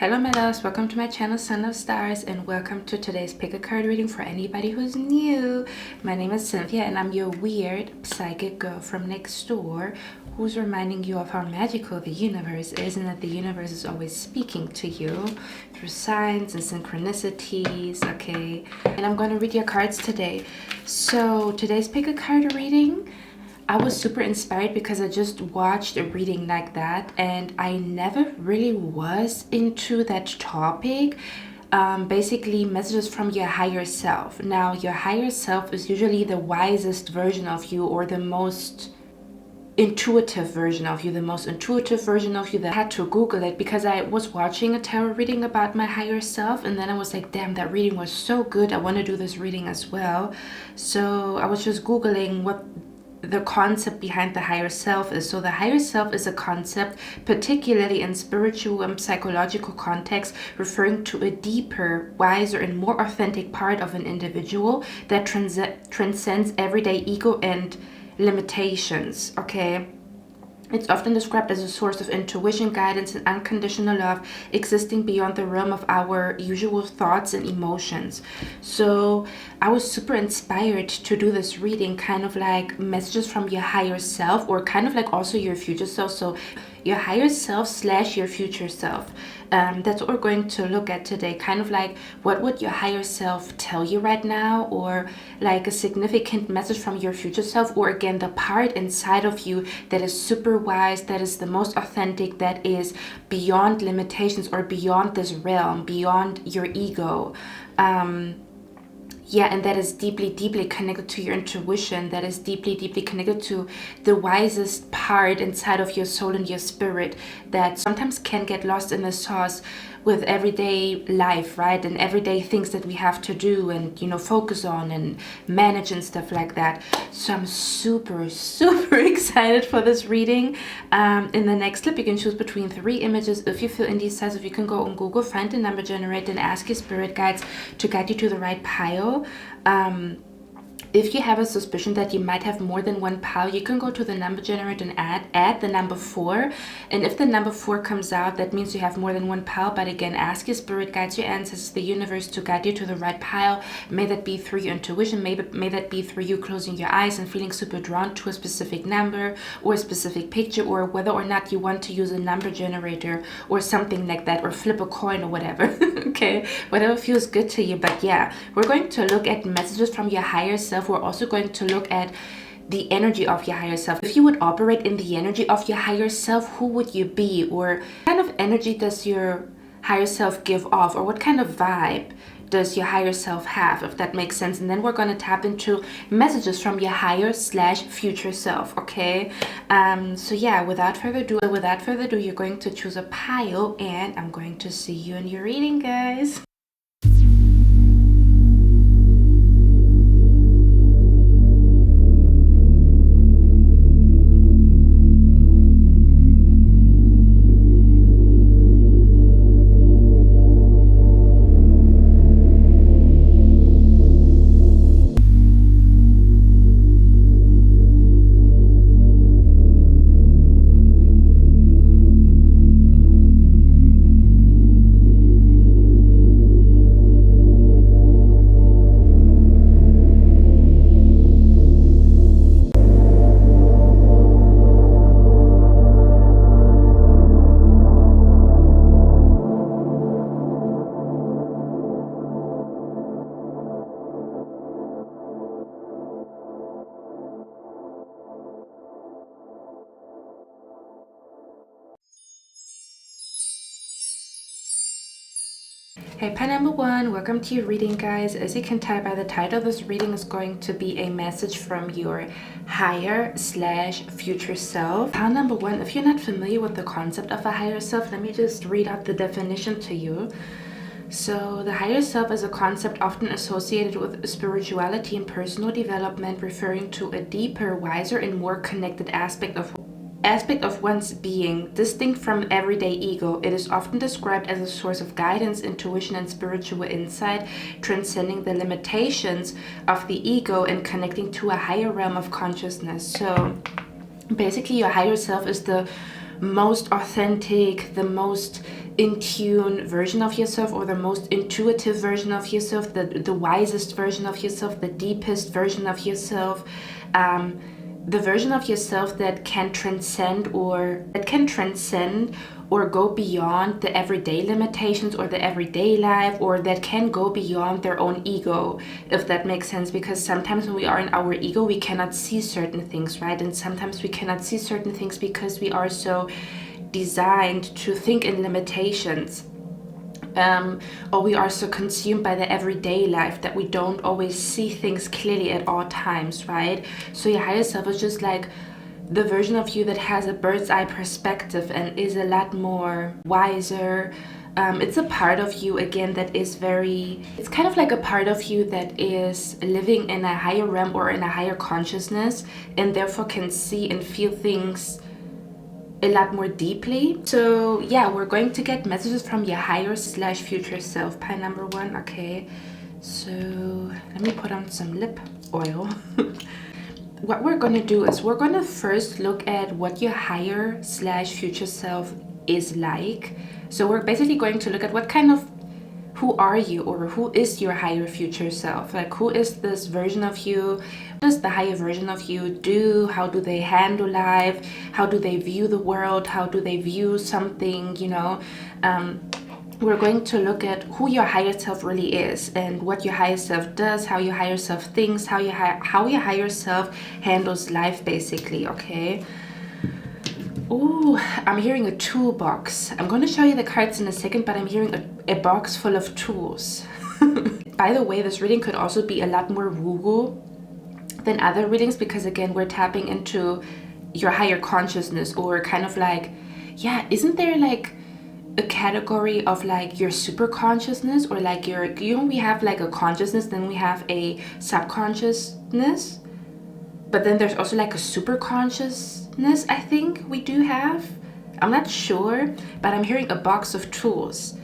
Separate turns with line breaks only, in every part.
Hello my loves, welcome to my channel Sun of Stars and welcome to today's pick a card reading for anybody who's new. My name is Cynthia and I'm your weird psychic girl from next door who's reminding you of how magical the universe is and that the universe is always speaking to you through signs and synchronicities, okay? And I'm going to read your cards today. So today's pick a card reading, I was super inspired because I just watched a reading like that and I never really was into that topic. Basically messages from your higher self. Now your higher self is usually the wisest version of you or the most intuitive version of you, that I had to Google it because I was watching a tarot reading about my higher self and then I was like, damn, that reading was so good, I want to do this reading as well. So I was just Googling what the concept behind the higher self is. So the higher self is a concept, particularly in spiritual and psychological context, referring to a deeper, wiser, and more authentic part of an individual that transcends everyday ego and limitations, okay? It's often described as a source of intuition, guidance, and unconditional love existing beyond the realm of our usual thoughts and emotions. So I was super inspired to do this reading, kind of like messages from your higher self or kind of like also your future self. So your higher self / your future self. That's what we're going to look at today. Kind of like what would your higher self tell you right now, or like a significant message from your future self, or again the part inside of you that is super wise, that is the most authentic, that is beyond limitations or beyond this realm, beyond your ego. Yeah, and that is deeply connected to your intuition, that is deeply connected to the wisest part inside of your soul and your spirit that sometimes can get lost in the sauce with everyday life, right? And everyday things that we have to do and, you know, focus on and manage and stuff like that. So I'm super excited for this reading. In the next clip, you can choose between 3 images. If you feel indecisive, you can go on Google, find a number generator and ask your spirit guides to guide you to the right pile. If you have a suspicion that you might have more than one pile, you can go to the number generator and add the number 4. And if the number 4 comes out, that means you have more than one pile. But again, ask your spirit guides, your ancestors, the universe to guide you to the right pile. May that be through your intuition, may that be through you closing your eyes and feeling super drawn to a specific number or a specific picture, or whether or not you want to use a number generator or something like that, or flip a coin or whatever. Okay, whatever feels good to you. But yeah, we're going to look at messages from your higher self. We're also going to look at the energy of your higher self. If you would operate in the energy of your higher self, who would you be? Or what kind of energy does your higher self give off? Or what kind of vibe does your higher self have, if that makes sense? And then we're going to tap into messages from your higher / future self, okay? So yeah, without further ado, you're going to choose a pile and I'm going to see you in your reading, guys. Hey, pile number 1, welcome to your reading, guys. As you can tell by the title, this reading is going to be a message from your higher / future self. Pile number 1, if you're not familiar with the concept of a higher self, let me just read out the definition to you. So the higher self is a concept often associated with spirituality and personal development, referring to a deeper, wiser, and more connected aspect of one's being, distinct from everyday ego. It is often described as a source of guidance, intuition, and spiritual insight, transcending the limitations of the ego and connecting to a higher realm of consciousness. So basically your higher self is the most authentic, the most in tune version of yourself, or the most intuitive version of yourself, the wisest version of yourself, the deepest version of yourself, the version of yourself that can transcend or go beyond the everyday limitations or the everyday life, or that can go beyond their own ego, if that makes sense. Because sometimes when we are in our ego, we cannot see certain things, right? And sometimes we cannot see certain things because we are so designed to think in limitations, or we are so consumed by the everyday life that we don't always see things clearly at all times, right? So your higher self is just like the version of you that has a bird's eye perspective and is a lot more wiser. It's a part of you, again, that is it's kind of like a part of you that is living in a higher realm or in a higher consciousness, and therefore can see and feel things a lot more deeply. So yeah, we're going to get messages from your higher / future self, pie number 1. Okay, so let me put on some lip oil. What we're going to do is we're going to first look at what your higher / future self is like. So we're basically going to look at who are you, or who is your higher future self? Like, who is this version of you? What does the higher version of you do? How do they handle life? How do they view the world? How do they view something, you know? We're going to look at who your higher self really is, and what your higher self does, how your higher self thinks, how your higher self handles life, basically, okay? Ooh, I'm hearing a toolbox. I'm going to show you the cards in a second, but I'm hearing a box full of tools. By the way, this reading could also be a lot more woo-woo than other readings, because again, we're tapping into your higher consciousness, or kind of like, yeah, isn't there like a category of like your super consciousness, or like your, you know, we have like a consciousness, then we have a subconsciousness, but then there's also like a super consciousness, I think we do have. I'm not sure, but I'm hearing a box of tools.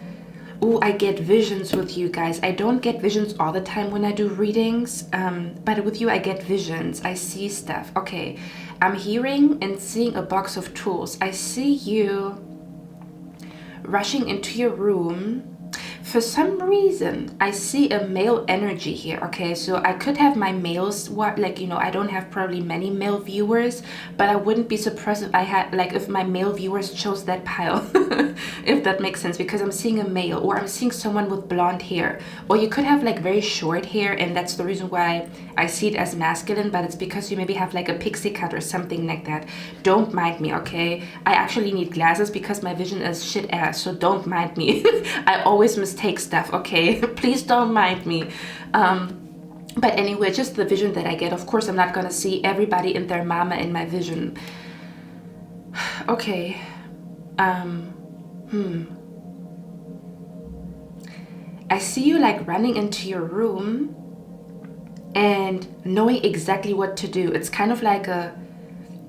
Oh, I get visions with you guys. I don't get visions all the time when I do readings, but with you I get visions. I see stuff. Okay, I'm hearing and seeing a box of tools. I see you rushing into your room. For some reason, I see a male energy here, okay? So I could have my males, like, you know, I don't have probably many male viewers, but I wouldn't be surprised if I had, like, if my male viewers chose that pile, if that makes sense, because I'm seeing a male, or I'm seeing someone with blonde hair, or you could have, like, very short hair, and that's the reason why I see it as masculine, but it's because you maybe have, like, a pixie cut or something like that. Don't mind me, okay? I actually need glasses because my vision is shit ass, so don't mind me. I always mistake stuff, okay? Please don't mind me. But anyway, just the vision that I get. Of course, I'm not gonna see everybody and their mama in my vision. Okay. I see you like running into your room and knowing exactly what to do. It's kind of like a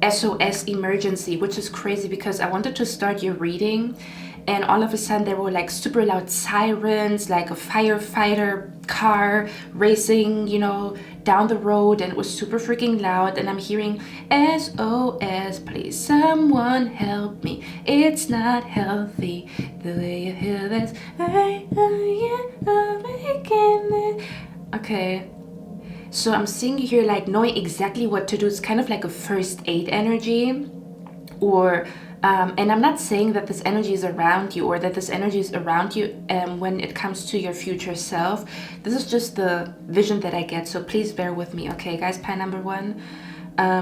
SOS emergency, which is crazy because I wanted to start your reading, and all of a sudden there were like super loud sirens, like a firefighter car racing, you know, down the road, and it was super freaking loud, and I'm hearing SOS, please someone help me, it's not healthy the way you hear this. Okay, so I'm seeing you here like knowing exactly what to do. It's kind of like a first aid energy, or and I'm not saying that this energy is around you, or that this energy is around you when it comes to your future self. This is just the vision that I get, so please bear with me, okay guys? Pie number 1.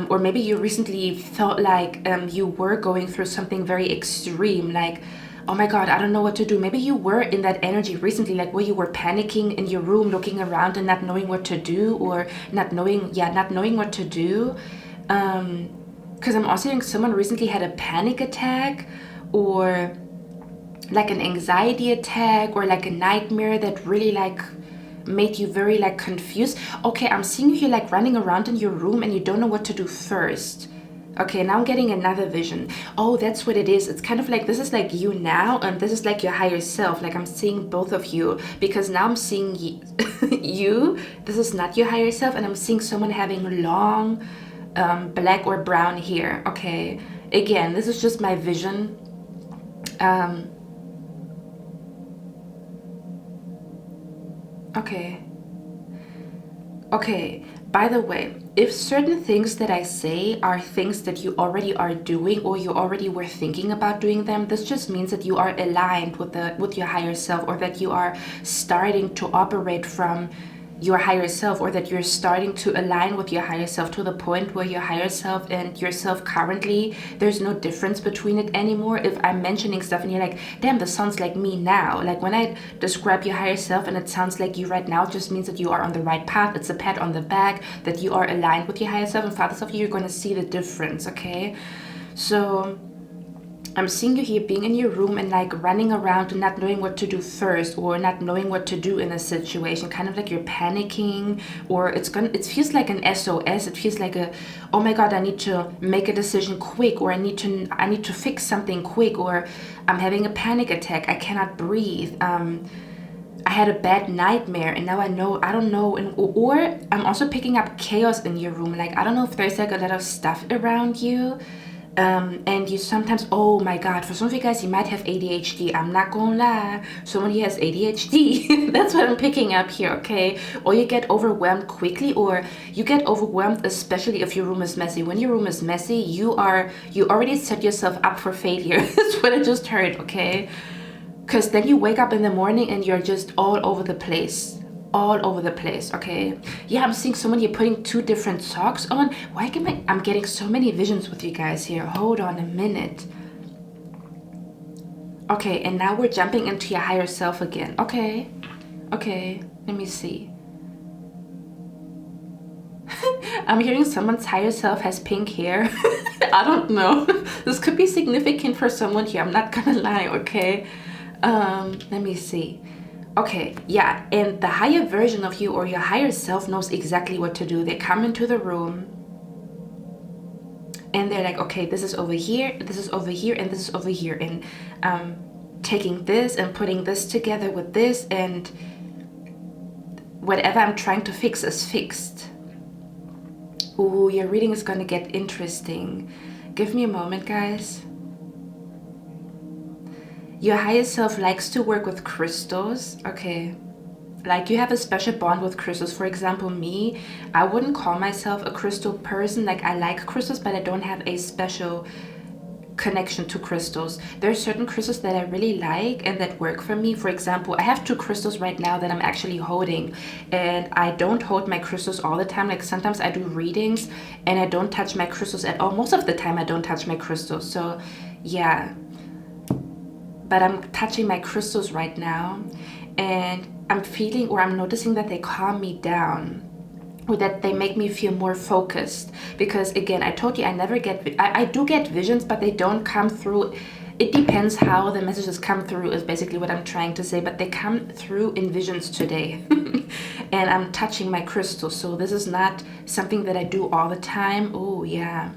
Or maybe you recently felt like you were going through something very extreme, like, oh my god, I don't know what to do. Maybe you were in that energy recently, like where you were panicking in your room, looking around and not knowing what to do, or not knowing what to do. Because I'm also hearing someone recently had a panic attack, or like an anxiety attack, or like a nightmare that really like made you very like confused. Okay, I'm seeing you here like running around in your room and you don't know what to do first. Okay, now I'm getting another vision. Oh, that's what it is. It's kind of like, this is like you now, and this is like your higher self. Like I'm seeing both of you, because now I'm seeing you. This is not your higher self, and I'm seeing someone having long black or brown hair. Okay, again, this is just my vision. Okay. Okay, by the way, if certain things that I say are things that you already are doing or you already were thinking about doing them, this just means that you are aligned with your higher self, or that you are starting to operate from your higher self, or that you're starting to align with your higher self to the point where your higher self and yourself currently, there's no difference between it anymore. If I'm mentioning stuff and you're like, damn, this sounds like me now, like when I describe your higher self and it sounds like you right now, it just means that you are on the right path. It's a pat on the back that you are aligned with your higher self and farther self. You're going to see the difference. Okay, so I'm seeing you here being in your room and like running around and not knowing what to do first, or not knowing what to do in a situation, kind of like you're panicking, or it feels like an SOS. It feels like a, oh my God, I need to make a decision quick, or I need to fix something quick, or I'm having a panic attack. I cannot breathe. I had a bad nightmare and now I don't know. Or I'm also picking up chaos in your room. Like, I don't know if there's like a lot of stuff around you. And you sometimes, oh my God, for some of you guys, you might have ADHD. I'm not gonna lie, someone here has ADHD. That's what I'm picking up here, okay? Or you get overwhelmed quickly, or you get overwhelmed, especially if your room is messy. When your room is messy, you already set yourself up for failure. That's what I just heard, okay? Because then you wake up in the morning and you're just all over the place. All over the place, okay? Yeah, I'm seeing someone here putting 2 different socks on. Why am I'm getting so many visions with you guys here? Hold on a minute. Okay, and now we're jumping into your higher self again. Okay, let me see. I'm hearing someone's higher self has pink hair. I don't know. This could be significant for someone here. I'm not gonna lie, okay? Let me see. Okay, yeah, and the higher version of you or your higher self knows exactly what to do. They come into the room and they're like, okay, this is over here, this is over here, and this is over here. And taking this and putting this together with this, and whatever I'm trying to fix is fixed. Ooh, your reading is gonna get interesting. Give me a moment, guys. Your higher self likes to work with crystals, okay? Like you have a special bond with crystals. For example, me, I wouldn't call myself a crystal person. Like I like crystals, but I don't have a special connection to crystals. There are certain crystals that I really like and that work for me. For example, I have 2 crystals right now that I'm actually holding, and I don't hold my crystals all the time. Like sometimes I do readings and I don't touch my crystals at all. Most of the time I don't touch my crystals. So yeah. But I'm touching my crystals right now, and I'm feeling, or I'm noticing that they calm me down, or that they make me feel more focused. Because again, I told you I do get visions, but they don't come through. It depends how the messages come through is basically what I'm trying to say, but they come through in visions today. And I'm touching my crystals, so this is not something that I do all the time. Oh yeah.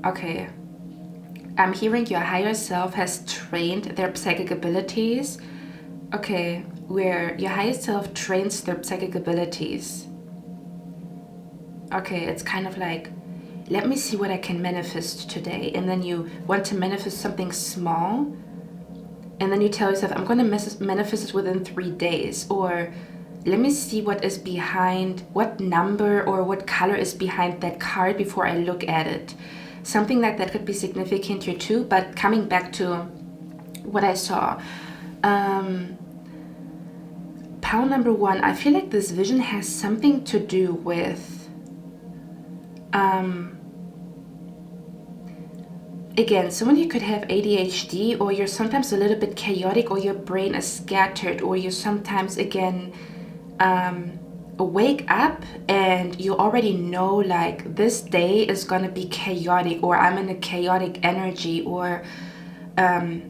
Okay. I'm hearing your higher self has trained their psychic abilities. Okay, where your higher self trains their psychic abilities. Okay, it's kind of like, let me see what I can manifest today. And then you want to manifest something small. And then you tell yourself, I'm going to manifest it within 3 days. Or let me see what is behind, what number or what color is behind that card before I look at it. Something like that could be significant here too. But coming back to what I saw, pile number 1, I feel like this vision has something to do with again, someone who could have ADHD, or you're sometimes a little bit chaotic, or your brain is scattered, or you sometimes again wake up and you already know like this day is gonna be chaotic, or I'm in a chaotic energy, or I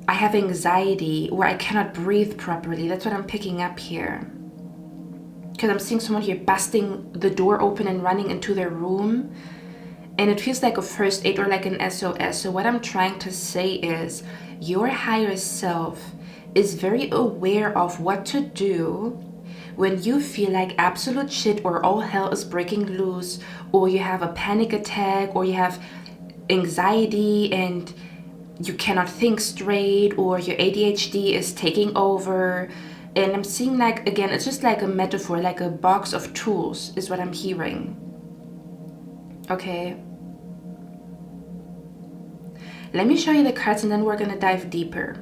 have anxiety, or I cannot breathe properly. That's what I'm picking up here. Because I'm seeing someone here busting the door open and running into their room. And it feels like a first aid or like an SOS. So what I'm trying to say is your higher self is very aware of what to do when you feel like absolute shit, or all hell is breaking loose, or you have a panic attack, or you have anxiety, and you cannot think straight, or your ADHD is taking over. And I'm seeing, like, again, it's just like a metaphor, like a box of tools is what I'm hearing. Okay. Let me show you the cards and then we're gonna dive deeper.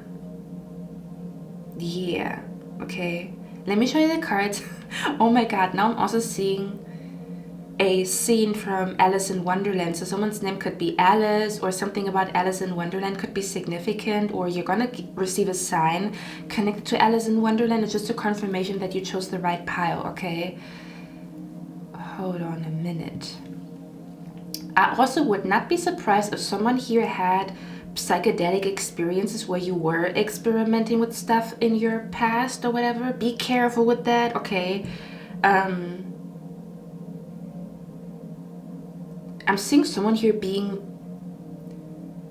Yeah, okay. Let me show you the cards. Oh my god, now I'm also seeing a scene from Alice in Wonderland. So someone's name could be Alice, or something about Alice in Wonderland could be significant, or you're gonna receive a sign connected to Alice in Wonderland. It's just a confirmation that you chose the right pile, okay? Hold on a minute. I also would not be surprised if someone here had psychedelic experiences where you were experimenting with stuff in your past or whatever. Be careful with that, okay? I'm seeing someone here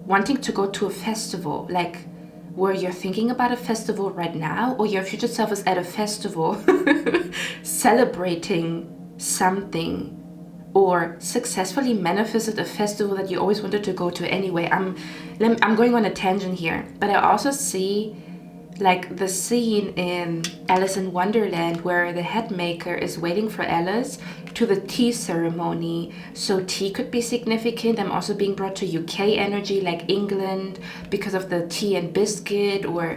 wanting to go to a festival, like where you're thinking about a festival right now, or your future self is at a festival celebrating something, or successfully manifested a festival that you always wanted to go to anyway. I'm going on a tangent here, but I also see like the scene in Alice in Wonderland where the head maker is waiting for Alice to the tea ceremony. So tea could be significant. I'm also being brought to UK energy, like England, because of the tea and biscuit, or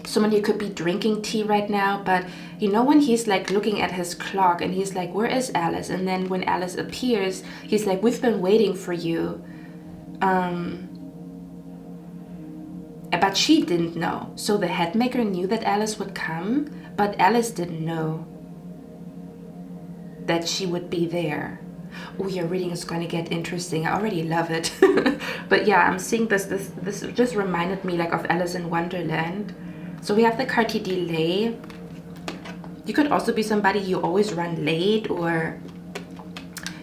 someone who could be drinking tea right now. But you know, when he's like looking at his clock and he's like, where is Alice? And then when Alice appears, he's like, we've been waiting for you. But she didn't know. So the head maker knew that Alice would come, but Alice didn't know that she would be there. Oh, your reading is going to get interesting. I already love it. But yeah, I'm seeing this just reminded me like of Alice in Wonderland. So we have the card delay. You could also be somebody you always run late, or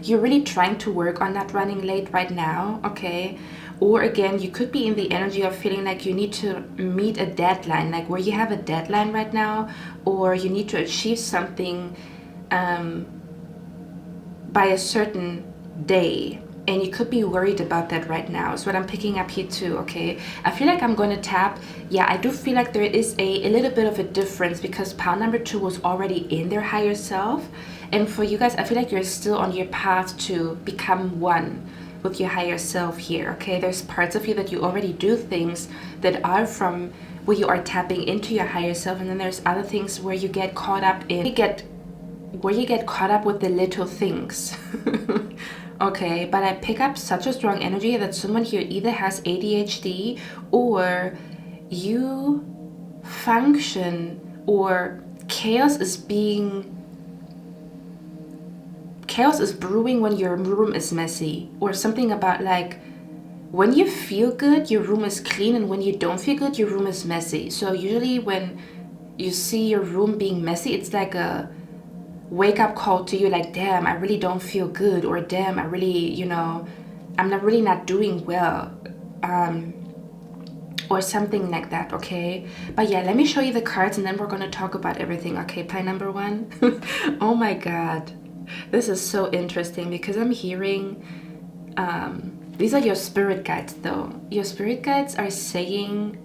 you're really trying to work on not running late right now, okay? Or again, you could be in the energy of feeling like you need to meet a deadline, like where you have a deadline right now, or you need to achieve something by a certain day, and you could be worried about that right now. Is what I'm picking up here too, okay? I feel like I'm going to tap. Yeah, I do feel like there is a little bit of a difference, because pile number 2 was already in their higher self, and for you guys, I feel like you're still on your path to become one with your higher self here, okay? There's parts of you that you already do things that are from where you are tapping into your higher self, and then there's other things where you get caught up in, where you get caught up with the little things. Okay, but I pick up such a strong energy that someone here either has ADHD, or you function, or chaos is brewing when your room is messy, or something about like when you feel good your room is clean, and when you don't feel good your room is messy. So usually when you see your room being messy, it's like a wake up call to you, like, damn, I really don't feel good, or damn, I really, you know, I'm not doing well, or something like that, okay? But yeah, let me show you the cards and then we're gonna talk about everything, okay? Pile number 1. Oh my god, this is so interesting, because I'm hearing these are your spirit guides though. Your spirit guides are saying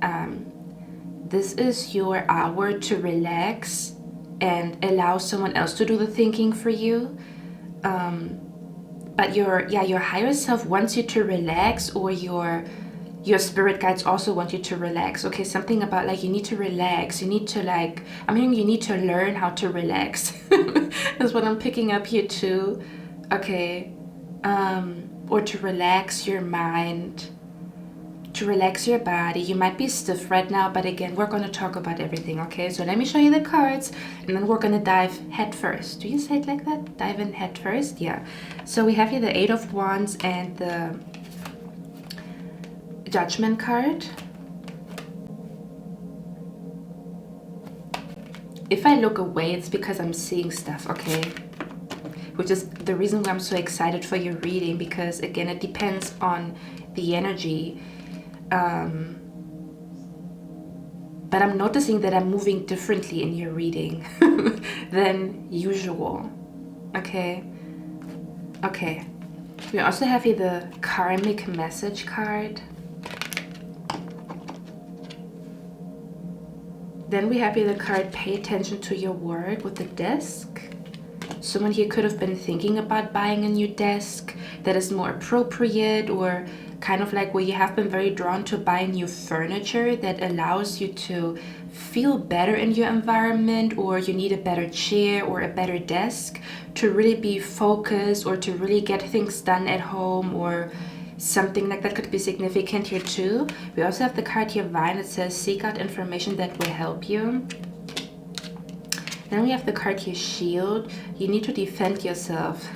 this is your hour to relax and allow someone else to do the thinking for you. But your higher self wants you to relax, or your spirit guides also want you to relax, okay? Something about like you need to relax, you need to like, you need to learn how to relax. That's what I'm picking up here too, okay? Or to relax your mind, to relax your body. You might be stiff right now, but again, we're going to talk about everything, okay? So let me show you the cards, and then we're going to dive head first. Do you say it like that? Dive in head first? Yeah. So we have here the 8 of Wands and the Judgment card. If I look away, it's because I'm seeing stuff, okay? Which is the reason why I'm so excited for your reading, because again, it depends on the energy. But I'm noticing that I'm moving differently in your reading than usual. Okay. We also have here the karmic message card. Then we have here the card, pay attention to your work with the desk. Someone here could have been thinking about buying a new desk that is more appropriate, or kind of like where you have been very drawn to buy new furniture that allows you to feel better in your environment, or you need a better chair or a better desk to really be focused or to really get things done at home, or something like that could be significant here too. We also have the card here, Vine. It says seek out information that will help you. Then we have the card here, Shield. You need to defend yourself.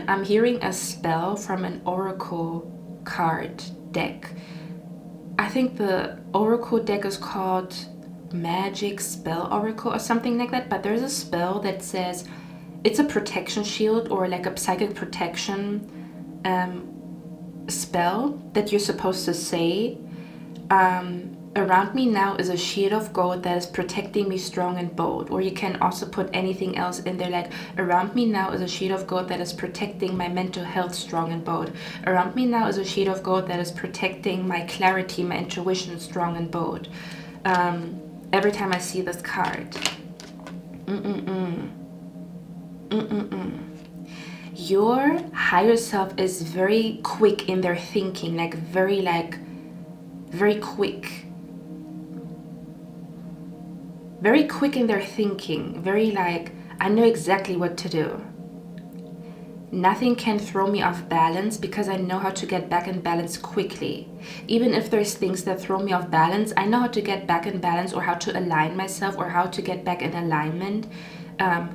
I'm hearing a spell from an oracle card deck. I think the oracle deck is called Magic Spell Oracle or something like that, but there's a spell that says it's a protection shield or like a psychic protection spell that you're supposed to say. Around me now is a shield of gold that is protecting me strong and bold. Or you can also put anything else in there, like around me now is a shield of gold that is protecting my mental health strong and bold. Around me now is a shield of gold that is protecting my clarity, my intuition strong and bold. Every time I see this card. Your higher self is very quick in their thinking, very quick. Very quick in their thinking, I know exactly what to do. Nothing can throw me off balance because I know how to get back in balance quickly. Even if there's things that throw me off balance, I know how to get back in balance, or how to align myself, or how to get back in alignment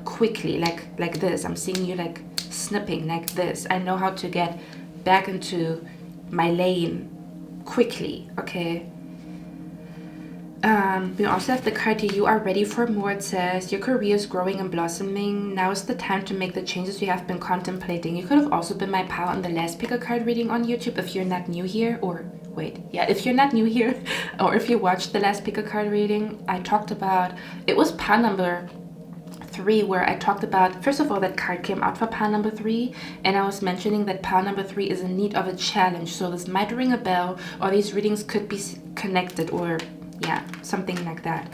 quickly, like this. I'm seeing you snipping like this. I know how to get back into my lane quickly, okay? We also have the card here, you are ready for more. It says your career is growing and blossoming. Now is the time to make the changes you have been contemplating. You could have also been my pal on the last pick a card reading on YouTube if you're not new here, or if you're not new here, or if you watched the last pick a card reading. I talked about, it was pile number 3, where I talked about, first of all, that card came out for pile number 3, and I was mentioning that pile number 3 is in need of a challenge. So this might ring a bell, or these readings could be connected, or yeah, something like that.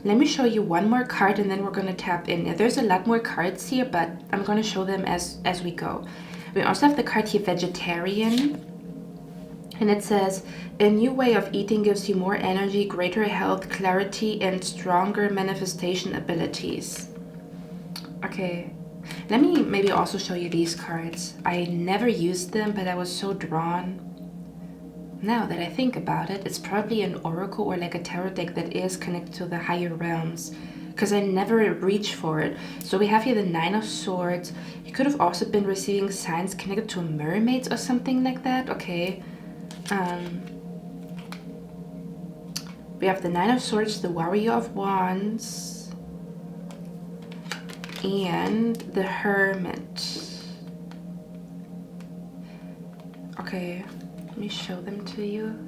Let me show you one more card and then we're going to tap in. There's a lot more cards here, but I'm going to show them as we go. We also have the card here, Vegetarian. And it says, a new way of eating gives you more energy, greater health, clarity, and stronger manifestation abilities. Okay, let me maybe also show you these cards. I never used them, but I was so drawn. Now that I think about it, it's probably an oracle or like a tarot deck that is connected to the higher realms, because I never reach for it. So we have here the 9 of Swords. You could have also been receiving signs connected to mermaids or something like that. Okay. We have the 9 of Swords, the Warrior of Wands, and the Hermit. Okay. Let me show them to you,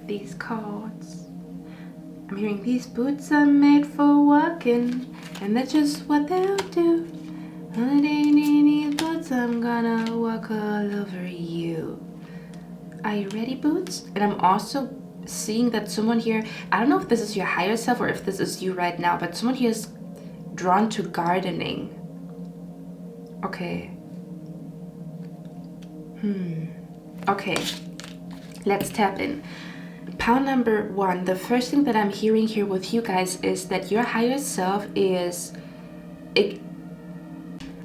these cards. I'm hearing these boots are made for walking, and that's just what they'll do. Underneath these boots, I'm gonna walk all over you. Are you ready, boots? And I'm also seeing that someone here, I don't know if this is your higher self or if this is you right now, but someone here is drawn to gardening. Okay. Okay, let's tap in. Pile number 1, the first thing that I'm hearing here with you guys is that your higher self is...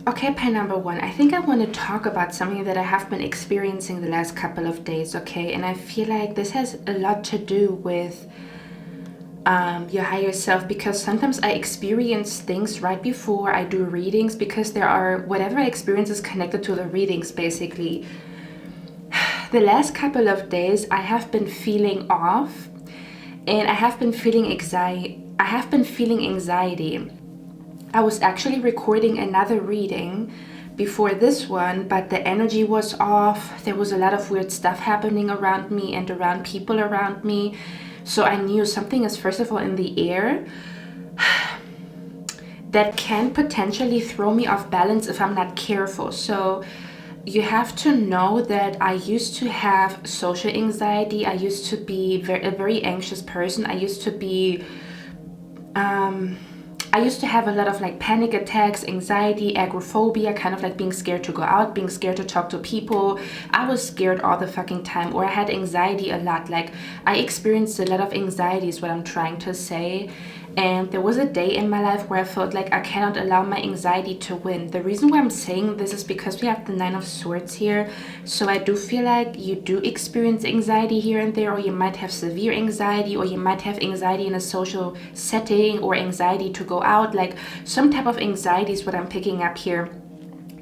Okay, pile number 1, I think I want to talk about something that I have been experiencing the last couple of days, okay? And I feel like this has a lot to do with your higher self, because sometimes I experience things right before I do readings, because there are whatever I experience is connected to the readings, basically. The last couple of days I have been feeling off, and I have been feeling anxiety. I was actually recording another reading before this one, but the energy was off. There was a lot of weird stuff happening around me and around people around me. So I knew something is first of all in the air that can potentially throw me off balance if I'm not careful. So you have to know that I used to have social anxiety. I used to be a very anxious person. I used to be I used to have a lot of like panic attacks, anxiety, agoraphobia, kind of like being scared to go out, being scared to talk to people. I was scared all the fucking time, or I had anxiety a lot. Like I experienced a lot of anxiety is what I'm trying to say. And there was a day in my life where I felt like I cannot allow my anxiety to win. The reason why I'm saying this is because we have the Nine of Swords here. So I do feel like you do experience anxiety here and there, or you might have severe anxiety, or you might have anxiety in a social setting, or anxiety to go out. Like some type of anxiety is what I'm picking up here.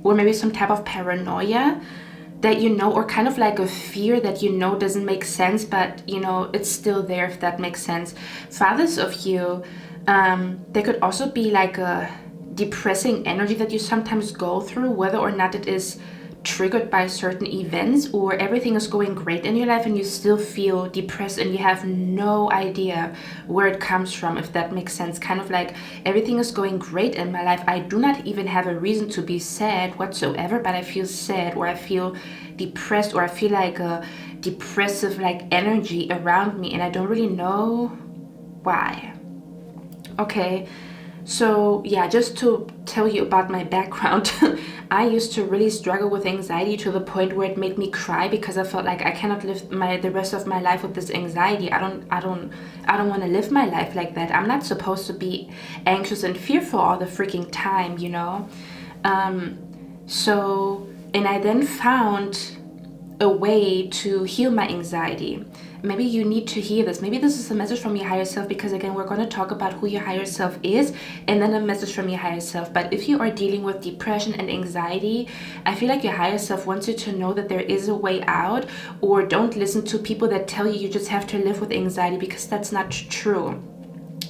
Or maybe some type of paranoia that you know, or kind of like a fear that you know doesn't make sense, but you know it's still there, if that makes sense. Fathers of you, there could also be like a depressing energy that you sometimes go through, whether or not it is triggered by certain events, or everything is going great in your life and you still feel depressed and you have no idea where it comes from, if that makes sense. Kind of like everything is going great in my life, I do not even have a reason to be sad whatsoever, but I feel sad, or I feel depressed, or I feel like a depressive like energy around me and I don't really know why. Okay, so yeah, just to tell you about my background, I used to really struggle with anxiety to the point where it made me cry, because I felt like I cannot live the rest of my life with this anxiety. I don't want to live my life like that. I'm not supposed to be anxious and fearful all the freaking time, you know. And I then found a way to heal my anxiety. Maybe you need to hear this. Maybe this is a message from your higher self, because again, we're going to talk about who your higher self is and then a message from your higher self. But if you are dealing with depression and anxiety, I feel like your higher self wants you to know that there is a way out, or don't listen to people that tell you just have to live with anxiety, because that's not true.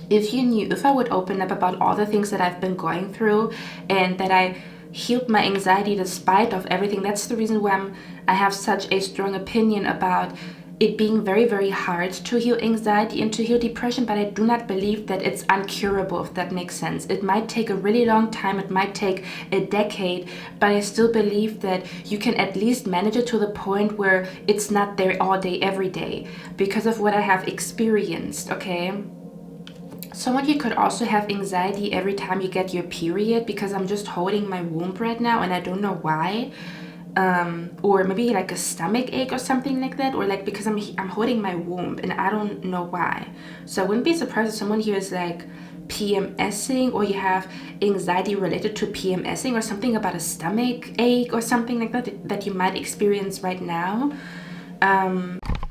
If I would open up about all the things that I've been going through and that I healed my anxiety despite of everything, that's the reason why I have such a strong opinion about it being very, very hard to heal anxiety and to heal depression, but I do not believe that it's uncurable, if that makes sense. It might take a really long time, it might take a decade, but I still believe that you can at least manage it to the point where it's not there all day, every day, because of what I have experienced, okay? Someone here could also have anxiety every time you get your period, because I'm just holding my womb right now and I don't know why. Or maybe like a stomach ache or something like that, or like because I'm holding my womb and I don't know why. So I wouldn't be surprised if someone here is like PMSing, or you have anxiety related to PMSing, or something about a stomach ache or something like that you might experience right now.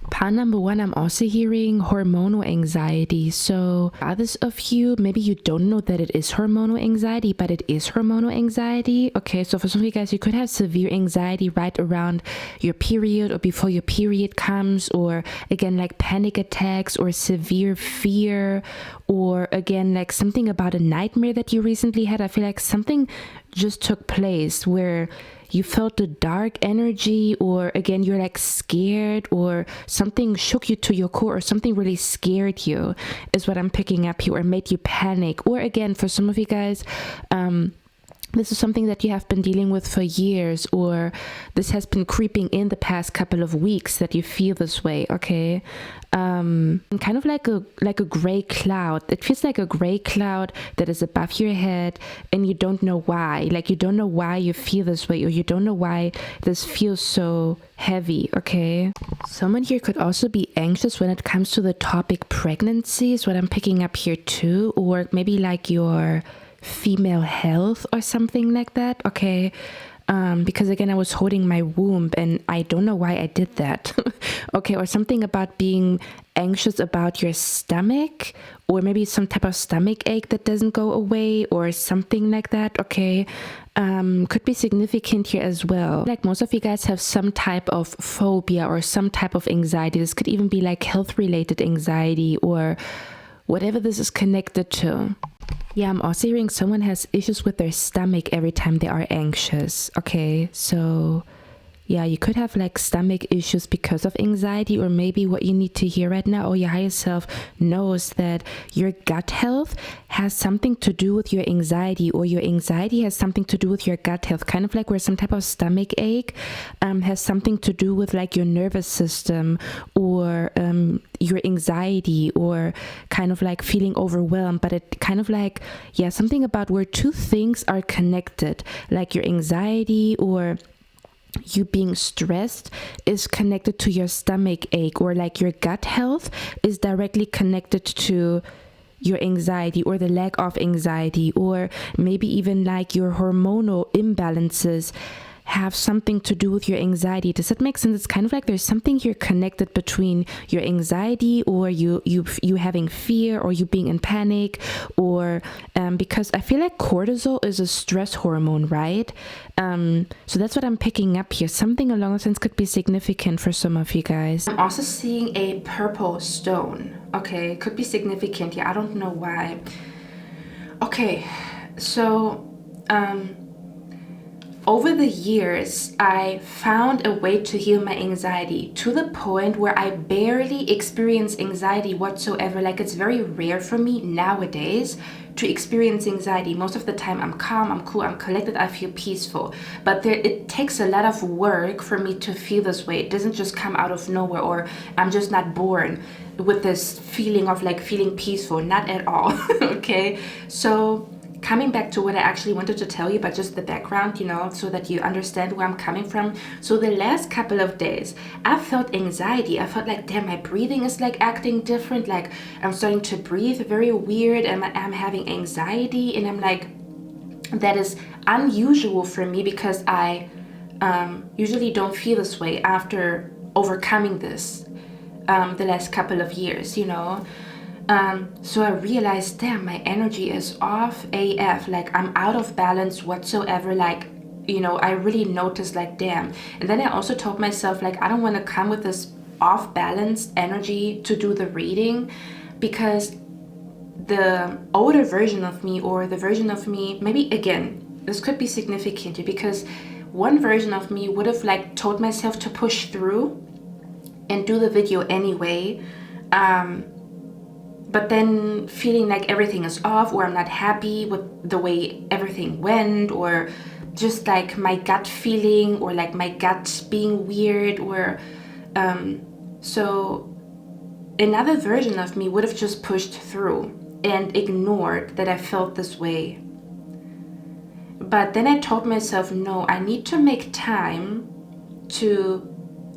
Part number one, I'm also hearing hormonal anxiety. So others of you, maybe you don't know that it is hormonal anxiety, but it is hormonal anxiety. Okay, so for some of you guys, you could have severe anxiety right around your period or before your period comes, or again, like panic attacks or severe fear, or again, like something about a nightmare that you recently had. I feel like something just took place where you felt a dark energy, or again, you're like scared, or something shook you to your core, or something really scared you is what I'm picking up here, or made you panic. Or again, for some of you guys, this is something that you have been dealing with for years, or this has been creeping in the past couple of weeks that you feel this way, okay? Kind of like a gray cloud. It feels like a gray cloud that is above your head, and you don't know why. Like you don't know why you feel this way, or you don't know why this feels so heavy, okay? Someone here could also be anxious when it comes to the topic pregnancy, is what I'm picking up here too, or maybe like your female health or something like that, okay? Because again, I was holding my womb and I don't know why I did that. Okay, or something about being anxious about your stomach, or maybe some type of stomach ache that doesn't go away, or something like that, okay? Could be significant here as well. Like most of you guys have some type of phobia or some type of anxiety. This could even be like health related anxiety, or whatever this is connected to. Yeah, I'm also hearing someone has issues with their stomach every time they are anxious. Okay, so yeah, you could have like stomach issues because of anxiety, or maybe what you need to hear right now, or your higher self knows that your gut health has something to do with your anxiety, or your anxiety has something to do with your gut health, kind of like where some type of stomach ache has something to do with like your nervous system, or your anxiety, or kind of like feeling overwhelmed. But it kind of like, yeah, something about where two things are connected, like your anxiety or you being stressed is connected to your stomach ache, or like your gut health is directly connected to your anxiety or the lack of anxiety, or maybe even like your hormonal imbalances have something to do with your anxiety. Does that make sense? It's kind of like there's something here connected between your anxiety, or you having fear, or you being in panic, or because I feel like cortisol is a stress hormone, right? So that's what I'm picking up here. Something along those lines could be significant for some of you guys. I'm also seeing a purple stone. Okay, could be significant here. I don't know why. Okay, so over the years, I found a way to heal my anxiety to the point where I barely experience anxiety whatsoever. Like, it's very rare for me nowadays to experience anxiety. Most of the time I'm calm, I'm cool, I'm collected, I feel peaceful. But it takes a lot of work for me to feel this way. It doesn't just come out of nowhere, or I'm just not born with this feeling of like feeling peaceful. Not at all. Okay, so coming back to what I actually wanted to tell you, but just the background, you know, so that you understand where I'm coming from. So the last couple of days, I felt anxiety. I felt like, damn, my breathing is like acting different. Like, I'm starting to breathe very weird, and I'm having anxiety. And I'm like, that is unusual for me, because I usually don't feel this way after overcoming this the last couple of years, you know. So I realized, damn, my energy is off AF. Like, I'm out of balance whatsoever. Like, you know, I really noticed, like, damn. And then I also told myself, like, I don't want to come with this off balanced energy to do the reading, because the older version of me, or the version of me, maybe again, this could be significant, because one version of me would have like told myself to push through and do the video anyway. But then feeling like everything is off, or I'm not happy with the way everything went, or just like my gut feeling, or like my gut being weird, or so another version of me would have just pushed through and ignored that I felt this way. But then I told myself, no, I need to make time to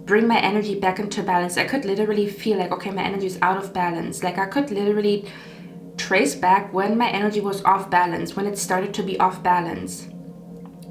bring my energy back into balance. I could literally feel like, okay, my energy is out of balance. Like, I could literally trace back when my energy was off balance, when it started to be off balance.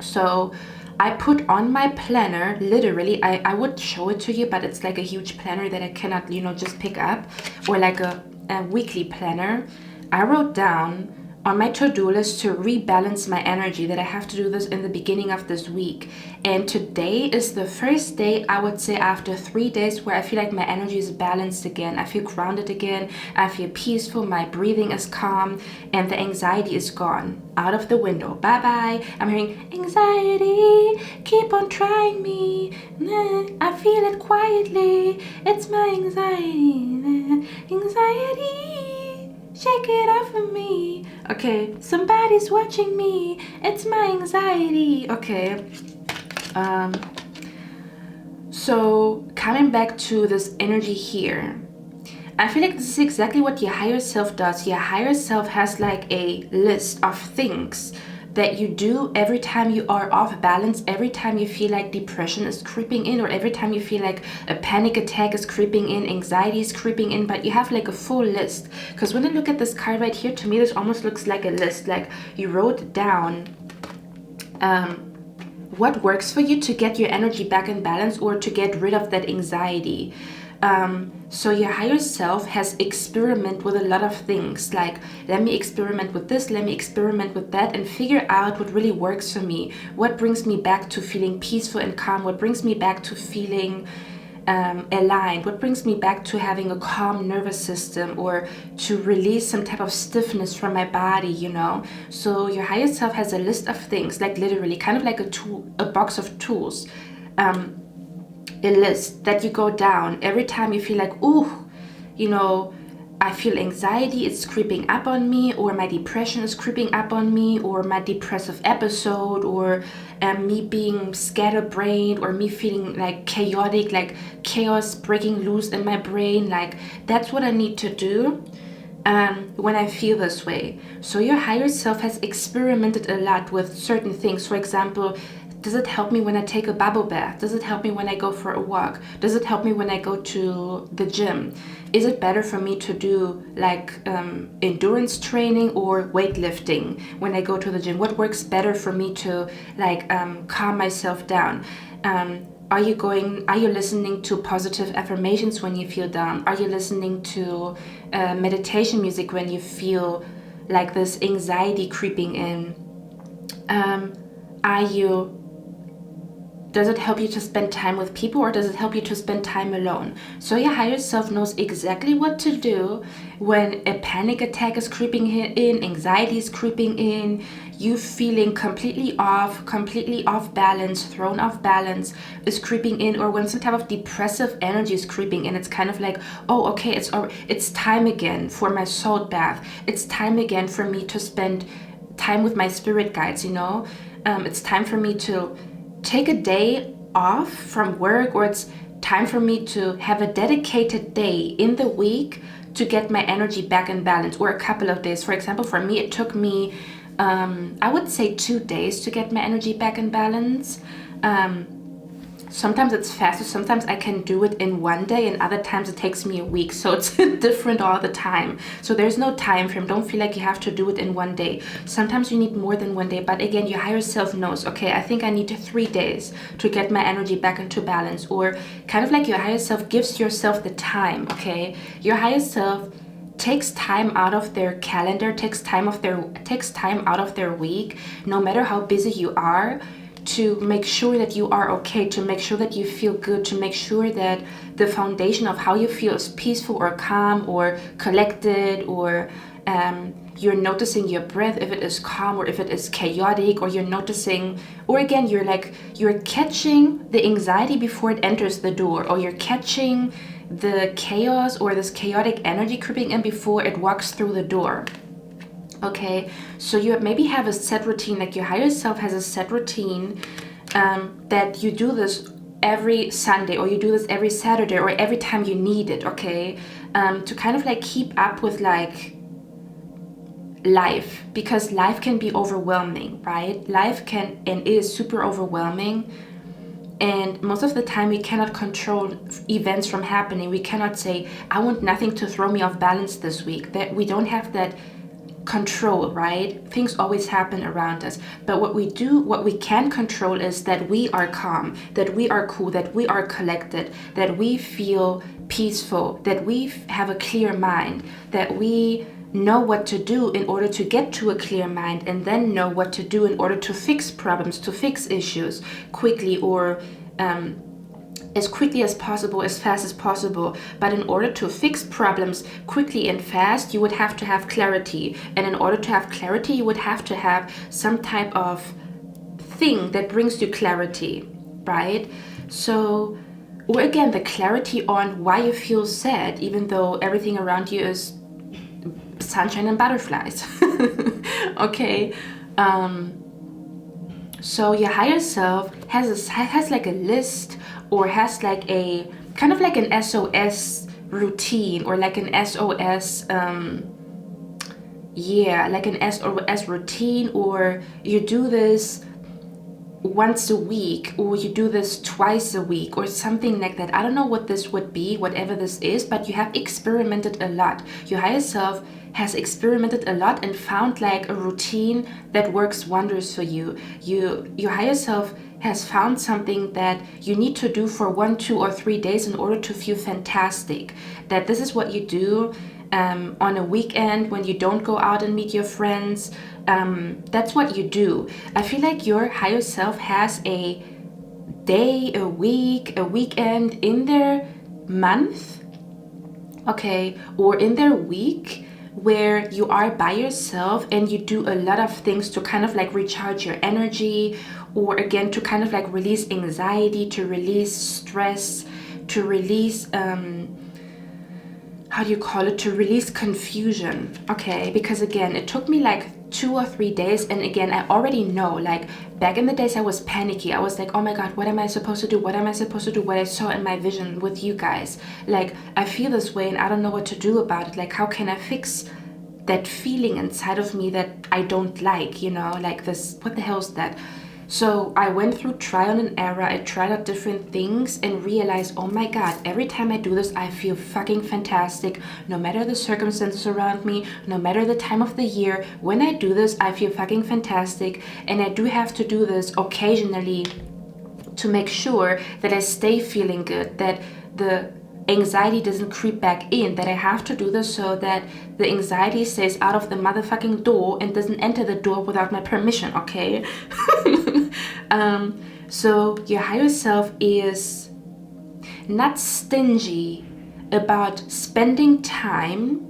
So I put on my planner, literally, I would show it to you, but it's like a huge planner that I cannot, you know, just pick up, or like a weekly planner. I wrote down on my to-do list to rebalance my energy, that I have to do this in the beginning of this week. And today is the first day, I would say, after 3 days where I feel like my energy is balanced again. I feel grounded again. I feel peaceful. My breathing is calm, and the anxiety is gone out of the window. Bye-bye. I'm hearing, anxiety, keep on trying me. I feel it quietly. It's my anxiety. Anxiety, shake it off of me. Okay, somebody's watching me. It's my anxiety. Okay. So coming back to this energy here, I feel like this is exactly what your higher self does. Your higher self has like a list of things that you do every time you are off balance, every time you feel like depression is creeping in, or every time you feel like a panic attack is creeping in, anxiety is creeping in. But you have like a full list, because when I look at this card right here, to me this almost looks like a list. Like, you wrote down what works for you to get your energy back in balance, or to get rid of that anxiety. So your higher self has experimented with a lot of things, like, let me experiment with this, let me experiment with that, and figure out what really works for me, what brings me back to feeling peaceful and calm, what brings me back to feeling aligned, what brings me back to having a calm nervous system, or to release some type of stiffness from my body, you know. So your higher self has a list of things, like literally kind of like a box of tools, a list that you go down every time you feel like, ooh, you know, I feel anxiety, it's creeping up on me, or my depression is creeping up on me, or my depressive episode, or me being scatterbrained, or me feeling like chaotic, like chaos breaking loose in my brain. Like, that's what I need to do when I feel this way. So your higher self has experimented a lot with certain things. For example, does it help me when I take a bubble bath? Does it help me when I go for a walk? Does it help me when I go to the gym? Is it better for me to do like endurance training or weightlifting when I go to the gym? What works better for me to like calm myself down? Are you listening to positive affirmations when you feel down? Are you listening to meditation music when you feel like this anxiety creeping in? Does it help you to spend time with people, or does it help you to spend time alone? So your higher self knows exactly what to do when a panic attack is creeping in, anxiety is creeping in, you feeling completely off balance, thrown off balance is creeping in, or when some type of depressive energy is creeping in. It's kind of like, oh, okay, it's time again for my salt bath. It's time again for me to spend time with my spirit guides, you know? It's time for me to take a day off from work, or it's time for me to have a dedicated day in the week to get my energy back in balance, or a couple of days. For example, for me, it took me, I would say 2 days to get my energy back in balance. Sometimes it's faster, sometimes I can do it in 1 day, and other times it takes me a week. So it's different all the time. So there's no time frame. Don't feel like you have to do it in 1 day. Sometimes you need more than 1 day, but again, your higher self knows, okay, I think I need 3 days to get my energy back into balance. Or kind of like your higher self gives yourself the time, okay? Your higher self takes time out of their calendar, takes time out of their week, no matter how busy you are, to make sure that you are okay, to make sure that you feel good, to make sure that the foundation of how you feel is peaceful or calm or collected, or you're noticing your breath, if it is calm or if it is chaotic, or you're noticing, or again, you're catching the anxiety before it enters the door, or you're catching the chaos or this chaotic energy creeping in before it walks through the door. Okay, so you maybe have a set routine, like your higher self has a set routine that you do this every Sunday, or you do this every Saturday, or every time you need it, okay, to kind of like keep up with like life, because life can be overwhelming, right? Life can and is super overwhelming, and most of the time we cannot control events from happening. We cannot say, I want nothing to throw me off balance this week. That we don't have that control, right? Things always happen around us, but what we can control is that we are calm, that we are cool, that we are collected, that we feel peaceful, that we have a clear mind, that we know what to do in order to get to a clear mind, and then know what to do in order to fix problems, to fix issues quickly, or as quickly as possible, as fast as possible. But in order to fix problems quickly and fast, you would have to have clarity. And in order to have clarity, you would have to have some type of thing that brings you clarity, right? So, or again, the clarity on why you feel sad, even though everything around you is sunshine and butterflies. Okay. So your higher self has like a list, or has like a kind of like an SOS routine, or like an SOS like an SOS routine, or you do this once a week, or you do this twice a week, or something like that. I don't know what this would be, whatever this is, but you have experimented a lot. Your higher self has experimented a lot and found like a routine that works wonders for you. Your higher self has found something that you need to do for 1, 2, or 3 days in order to feel fantastic. That this is what you do on a weekend when you don't go out and meet your friends. That's what you do. I feel like your higher self has a day, a week, a weekend in their month, okay, or in their week, where you are by yourself and you do a lot of things to kind of like recharge your energy, or again to kind of like release anxiety, to release stress, to release how do you call it, to release confusion. Okay, because again, it took me like 2 or 3 days, and again, I already know, like back in the days I was panicky. I was like, oh my god, what am I supposed to do, what am I supposed to do, what I saw in my vision with you guys, like I feel this way and I don't know what to do about it. Like, how can I fix that feeling inside of me that I don't like, you know, like this, what the hell is that? So I went through trial and error. I tried out different things and realized, oh my god, every time I do this, I feel fucking fantastic. No matter the circumstances around me, no matter the time of the year, when I do this, I feel fucking fantastic. And I do have to do this occasionally to make sure that I stay feeling good, that the anxiety doesn't creep back in, that I have to do this so that the anxiety stays out of the motherfucking door and doesn't enter the door without my permission, okay? So your higher self is not stingy about spending time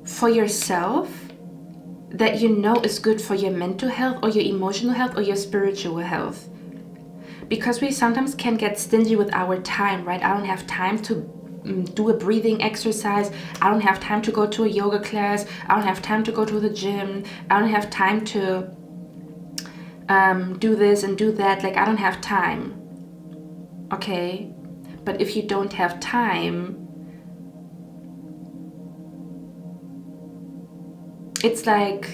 for yourself that you know is good for your mental health or your emotional health or your spiritual health. Because we sometimes can get stingy with our time, right? I don't have time to do a breathing exercise. I don't have time to go to a yoga class. I don't have time to go to the gym. I don't have time to do this and do that. Like, I don't have time. Okay? But if you don't have time, it's like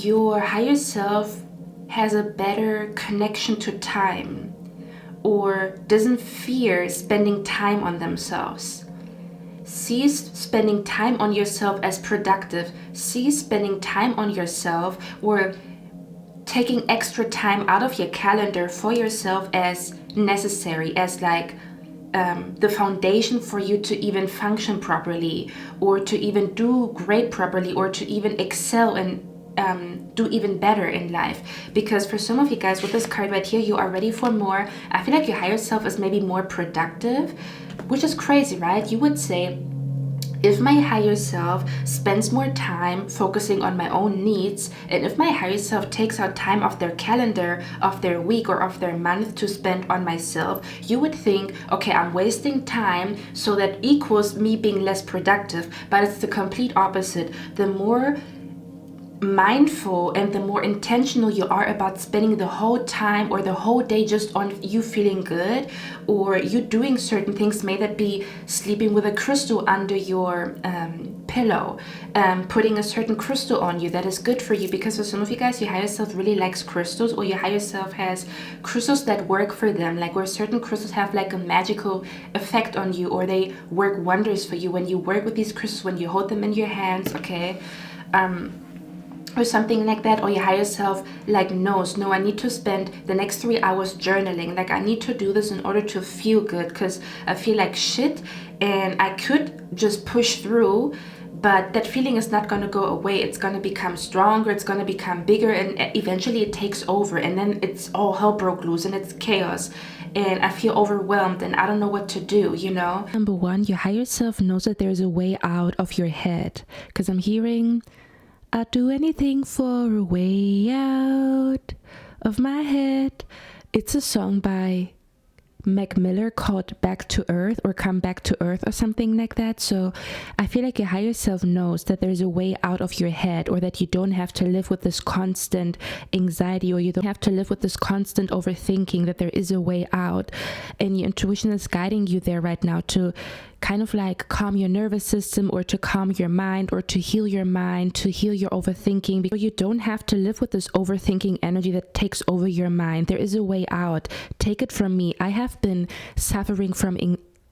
your higher self has a better connection to time, or doesn't fear spending time on themselves. Sees spending time on yourself as productive. Sees spending time on yourself or taking extra time out of your calendar for yourself as necessary, as like the foundation for you to even function properly, or to even do great properly, or to even excel and do even better in life. Because for some of you guys with this card right here, you are ready for more. I feel like your higher self is maybe more productive, which is crazy, right? You would say, if my higher self spends more time focusing on my own needs, and if my higher self takes out time off their calendar, of their week or of their month to spend on myself, you would think, okay, I'm wasting time, so that equals me being less productive. But it's the complete opposite. The more mindful and the more intentional you are about spending the whole time or the whole day just on you feeling good, or you doing certain things, may that be sleeping with a crystal under your pillow, putting a certain crystal on you that is good for you. Because for some of you guys, your higher self really likes crystals, or your higher self has crystals that work for them, like where certain crystals have like a magical effect on you, or they work wonders for you when you work with these crystals, when you hold them in your hands, okay? Or something like that. Or your higher self like knows, no, I need to spend the next 3 hours journaling. Like, I need to do this in order to feel good, because I feel like shit and I could just push through, but that feeling is not going to go away. It's going to become stronger, it's going to become bigger, and eventually it takes over, and then it's all hell broke loose and it's chaos, and I feel overwhelmed and I don't know what to do, you know? Number one, your higher self knows that there's a way out of your head, because I'm hearing, I'd do anything for a way out of my head. It's a song by Mac Miller called Back to Earth, or Come Back to Earth, or something like that. So I feel like your higher self knows that there's a way out of your head, or that you don't have to live with this constant anxiety, or you don't have to live with this constant overthinking, that there is a way out. And your intuition is guiding you there right now to kind of like calm your nervous system, or to calm your mind, or to heal your mind, to heal your overthinking, because you don't have to live with this overthinking energy that takes over your mind. There is a way out. Take it from me. I have been suffering from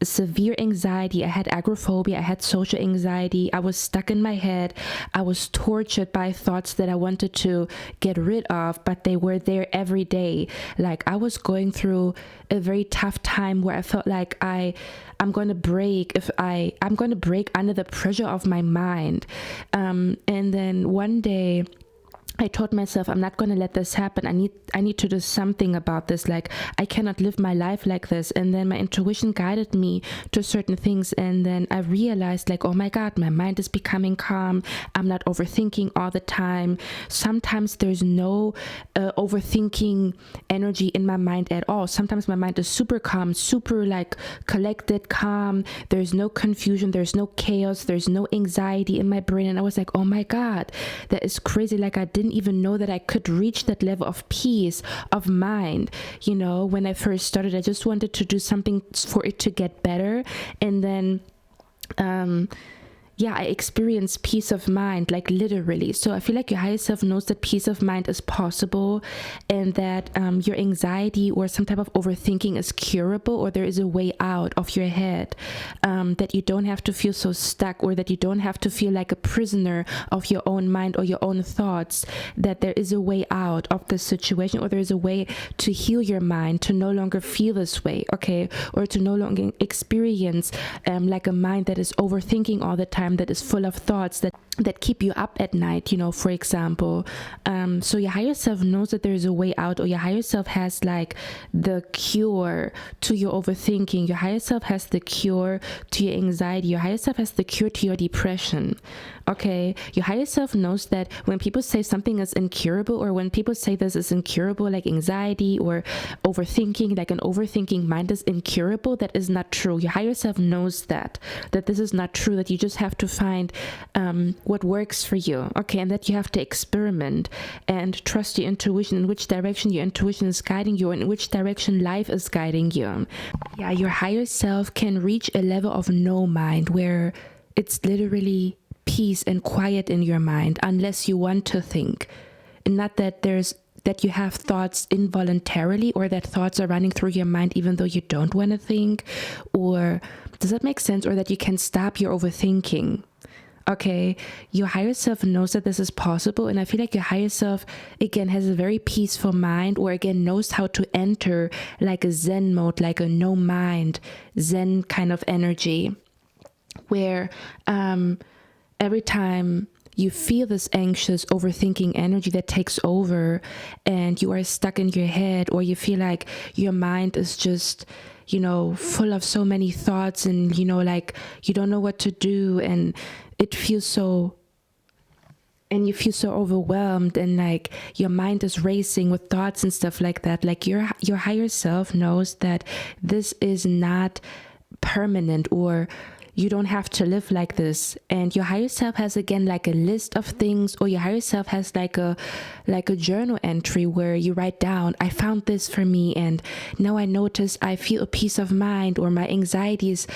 severe anxiety. I had agoraphobia. I had social anxiety. I was stuck in my head. I was tortured by thoughts that I wanted to get rid of, but they were there every day. Like, I was going through a very tough time where I felt like I'm going to break I'm going to break under the pressure of my mind. And then one day I told myself, I'm not going to let this happen. I need to do something about this. Like, I cannot live my life like this. And then my intuition guided me to certain things. And then I realized, like, oh my God, my mind is becoming calm. I'm not overthinking all the time. Sometimes there's no overthinking energy in my mind at all. Sometimes my mind is super calm, super like collected, calm. There's no confusion. There's no chaos. There's no anxiety in my brain. And I was like, oh my God, that is crazy. Like, I didn't even know that I could reach that level of peace of mind. You know, when I first started, I just wanted to do something for it to get better. And then I experienced peace of mind, like literally. So I feel like your higher self knows that peace of mind is possible, and that your anxiety or some type of overthinking is curable, or there is a way out of your head, that you don't have to feel so stuck, or that you don't have to feel like a prisoner of your own mind or your own thoughts, that there is a way out of this situation, or there is a way to heal your mind, to no longer feel this way, okay, or to no longer experience like a mind that is overthinking all the time, that is full of thoughts that keep you up at night, you know, for example. So your higher self knows that there is a way out, or your higher self has like the cure to your overthinking. Your higher self has the cure to your anxiety. Your higher self has the cure to your depression. Okay, your higher self knows that when people say something is incurable, or when people say this is incurable, like anxiety or overthinking, like an overthinking mind is incurable, that is not true. Your higher self knows that this is not true, that you just have to find what works for you, okay, and that you have to experiment and trust your intuition, in which direction your intuition is guiding you, and in which direction life is guiding you. Yeah, your higher self can reach a level of no mind, where it's literally peace and quiet in your mind, unless you want to think. And not that you have thoughts involuntarily, or that thoughts are running through your mind even though you don't want to think, or does that make sense? Or that you can stop your overthinking. Okay, your higher self knows that this is possible, and I feel like your higher self, again, has a very peaceful mind, or again, knows how to enter like a Zen mode, like a no mind, Zen kind of energy, where every time you feel this anxious, overthinking energy that takes over, and you are stuck in your head, or you feel like your mind is just, you know, full of so many thoughts, and, you know, like you don't know what to do, and it feels so, and you feel so overwhelmed, and like your mind is racing with thoughts and stuff like that. Like your higher self knows that this is not permanent, or you don't have to live like this. And your higher self has, again, like a list of things, or your higher self has like a journal entry where you write down, I found this for me, and now I notice I feel a peace of mind, or my anxiety is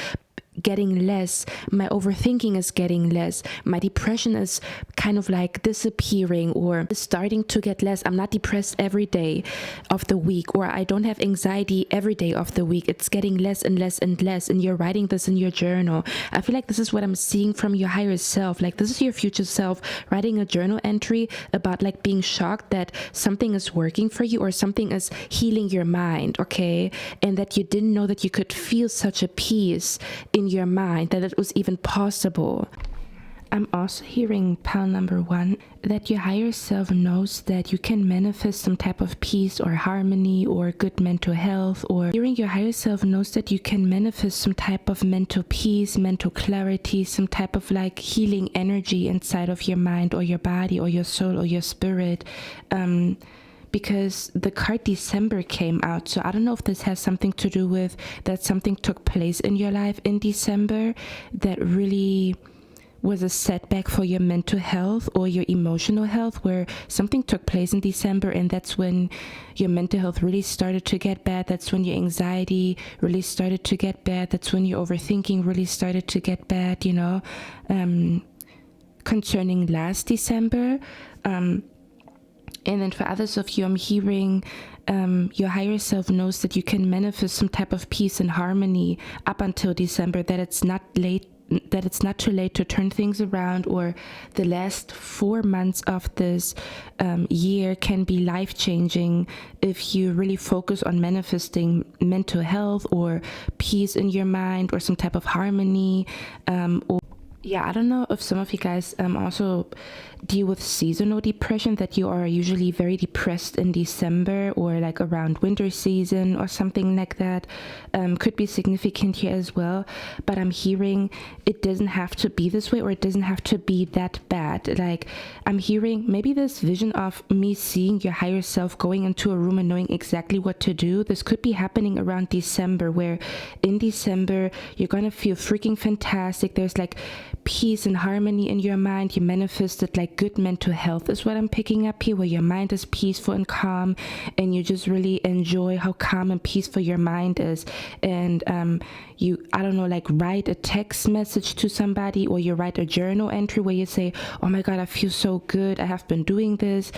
getting less, my overthinking is getting less, my depression is kind of like disappearing, or starting to get less. I'm not depressed every day of the week, or I don't have anxiety every day of the week. It's getting less and less and less, and you're writing this in your journal. I feel like this is what I'm seeing from your higher self. Like, this is your future self writing a journal entry about like being shocked that something is working for you, or something is healing your mind, okay, and that you didn't know that you could feel such a peace in your mind, that it was even possible. I'm also hearing pile number 1, that your higher self knows that you can manifest some type of peace or harmony or good mental health, or hearing your higher self knows that you can manifest some type of mental peace, mental clarity, some type of like healing energy inside of your mind or your body or your soul or your spirit. Because the card December came out. So I don't know if this has something to do with that something took place in your life in December that really was a setback for your mental health or your emotional health, where something took place in December, and that's when your mental health really started to get bad. That's when your anxiety really started to get bad. That's when your overthinking really started to get bad, you know, concerning last December. And then for others of you, I'm hearing your higher self knows that you can manifest some type of peace and harmony up until December, that it's not late, that it's not too late to turn things around, or the last 4 months of this year can be life-changing if you really focus on manifesting mental health or peace in your mind, or some type of harmony, Yeah, I don't know if some of you guys also deal with seasonal depression, that you are usually very depressed in December or like around winter season or something like that. Could be significant here as well. But I'm hearing it doesn't have to be this way, or it doesn't have to be that bad. Like, I'm hearing maybe this vision of me seeing your higher self going into a room and knowing exactly what to do. This could be happening around December, where in December you're gonna feel freaking fantastic. There's like peace and harmony in your mind. You manifested like good mental health is what I'm picking up here, where your mind is peaceful and calm, and you just really enjoy how calm and peaceful your mind is. And you, I don't know, like write a text message to somebody, or you write a journal entry where you say, oh my God, I feel so good. I have been doing this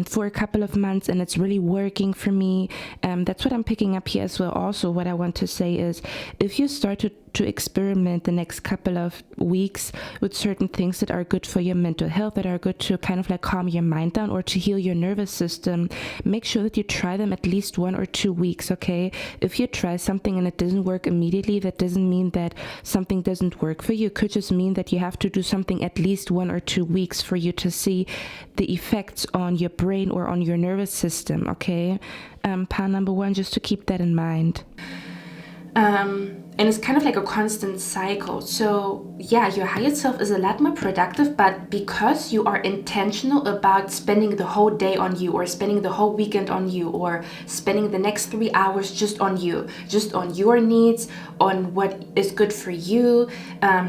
for a couple of months and it's really working for me. That's what I'm picking up here as well. Also, what I want to say is, if you start to experiment the next couple of weeks with certain things that are good for your mental health, that are good to kind of like calm your mind down or to heal your nervous system, make sure that you try them at least 1 or 2 weeks, okay? If you try something and it doesn't work immediately, that doesn't mean that something doesn't work for you. It could just mean that you have to do something at least 1 or 2 weeks for you to see the effects on your brain or on your nervous system, okay? Part number 1, just to keep that in mind. And it's kind of like a constant cycle. So yeah, your higher self is a lot more productive, but because you are intentional about spending the whole day on you, or spending the whole weekend on you, or spending the next 3 hours just on you, just on your needs, on what is good for you,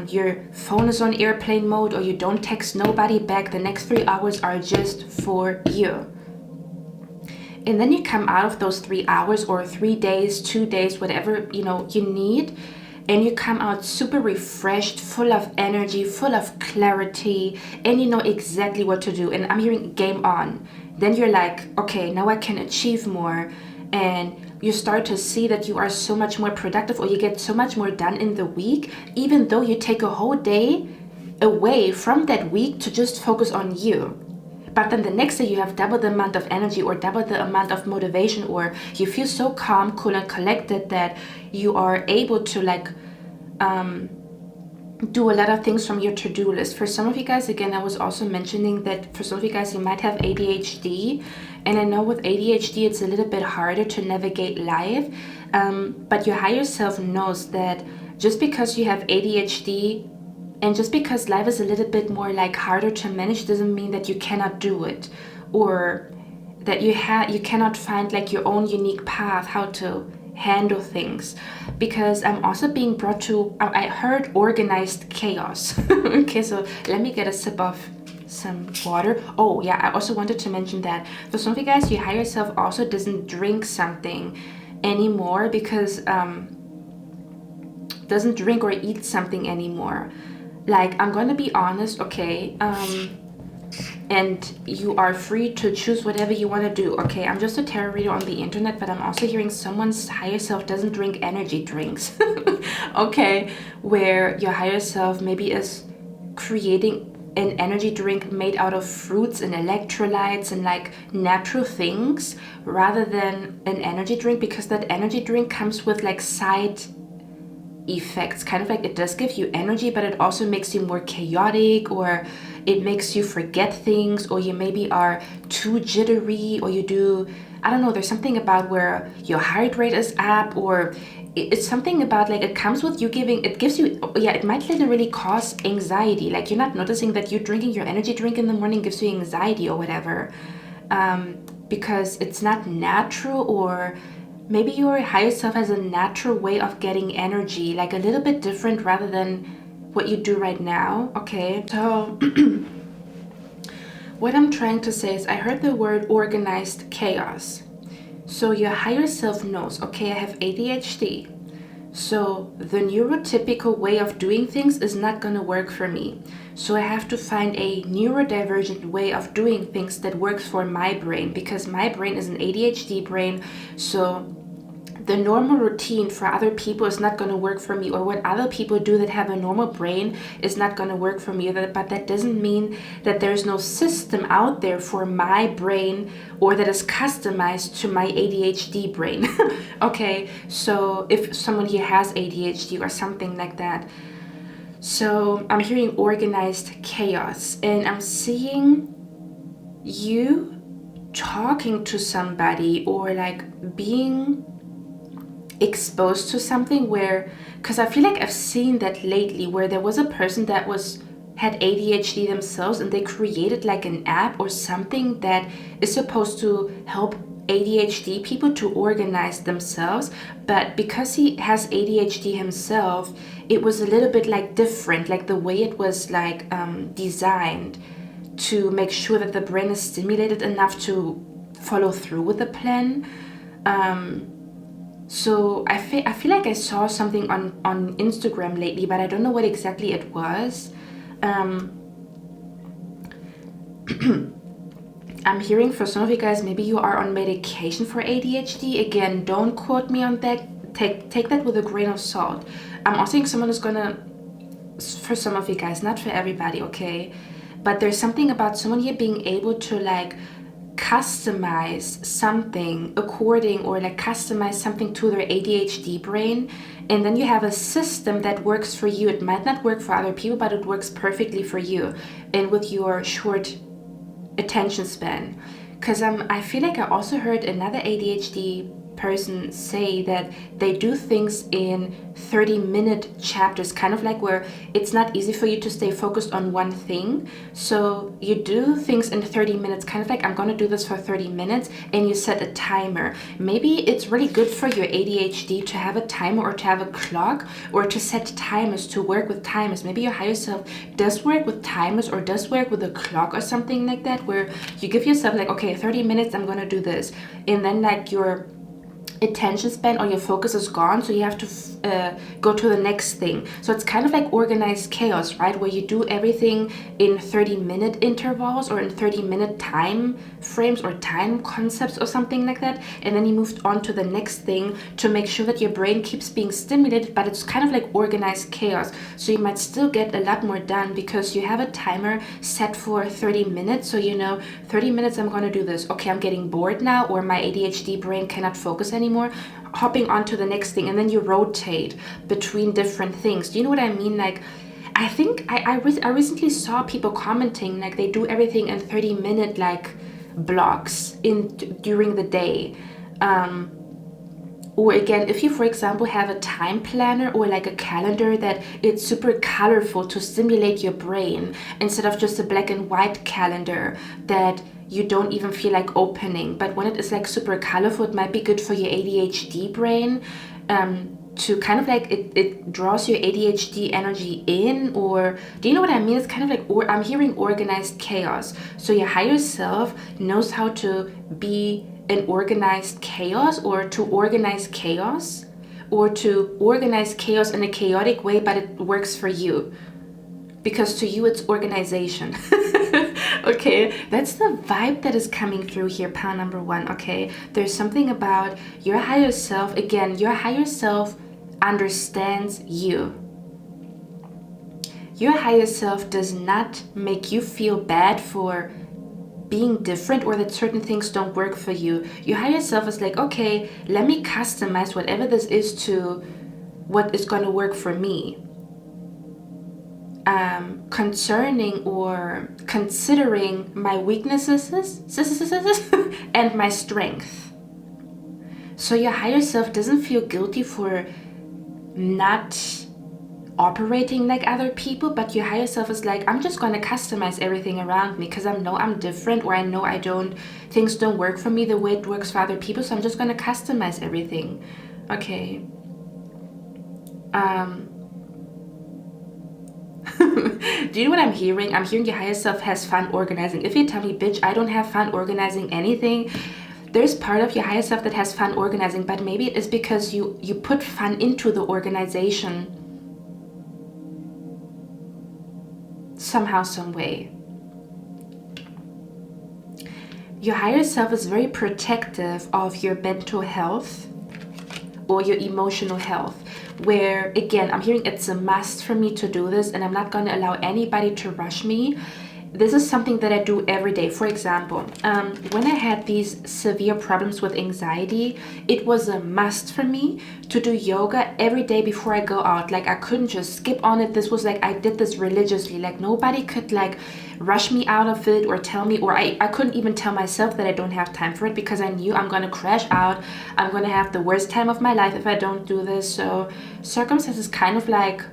your phone is on airplane mode, or you don't text nobody back, the next 3 hours are just for you. And then you come out of those 3 hours, or 3 days, 2 days, whatever you need, and you come out super refreshed, full of energy, full of clarity, and you know exactly what to do. And I'm hearing game on. Then you're like, okay, now I can achieve more. And you start to see that you are so much more productive, or you get so much more done in the week, even though you take a whole day away from that week to just focus on you. But then the next day you have double the amount of energy, or double the amount of motivation, or you feel so calm, cool, and collected that you are able to like do a lot of things from your to-do list. For some of you guys, again, I was also mentioning that for some of you guys, you might have ADHD. And I know with ADHD, it's a little bit harder to navigate life. But your higher self knows that just because you have ADHD, and just because life is a little bit more like harder to manage, doesn't mean that you cannot do it, or that you cannot find like your own unique path how to handle things. Because I'm also being brought to, I heard organized chaos. Okay, so let me get a sip of some water. Oh yeah, I also wanted to mention that for some of you guys, your higher self also doesn't drink something anymore, because doesn't drink or eat something anymore. Like, I'm going to be honest, okay, and you are free to choose whatever you want to do, okay? I'm just a tarot reader on the internet, but I'm also hearing someone's higher self doesn't drink energy drinks, okay? Where your higher self maybe is creating an energy drink made out of fruits and electrolytes and like natural things, rather than an energy drink, because that energy drink comes with like side effects. Kind of like, it does give you energy, but it also makes you more chaotic, or it makes you forget things, or you maybe are too jittery, or you do, I don't know, there's something about where your heart rate is up, or it's something about like, it comes with you giving, it gives you, yeah, it might literally cause anxiety. Like, you're not noticing that you drinking your energy drink in the morning gives you anxiety or whatever, because it's not natural, or maybe your higher self has a natural way of getting energy, like a little bit different rather than what you do right now, okay? So what I'm trying to say is, I heard the word organized chaos. So your higher self knows, okay, I have ADHD. So the neurotypical way of doing things is not going to work for me. So I have to find a neurodivergent way of doing things that works for my brain, because my brain is an ADHD brain. So the normal routine for other people is not going to work for me, or what other people do that have a normal brain is not going to work for me. But that doesn't mean that there's no system out there for my brain, or that is customized to my ADHD brain. Okay, so if someone here has ADHD or something like that. So I'm hearing organized chaos, and I'm seeing you talking to somebody or like being exposed to something where, because I feel like I've seen that lately, where there was a person that had ADHD themselves, and they created like an app or something that is supposed to help ADHD people to organize themselves. But because he has ADHD himself, it was a little bit like different, like the way it was like designed to make sure that the brain is stimulated enough to follow through with the plan. So I feel like I saw something on Instagram lately, but I don't know what exactly it was. I'm hearing for some of you guys, maybe you are on medication for ADHD. Again, don't quote me on that. Take that with a grain of salt. I'm also saying someone is gonna, for some of you guys, not for everybody, okay? But there's something about someone here being able to like customize something according, or like customize something to their ADHD brain, and then you have a system that works for you. It might not work for other people, but it works perfectly for you and with your short attention span. Because I feel like I also heard another ADHD person say that they do things in 30-minute chapters, kind of like where it's not easy for you to stay focused on one thing. So you do things in 30 minutes, kind of like, I'm going to do this for 30 minutes, and you set a timer. Maybe it's really good for your ADHD to have a timer or to have a clock or to set timers, to work with timers. Maybe your higher self does work with timers or does work with a clock or something like that, where you give yourself like, okay, 30 minutes, I'm going to do this. And then like your attention span or your focus is gone, so you have to go to the next thing. So it's kind of like organized chaos, right, where you do everything in 30-minute intervals or in 30-minute time frames or time concepts or something like that, and then you moved on to the next thing to make sure that your brain keeps being stimulated, but it's kind of like organized chaos. So you might still get a lot more done because you have a timer set for 30 minutes, so you know 30 minutes I'm going to do this. Okay, I'm getting bored now, or my ADHD brain cannot focus anymore, hopping on to the next thing, and then you rotate between different things. Do you know what I mean? Like, I think I recently saw people commenting like they do everything in 30-minute like blocks during the day. Or again, if you, for example, have a time planner or like a calendar that it's super colorful to stimulate your brain, instead of just a black and white calendar that you don't even feel like opening. But when it is like super colorful, it might be good for your ADHD brain, to kind of like it draws your ADHD energy in. Or do you know what I mean? It's kind of like, or I'm hearing organized chaos. So your higher self knows how to be an organized chaos, or to organize chaos, or to organize chaos in a chaotic way, but it works for you because to you it's organization. Okay, that's the vibe that is coming through here, pile number one. Okay, there's something about your higher self. Again, your higher self understands you. Your higher self does not make you feel bad for being different or that certain things don't work for you. Your higher self is like, okay, let me customize whatever this is to what is going to work for me, concerning or considering my weaknesses and my strength. So your higher self doesn't feel guilty for not operating like other people, but your higher self is like, I'm just going to customize everything around me because I know I'm different, or I know things don't work for me the way it works for other people, so I'm just going to customize everything. Okay. Do you know what I'm hearing? I'm hearing your higher self has fun organizing. If you tell me, bitch, I don't have fun organizing anything, there's part of your higher self that has fun organizing, but maybe it is because you put fun into the organization somehow, some way. Your higher self is very protective of your mental health or your emotional health, where again, I'm hearing it's a must for me to do this, and I'm not going to allow anybody to rush me. this is something that I do every day. For example, when I had these severe problems with anxiety, it was a must for me to do yoga every day before I go out. Like I couldn't just skip on it. This was like, I did this religiously. Like nobody could like rush me out of it or tell me, or I couldn't even tell myself that I don't have time for it, because I knew I'm gonna crash out. I'm gonna have the worst time of my life if I don't do this. So circumstances kind of like,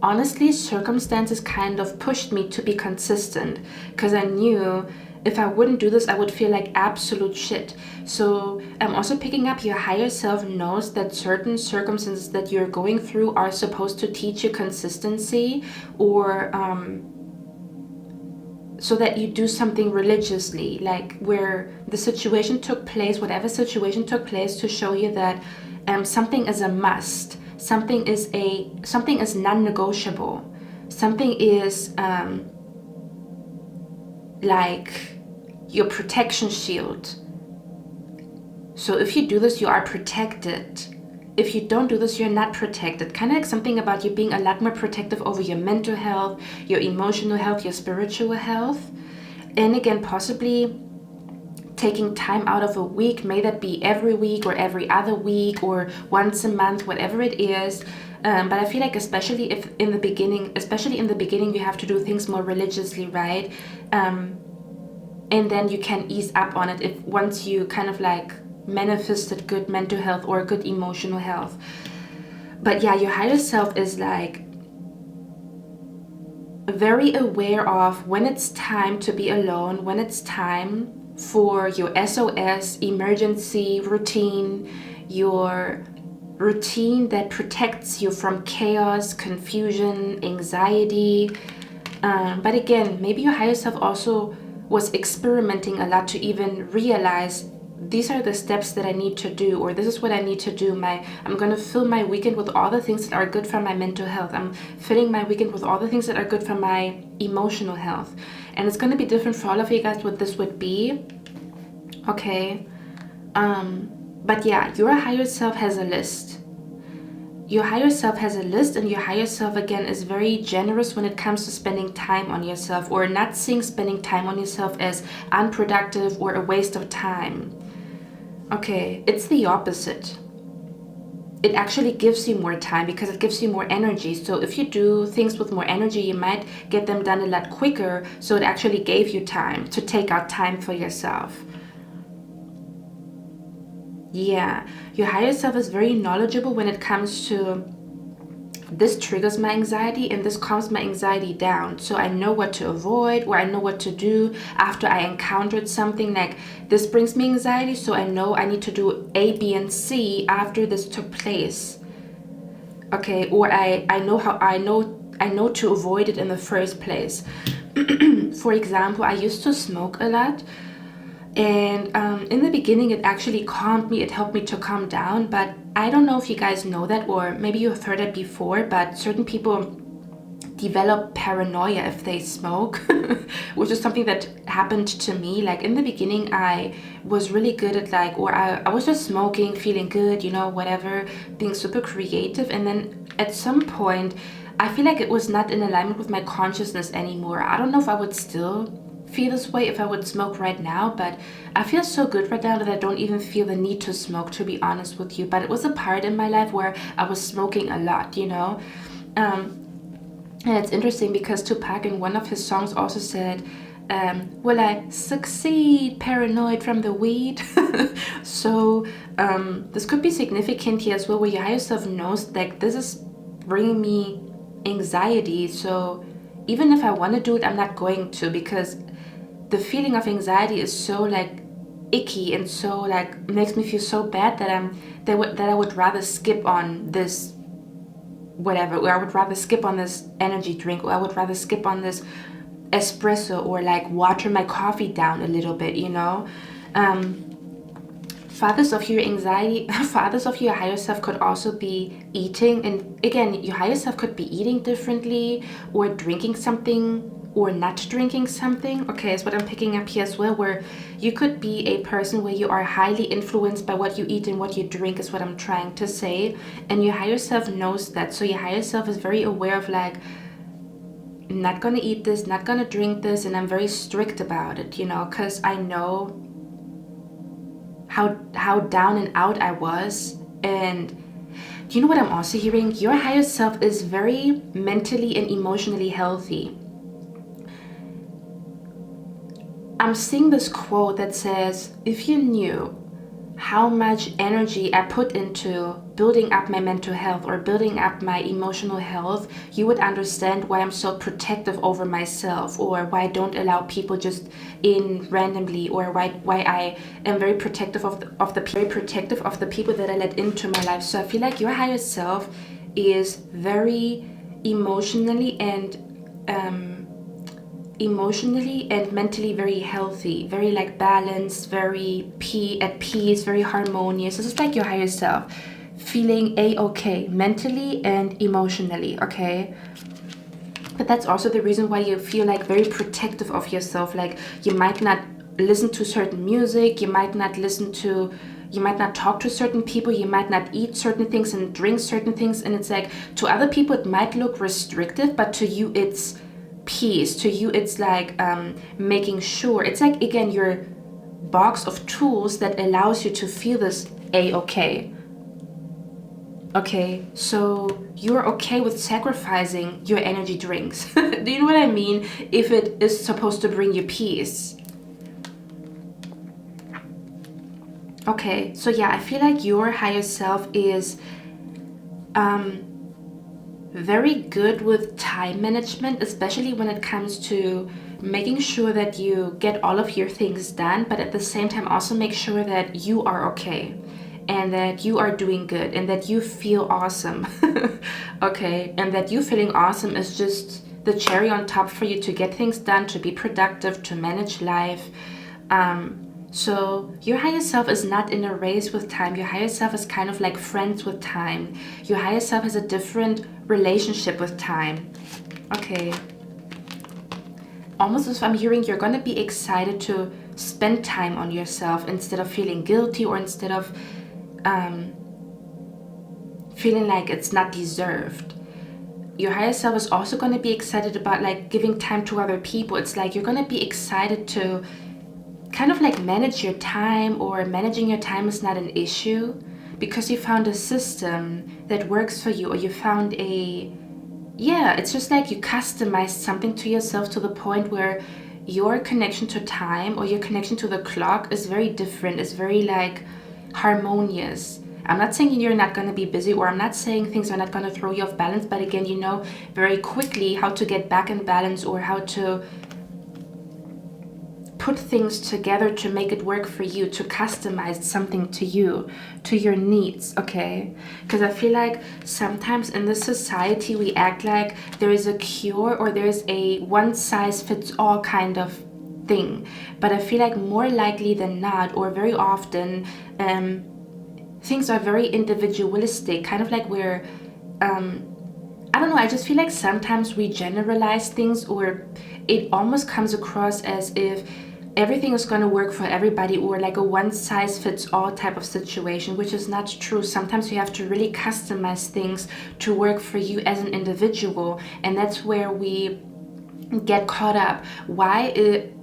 honestly, circumstances kind of pushed me to be consistent, because I knew if I wouldn't do this, I would feel like absolute shit. So I'm also picking up your higher self knows that certain circumstances that you're going through are supposed to teach you consistency, or so that you do something religiously, like where the situation took place, whatever situation took place, to show you that something is a must. Something is non-negotiable. Something is like your protection shield. So if you do this, you are protected. If you don't do this, you're not protected. Kind of like something about you being a lot more protective over your mental health, your emotional health, your spiritual health. And again, possibly taking time out of a week, may that be every week or every other week or once a month, whatever it is. But I feel like especially in the beginning, you have to do things more religiously, right? And then you can ease up on it once you kind of like manifested good mental health or good emotional health. But yeah, your higher self is like very aware of when it's time to be alone, when it's time for your SOS emergency routine, your routine that protects you from chaos, confusion, anxiety. But again, maybe your higher self also was experimenting a lot to even realize these are the steps that I need to do, or this is what I need to do. I'm going to fill my weekend with all the things that are good for my mental health. I'm filling my weekend with all the things that are good for my emotional health. And it's going to be different for all of you guys what this would be. Okay. But yeah, your higher self has a list. Your higher self has a list, and your higher self again is very generous when it comes to spending time on yourself, or not seeing spending time on yourself as unproductive or a waste of time. Okay, it's the opposite. It actually gives you more time because it gives you more energy. So if you do things with more energy, you might get them done a lot quicker. So it actually gave you time to take out time for yourself. Yeah, your higher self is very knowledgeable when it comes to this triggers my anxiety and this calms my anxiety down. So I know what to avoid, or I know what to do after I encountered something like this brings me anxiety. So I know I need to do A, B, and C after this took place. Okay, or I know to avoid it in the first place. For example, I used to smoke a lot. And in the beginning, it actually calmed me. It helped me to calm down. But I don't know if you guys know that, or maybe you've heard it before, but certain people develop paranoia if they smoke, which is something that happened to me. Like in the beginning, I was really good at like, or I was just smoking, feeling good, whatever, being super creative. And then at some point, I feel like it was not in alignment with my consciousness anymore. I don't know if I would still feel this way if I would smoke right now, but I feel so good right now that I don't even feel the need to smoke, to be honest with you. But it was a part in my life where I was smoking a lot, and it's interesting because Tupac in one of his songs also said, will I succeed paranoid from the weed? So this could be significant here as well, where your higher self knows like this is bringing me anxiety, so even if I want to do it, I'm not going to, because the feeling of anxiety is so like icky and so like makes me feel so bad that I would rather skip on this whatever, or I would rather skip on this energy drink, or I would rather skip on this espresso, or like water my coffee down a little bit, Fathers of your higher self could also be eating, and again, your higher self could be eating differently, or drinking something, or not drinking something. Okay, is what I'm picking up here as well, where you could be a person where you are highly influenced by what you eat and what you drink, is what I'm trying to say. And your higher self knows that. So your higher self is very aware of like not gonna eat this, not gonna drink this, and I'm very strict about it, you know, because I know how down and out I was. And you know what I'm also hearing? Your higher self is very mentally and emotionally healthy. I'm seeing this quote that says, if you knew how much energy I put into building up my mental health or building up my emotional health, you would understand why I'm so protective over myself, or why I don't allow people just in randomly, or why I am very protective of the people that I let into my life. So I feel like your higher self is very emotionally and mentally very healthy, very like balanced, very at peace, very harmonious. This is like your higher self feeling a-okay mentally and emotionally, okay? But that's also the reason why you feel like very protective of yourself. Like you might not listen to certain music, you might not talk to certain people, you might not eat certain things and drink certain things, and it's like, to other people it might look restrictive, but to you it's peace. To you it's like making sure, it's like, again, your box of tools that allows you to feel this a-okay. Okay, so you're okay with sacrificing your energy drinks. Do you know what I mean? If it is supposed to bring you peace. Okay, so yeah, I feel like your higher self is very good with time management, especially when it comes to making sure that you get all of your things done, but at the same time also make sure that you are okay and that you are doing good and that you feel awesome. Okay, and that you feeling awesome is just the cherry on top for you to get things done, to be productive, to manage life. So your higher self is not in a race with time. Your higher self is kind of like friends with time. Your higher self has a different relationship with time. Okay. Almost as I'm hearing, you're going to be excited to spend time on yourself instead of feeling guilty, or instead of feeling like it's not deserved. Your higher self is also going to be excited about like giving time to other people. It's like you're going to be excited to kind of like manage your time, or managing your time is not an issue because you found a system that works for you, or you found it's just like you customized something to yourself to the point where your connection to time or your connection to the clock is very different. It's very like harmonious. I'm not saying you're not going to be busy, or I'm not saying things are not going to throw you off balance, but again, you know very quickly how to get back in balance, or how to put things together to make it work for you, to customize something to you, to your needs, okay? Because I feel like sometimes in this society we act like there is a cure, or there's a one-size-fits-all kind of thing. But I feel like more likely than not, or very often, things are very individualistic, kind of like we're, I don't know, I just feel like sometimes we generalize things, or it almost comes across as if everything is going to work for everybody, or like a one-size-fits-all type of situation, which is not true. Sometimes you have to really customize things to work for you as an individual, and that's where we get caught up. Why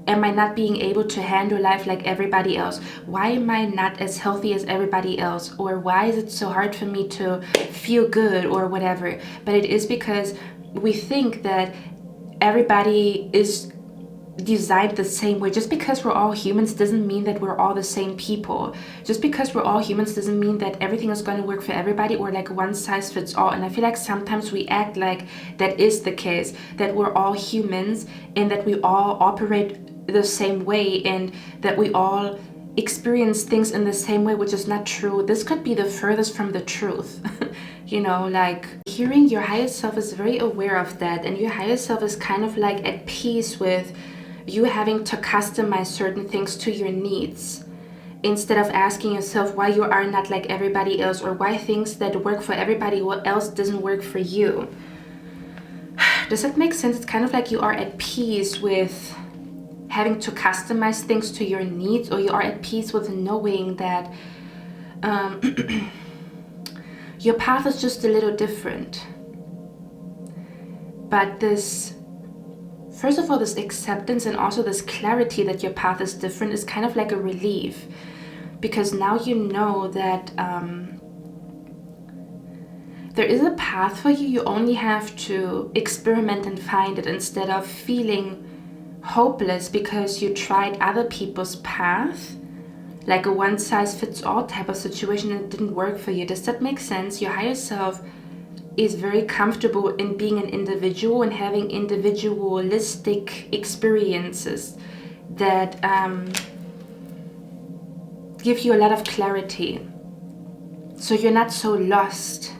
am I not being able to handle life like everybody else? Why am I not as healthy as everybody else? Or why is it so hard for me to feel good, or whatever? But it is because we think that everybody is designed the same way. Just because we're all humans doesn't mean that we're all the same people. Just because we're all humans doesn't mean that everything is going to work for everybody, or like one size fits all. And I feel like sometimes we act like that is the case, that we're all humans and that we all operate the same way and that we all experience things in the same way, which is not true. This could be the furthest from the truth. You know, like hearing your higher self is very aware of that, and your higher self is kind of like at peace with you having to customize certain things to your needs, instead of asking yourself why you are not like everybody else, or why things that work for everybody else doesn't work for you. Does that make sense? It's kind of like you are at peace with having to customize things to your needs, or you are at peace with knowing that your path is just a little different. But this first of all, this acceptance and also this clarity that your path is different is kind of like a relief, because now you know that there is a path for you. You only have to experiment and find it, instead of feeling hopeless because you tried other people's path, like a one-size-fits-all type of situation, and it didn't work for you. Does that make sense? Your higher self is very comfortable in being an individual and having individualistic experiences that give you a lot of clarity. So you're not so lost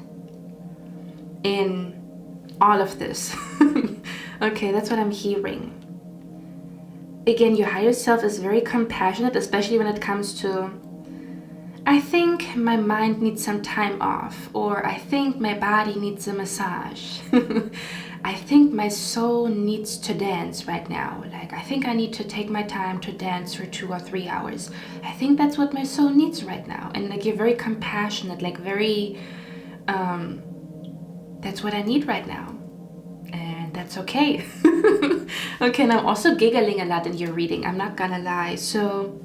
in all of this. Okay, that's what I'm hearing. Again, your higher self is very compassionate, especially when it comes to, I think my mind needs some time off, or I think my body needs a massage. I think my soul needs to dance right now. Like, I think I need to take my time to dance for 2 or 3 hours. I think that's what my soul needs right now. And like, you're very compassionate, like very, that's what I need right now. And that's okay. Okay, and I'm also giggling a lot in your reading, I'm not gonna lie. So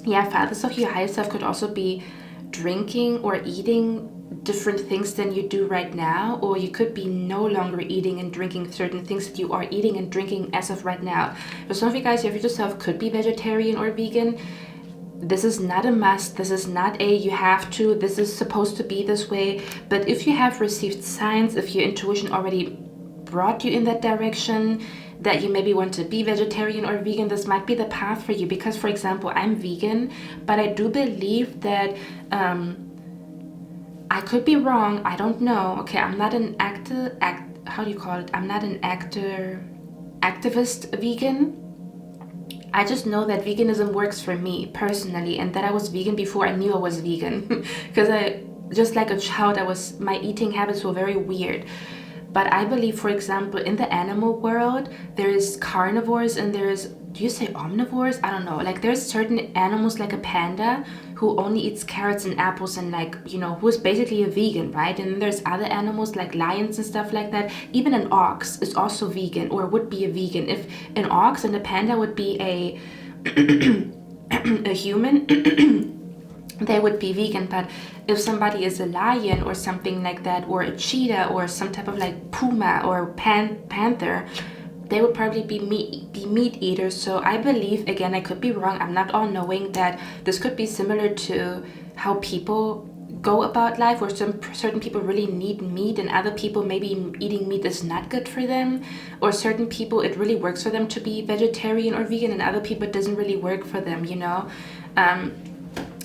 yeah, fathers of your higher self could also be drinking or eating different things than you do right now, or you could be no longer eating and drinking certain things that you are eating and drinking as of right now. For some of you guys, your future self could be vegetarian or vegan. This is not a must. This is not a you have to. This is supposed to be this way. But if you have received signs, if your intuition already brought you in that direction, that you maybe want to be vegetarian or vegan, this might be the path for you. Because, for example, I'm vegan, but I do believe that I could be wrong. I don't know. Okay, I'm not an how do you call it? I'm not an activist vegan. I just know that veganism works for me personally, and that I was vegan before I knew I was vegan. Because just like a child, my eating habits were very weird. But I believe, for example, in the animal world, there's carnivores and there's, do you say omnivores? I don't know. Like, there's certain animals like a panda who only eats carrots and apples and, like, you know, who's basically a vegan, right? And then there's other animals like lions and stuff like that. Even an ox is also vegan, or would be a vegan. If an ox and a panda would be a human, they would be vegan. But if somebody is a lion or something like that, or a cheetah or some type of like puma or panther, they would probably be meat eaters. So I believe, again, I could be wrong, I'm not all knowing, that this could be similar to how people go about life, where certain people really need meat and other people maybe eating meat is not good for them, or certain people it really works for them to be vegetarian or vegan and other people it doesn't really work for them, you know.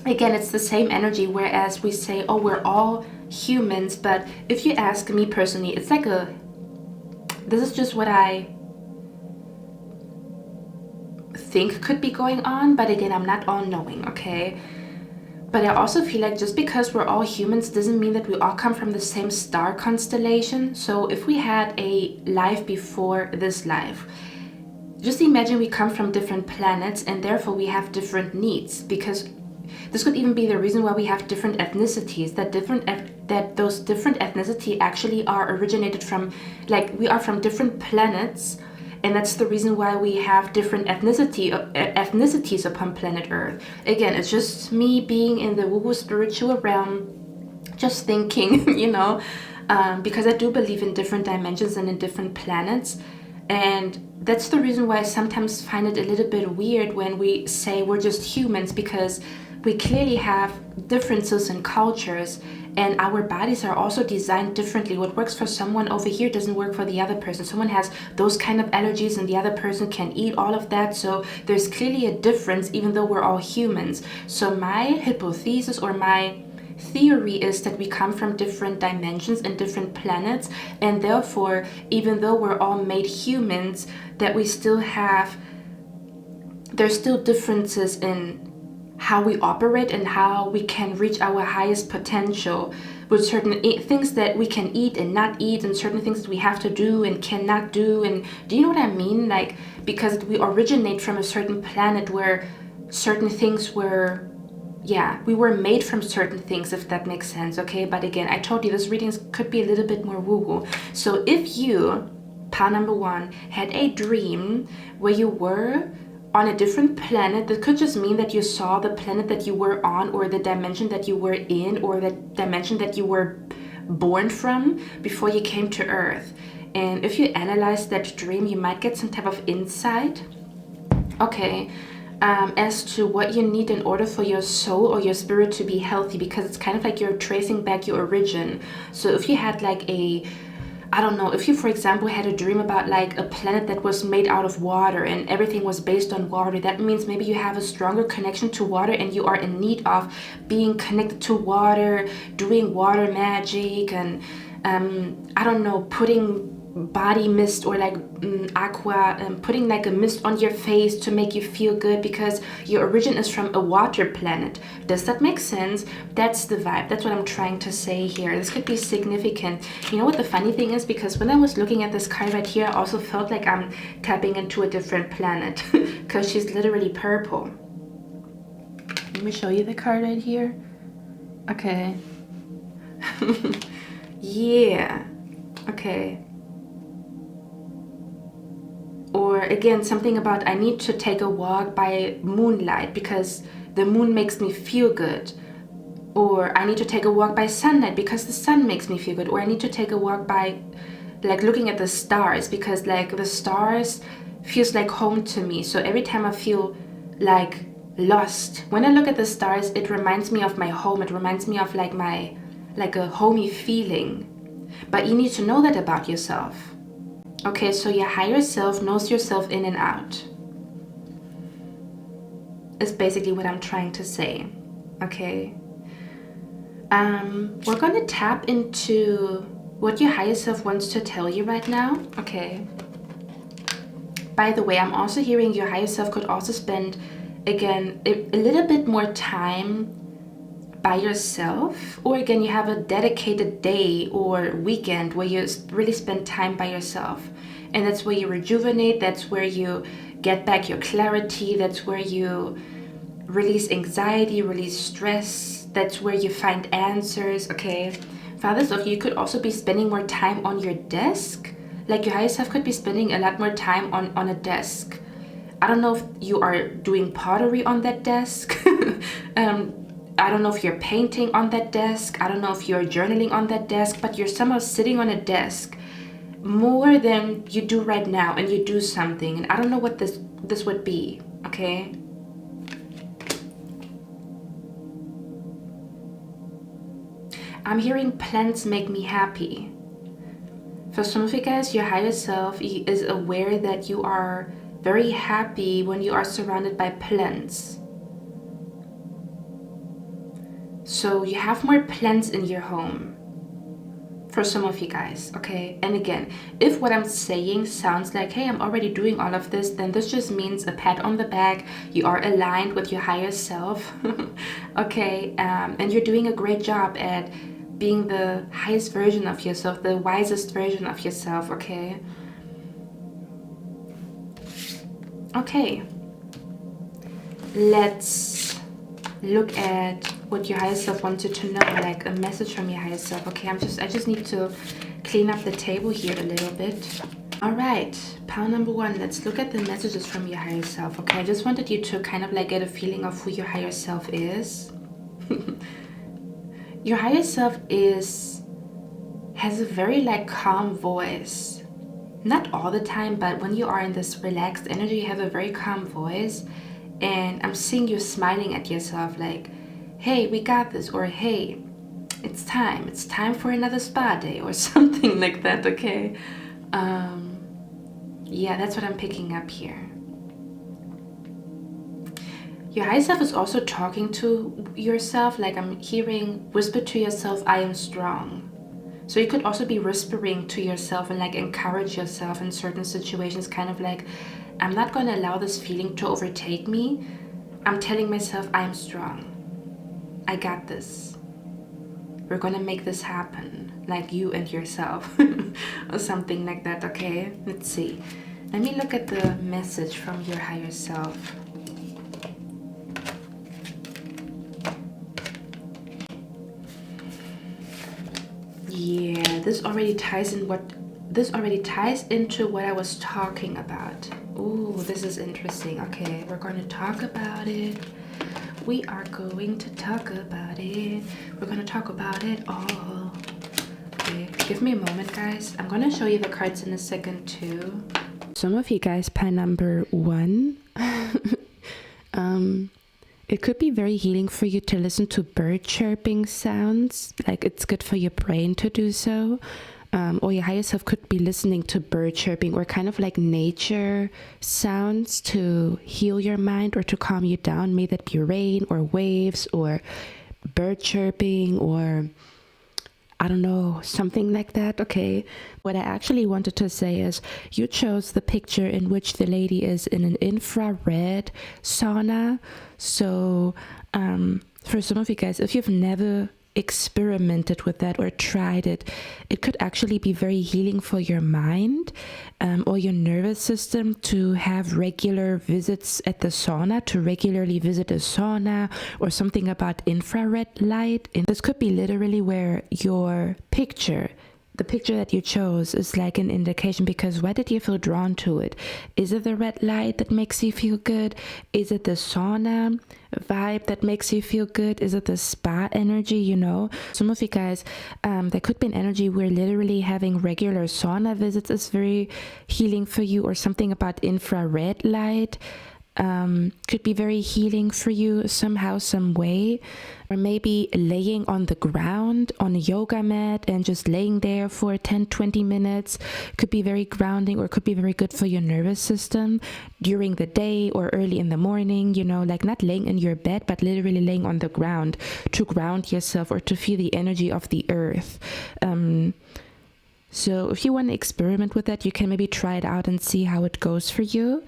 Again, it's the same energy, whereas we say, oh, we're all humans. But if you ask me personally, it's like this is just what I think could be going on. But again, I'm not all knowing, okay? But I also feel like just because we're all humans doesn't mean that we all come from the same star constellation. So if we had a life before this life, just imagine we come from different planets and therefore we have different needs, because this could even be the reason why we have different ethnicities, that those different ethnicity actually are originated from, like, we are from different planets, and that's the reason why we have different ethnicities upon planet Earth. Again, it's just me being in the woo-woo spiritual realm, just thinking, you know, because I do believe in different dimensions and in different planets. And that's the reason why I sometimes find it a little bit weird when we say we're just humans, because we clearly have differences in cultures, and our bodies are also designed differently. What works for someone over here doesn't work for the other person. Someone has those kind of allergies and the other person can eat all of that. So there's clearly a difference, even though we're all humans. So my hypothesis, or my theory, is that we come from different dimensions and different planets, and therefore, even though we're all made humans, that we still have, there's still differences in how we operate and how we can reach our highest potential, with certain things that we can eat and not eat, and certain things that we have to do and cannot do. And do you know what I mean? Like, because we originate from a certain planet where certain things were, yeah, we were made from certain things, if that makes sense, okay? But again, I told you this reading could be a little bit more woo-woo. So if you pile number 1, had a dream where you were on a different planet. That could just mean that you saw the planet that you were on, or the dimension that you were in, or the dimension that you were born from before you came to Earth. And if you analyze that dream, you might get some type of insight, okay, as to what you need in order for your soul or your spirit to be healthy, because it's kind of like you're tracing back your origin. So if you had like I don't know, if you, for example, had a dream about like a planet that was made out of water and everything was based on water, that means maybe you have a stronger connection to water and you are in need of being connected to water, doing water magic, and I don't know, putting body mist or like aqua, putting like a mist on your face to make you feel good because your origin is from a water planet. Does that make sense? That's the vibe. That's what I'm trying to say here. This could be significant. You know what the funny thing is? Because when I was looking at this card right here, I also felt like I'm tapping into a different planet because she's literally purple. Let me show you the card right here. Okay. Yeah. Okay. Or again, something about I need to take a walk by moonlight because the moon makes me feel good. Or I need to take a walk by sunlight because the sun makes me feel good. Or I need to take a walk by like looking at the stars because like the stars feels like home to me. So every time I feel like lost, when I look at the stars, it reminds me of my home. It reminds me of like a homey feeling. But you need to know that about yourself. Okay, so your higher self knows yourself in and out. Is basically what I'm trying to say. Okay. We're gonna tap into what your higher self wants to tell you right now. Okay. By the way, I'm also hearing your higher self could also spend, again, a little bit more time by yourself, or again you have a dedicated day or weekend where you really spend time by yourself, and that's where you rejuvenate, that's where you get back your clarity, that's where you release anxiety, release stress, that's where you find answers. Okay, for others of you could also be spending more time on your desk, like your higher self could be spending a lot more time on a desk. I don't know if you are doing pottery on that desk. I don't know if you're painting on that desk. I don't know if you're journaling on that desk, but you're somehow sitting on a desk more than you do right now, and you do something. And I don't know what this would be, okay? I'm hearing plants make me happy. For some of you guys, your higher self is aware that you are very happy when you are surrounded by plants. So you have more plants in your home for some of you guys, okay? And again, if what I'm saying sounds like, hey, I'm already doing all of this, then this just means a pat on the back. You are aligned with your higher self, okay? And you're doing a great job at being the highest version of yourself, the wisest version of yourself, okay? Okay, let's look at what your higher self wanted to know, like a message from your higher self. Okay, I just need to clean up the table here a little bit. All right, pile number 1, let's look at the messages from your higher self. Okay, I just wanted you to kind of like get a feeling of who your higher self is. Your higher self has a very like calm voice. Not all the time, but when you are in this relaxed energy, you have a very calm voice. And I'm seeing you smiling at yourself like, hey, we got this, or hey, it's time for another spa day, or something like that, okay? Yeah, that's what I'm picking up here. Your higher self is also talking to yourself, like I'm hearing whisper to yourself, I am strong. So you could also be whispering to yourself and like encourage yourself in certain situations, kind of like, I'm not going to allow this feeling to overtake me. I'm telling myself I'm strong. I got this. We're going to make this happen, like you and yourself or something like that, okay? Let's see. Let me look at the message from your higher self. Yeah, this already ties in what this already ties into what I was talking about. Ooh, this is interesting. Okay, we're going to talk about it. We are going to talk about it. We're going to talk about it all. Okay, give me a moment, guys. I'm going to show you the cards in a second, too. Some of you guys, pile number 1. It could be very healing for you to listen to bird chirping sounds. Like, it's good for your brain to do so. Or your higher self could be listening to bird chirping or kind of like nature sounds to heal your mind or to calm you down. May that be rain or waves or bird chirping or I don't know, something like that. Okay, what I actually wanted to say is you chose the picture in which the lady is in an infrared sauna. So for some of you guys, if you've never experimented with that or tried it, it could actually be very healing for your mind or your nervous system to have regular visits at the sauna, to regularly visit a sauna, or something about infrared light. And this could be literally where your picture, the picture that you chose, is like an indication, because why did you feel drawn to it? Is it the red light that makes you feel good? Is it the sauna vibe that makes you feel good? Is it the spa energy? You know, some of you guys, there could be an energy where literally having regular sauna visits is very healing for you, or something about infrared light could be very healing for you somehow, some way. Or maybe laying on the ground on a yoga mat and just laying there for 10-20 minutes could be very grounding, or could be very good for your nervous system during the day or early in the morning, you know, like not laying in your bed, but literally laying on the ground to ground yourself or to feel the energy of the earth. So if you want to experiment with that, you can maybe try it out and see how it goes for you.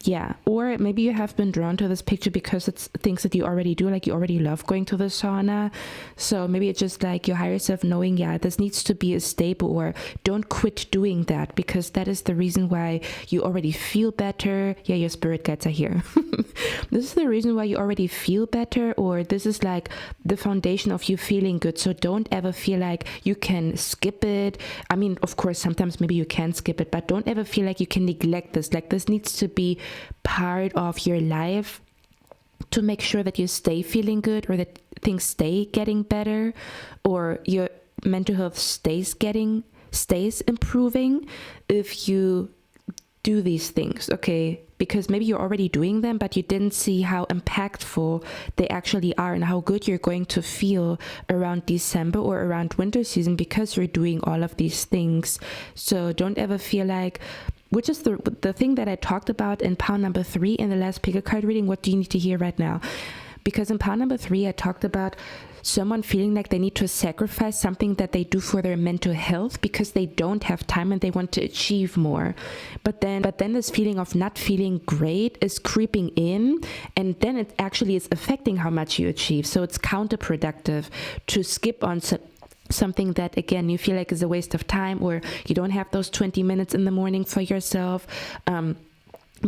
Yeah, or maybe you have been drawn to this picture because it's things that you already do, like you already love going to the sauna. So maybe it's just like your higher self knowing, yeah, this needs to be a staple, or don't quit doing that, because that is the reason why you already feel better. Yeah, your spirit guides are here. This is the reason why you already feel better, or this is like the foundation of you feeling good. So don't ever feel like you can skip it. I mean, of course, sometimes maybe you can skip it, but don't ever feel like you can neglect this. Like, this needs to be part of your life to make sure that you stay feeling good, or that things stay getting better, or your mental health stays improving if you do these things. Okay, because maybe you're already doing them, but you didn't see how impactful they actually are and how good you're going to feel around December or around winter season because you're doing all of these things. So don't ever feel like, which is the thing that I talked about in pile number 3 in the last pick a card reading. What do you need to hear right now? Because in pile number 3, I talked about someone feeling like they need to sacrifice something that they do for their mental health because they don't have time and they want to achieve more. But then this feeling of not feeling great is creeping in, and then it actually is affecting how much you achieve. So it's counterproductive to skip on something that, again, you feel like is a waste of time, or you don't have those 20 minutes in the morning for yourself.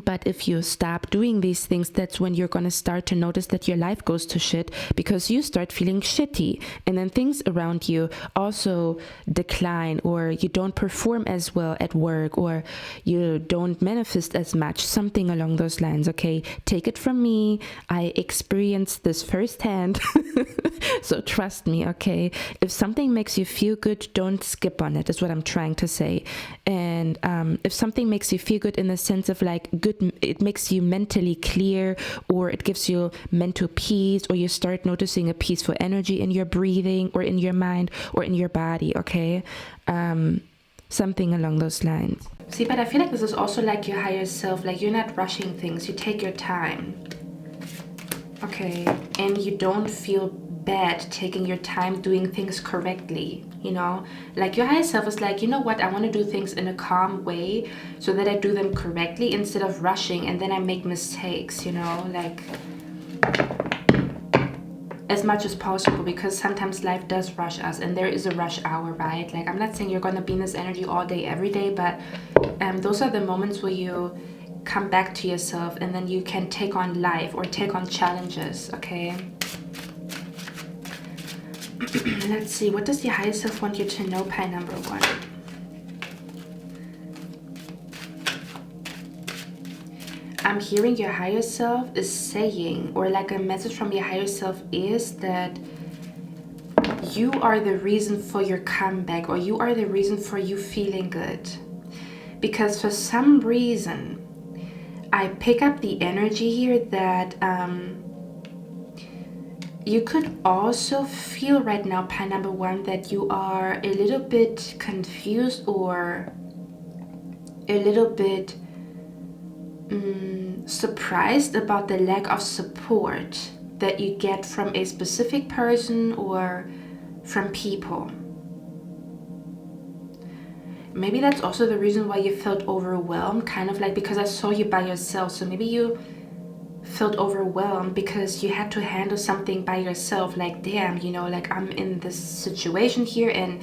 But if you stop doing these things, that's when you're going to start to notice that your life goes to shit, because you start feeling shitty, and then things around you also decline, or you don't perform as well at work, or you don't manifest as much, something along those lines. Okay, take it from me, I experienced this firsthand. So trust me. Okay, if something makes you feel good, don't skip on it, is what I'm trying to say. And if something makes you feel good in the sense of like good, it makes you mentally clear, or it gives you mental peace, or you start noticing a peaceful energy in your breathing, or in your mind, or in your body. Okay, something along those lines. See, but I feel like this is also like your higher self, like you're not rushing things, you take your time. Okay, and you don't feel bad taking your time doing things correctly, you know, like your higher self is like, you know what, I want to do things in a calm way so that I do them correctly instead of rushing and then I make mistakes, you know, like as much as possible, because sometimes life does rush us and there is a rush hour, right? Like, I'm not saying you're going to be in this energy all day every day, but those are the moments where you come back to yourself and then you can take on life or take on challenges. Okay, let's see, what does your higher self want you to know, pile number 1? I'm hearing your higher self is saying, or like a message from your higher self is that you are the reason for your comeback, or you are the reason for you feeling good. Because for some reason, I pick up the energy here that you could also feel right now, pile number one, that you are a little bit confused or a little bit surprised about the lack of support that you get from a specific person or from people. Maybe that's also the reason why you felt overwhelmed, kind of like, because I saw you by yourself. So maybe you felt overwhelmed because you had to handle something by yourself. Like, damn, you know, like I'm in this situation here and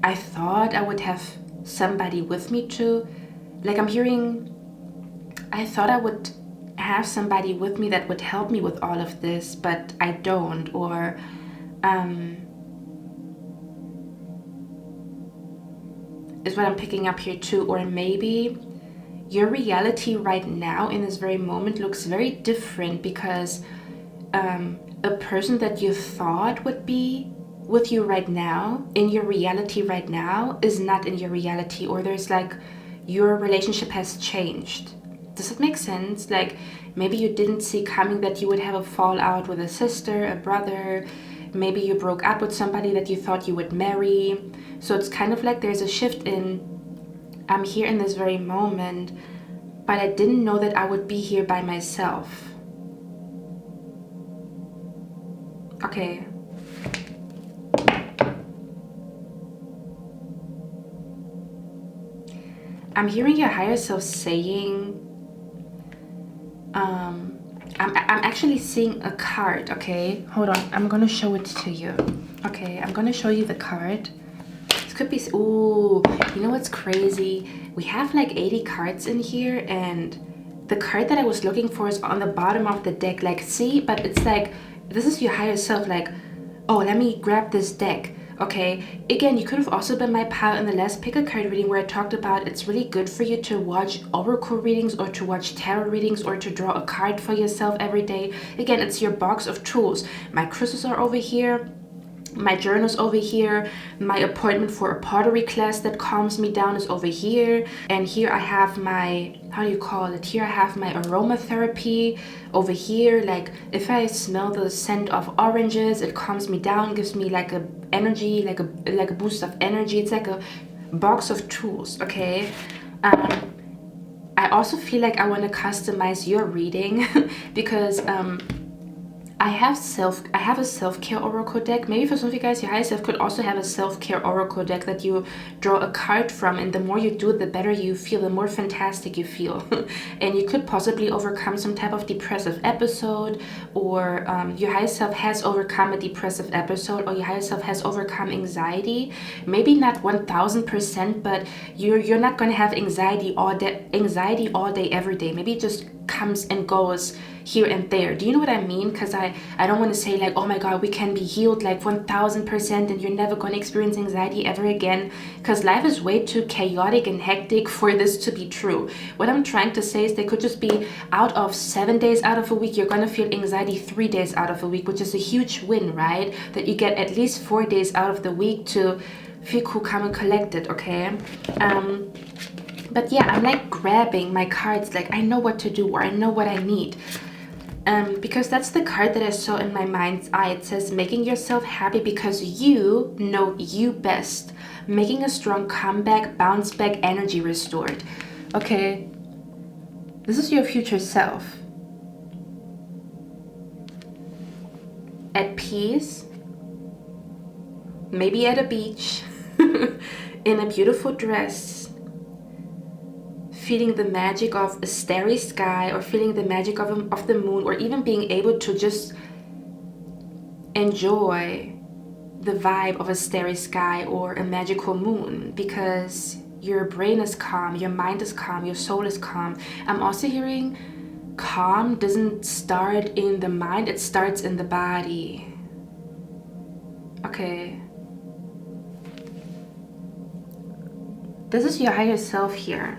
I thought I would have somebody with me too. Like I'm hearing, I thought I would have somebody with me that would help me with all of this, but I don't. Or is what I'm picking up here too. Or maybe your reality right now in this very moment looks very different because a person that you thought would be with you right now, in your reality right now, is not in your reality. Or there's like, your relationship has changed. Does it make sense? Like maybe you didn't see coming that you would have a fallout with a sister, a brother. Maybe you broke up with somebody that you thought you would marry. So it's kind of like there's a shift in, I'm here in this very moment, but I didn't know that I would be here by myself. Okay. I'm hearing your higher self saying, I'm actually seeing a card, okay? Hold on, I'm gonna show it to you. Okay, I'm gonna show you the card. This could be, ooh, you know what's crazy? We have like 80 cards in here, and the card that I was looking for is on the bottom of the deck. Like, see, but it's like, this is your higher self, like, oh, let me grab this deck. Okay, again, you could have also been my pal in the last pick a card reading where I talked about it's really good for you to watch oracle readings or to watch tarot readings or to draw a card for yourself every day. Again, it's your box of tools. My crystals are over here. My journal's over here. My appointment for a pottery class that calms me down is over here. And here I have my, how do you call it? Here I have my aromatherapy over here. Like if I smell the scent of oranges, it calms me down, gives me like a energy, like a boost of energy. It's like a box of tools, okay? I also feel like I want to customize your reading because I have a self-care oracle deck. Maybe for some of you guys, your higher self could also have a self-care oracle deck that you draw a card from, and the more you do it, the better you feel, the more fantastic you feel. And you could possibly overcome some type of depressive episode, or your higher self has overcome a depressive episode, or your higher self has overcome anxiety. Maybe not 1000%, but you're not going to have anxiety all day every day. Maybe it just comes and goes here and there. Do you know what I mean? Because I don't want to say like, oh my god, we can be healed like 1000% and you're never going to experience anxiety ever again, because life is way too chaotic and hectic for this to be true. What I'm trying to say is they could just be out of 7 days out of a week, you're going to feel anxiety 3 days out of a week, which is a huge win, right? That you get at least 4 days out of the week to feel cool, calm and collected, okay? But yeah, I'm like grabbing my cards, like I know what to do or I know what I need. Because that's the card that I saw in my mind's eye. It says making yourself happy because you know you best. Making a strong comeback, bounce back, energy restored. Okay, this is your future self. At peace, maybe at a beach, in a beautiful dress, feeling the magic of a starry sky, or feeling the magic of the moon, or even being able to just enjoy the vibe of a starry sky or a magical moon, because your brain is calm, your mind is calm, your soul is calm. I'm also hearing calm doesn't start in the mind, it starts in the body. Okay. This is your higher self here.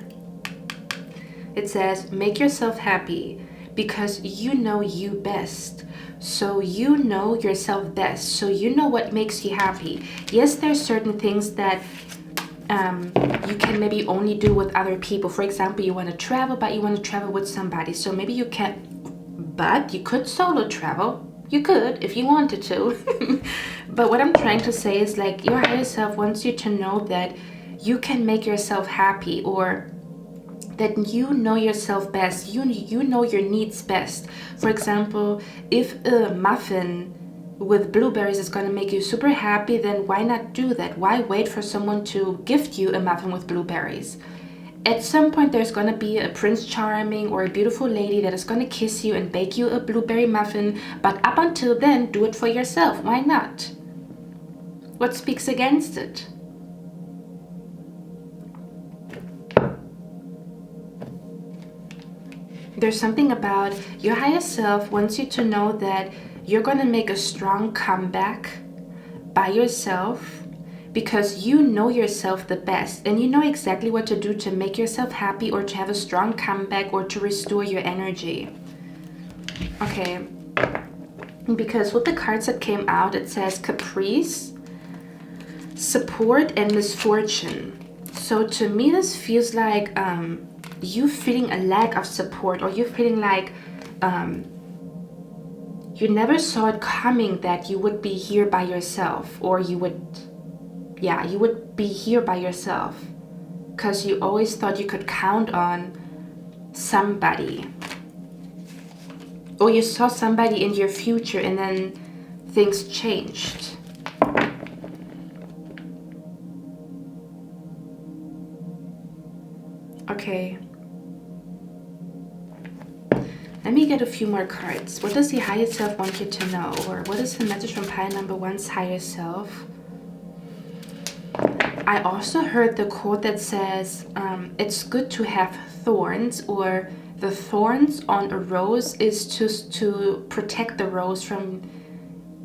It says, make yourself happy because you know you best. So you know yourself best. So you know what makes you happy. Yes, there's certain things that you can maybe only do with other people. For example, you want to travel, but you want to travel with somebody. So maybe you can't, but you could solo travel. You could if you wanted to. But what I'm trying to say is like your higher self wants you to know that you can make yourself happy, or that you know yourself best. You know your needs best. For example, if a muffin with blueberries is going to make you super happy, then why not do that? Why wait for someone to gift you a muffin with blueberries? At some point there's going to be a Prince Charming or a beautiful lady that is going to kiss you and bake you a blueberry muffin, but up until then, do it for yourself. Why not? What speaks against it? There's something about your higher self wants you to know that you're going to make a strong comeback by yourself because you know yourself the best and you know exactly what to do to make yourself happy or to have a strong comeback or to restore your energy. Okay, because with the cards that came out, it says caprice, support, and misfortune. So to me, this feels like you feeling a lack of support, or you feeling like you never saw it coming that you would be here by yourself, or you would be here by yourself because you always thought you could count on somebody, or you saw somebody in your future and then things changed. Okay. Let me get a few more cards. What does the higher self want you to know? Or what is the message from pile number one's higher self? I also heard the quote that says, it's good to have thorns, or the thorns on a rose is to protect the rose from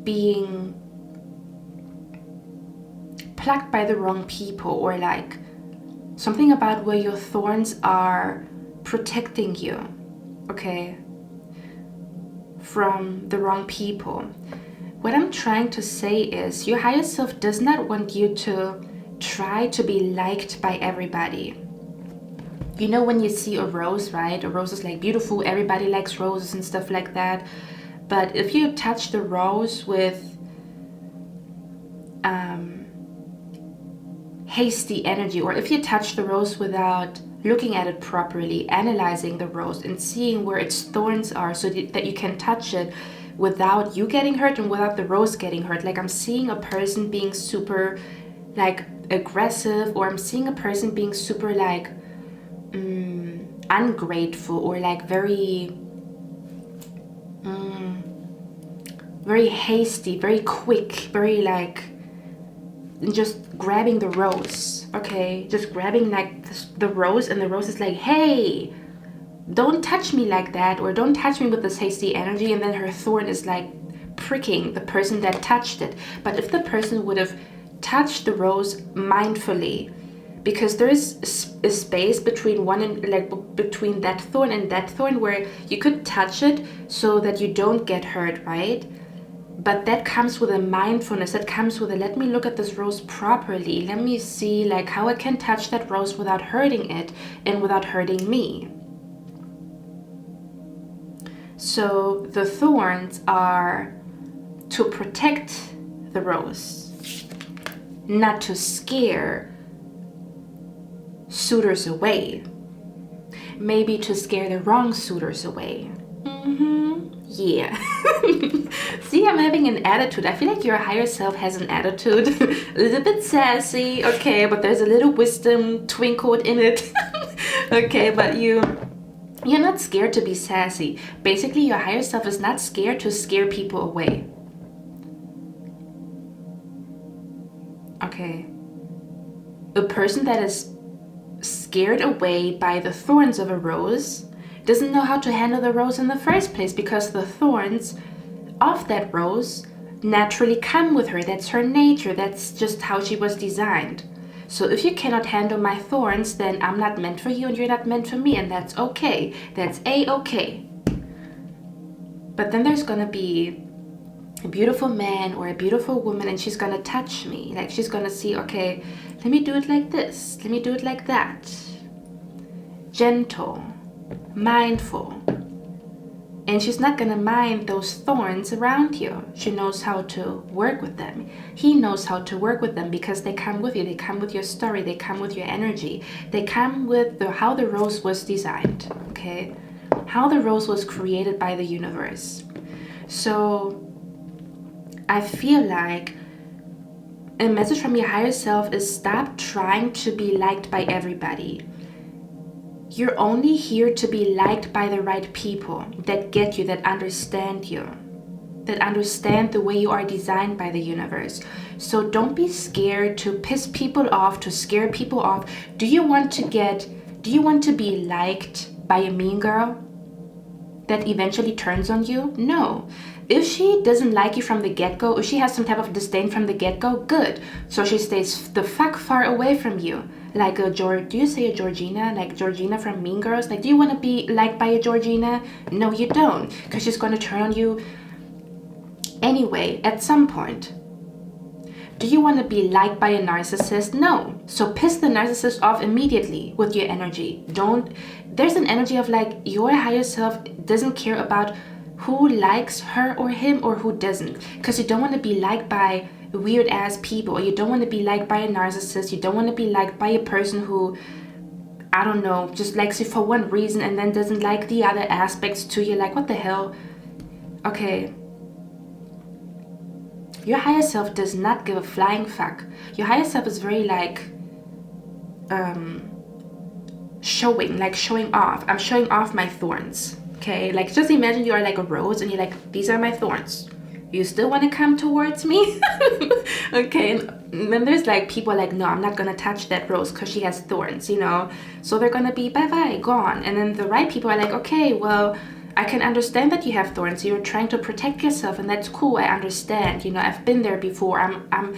being plucked by the wrong people, or like something about where your thorns are protecting you, okay, from the wrong people. What I'm trying to say is your higher self does not want you to try to be liked by everybody. You know, when you see a rose, right? A rose is like beautiful, everybody likes roses and stuff like that. But if you touch the rose with hasty energy, or if you touch the rose without looking at it properly, analyzing the rose and seeing where its thorns are so that you can touch it without you getting hurt and without the rose getting hurt. Like I'm seeing a person being super like aggressive, or I'm seeing a person being super like ungrateful, or like very very hasty, very quick, very like just grabbing the rose, okay, just grabbing like the rose, and the rose is like, hey, don't touch me like that, or don't touch me with this hasty energy, and then her thorn is like pricking the person that touched it. But if the person would have touched the rose mindfully, because there is a space between one and like between that thorn and that thorn where you could touch it so that you don't get hurt, right? But that comes with a mindfulness, that comes with a, let me look at this rose properly. Let me see like how I can touch that rose without hurting it and without hurting me. So the thorns are to protect the rose, not to scare suitors away. Maybe to scare the wrong suitors away. Yeah. See, I'm having an attitude. I feel like your higher self has an attitude. A little bit sassy, okay, but there's a little wisdom twinkled in it. Okay, but you're not scared to be sassy. Basically, your higher self is not scared to scare people away. Okay. A person that is scared away by the thorns of a rose doesn't know how to handle the rose in the first place, because the thorns of that rose naturally come with her. That's her nature. That's just how she was designed. So if you cannot handle my thorns, then I'm not meant for you and you're not meant for me, and that's okay. That's a-okay. But then there's gonna be a beautiful man or a beautiful woman, and she's gonna touch me. Like, she's gonna see, okay, let me do it like this, let me do it like that. Gentle, mindful. And she's not gonna mind those thorns around you. She knows how to work with them. He knows how to work with them because they come with you. They come with your story. They come with your energy. They come with how the rose was designed, okay? How the rose was created by the universe. So I feel like a message from your higher self is stop trying to be liked by everybody. You're only here to be liked by the right people that get you, that understand you, that understand the way you are designed by the universe. So don't be scared to piss people off, to scare people off. Do you want to be liked by a mean girl that eventually turns on you? No. If she doesn't like you from the get-go, if she has some type of disdain from the get-go, good. So she stays the fuck far away from you. Like a do you say a Georgina? Like Georgina from Mean Girls? Like, do you want to be liked by a Georgina? No, you don't. Because she's going to turn on you anyway at some point. Do you want to be liked by a narcissist? No. So piss the narcissist off immediately with your energy. There's an energy of like your higher self doesn't care about who likes her or him or who doesn't. Because you don't want to be liked by weird ass people, or you don't want to be liked by a narcissist. You don't want to be liked by a person who, I don't know, just likes you for one reason and then doesn't like the other aspects to you. Like, what the hell? Okay. Your higher self does not give a flying fuck. Your higher self is very like showing off. I'm showing off my thorns. Okay, like just imagine you are like a rose and you're like, these are my thorns. You still want to come towards me? Okay, and then there's like people like, no, I'm not gonna touch that rose because she has thorns, you know. So they're gonna be bye-bye, gone. And then the right people are like, okay, well, I can understand that you have thorns. You're trying to protect yourself, and that's cool. I understand. You know, I've been there before. I'm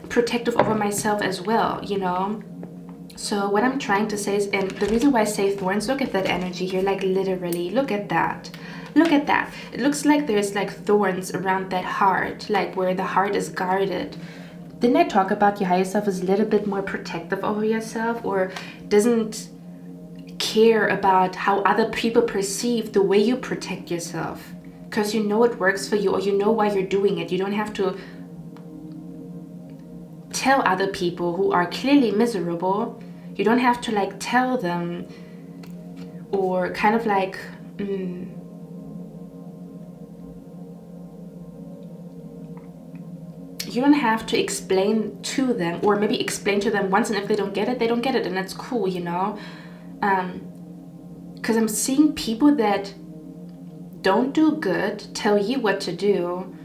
protective over myself as well, you know. So what I'm trying to say is, and the reason why I say thorns, look at that energy here, like literally, look at that. Look at that. It looks like there's like thorns around that heart, like where the heart is guarded. Didn't I talk about your higher self is a little bit more protective over yourself, or doesn't care about how other people perceive the way you protect yourself? Because you know it works for you, or you know why you're doing it. You don't have to tell other people who are clearly miserable. You don't have to like tell them, or kind of like you don't have to explain to them, or maybe explain to them once, and if they don't get it, they don't get it, and that's cool, you know. Because I'm seeing people that don't do good tell you what to do,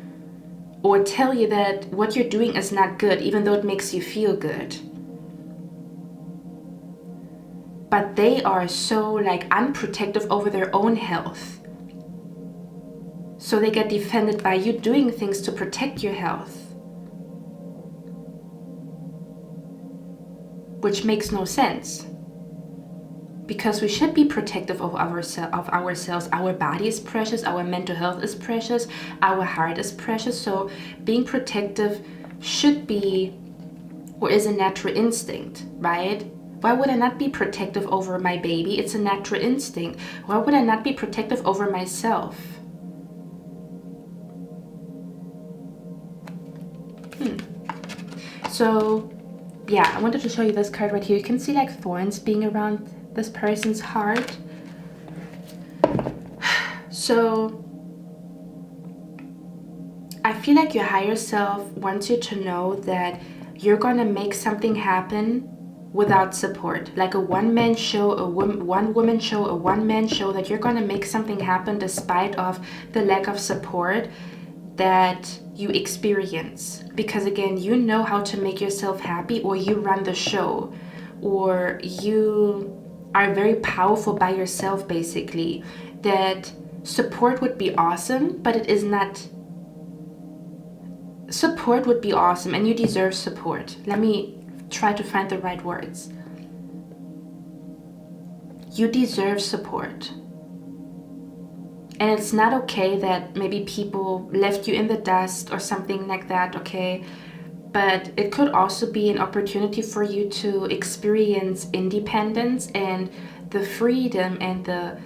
or tell you that what you're doing is not good, even though it makes you feel good. But they are so like unprotective over their own health. So they get defended by you doing things to protect your health. Which makes no sense. Because we should be protective of ourselves. Our body is precious, our mental health is precious, our heart is precious. So being protective should be, or is a natural instinct, right? Why would I not be protective over my baby? It's a natural instinct. Why would I not be protective over myself? So yeah, I wanted to show you this card right here. You can see like thorns being around this person's heart. So I feel like your higher self wants you to know that you're gonna make something happen without support. Like a one-man show, a one-woman show, a one-man show, that you're gonna make something happen despite of the lack of support that you experience. Because again, you know how to make yourself happy, or you run the show, or you are very powerful by yourself, basically. That support would be awesome, but it is not. Support would be awesome, and you deserve support. Let me try to find the right words. You deserve support. And it's not okay that maybe people left you in the dust or something like that, okay? But it could also be an opportunity for you to experience independence and the freedom and the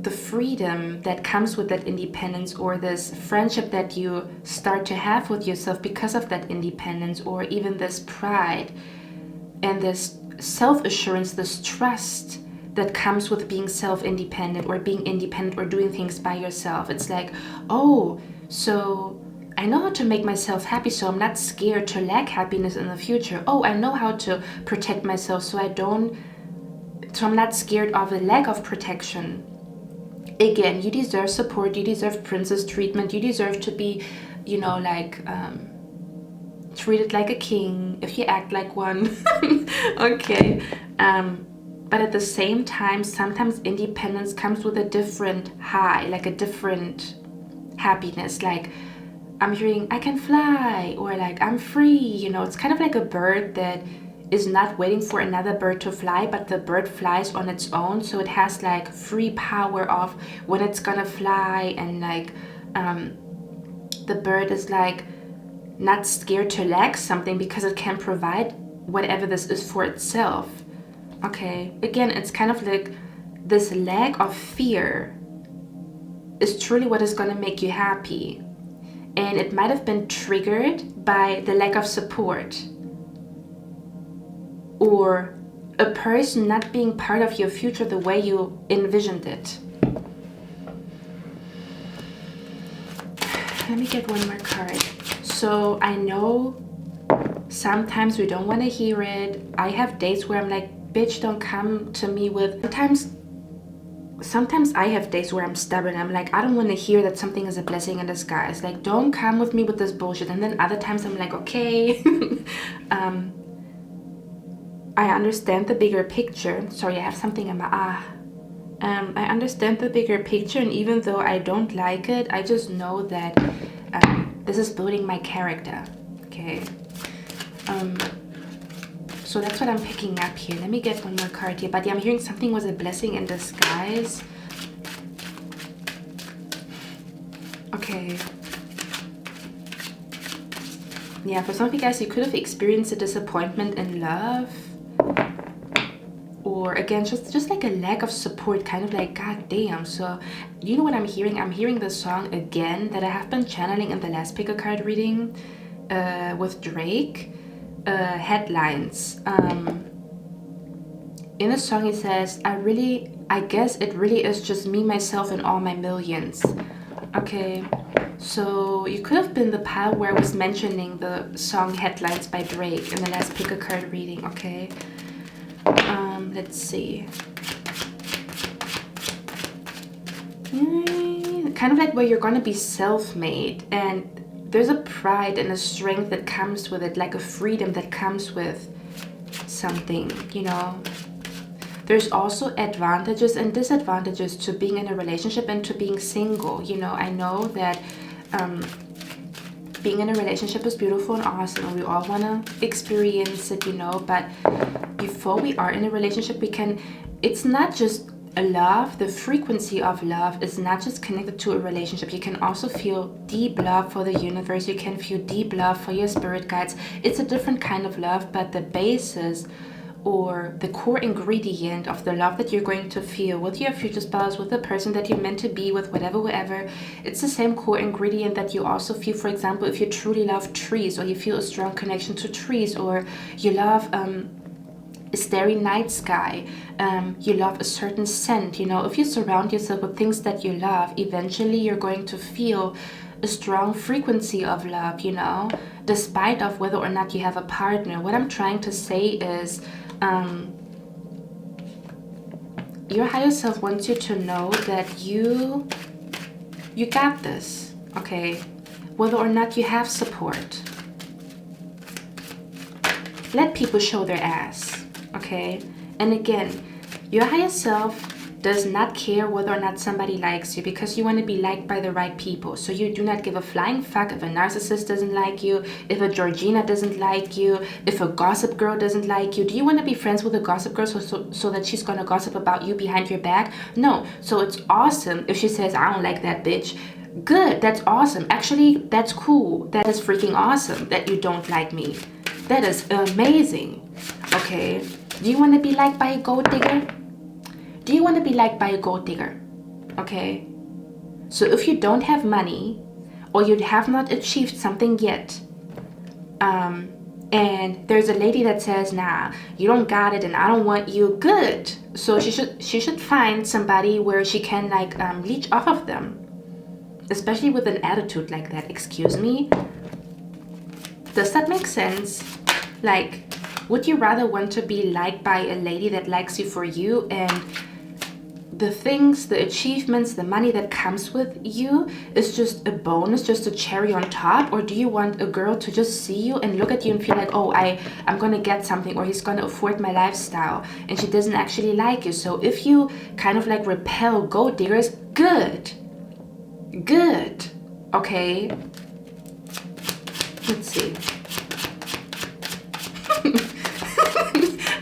freedom that comes with that independence, or this friendship that you start to have with yourself because of that independence, or even this pride and this self-assurance, this trust that comes with being self-independent or being independent or doing things by yourself. It's like, oh, so I know how to make myself happy, so I'm not scared to lack happiness in the future. Oh, I know how to protect myself, so I'm not scared of a lack of protection. Again, you deserve support, you deserve princess treatment, you deserve to be, you know, like treated like a king if you act like one. Okay. But at the same time, sometimes independence comes with a different high, like a different happiness. Like, I'm hearing I can fly, or like I'm free, you know. It's kind of like a bird that is not waiting for another bird to fly, but the bird flies on its own, so it has like free power of when it's gonna fly, and like the bird is like not scared to lack something because it can provide whatever this is for itself. Okay, again, it's kind of like this lack of fear is truly what is going to make you happy. And it might have been triggered by the lack of support, or a person not being part of your future the way you envisioned it. Let me get one more card. So I know sometimes we don't want to hear it. I have days where I'm like, bitch, don't come to me with... Sometimes I have days where I'm stubborn. I'm like, I don't want to hear that something is a blessing in disguise. Like, don't come with me with this bullshit. And then other times I'm like, okay. I understand the bigger picture. Sorry, I have something in my I understand the bigger picture, and even though I don't like it, I just know that this is building my character. Okay. So that's what I'm picking up here. Let me get one more card here. But yeah, I'm hearing something was a blessing in disguise. Okay. Yeah, for some of you guys, you could have experienced a disappointment in love. Or again, just like a lack of support, kind of like, god damn. So you know what I'm hearing? I'm hearing the song again that I have been channeling in the last pick a card reading with Drake. Headlines. In the song it says, I guess it really is just me, myself, and all my millions. Okay, so you could have been the pile where I was mentioning the song Headlines by Drake in the last pick a card reading. Okay, let's see. Kind of like where you're gonna be self-made, and there's a pride and a strength that comes with it, like a freedom that comes with something, you know. There's also advantages and disadvantages to being in a relationship and to being single. You know, I know that being in a relationship is beautiful and awesome, and we all want to experience it, you know. But before we are in a relationship, it's not just a love. The frequency of love is not just connected to a relationship. You can also feel deep love for the universe. You can feel deep love for your spirit guides. It's a different kind of love, but the basis or the core ingredient of the love that you're going to feel with your future spouse, with the person that you're meant to be with, whatever, it's the same core ingredient that you also feel, for example, if you truly love trees, or you feel a strong connection to trees, or you love a starry night sky, you love a certain scent, you know. If you surround yourself with things that you love, eventually you're going to feel a strong frequency of love, you know, despite of whether or not you have a partner. What I'm trying to say is your higher self wants you to know that you got this, okay, whether or not you have support. Let people show their ass. Okay, and again, your higher self does not care whether or not somebody likes you because you want to be liked by the right people. So you do not give a flying fuck if a narcissist doesn't like you, if a Georgina doesn't like you, if a gossip girl doesn't like you. Do you want to be friends with a gossip girl so that she's going to gossip about you behind your back? No. So it's awesome if she says, I don't like that bitch. Good, that's awesome. Actually, that's cool. That is freaking awesome that you don't like me. That is amazing. Okay. Do you want to be liked by a gold digger? Do you want to be liked by a gold digger? Okay. So if you don't have money or you have not achieved something yet, and there's a lady that says, nah, you don't got it and I don't want you, good. So she should find somebody where she can like leech off of them. Especially with an attitude like that. Excuse me? Does that make sense? Like, would you rather want to be liked by a lady that likes you for you and the things, the achievements, the money that comes with you is just a bonus, just a cherry on top? Or do you want a girl to just see you and look at you and feel like, oh, I'm gonna get something, or he's gonna afford my lifestyle, and she doesn't actually like you? So if you kind of like repel gold diggers, good. Good. Okay. Let's see.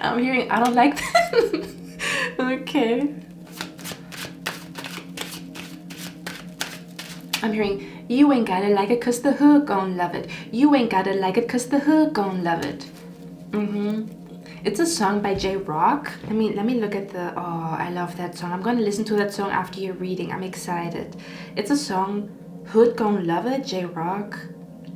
I'm hearing, I don't like that. Okay. I'm hearing, you ain't gotta like it cause the hood gon' love it. You ain't gotta like it cause the hood gon' love it. It's a song by J-Rock. Let me look at the, oh, I love that song. I'm gonna listen to that song after you're reading. I'm excited. It's a song, Hood Gon' Love It, J-Rock.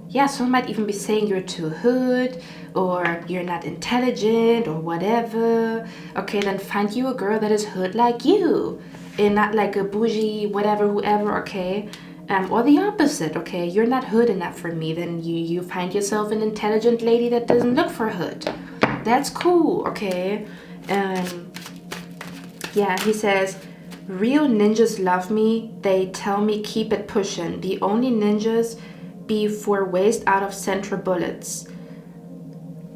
Yeah, someone might even be saying you're too hood, or you're not intelligent, or whatever. Okay, then find you a girl that is hood like you, and not like a bougie, whatever, whoever, okay? Or the opposite, okay? You're not hood enough for me, then you find yourself an intelligent lady that doesn't look for hood. That's cool, okay? Yeah, he says, real ninjas love me. They tell me keep it pushing. The only ninjas be for waste out of central bullets.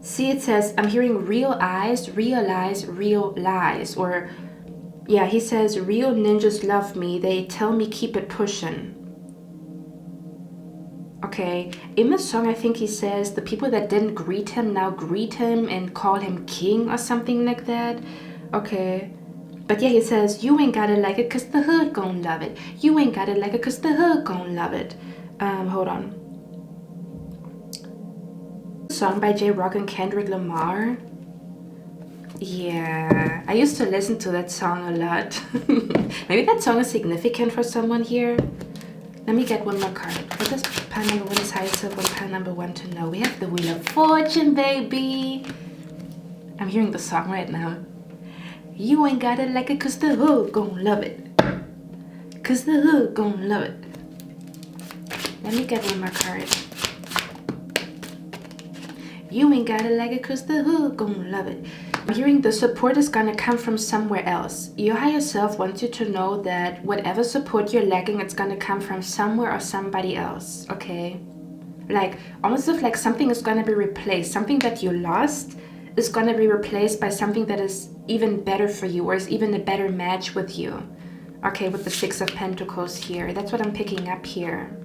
See, it says, I'm hearing real eyes, realize, real lies. Or, yeah, he says, real ninjas love me. They tell me keep it pushing. Okay, in the song, I think he says the people that didn't greet him now greet him and call him king or something like that. Okay, but yeah, he says, you ain't gotta like it cause the hood gon' love it. You ain't gotta like it cause the hood gon' love it. Hold on. Song by J-Rock and Kendrick Lamar. Yeah, I used to listen to that song a lot. Maybe that song is significant for someone here. Let me get one more card. What does pile number one decide to what pile number one to know? We have the Wheel of Fortune, baby. I'm hearing the song right now. You ain't gotta like it cause the hood gon' love it. Cause the hood gon' love it. Let me get one more card. You ain't gotta like it cause the hood gon' love it. I'm hearing the support is gonna come from somewhere else. Your higher self wants you to know that whatever support you're lacking, it's gonna come from somewhere or somebody else, okay? Like, almost as if like something is gonna be replaced. Something that you lost is gonna be replaced by something that is even better for you, or is even a better match with you. Okay, with the Six of Pentacles here. That's what I'm picking up here.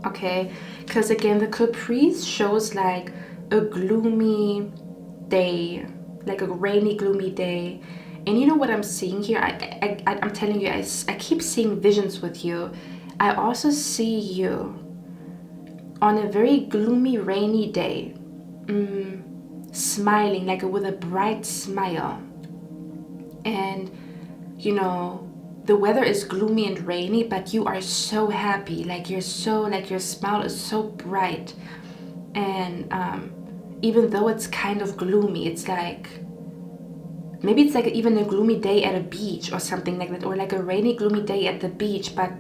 Okay, because again, the Caprice shows like a gloomy day, like a rainy, gloomy day. And you know what I'm seeing here? I'm telling you, I keep seeing visions with you. I also see you on a very gloomy, rainy day, smiling, like with a bright smile. And, you know, the weather is gloomy and rainy, but you are so happy. Like your smile is so bright. And even though it's kind of gloomy, it's like, maybe it's like even a gloomy day at a beach or something like that, or like a rainy, gloomy day at the beach, but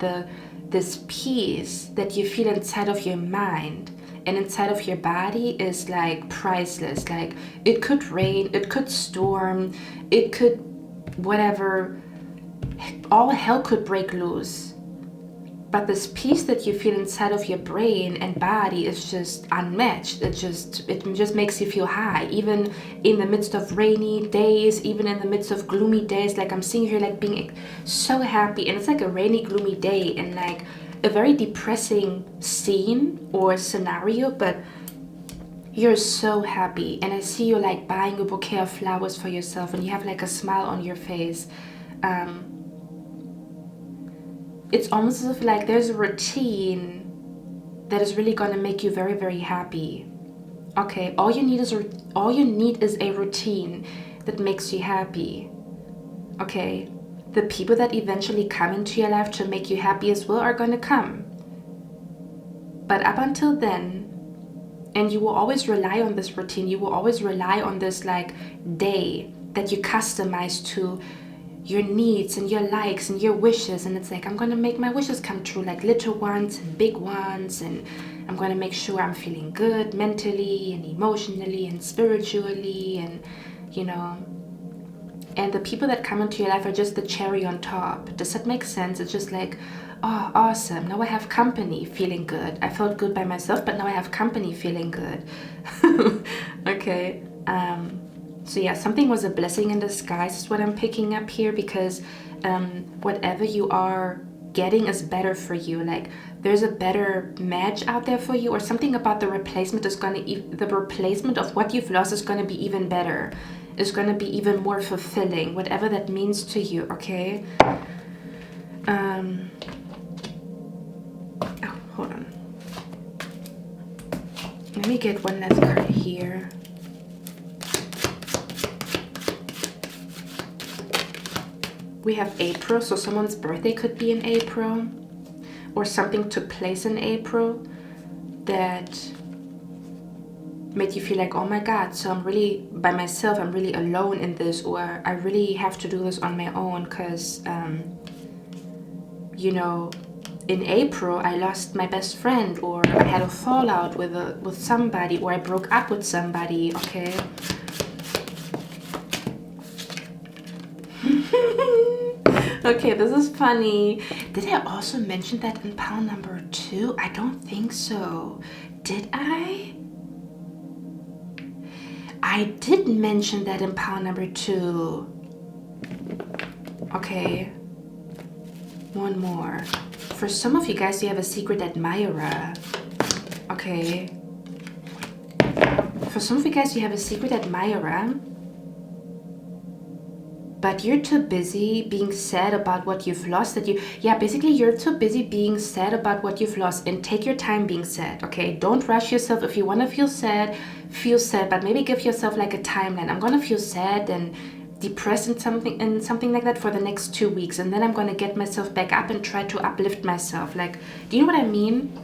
this peace that you feel inside of your mind and inside of your body is like priceless. Like, it could rain, it could storm, it could whatever, all hell could break loose, But this peace that you feel inside of your brain and body is just unmatched. It just makes you feel high, even in the midst of rainy days, even in the midst of gloomy days. Like I'm seeing here, like being so happy, and it's like a rainy, gloomy day and like a very depressing scene or scenario, but you're so happy. And I see you like buying a bouquet of flowers for yourself, and you have like a smile on your face. It's almost as if like there's a routine that is really gonna make you very, very happy. Okay, all you need is a routine that makes you happy. Okay, the people that eventually come into your life to make you happy as well are gonna come. But up until then, and you will always rely on this routine, you will always rely on this like day that you customize to your needs and your likes and your wishes. And it's like, I'm gonna make my wishes come true, like little ones and big ones, and I'm gonna make sure I'm feeling good mentally and emotionally and spiritually, and you know. And the people that come into your life are just the cherry on top. Does that make sense? It's just like, oh, awesome, now I have company, feeling good. I felt good by myself, but now I have company, feeling good. Okay. So yeah, something was a blessing in disguise is what I'm picking up here, because whatever you are getting is better for you. Like there's a better match out there for you, or something about the replacement is the replacement of what you've lost is gonna be even better. It's gonna be even more fulfilling, whatever that means to you. Okay. Oh, hold on. Let me get one last card here. We have April, so someone's birthday could be in April, or something took place in April that made you feel like, oh my God, so I'm really by myself, I'm really alone in this, or I really have to do this on my own, because you know, in April I lost my best friend, or I had a fallout with somebody, or I broke up with somebody. Okay. Okay, this is funny. Did I also mention that in pile number 2? I don't think so. Did I? I did mention that in pile number 2. Okay. One more. For some of you guys, you have a secret admirer. Okay. For some of you guys, you have a secret admirer, but you're too busy being sad about what you've lost basically you're too busy being sad about what you've lost, and take your time being sad. Okay, don't rush yourself. If you want to feel sad, but maybe give yourself like a timeline. I'm gonna feel sad and depressed and something like that for the next 2 weeks, and then I'm gonna get myself back up and try to uplift myself. Like, do you know what I mean?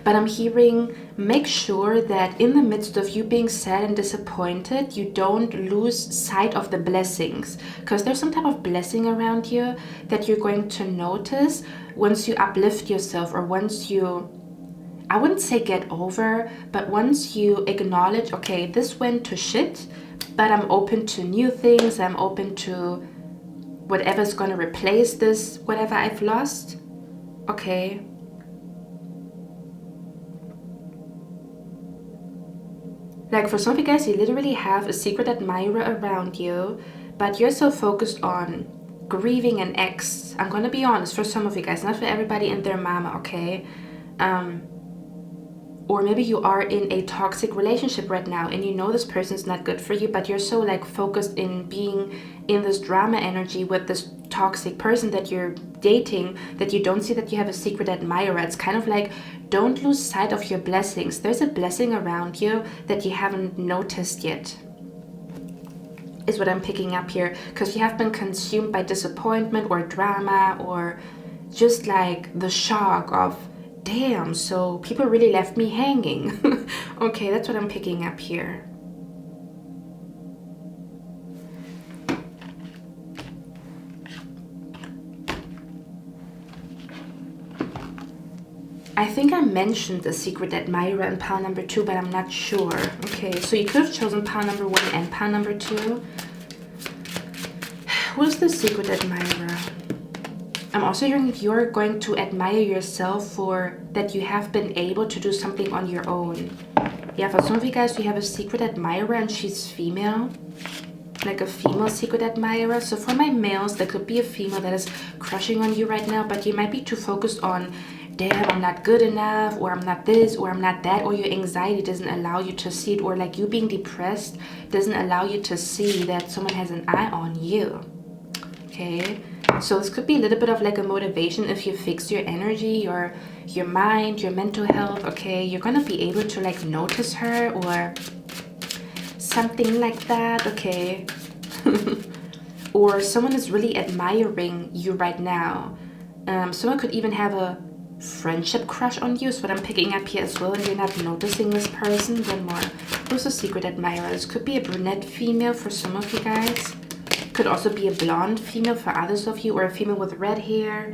But I'm hearing, make sure that in the midst of you being sad and disappointed, you don't lose sight of the blessings, because there's some type of blessing around you that you're going to notice once you uplift yourself, or once you, I wouldn't say get over, but once you acknowledge, okay, this went to shit, but I'm open to new things. I'm open to whatever's going to replace this, whatever I've lost. Okay. Like for some of you guys, you literally have a secret admirer around you, but you're so focused on grieving an ex. I'm gonna be honest, for some of you guys, not for everybody and their mama, okay? Or maybe you are in a toxic relationship right now, and you know this person's not good for you, but you're so like focused in being in this drama energy with this toxic person that you're dating that you don't see that you have a secret admirer. It's kind of like, don't lose sight of your blessings. There's a blessing around you that you haven't noticed yet, is what I'm picking up here, because you have been consumed by disappointment or drama, or just like the shock of, damn, so people really left me hanging. Okay, that's what I'm picking up here. I think I mentioned the secret admirer in pile number 2, but I'm not sure. Okay, so you could have chosen pile number 1 and pile number 2. Who's the secret admirer? I'm also hearing you're going to admire yourself for that you have been able to do something on your own. Yeah, for some of you guys, you have a secret admirer and she's female. Like a female secret admirer. So for my males, there could be a female that is crushing on you right now, but you might be too focused on, damn, I'm not good enough, or I'm not this, or I'm not that, or your anxiety doesn't allow you to see it, or like you being depressed doesn't allow you to see that someone has an eye on you. Okay, so this could be a little bit of like a motivation if you fix your energy, your mind, your mental health. Okay, you're gonna be able to like notice her or something like that. Okay. Or someone is really admiring you right now. Someone could even have a friendship crush on you, is what I'm picking up here as well, and you're not noticing this person. One more. Who's a secret admirer? This could be a brunette female for some of you guys. Could also be a blonde female for others of you, or a female with red hair,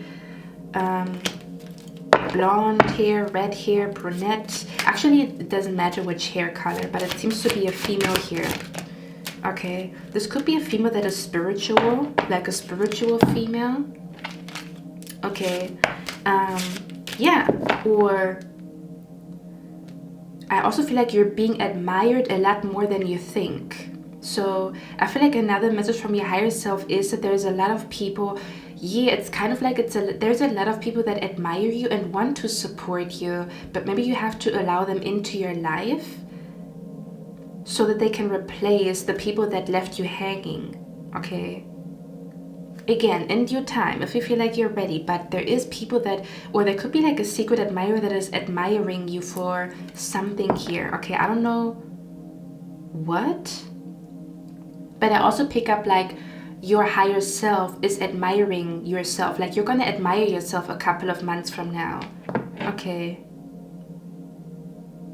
blonde hair, red hair, brunette. Actually, it doesn't matter which hair color, but it seems to be a female here. Okay, this could be a female that is spiritual, like a spiritual female. Okay, yeah, or I also feel like you're being admired a lot more than you think. So I feel like another message from your higher self is that there's a lot of people, yeah, it's kind of like there's a lot of people that admire you and want to support you, but maybe you have to allow them into your life so that they can replace the people that left you hanging. Okay, again, in due time, if you feel like you're ready, but there is people that, or there could be like a secret admirer that is admiring you for something here. Okay, I don't know what, but I also pick up like your higher self is admiring yourself. Like you're gonna admire yourself a couple of months from now. Okay,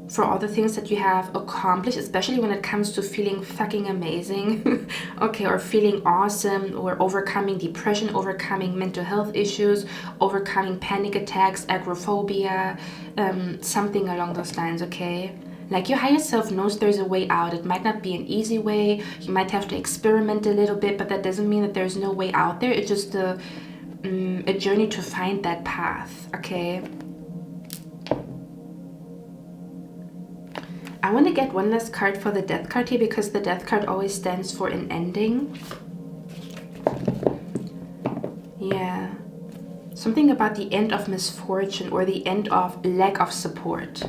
for all the things that you have accomplished, especially when it comes to feeling fucking amazing. Okay, or feeling awesome, or overcoming depression, overcoming mental health issues, overcoming panic attacks, agoraphobia, something along those lines. Okay, like your higher self knows there's a way out. It might not be an easy way, you might have to experiment a little bit, but that doesn't mean that there's no way out there. It's just a journey to find that path. Okay, I want to get one last card for the Death card here, because the Death card always stands for an ending. Yeah, something about the end of misfortune or the end of lack of support.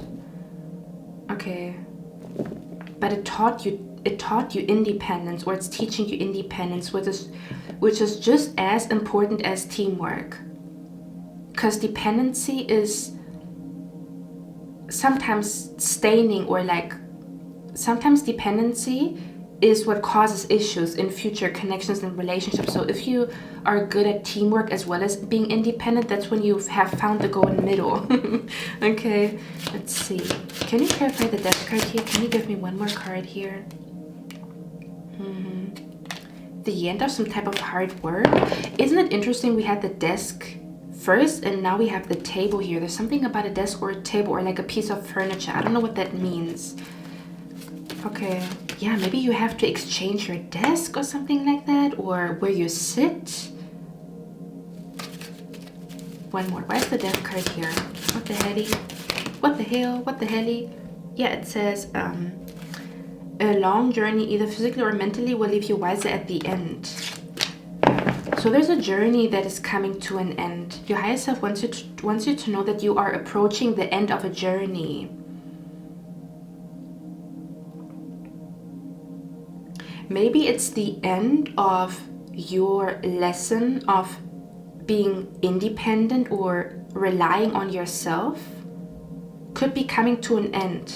Okay, but it taught you independence, or it's teaching you independence, which is just as important as teamwork, because dependency is sometimes staining, or like sometimes dependency is what causes issues in future connections and relationships. So if you are good at teamwork as well as being independent, that's when you have found the golden middle. Okay, let's see. Can you clarify the Death card here? Can you give me one more card here? The end of some type of hard work. Isn't it interesting? We had the desk first, and now we have the table here. There's something about a desk or a table, or like a piece of furniture. I don't know what that means. Okay, yeah, maybe you have to exchange your desk or something like that, or where you sit. One more. Why is the Death card here? What the hell? What the hell? What the hell? Yeah, it says a long journey, either physically or mentally, will leave you wiser at the end. So there's a journey that is coming to an end. Your higher self wants you to know that you are approaching the end of a journey. Maybe it's the end of your lesson of being independent or relying on yourself. Could be coming to an end.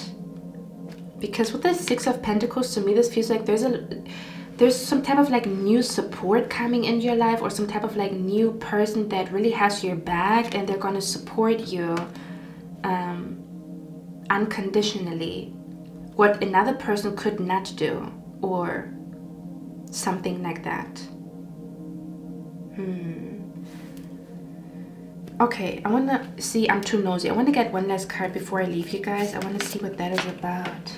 Because with the Six of Pentacles, to me this feels like there's some type of like new support coming in your life, or some type of like new person that really has your back, and they're going to support you unconditionally, what another person could not do, or something like that. Okay, I want to see, I'm too nosy. I want to get one last card before I leave you guys. I want to see what that is about.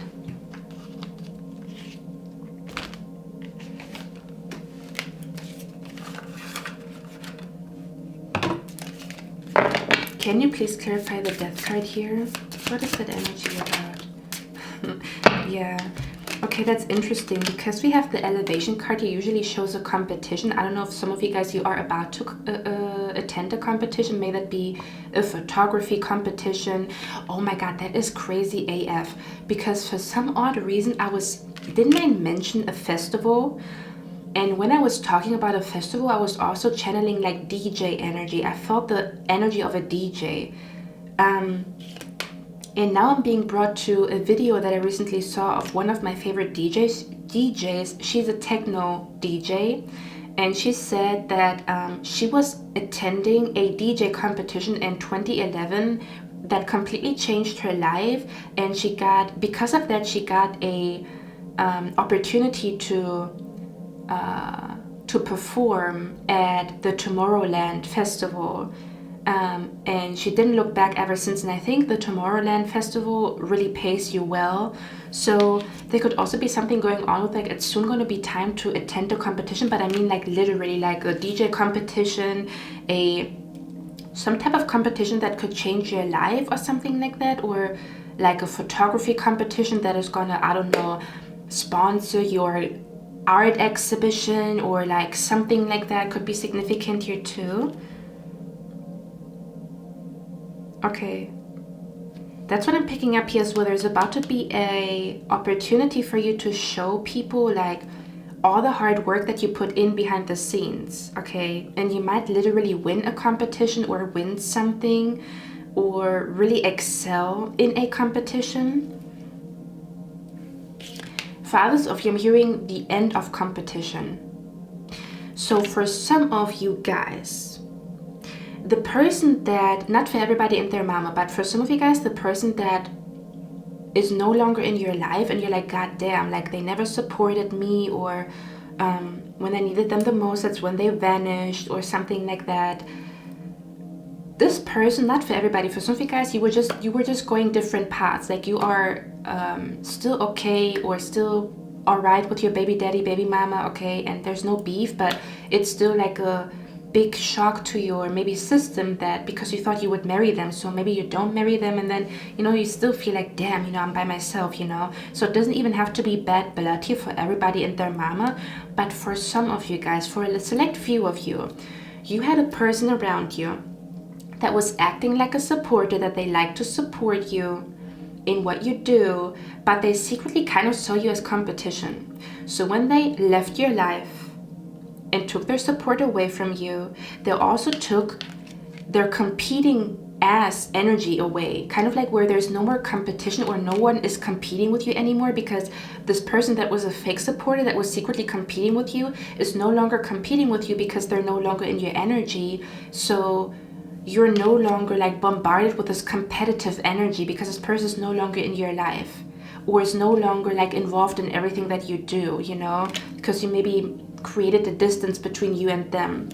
Can you please clarify the death card here? What is that energy about? Yeah. Okay, that's interesting because we have the elevation card. It usually shows a competition. I don't know if some of you guys, you are about to attend a competition. May that be a photography competition. Oh my god, that is crazy AF. Because for some odd reason, didn't I mention a festival? And when I was talking about a festival, I was also channeling like DJ energy. I felt the energy of a DJ. And now I'm being brought to a video that I recently saw of one of my favorite DJs. She's a techno DJ, and she said that she was attending a DJ competition in 2011 that completely changed her life, and because of that she got a opportunity to perform at the Tomorrowland festival. And she didn't look back ever since, and I think the Tomorrowland festival really pays you well. So there could also be something going on with like, it's soon going to be time to attend a competition, but I mean like literally like a DJ competition, some type of competition that could change your life or something like that, or like a photography competition that is gonna, I don't know, sponsor your art exhibition or like something like that could be significant here too. Okay, that's what I'm picking up here as well. There's about to be a opportunity for you to show people like all the hard work that you put in behind the scenes, okay? And you might literally win a competition or win something or really excel in a competition. For others of you, I'm hearing the end of competition. So for some of you guys, the person that, not for everybody and their mama, but for some of you guys, the person that is no longer in your life and you're like, god damn, like they never supported me, or when I needed them the most, that's when they vanished or something like that. This person, not for everybody, for some of you guys, you were just going different paths. Like you are still okay or still all right with your baby daddy, baby mama, okay, and there's no beef, but it's still like a big shock to your maybe system that because you thought you would marry them, so maybe you don't marry them, and then you still feel like, damn, I'm by myself, so it doesn't even have to be bad blood here for everybody and their mama. But for some of you guys, for a select few of you, you had a person around you that was acting like a supporter, that they like to support you in what you do, but they secretly kind of saw you as competition. So when they left your life and took their support away from you, they also took their competing ass energy away, kind of like where there's no more competition or no one is competing with you anymore, because this person that was a fake supporter that was secretly competing with you is no longer competing with you because they're no longer in your energy. So you're no longer like bombarded with this competitive energy because this person is no longer in your life, or is no longer like involved in everything that you do, because you maybe created the distance between you and them.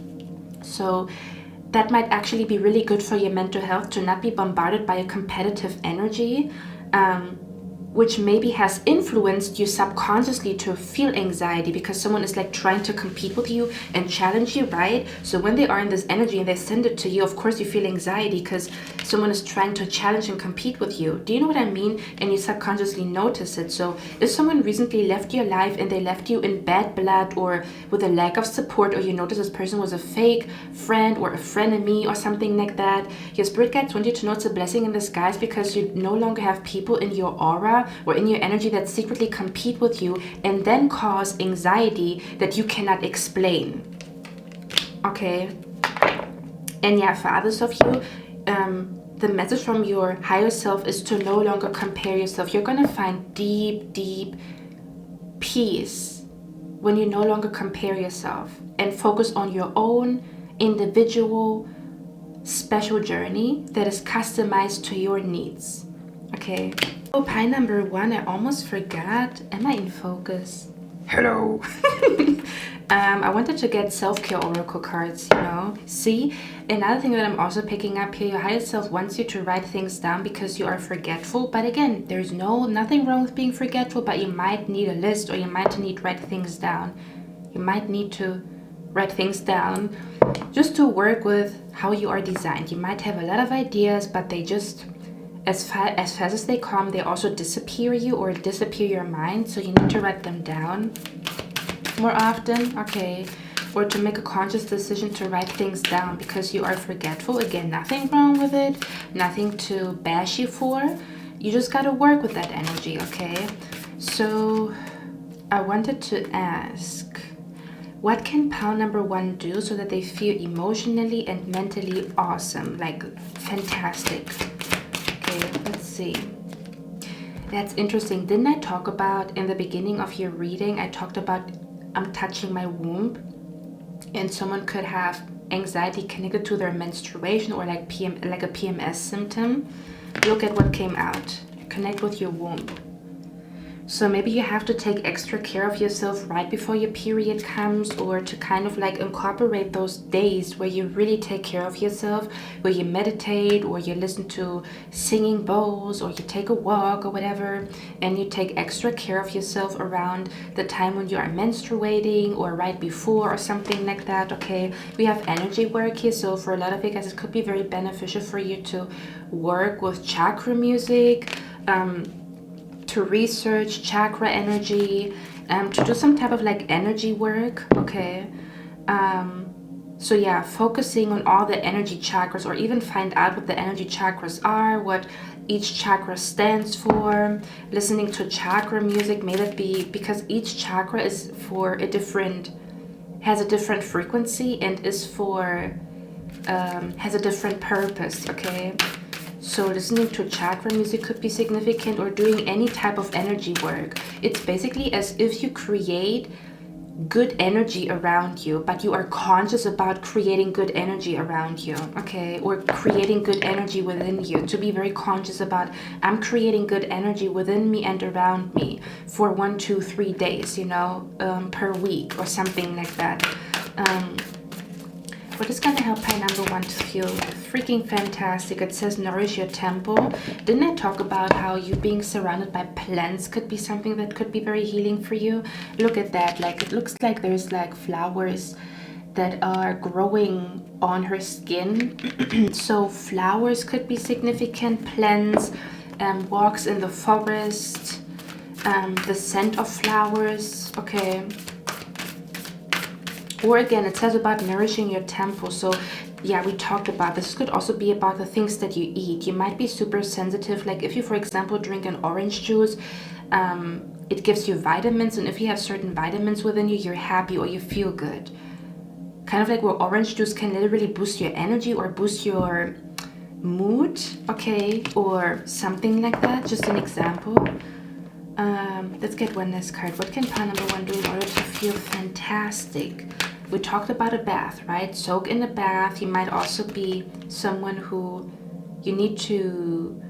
So that might actually be really good for your mental health, to not be bombarded by a competitive energy, which maybe has influenced you subconsciously to feel anxiety because someone is like trying to compete with you and challenge you, right? So when they are in this energy and they send it to you, of course you feel anxiety because someone is trying to challenge and compete with you. Do you know what I mean? And you subconsciously notice it. So if someone recently left your life and they left you in bad blood or with a lack of support, or you notice this person was a fake friend or a frenemy or something like that, your spirit guides want you to know it's a blessing in disguise, because you no longer have people in your aura or in your energy that secretly compete with you and then cause anxiety that you cannot explain. Okay? And yeah, for others of you, the message from your higher self is to no longer compare yourself. You're gonna find deep, deep peace when you no longer compare yourself and focus on your own individual special journey that is customized to your needs. Okay? Oh, pie number 1, I almost forgot. Am I in focus? Hello. I wanted to get self-care oracle cards, See, another thing that I'm also picking up here, your higher self wants you to write things down because you are forgetful. But again, there's nothing wrong with being forgetful, but you might need a list, or you might need to write things down. You might need to write things down just to work with how you are designed. You might have a lot of ideas, but they just, as fast as they come, they also disappear you or disappear your mind. So you need to write them down more often, okay? Or to make a conscious decision to write things down because you are forgetful. Again, nothing wrong with it, nothing to bash you for. You just got to work with that energy, okay? So I wanted to ask, what can pal number 1 do so that they feel emotionally and mentally awesome, like fantastic? Okay, let's see. That's interesting. Didn't I talk about in the beginning of your reading, I talked about I'm touching my womb, and someone could have anxiety connected to their menstruation or like a PMS symptom. Look at what came out. Connect with your womb. So maybe you have to take extra care of yourself right before your period comes, or to kind of like incorporate those days where you really take care of yourself, where you meditate or you listen to singing bowls or you take a walk or whatever, and you take extra care of yourself around the time when you are menstruating or right before or something like that, okay? We have energy work here, so for a lot of you guys it could be very beneficial for you to work with chakra music, to research chakra energy, to do some type of like energy work, okay? So yeah, focusing on all the energy chakras, or even find out what the energy chakras are, what each chakra stands for, listening to chakra music, may that be because each chakra is for a different, has a different frequency and is for, has a different purpose, okay? So listening to chakra music could be significant, or doing any type of energy work. It's basically as if you create good energy around you, but you are conscious about creating good energy around you, okay? Or creating good energy within you. To be very conscious about, I'm creating good energy within me and around me for 1, 2, 3 days, you know, per week or something like that. What is going to help pal number 1 to feel freaking fantastic? It says nourish your temple. Didn't I talk about how you being surrounded by plants could be something that could be very healing for you? Look at that. Like, it looks like there's like flowers that are growing on her skin. So flowers could be significant. Plants, walks in the forest, the scent of flowers, okay? Or again, it says about nourishing your temple. So yeah, we talked about this. Could also be about the things that you eat. You might be super sensitive. Like if you, for example, drink an orange juice, it gives you vitamins. And if you have certain vitamins within you, you're happy or you feel good. Kind of like where orange juice can literally boost your energy or boost your mood, okay? Or something like that. Just an example. Let's get one last card. What can pal number 1 do in order to feel fantastic? We talked about a bath, right? Soak in a bath. You might also be someone who you need to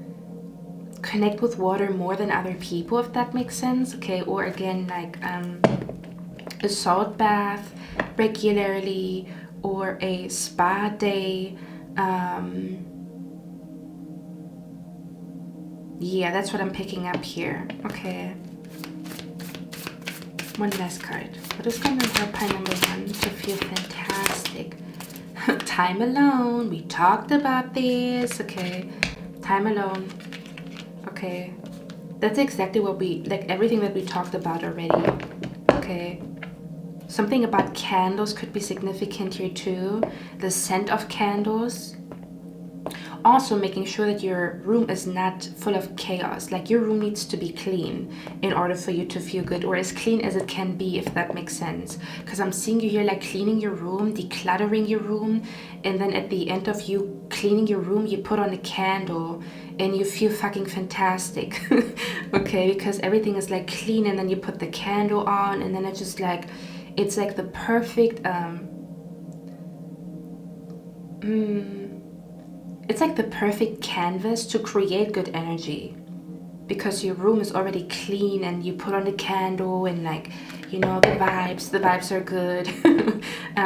connect with water more than other people, if that makes sense, okay? Or again, like a salt bath regularly, or a spa day. Yeah, that's what I'm picking up here. Okay. One last card. What is going to help pal number 1 to feel fantastic? Time alone. We talked about this. Okay. Time alone. Okay. That's exactly what we, like everything that we talked about already. Okay. Something about candles could be significant here too. The scent of candles. Also making sure that your room is not full of chaos. Like your room needs to be clean in order for you to feel good, or as clean as it can be, if that makes sense. Because I'm seeing you here like cleaning your room, decluttering your room, and then at the end of you cleaning your room, you put on a candle and you feel fucking fantastic. Okay, because everything is like clean, and then you put the candle on, and then it's just like, it's like the perfect it's like the perfect canvas to create good energy, because your room is already clean and you put on the candle and like, you know, the vibes are good.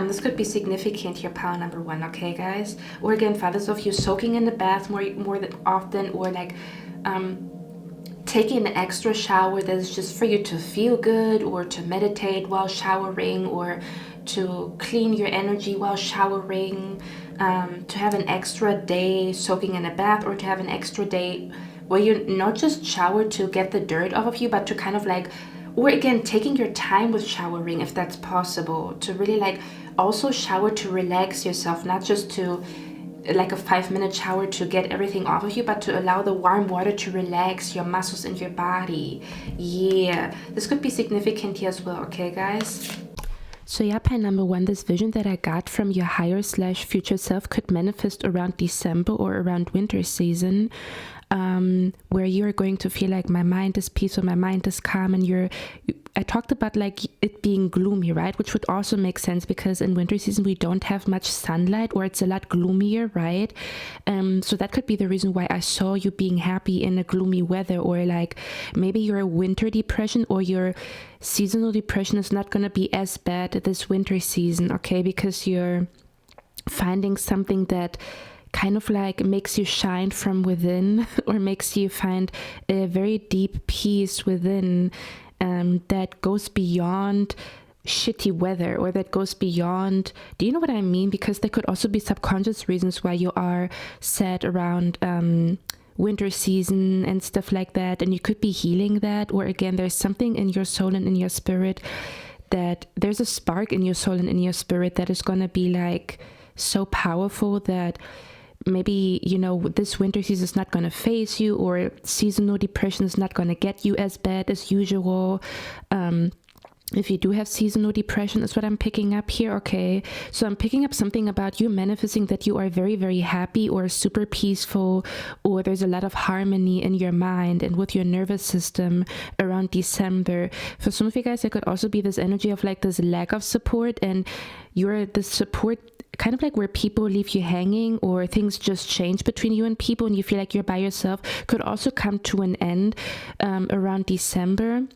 This could be significant here, pal number 1, okay guys? Or again, for others of you, soaking in the bath more than often, or like taking an extra shower that is just for you to feel good, or to meditate while showering, or to clean your energy while showering, to have an extra day soaking in a bath, or to have an extra day where you not just shower to get the dirt off of you, but to kind of like, or again, taking your time with showering if that's possible, to really like also shower to relax yourself, not just to like a 5-minute shower to get everything off of you, but to allow the warm water to relax your muscles in your body. Yeah, this could be significant here as well, okay guys? So yeah, point number 1, this vision that I got from your higher/future self could manifest around December or around winter season, where you're going to feel like my mind is peaceful, my mind is calm, and I talked about like it being gloomy, right? Which would also make sense because in winter season we don't have much sunlight, or it's a lot gloomier, right? So that could be the reason why I saw you being happy in a gloomy weather, or like maybe your winter depression or your seasonal depression is not going to be as bad this winter season, okay? Because you're finding something that kind of like makes you shine from within, or makes you find a very deep peace within, that goes beyond shitty weather, or that goes beyond, do you know what I mean? Because there could also be subconscious reasons why you are sad around winter season and stuff like that, and you could be healing that. Or again, there's something in your soul and in your spirit, that there's a spark in your soul and in your spirit that is going to be like so powerful that maybe, you know, this winter season is not going to phase you, or seasonal depression is not going to get you as bad as usual. If you do have seasonal depression, is what I'm picking up here, okay? So I'm picking up something about you manifesting that you are very, very happy, or super peaceful, or there's a lot of harmony in your mind and with your nervous system around December. For some of you guys, there could also be this energy of like this lack of support, and you're the support, kind of like where people leave you hanging, or things just change between you and people and you feel like you're by yourself, could also come to an end around December,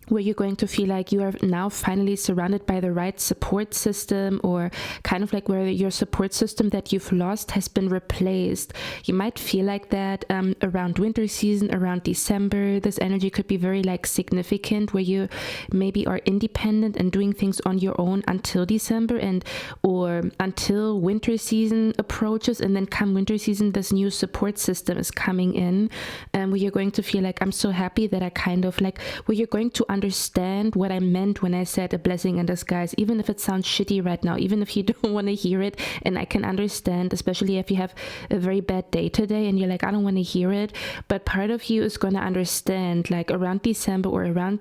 where you're going to feel like you are now finally surrounded by the right support system, or kind of like where your support system that you've lost has been replaced. You might feel like that around winter season, around December. This energy could be very like significant, where you maybe are independent and doing things on your own until December, and or until winter season approaches, and then come winter season, this new support system is coming in, where you're going to feel like, I'm so happy that I kind of like, where you're going to understand what I meant when I said a blessing in disguise, even if it sounds shitty right now, even if you don't want to hear it. And I can understand, especially if you have a very bad day today and you're like, I don't want to hear it, but part of you is going to understand, like around December or around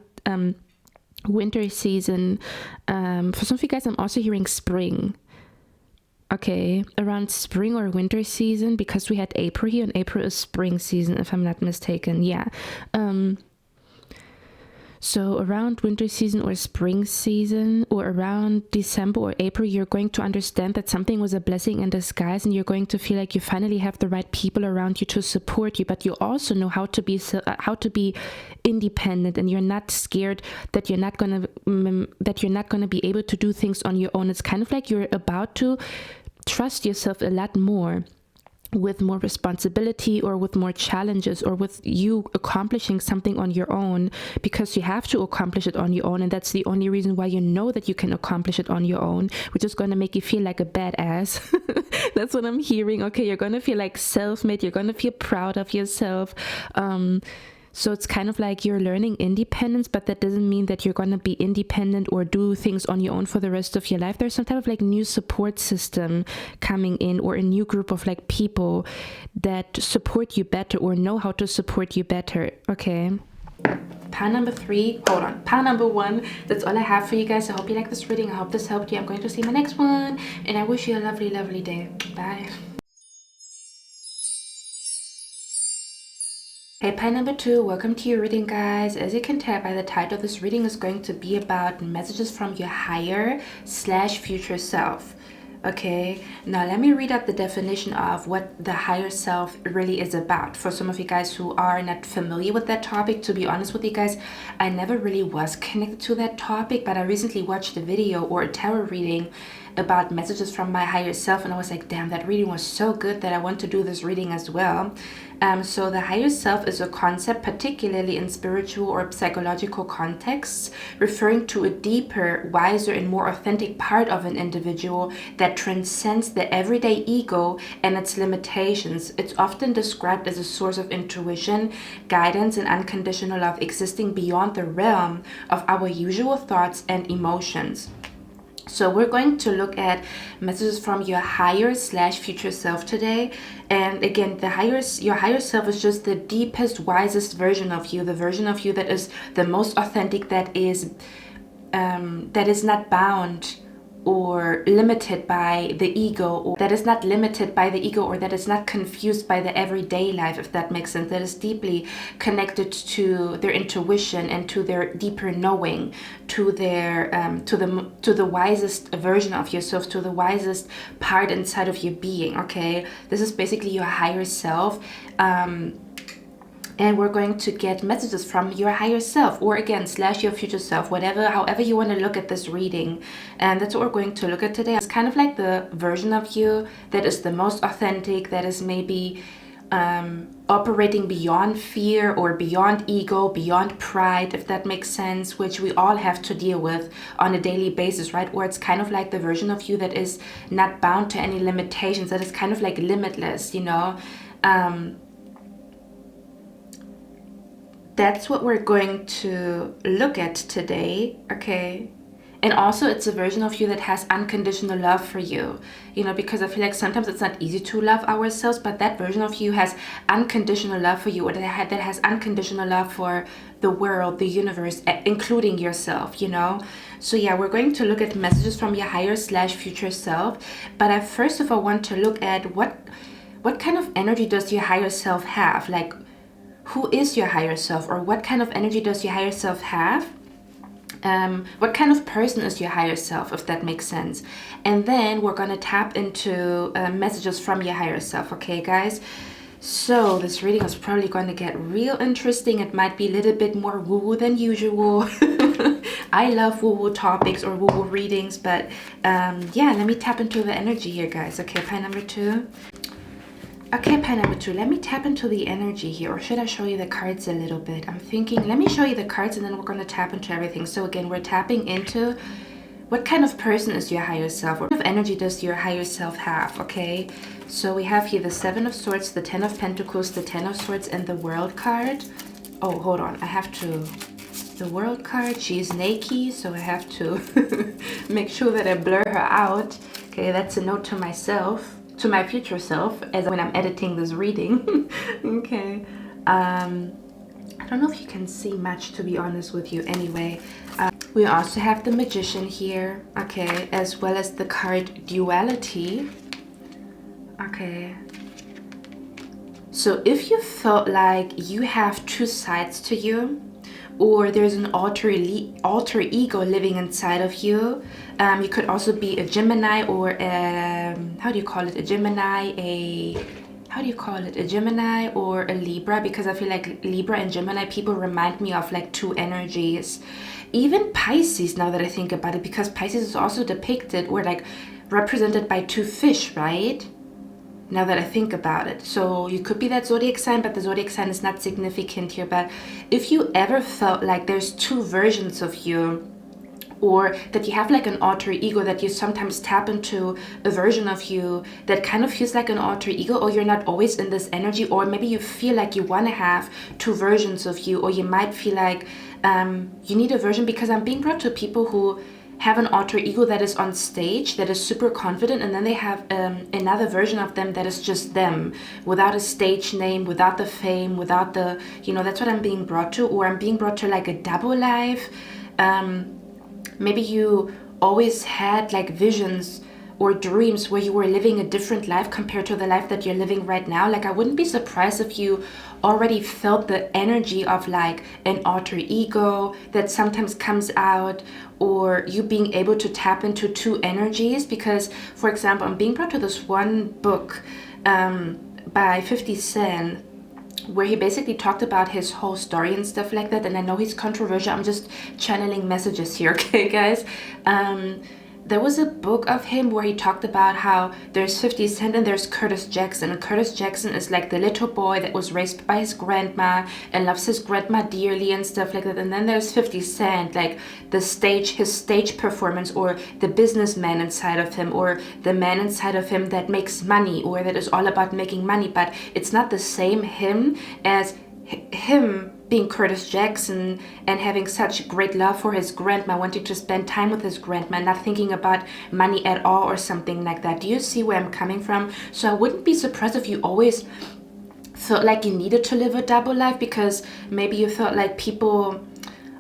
winter season. For some of you guys, I'm also hearing spring. Okay, around spring or winter season, because we had April here, and April is spring season, if I'm not mistaken. Yeah. So around winter season or spring season, or around December or April, you're going to understand that something was a blessing in disguise, and you're going to feel like you finally have the right people around you to support you, but you also know how to be independent, and you're not scared that you're not going to be able to do things on your own. It's kind of like you're about to trust yourself a lot more, with more responsibility, or with more challenges, or with you accomplishing something on your own, because you have to accomplish it on your own, and that's the only reason why you know that you can accomplish it on your own, which is going to make you feel like a badass. That's what I'm hearing. Okay, you're going to feel like self-made, you're going to feel proud of yourself. So it's kind of like you're learning independence, but that doesn't mean that you're going to be independent or do things on your own for the rest of your life. There's some type of like new support system coming in, or a new group of like people that support you better, or know how to support you better. Okay. Pile number 3, hold on. Pile number 1, that's all I have for you guys. I hope you like this reading. I hope this helped you. I'm going to see my next one, and I wish you a lovely, lovely day. Bye. Hey, pile number 2, welcome to your reading, guys. As you can tell by the title, this reading is going to be about messages from your higher/future self. Okay, now let me read out the definition of what the higher self really is about. For some of you guys who are not familiar with that topic, to be honest with you guys, I never really was connected to that topic, but I recently watched a video or a tarot reading about messages from my higher self, and I was like, damn, that reading was so good that I want to do this reading as well. So the higher self is a concept, particularly in spiritual or psychological contexts, referring to a deeper, wiser, and more authentic part of an individual that transcends the everyday ego and its limitations. It's often described as a source of intuition, guidance, and unconditional love existing beyond the realm of our usual thoughts and emotions. So we're going to look at messages from your higher/future self today. And again, your higher self is just the deepest, wisest version of you, the version of you that is the most authentic, that is not bound or limited by the ego, or that is not limited by the ego, or that is not confused by the everyday life, if that makes sense. That is deeply connected to their intuition and to their deeper knowing, to their to the wisest version of yourself, to the wisest part inside of your being. Okay, this is basically your higher self. And we're going to get messages from your higher self, or again, / your future self, however you want to look at this reading. And that's what we're going to look at today. It's kind of like the version of you that is the most authentic, that is maybe operating beyond fear or beyond ego, beyond pride, if that makes sense, which we all have to deal with on a daily basis, right? Or it's kind of like the version of you that is not bound to any limitations, that is kind of like limitless, you know? That's what we're going to look at today, okay? And also it's a version of you that has unconditional love for you, you know, because I feel like sometimes it's not easy to love ourselves, but that version of you has unconditional love for you, or that has unconditional love for the world, the universe, including yourself, you know? So yeah, we're going to look at messages from your higher / future self, but I first of all want to look at what kind of energy does your higher self have? Like, who is your higher self, or what kind of energy does your higher self have? What kind of person is your higher self, if that makes sense? And then we're going to tap into messages from your higher self, okay, guys? So this reading is probably going to get real interesting. It might be a little bit more woo-woo than usual. I love woo-woo topics or woo-woo readings, but yeah, let me tap into the energy here, guys. Okay, pile number 2. Okay, pile number 2, let me tap into the energy here, or should I show you the cards a little bit? I'm thinking, let me show you the cards and then we're going to tap into everything. So again, we're tapping into what kind of person is your higher self? What kind of energy does your higher self have, okay? So we have here the 7 of Swords, the 10 of Pentacles, the 10 of Swords, and the World card. Oh, hold on, I have to... The World card, she's naked, so I have to make sure that I blur her out. Okay, that's a note to myself. To my future self, as when I'm editing this reading. Okay, I don't know if you can see much, to be honest with you. Anyway, we also have the Magician here, okay, as well as the card Duality. Okay, so if you felt like you have 2 sides to you, or there's an alter ego living inside of you. You could also be a Gemini, or how do you call it? A Gemini, a Gemini or a Libra, because I feel like Libra and Gemini people remind me of like 2 energies. Even Pisces, now that I think about it, because Pisces is also depicted or like represented by 2 fish, right? Now that I think about it. So you could be that zodiac sign, but the zodiac sign is not significant here. But if you ever felt like there's 2 versions of you, or that you have like an alter ego, that you sometimes tap into a version of you that kind of feels like an alter ego, or you're not always in this energy, or maybe you feel like you want to have 2 versions of you, or you might feel like you need a version, because I'm being brought to people who have an alter ego that is on stage, that is super confident, and then they have another version of them that is just them, without a stage name, without the fame, without the, you know, that's what I'm being brought to. Or I'm being brought to like a double life. Maybe you always had like visions or dreams where you were living a different life compared to the life that you're living right now. Like, I wouldn't be surprised if you already felt the energy of like an alter ego that sometimes comes out, or you being able to tap into 2 energies. Because, for example, I'm being brought to this one book by 50 Cent, where he basically talked about his whole story and stuff like that. And I know he's controversial. I'm just channeling messages here, okay, guys? there was a book of him where he talked about how there's 50 Cent and there's Curtis Jackson. And Curtis Jackson is like the little boy that was raised by his grandma and loves his grandma dearly and stuff like that. And then there's 50 Cent, like his stage performance, or the businessman inside of him, or the man inside of him that makes money, or that is all about making money. But it's not the same him as him being Curtis Jackson and having such great love for his grandma, wanting to spend time with his grandma, not thinking about money at all or something like that. Do you see where I'm coming from? So I wouldn't be surprised if you always felt like you needed to live a double life, because maybe you felt like people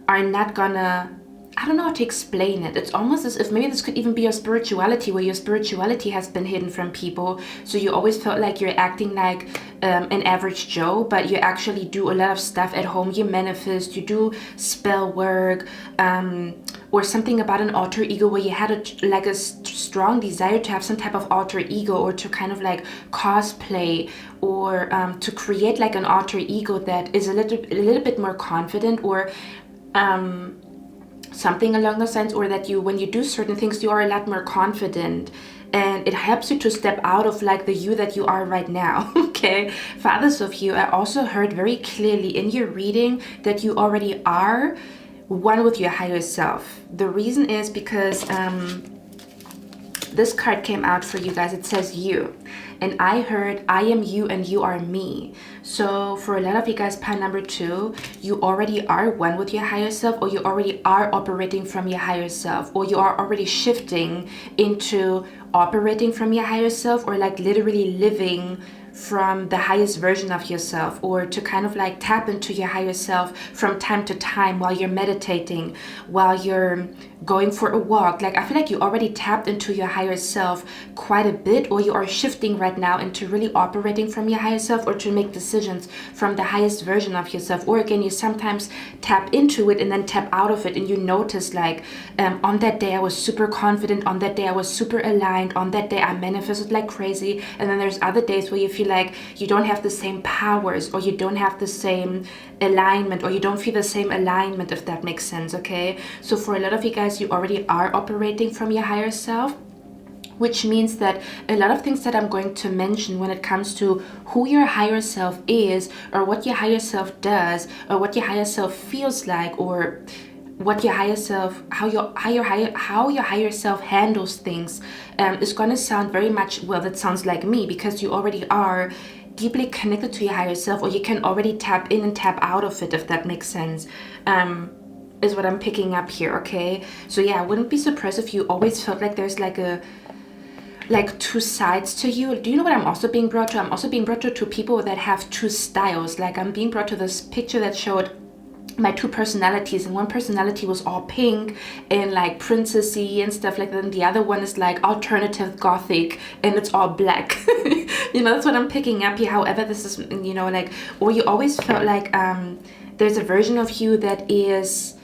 are not gonna, I don't know how to explain it. It's almost as if maybe this could even be your spirituality, where your spirituality has been hidden from people. So you always felt like you're acting like an average Joe, but you actually do a lot of stuff at home. You manifest, you do spell work, or something about an alter ego, where you had a strong desire to have some type of alter ego, or to kind of like cosplay, or to create like an alter ego that is a little bit more confident, or something along those lines, or that you, when you do certain things, you are a lot more confident, and it helps you to step out of like the you that you are right now. Okay, for others of you, I also heard very clearly in your reading that you already are one with your higher self. The reason is because this card came out for you guys. It says you, and I heard I am you and you are me. So for a lot of you guys, pile number 2, you already are one with your higher self, or you already are operating from your higher self, or you are already shifting into operating from your higher self, or like literally living from the highest version of yourself, or to kind of like tap into your higher self from time to time while you're meditating, while you're going for a walk. Like I feel like you already tapped into your higher self quite a bit, or you are shifting right now into really operating from your higher self, or to make decisions from the highest version of yourself. Or again, you sometimes tap into it and then tap out of it, and you notice like on that day I was super confident, on that day I was super aligned, on that day I manifested like crazy. And then there's other days where you feel like you don't have the same powers, or you don't have the same alignment, or you don't feel the same alignment, if that makes sense. Okay, so for a lot of you guys, you already are operating from your higher self, which means that a lot of things that I'm going to mention when it comes to who your higher self is, or what your higher self does, or what your higher self feels like, or what your higher self, how your higher self handles things, is going to sound very much, well, that sounds like me, because you already are deeply connected to your higher self, or you can already tap in and tap out of it, if that makes sense. Is what I'm picking up here. Okay, so yeah, I wouldn't be surprised if you always felt like there's like two sides to you. Do you know what I'm also being brought to? I'm also being brought to people that have two styles. Like I'm being brought to this picture that showed my two personalities, and one personality was all pink and like princessy and stuff like that, and the other one is like alternative gothic and it's all black. You know, that's what I'm picking up here. However, this is, you know, like, or you always felt like there's a version of you that is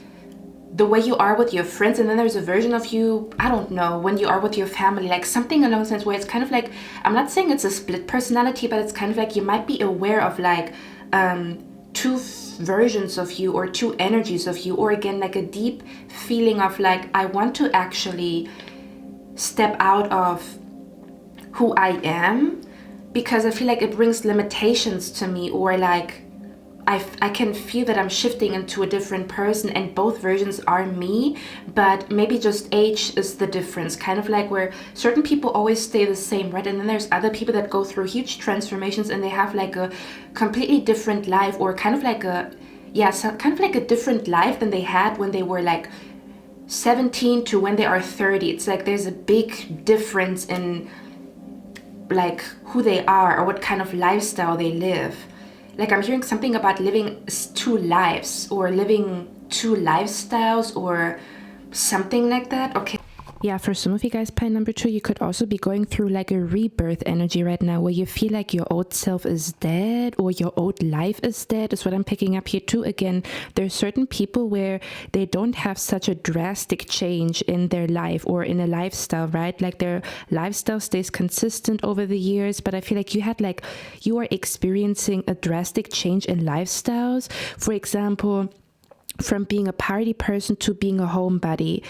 the way you are with your friends, and then there's a version of you, I don't know, when you are with your family, like something along those lines, where it's kind of like, I'm not saying it's a split personality, but it's kind of like you might be aware of like two versions of you, or two energies of you, or again like a deep feeling of like, I want to actually step out of who I am, because I feel like it brings limitations to me, or like I can feel that I'm shifting into a different person, and both versions are me, but maybe just age is the difference. Kind of like where certain people always stay the same, right? And then there's other people that go through huge transformations, and they have like a completely different life, or kind of like a different life than they had when they were like 17 to when they are 30. It's like there's a big difference in like who they are, or what kind of lifestyle they live. Like I'm hearing something about living two lives, or living two lifestyles, or something like that. Okay. Yeah, for some of you guys, pile number 2, you could also be going through like a rebirth energy right now, where you feel like your old self is dead, or your old life is dead, is what I'm picking up here too. Again, there's certain people where they don't have such a drastic change in their life, or in a lifestyle, right? Like their lifestyle stays consistent over the years, but I feel like you are experiencing a drastic change in lifestyles. For example, from being a party person to being a homebody,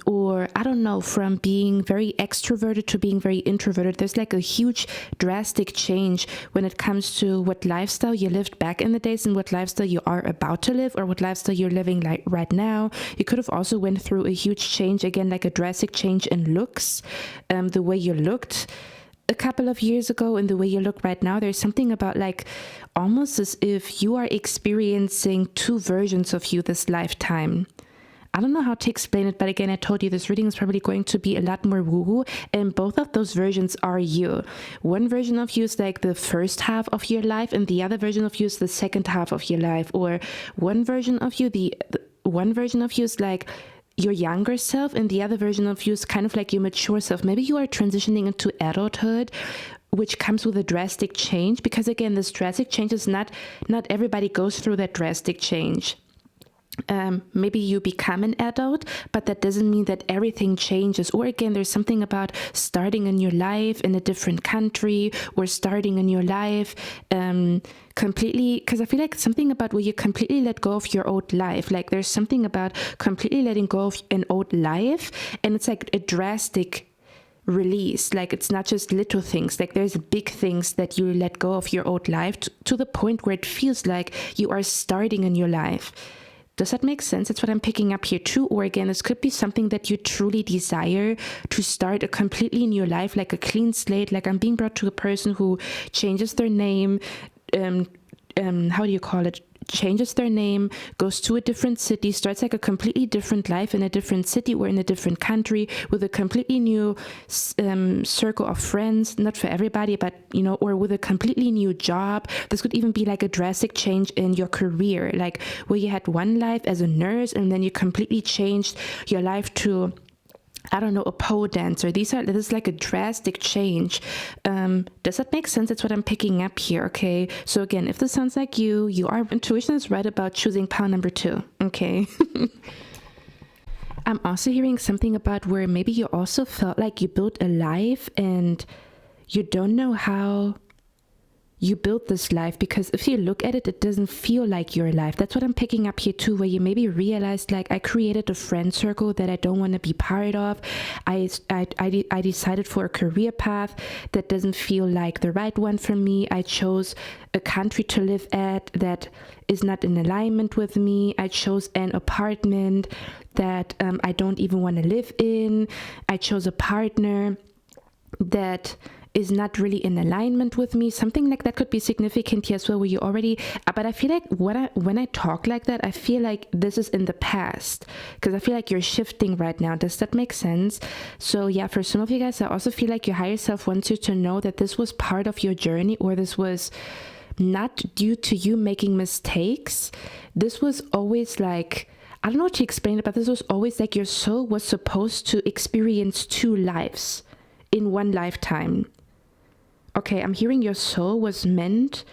or I don't know, from being very extroverted to being very introverted. There's like a huge drastic change when it comes to what lifestyle you lived back in the days and what lifestyle you are about to live, or what lifestyle you're living like right now. You could have also went through a huge change, again, like a drastic change in looks, the way you looked a couple of years ago and the way you look right now. There's something about like almost as if you are experiencing two versions of you this lifetime. I don't know how to explain it, but again, I told you this reading is probably going to be a lot more woo-woo, and both of those versions are you. One version of you is like the first half of your life, and the other version of you is the second half of your life. Or one version of you, one version of you is like your younger self, and the other version of you is kind of like your mature self. Maybe you are transitioning into adulthood, which comes with a drastic change, because again, this drastic change is not everybody goes through that drastic change. Maybe you become an adult, but that doesn't mean that everything changes. Or again, there's something about starting a new life in a different country, or starting a new life completely, because I feel like something about where you completely let go of your old life. Like there's something about completely letting go of an old life, and it's like a drastic release. Like it's not just little things, like there's big things that you let go of your old life to the point where it feels like you are starting a new life. Does that make sense? That's what I'm picking up here too. Or again, this could be something that you truly desire, to start a completely new life, like a clean slate. Like I'm being brought to a person who changes their name, how do you call it? Changes their name, goes to a different city, starts like a completely different life in a different city or in a different country with a completely new circle of friends. Not for everybody, but or with a completely new job. This could even be like a drastic change in your career, like where you had one life as a nurse and then you completely changed your life to, I don't know, a pole dancer. This is like a drastic change. Does that make sense? That's what I'm picking up here, okay? So again, if this sounds like you, your intuition is right about choosing pile number 2, okay? I'm also hearing something about where maybe you also felt like you built a life and you don't know how you built this life, because if you look at it, it doesn't feel like your life. That's what I'm picking up here too, where you maybe realized like, I created a friend circle that I don't want to be part of. I decided for a career path that doesn't feel like the right one for me. I chose a country to live at that is not in alignment with me. I chose an apartment that I don't even want to live in. I chose a partner that is not really in alignment with me. Something like that could be significant here as well, where you already, but I feel like when I talk like that, I feel like this is in the past, because I feel like you're shifting right now. Does that make sense? So yeah, for some of you guys, I also feel like your higher self wants you to know that this was part of your journey, or this was not due to you making mistakes. This was always like, I don't know how to explain it, but this was always like your soul was supposed to experience 2 lives in one lifetime. Okay, I'm hearing your soul was meant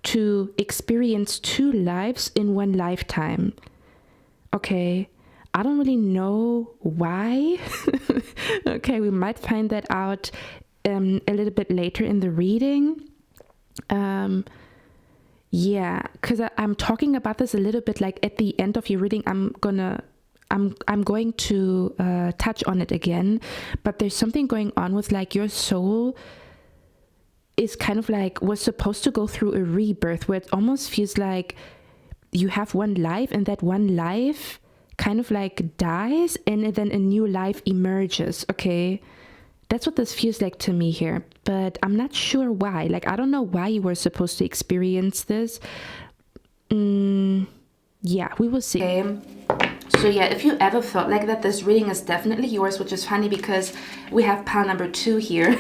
to experience 2 lives in one lifetime. Okay, I don't really know why. Okay, we might find that out a little bit later in the reading. Yeah, because I'm talking about this a little bit like at the end of your reading. I'm going to touch on it again, but there's something going on with like your soul is kind of like was supposed to go through a rebirth, where it almost feels like you have one life and that one life kind of like dies and then a new life emerges. Okay, that's what this feels like to me here, but I'm not sure why. Like, I don't know why you were supposed to experience this. Yeah, we will see. Okay. So yeah, if you ever felt like that, this reading is definitely yours, which is funny because we have pile number 2 here.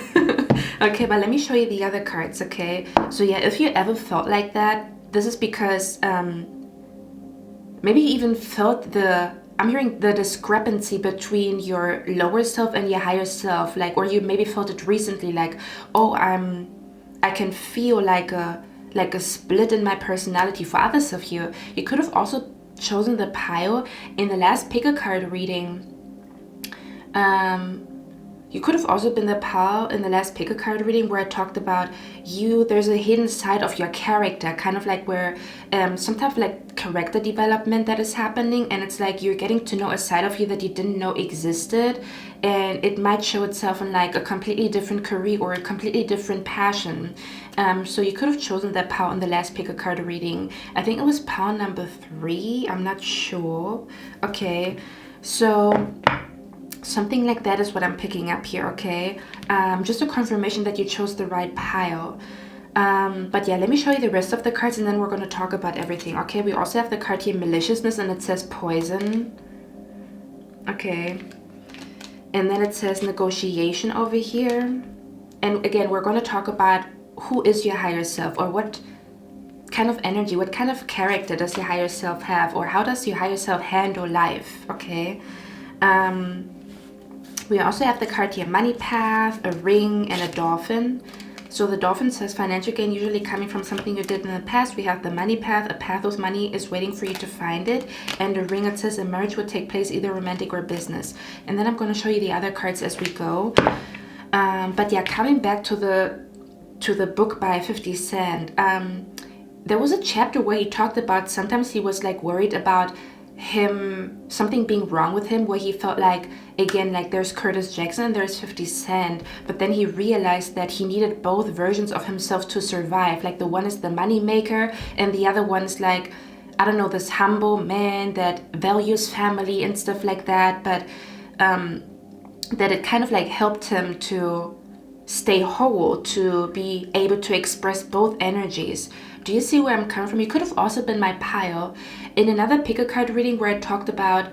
Okay, but let me show you the other cards, okay? So yeah, if you ever felt like that, this is because maybe you even felt I'm hearing the discrepancy between your lower self and your higher self, like, or you maybe felt it recently, like, oh, I can feel like a split in my personality. For others of you, you could have also chosen the pile in the last pick a card reading. you could have also been the pal in the last pick a card reading where I talked about there's a hidden side of your character, kind of like where some type of like character development that is happening, and it's like you're getting to know a side of you that you didn't know existed, and it might show itself in like a completely different career or a completely different passion. So you could have chosen that pal in the last pick a card reading. I think it was pal number 3, I'm not sure. Okay, so something like that is what I'm picking up here, okay? Just a confirmation that you chose the right pile. But yeah, let me show you the rest of the cards and then we're going to talk about everything, okay? We also have the card here, maliciousness, and it says poison. Okay. And then it says negotiation over here. And again, we're going to talk about who is your higher self, or what kind of energy, what kind of character does your higher self have, or how does your higher self handle life, okay? We also have the card here, money path, a ring, and a dolphin. So the dolphin says financial gain usually coming from something you did in the past. We have the money path, a path of money is waiting for you to find it. And the ring, it says a marriage would take place, either romantic or business. And then I'm going to show you the other cards as we go. But yeah, coming back to the book by 50 Cent, there was a chapter where he talked about sometimes he was like worried about something being wrong with him, where he felt like, again, like there's Curtis Jackson and there's 50 Cent, but then he realized that he needed both versions of himself to survive. Like the one is the money maker and the other one is like, I don't know, this humble man that values family and stuff like that, but that it kind of like helped him to stay whole, to be able to express both energies. Do you see where I'm coming from? You could have also been my pile in another pick a card reading where I talked about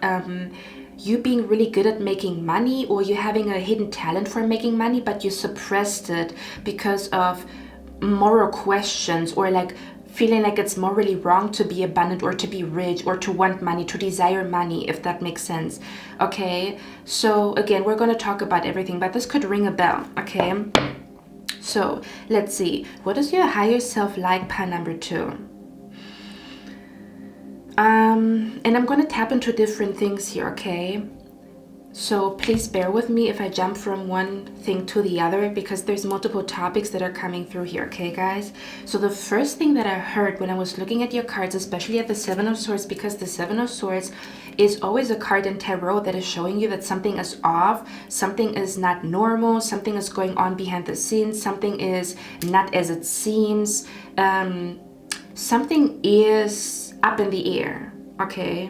you being really good at making money, or you having a hidden talent for making money, but you suppressed it because of moral questions, or like feeling like it's morally wrong to be abundant or to be rich or to want money, to desire money, if that makes sense. Okay, so again, we're going to talk about everything, but this could ring a bell, okay? So let's see, what is your higher self like, pile number 2? And I'm going to tap into different things here, okay? So please bear with me if I jump from one thing to the other, because there's multiple topics that are coming through here, okay guys? So the first thing that I heard when I was looking at your cards, especially at the 7 of Swords, because the 7 of Swords is always a card in tarot that is showing you that something is off, something is not normal, something is going on behind the scenes, something is not as it seems, something is up in the air, okay?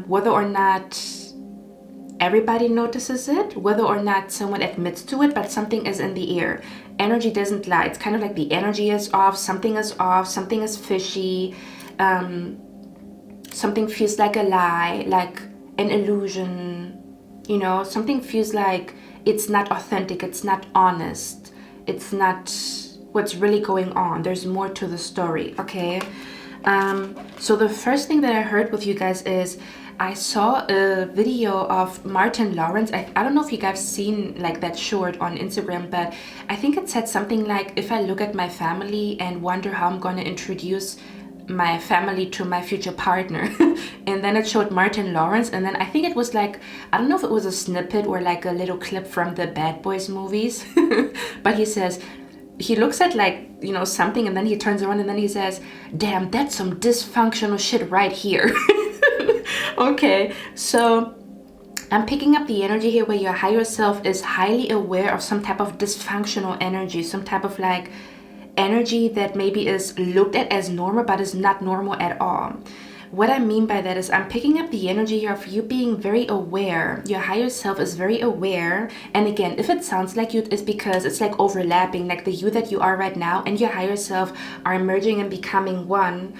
Whether or not everybody notices it, whether or not someone admits to it, but something is in the air. Energy doesn't lie. It's kind of like the energy is off, something is fishy, something feels like a lie, like an illusion, you know, something feels like it's not authentic, it's not honest, it's not what's really going on. There's more to the story, okay? So the first thing that I heard with you guys is I saw a video of Martin Lawrence. I don't know if you guys seen like that short on Instagram, but I think it said something like, if I look at my family and wonder how I'm going to introduce my family to my future partner. And then it showed Martin Lawrence, and then I think it was like, I don't know if it was a snippet or like a little clip from the Bad Boys movies, but he says, he looks at like, you know, something, and then he turns around and then he says, damn, that's some dysfunctional shit right here. Okay, so I'm picking up the energy here where your higher self is highly aware of some type of dysfunctional energy, some type of like energy that maybe is looked at as normal but is not normal at all. What I mean by that is I'm picking up the energy here of you being very aware. Your higher self is very aware. And again, if it sounds like you, it's because it's like overlapping, like the you that you are right now and your higher self are merging and becoming one.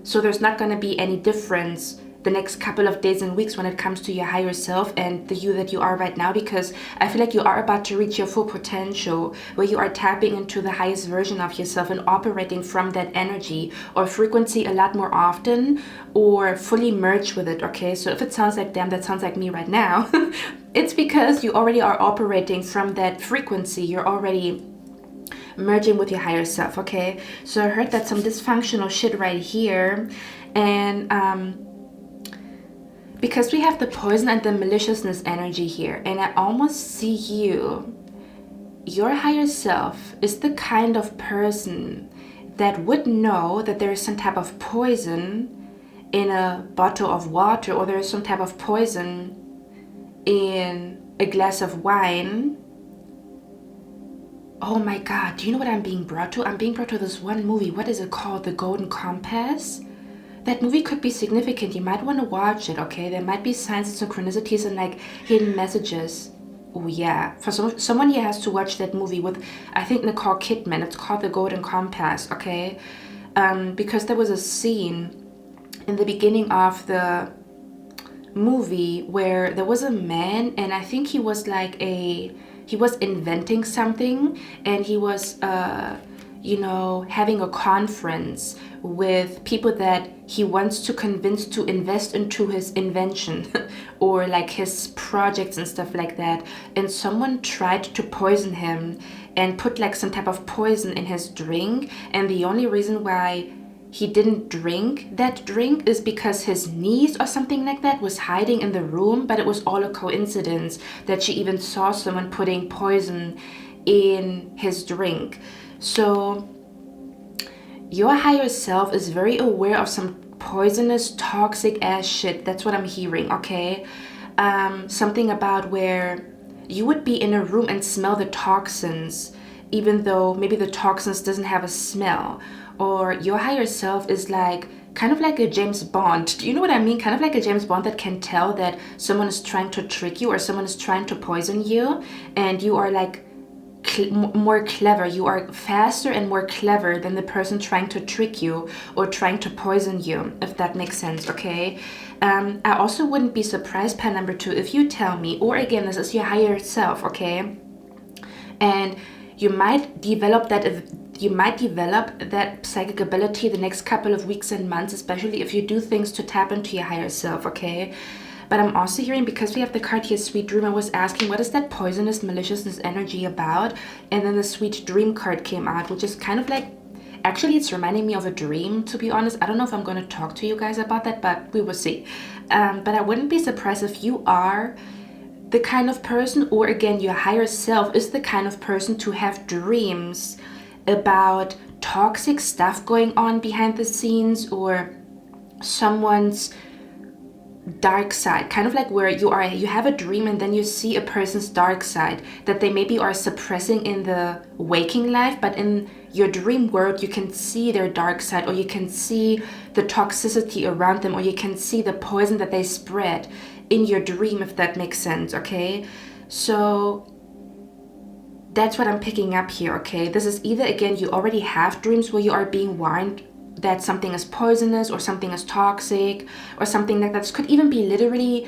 So there's not going to be any difference the next couple of days and weeks when it comes to your higher self and the you that you are right now, because I feel like you are about to reach your full potential, where you are tapping into the highest version of yourself and operating from that energy or frequency a lot more often, or fully merge with it, okay? So if it sounds like, damn, that sounds like me right now, it's because you already are operating from that frequency. You're already merging with your higher self, okay? So I heard that some dysfunctional shit right here, and because we have the poison and the maliciousness energy here, and I almost see your higher self is the kind of person that would know that there is some type of poison in a bottle of water, or there is some type of poison in a glass of wine. Oh my God, do you know what I'm being brought to? I'm being brought to this one movie. What is it called? The Golden Compass? That movie could be significant. You might want to watch it, okay? There might be signs and synchronicities and like hidden messages. Oh yeah, for someone here has to watch that movie with, I think, Nicole Kidman. It's called The Golden Compass, okay? Because there was a scene in the beginning of the movie where there was a man, and I think he was like he was inventing something, and he was having a conference with people that he wants to convince to invest into his invention or like his projects and stuff like that. And someone tried to poison him and put like some type of poison in his drink. And the only reason why he didn't drink that drink is because his niece or something like that was hiding in the room, but it was all a coincidence that she even saw someone putting poison in his drink. So your higher self is very aware of some poisonous, toxic ass shit. That's what I'm hearing, okay? Something about where you would be in a room and smell the toxins, even though maybe the toxins doesn't have a smell. Or your higher self is like kind of like a James Bond. Do you know what I mean? Kind of like a James Bond that can tell that someone is trying to trick you or someone is trying to poison you, and you are like more clever. You are faster and more clever than the person trying to trick you or trying to poison you, if that makes sense, okay? I also wouldn't be surprised, pen number 2, if you tell me, or again, this is your higher self, okay? And you might develop that psychic ability the next couple of weeks and months, especially if you do things to tap into your higher self, okay? But I'm also hearing, because we have the card here, Sweet Dream, I was asking, what is that poisonous maliciousness energy about? And then the Sweet Dream card came out, which is kind of like, actually it's reminding me of a dream, to be honest. I don't know if I'm going to talk to you guys about that, but we will see. But I wouldn't be surprised if you are the kind of person, or again, your higher self is the kind of person to have dreams about toxic stuff going on behind the scenes, or someone's dark side, kind of like where you have a dream and then you see a person's dark side that they maybe are suppressing in the waking life, but in your dream world you can see their dark side, or you can see the toxicity around them, or you can see the poison that they spread in your dream, if that makes sense, okay? So that's what I'm picking up here, okay? This is either, again, you already have dreams where you are being warned that something is poisonous or something is toxic or something like that. This could even literally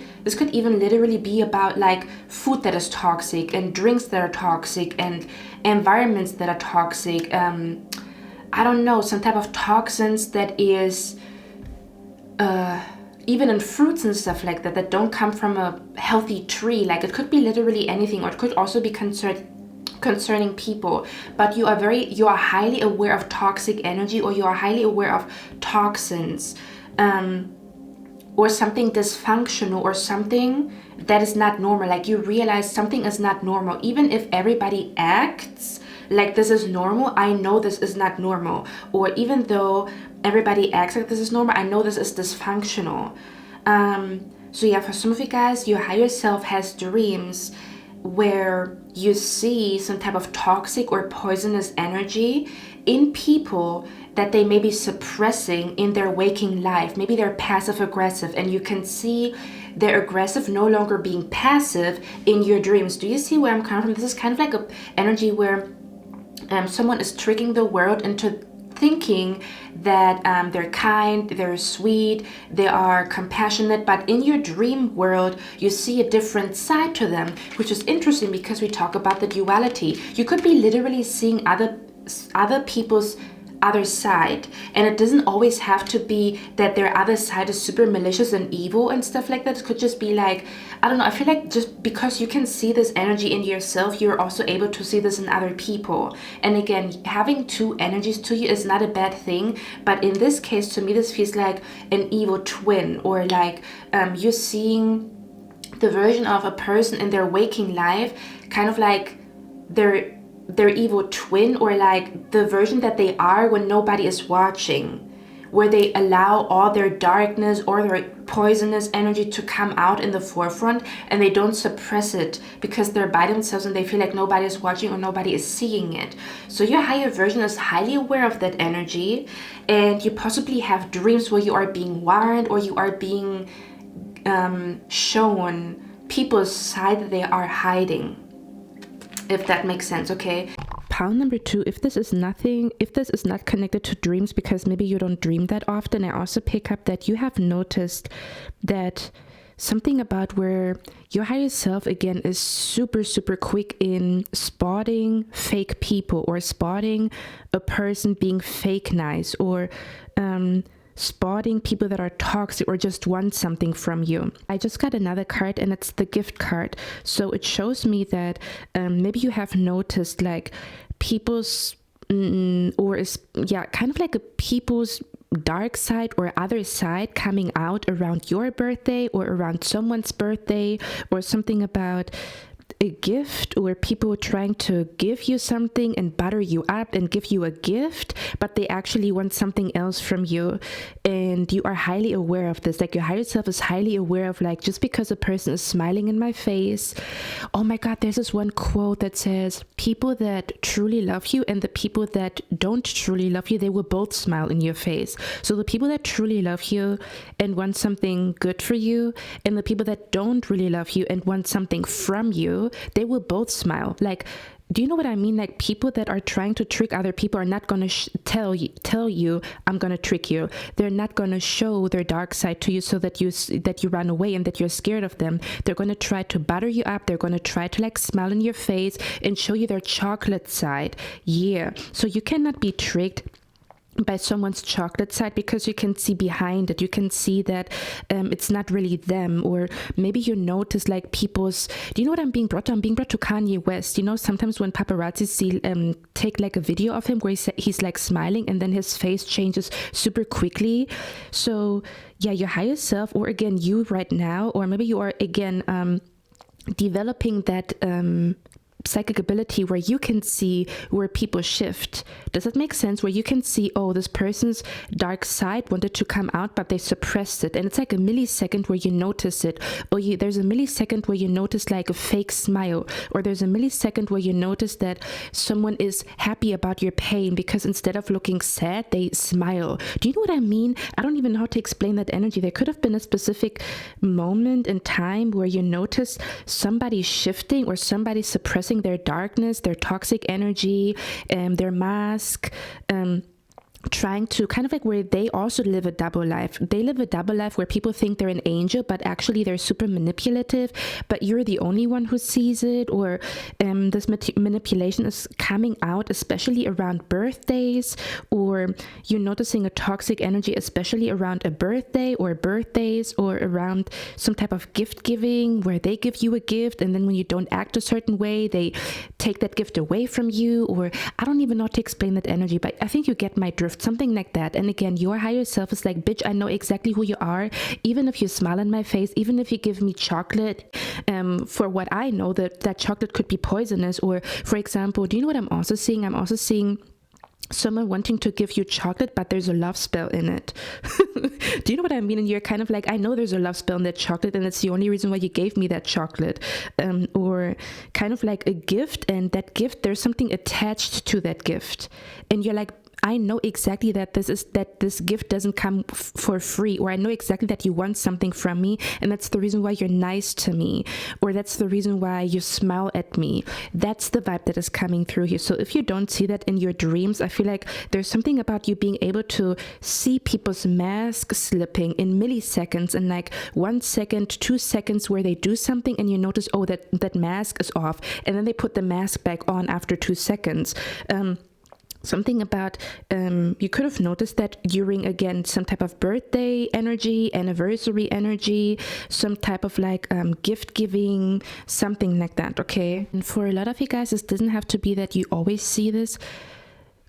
be about like food that is toxic and drinks that are toxic and environments that are toxic. I don't know, some type of toxins that is even in fruits and stuff like that, that don't come from a healthy tree. Like it could be literally anything, or it could also be concerning people, but you are highly aware of toxic energy, or you are highly aware of toxins, or something dysfunctional, or something that is not normal. Like you realize something is not normal, even if everybody acts like this is normal. I know this is not normal, or even though everybody acts like this is normal, I know this is dysfunctional. So yeah, for some of you guys, your higher self has dreams where you see some type of toxic or poisonous energy in people that they may be suppressing in their waking life. Maybe they're passive aggressive, and you can see they're aggressive no longer being passive in your dreams. Do you see where I'm coming from? This is kind of like a energy where someone is tricking the world into thinking that they're kind, they're sweet, they are compassionate, but in your dream world you see a different side to them, which is interesting because we talk about the duality. You could be literally seeing other people's other side. And it doesn't always have to be that their other side is super malicious and evil and stuff like that. It could just be like, I don't know, I feel like just because you can see this energy in yourself, you're also able to see this in other people. And again, having two energies to you is not a bad thing, but in this case, to me, this feels like an evil twin, or like you're seeing the version of a person in their waking life, kind of like their evil twin, or like the version that they are when nobody is watching, where they allow all their darkness or their poisonous energy to come out in the forefront, and they don't suppress it because they're by themselves and they feel like nobody is watching or nobody is seeing it. So your higher version is highly aware of that energy, and you possibly have dreams where you are being warned, or you are being shown people's side that they are hiding, if that makes sense. Okay. Pile number 2, if this is not connected to dreams, because maybe you don't dream that often, I also pick up that you have noticed that something about where your higher self again is super quick in spotting fake people, or spotting a person being fake nice, or spotting people that are toxic or just want something from you. I just got another card, and it's the gift card. So it shows me that maybe you have noticed like people's kind of like a people's dark side or other side coming out around your birthday or around someone's birthday, or something about a gift, or people trying to give you something and butter you up and give you a gift, but they actually want something else from you, and you are highly aware of this. Like your higher self is highly aware of, like, just because a person is smiling in my face, oh my god, there's this one quote that says, people that truly love you and the people that don't truly love you, they will both smile in your face. So the people that truly love you and want something good for you, and the people that don't really love you and want something from you, they will both smile. Like, do you know what I mean? Like, people that are trying to trick other people are not going to tell you, I'm going to trick you. They're not going to show their dark side to you so that you run away and that you're scared of them. They're going to try to butter you up. They're going to try to like smile in your face and show you their chocolate side. Yeah. So you cannot be tricked by someone's chocolate side, because you can see behind it. You can see that it's not really them. Or maybe you notice like people's, do you know what I'm being brought to? I'm being brought to Kanye West. You know, sometimes when paparazzi take like a video of him where he's like smiling and then his face changes super quickly. So yeah, your higher self, or again you right now, or maybe you are again developing that psychic ability where you can see where people shift. Does that make sense? Where you can see, oh, this person's dark side wanted to come out, but they suppressed it. And it's like a millisecond where you notice it. Or there's a millisecond where you notice like a fake smile. Or there's a millisecond where you notice that someone is happy about your pain, because instead of looking sad, they smile. Do you know what I mean? I don't even know how to explain that energy. There could have been a specific moment in time where you notice somebody shifting, or somebody suppressing their darkness, their toxic energy, their mask, trying to kind of like where they also live a double life. They live a double life where people think they're an angel, but actually they're super manipulative, but you're the only one who sees it. Or this manipulation is coming out especially around birthdays, or you're noticing a toxic energy especially around a birthday or birthdays, or around some type of gift giving where they give you a gift, and then when you don't act a certain way, they take that gift away from you. Or I don't even know how to explain that energy, but I think you get my drift. Something like that. And again, your higher self is like, bitch, I know exactly who you are. Even if you smile in my face, even if you give me chocolate, for what I know, that chocolate could be poisonous. Or for example, do you know what I'm also seeing? I'm also seeing someone wanting to give you chocolate, but there's a love spell in it. Do you know what I mean? And you're kind of like, I know there's a love spell in that chocolate, and it's the only reason why you gave me that chocolate. Or kind of like a gift, and that gift, there's something attached to that gift, and you're like, I know exactly that this gift doesn't come for free, or I know exactly that you want something from me, and that's the reason why you're nice to me, or that's the reason why you smile at me. That's the vibe that is coming through here. So if you don't see that in your dreams, I feel like there's something about you being able to see people's mask slipping in milliseconds, and like 1 second, 2 seconds where they do something and you notice, oh, that mask is off, and then they put the mask back on after 2 seconds. something about, you could have noticed that during, again, some type of birthday energy, anniversary energy, some type of like gift giving, something like that, okay? And for a lot of you guys, this doesn't have to be that you always see this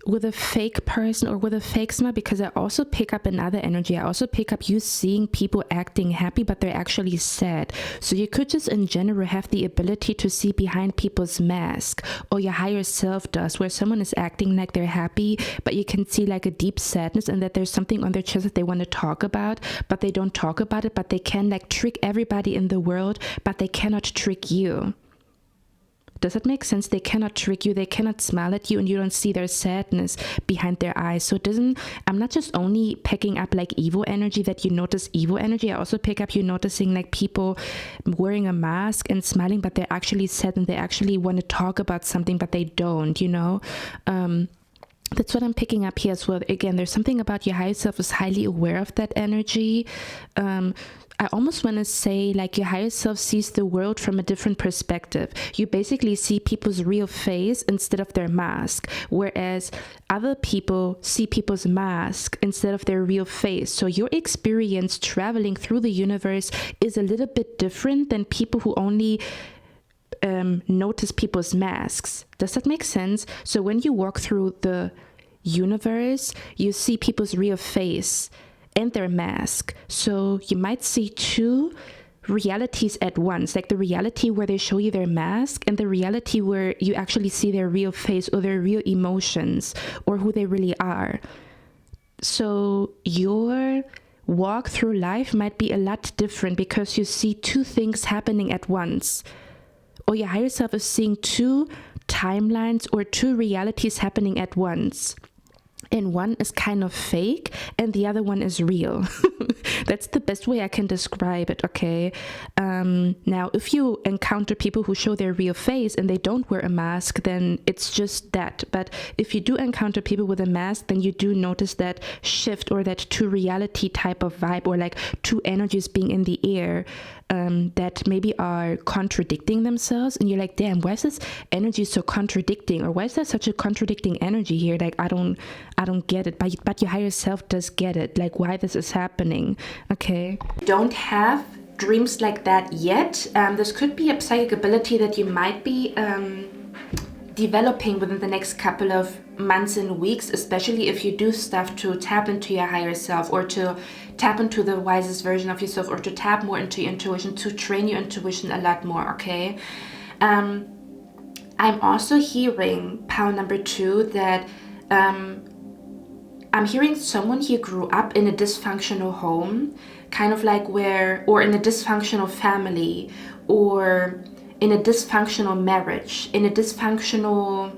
with a fake person or with a fake smile, because I also pick up another energy. I also pick up you seeing people acting happy, but they're actually sad. So you could just in general have the ability to see behind people's mask, or your higher self does, where someone is acting like they're happy, but you can see like a deep sadness and that there's something on their chest that they want to talk about, but they don't talk about it, but they can like trick everybody in the world, but they cannot trick you. Does that make sense? They cannot trick you. They cannot smile at you and you don't see their sadness behind their eyes. So it doesn't, I'm not just only picking up like evil energy, that you notice evil energy. I also pick up you noticing like people wearing a mask and smiling, but they're actually sad and they actually want to talk about something, but they don't, you know? That's what I'm picking up here as well. Again, there's something about your higher self is highly aware of that energy. I almost want to say like your higher self sees the world from a different perspective. You basically see people's real face instead of their mask, whereas other people see people's mask instead of their real face. So your experience traveling through the universe is a little bit different than people who only notice people's masks. Does that make sense? So when you walk through the universe, you see people's real face and their mask. So you might see two realities at once, like the reality where they show you their mask and the reality where you actually see their real face or their real emotions or who they really are. So your walk through life might be a lot different because you see two things happening at once. Or your higher self is seeing two timelines or two realities happening at once. And one is kind of fake and the other one is real. That's the best way I can describe it, okay? Now, if you encounter people who show their real face and they don't wear a mask, then it's just that. But if you do encounter people with a mask, then you do notice that shift or that two reality type of vibe, or like two energies being in the air that maybe are contradicting themselves. And you're like, damn, why is this energy so contradicting? Or why is there such a contradicting energy here? Like, I don't get it, but your higher self does get it, like why this is happening, okay? Don't have dreams like that yet. This could be a psychic ability that you might be developing within the next couple of months and weeks, especially if you do stuff to tap into your higher self, or to tap into the wisest version of yourself, or to tap more into your intuition, to train your intuition a lot more, okay? I'm also hearing power number 2 that I'm hearing someone here grew up in a dysfunctional home, kind of like or in a dysfunctional family, or in a dysfunctional marriage, in a dysfunctional,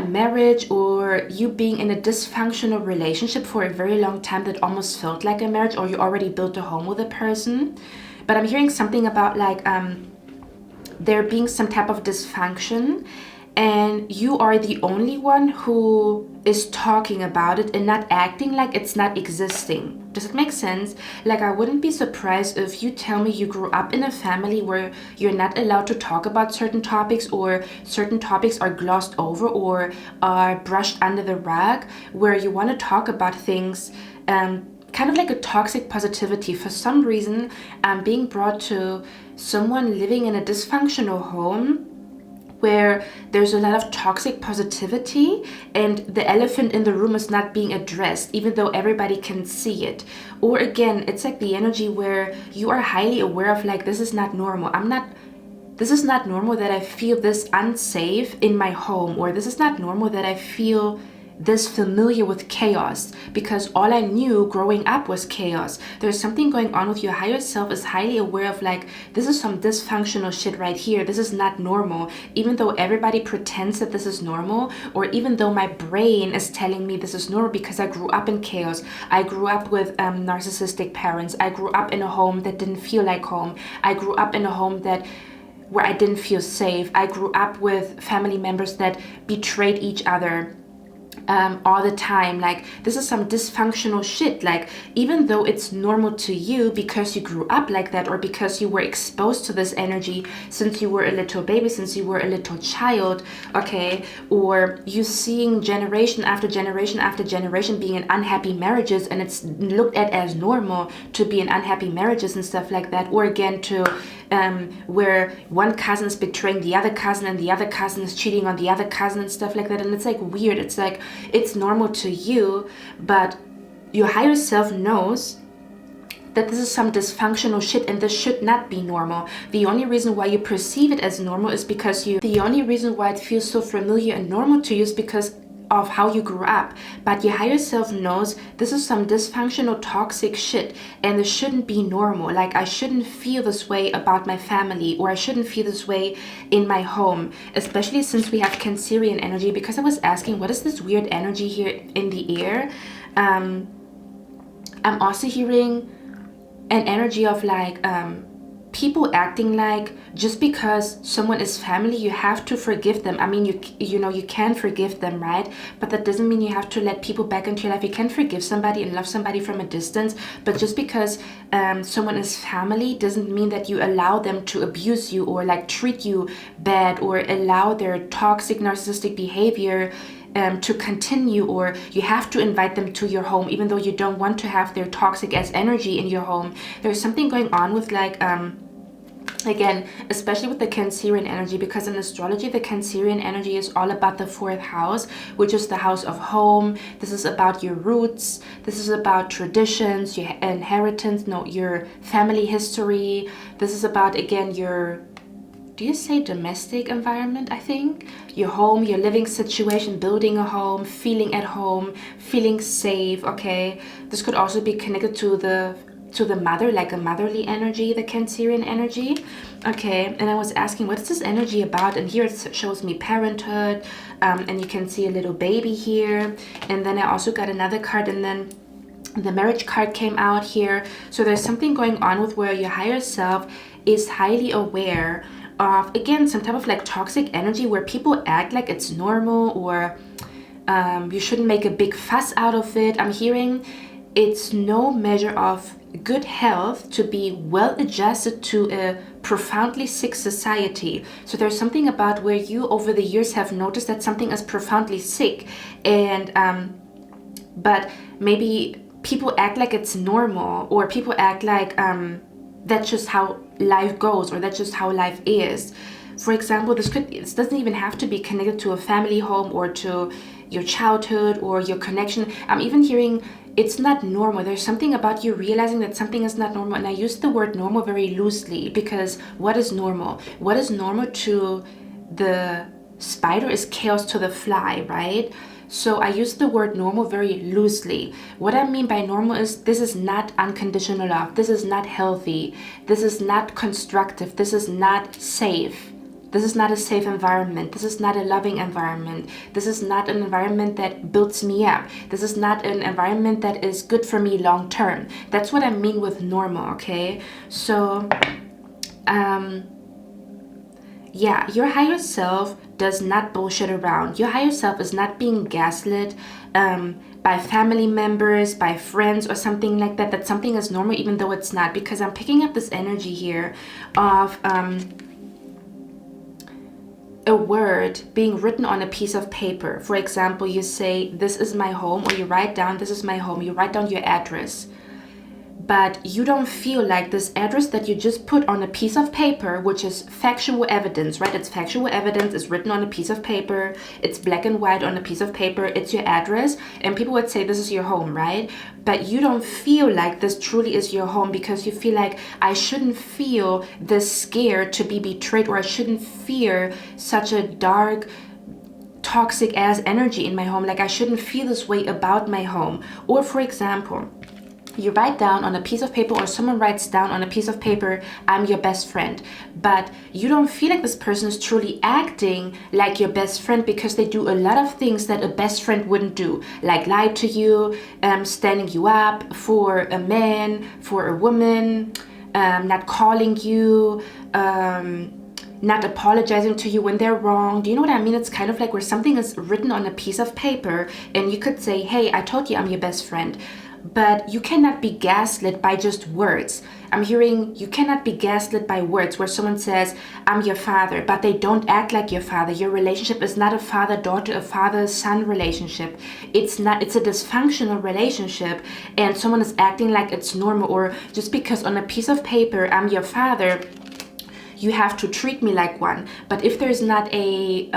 marriage, or you being in a dysfunctional relationship for a very long time that almost felt like a marriage, or you already built a home with a person. But I'm hearing something about like there being some type of dysfunction, and you are the only one who is talking about it and not acting like it's not existing. Does it make sense? Like, I wouldn't be surprised if you tell me you grew up in a family where you're not allowed to talk about certain topics, or certain topics are glossed over or are brushed under the rug, where you want to talk about things kind of like a toxic positivity. For some reason, I'm being brought to someone living in a dysfunctional home where there's a lot of toxic positivity, and the elephant in the room is not being addressed, even though everybody can see it. Or again, it's like the energy where you are highly aware of like, this is not normal. This is not normal that I feel this unsafe in my home, or this is not normal that I feel this familiar with chaos, because all I knew growing up was chaos. There's something going on with your higher self is highly aware of like, this is some dysfunctional shit right here. This is not normal, even though everybody pretends that this is normal, or even though my brain is telling me this is normal because I grew up in chaos. I grew up with narcissistic parents. I grew up in a home that didn't feel like home. I grew up in a home where I didn't feel safe. I grew up with family members that betrayed each other. all the time. Like, this is some dysfunctional shit. Like, even though it's normal to you because you grew up like that, or because you were exposed to this energy since you were a little baby, since you were a little child, okay, or you seeing generation after generation after generation being in unhappy marriages, and it's looked at as normal to be in unhappy marriages and stuff like that, or again to where one cousin is betraying the other cousin and the other cousin is cheating on the other cousin and stuff like that. And it's like weird. It's like, it's normal to you, but your higher self knows that this is some dysfunctional shit and this should not be normal. The only reason why you perceive it as normal is because the only reason why it feels so familiar and normal to you is because of how you grew up. But your higher self knows this is some dysfunctional, toxic shit, and this shouldn't be normal. Like, I shouldn't feel this way about my family, or I shouldn't feel this way in my home, especially since we have Cancerian energy. Because I was asking, what is this weird energy here in the air? I'm also hearing an energy of like people acting like just because someone is family, you have to forgive them. I mean, you know, you can forgive them, right? But that doesn't mean you have to let people back into your life. You can forgive somebody and love somebody from a distance, but just because someone is family doesn't mean that you allow them to abuse you or like treat you bad, or allow their toxic narcissistic behavior to continue, or you have to invite them to your home even though you don't want to have their toxic ass energy in your home. There's something going on with like again, especially with the Cancerian energy, because in astrology the Cancerian energy is all about the 4th house, which is the house of home. This is about your roots, this is about traditions, your inheritance, no, your family history. This is about, again, your, do you say domestic environment? I think your home, your living situation, building a home, feeling at home, feeling safe. Okay, this could also be connected to the mother, like a motherly energy, the Cancerian energy. Okay, and I was asking, what is this energy about? And here it shows me parenthood, and you can see a little baby here. And then I also got another card, and then the marriage card came out here. So there's something going on with where your higher self is highly aware of, again, some type of like toxic energy where people act like it's normal, or you shouldn't make a big fuss out of it. I'm hearing it's no measure of good health to be well adjusted to a profoundly sick society. So there's something about where you over the years have noticed that something is profoundly sick, and but maybe people act like it's normal, or people act like that's just how life goes, or that's just how life is. For example, this doesn't even have to be connected to a family home or to your childhood or your connection. I'm even hearing it's not normal. There's something about you realizing that something is not normal. And I use the word normal very loosely, because what is normal? What is normal to the spider is chaos to the fly, right? So I use the word normal very loosely. What I mean by normal is this is not unconditional love. This is not healthy. This is not constructive. This is not safe. This is not a safe environment. This is not a loving environment. This is not an environment that builds me up. This is not an environment that is good for me long term. That's what I mean with normal, okay? So, yeah, your higher self does not bullshit around. Your higher self is not being gaslit by family members, by friends, or something like that, that something is normal even though it's not. Because I'm picking up this energy here of a word being written on a piece of paper. For example, you say, this is my home, or you write down, this is my home. You write down your address. But you don't feel like this address that you just put on a piece of paper, which is factual evidence, right? It's factual evidence, it's written on a piece of paper, it's black and white on a piece of paper, it's your address, and people would say this is your home, right? But you don't feel like this truly is your home, because you feel like, I shouldn't feel this scared to be betrayed, or I shouldn't fear such a dark, toxic ass energy in my home. Like, I shouldn't feel this way about my home. Or for example, you write down on a piece of paper, or someone writes down on a piece of paper, I'm your best friend. But you don't feel like this person is truly acting like your best friend, because they do a lot of things that a best friend wouldn't do. Like lie to you, standing you up for a man, for a woman, not calling you, not apologizing to you when they're wrong. Do you know what I mean? It's kind of like where something is written on a piece of paper and you could say, hey, I told you I'm your best friend. But you cannot be gaslit by just words. I'm hearing you cannot be gaslit by words where someone says, I'm your father, but they don't act like your father. Your relationship is not a father-daughter, a father-son relationship. It's not, it's a dysfunctional relationship, and someone is acting like it's normal, or just because on a piece of paper, I'm your father, you have to treat me like one. But if there's not a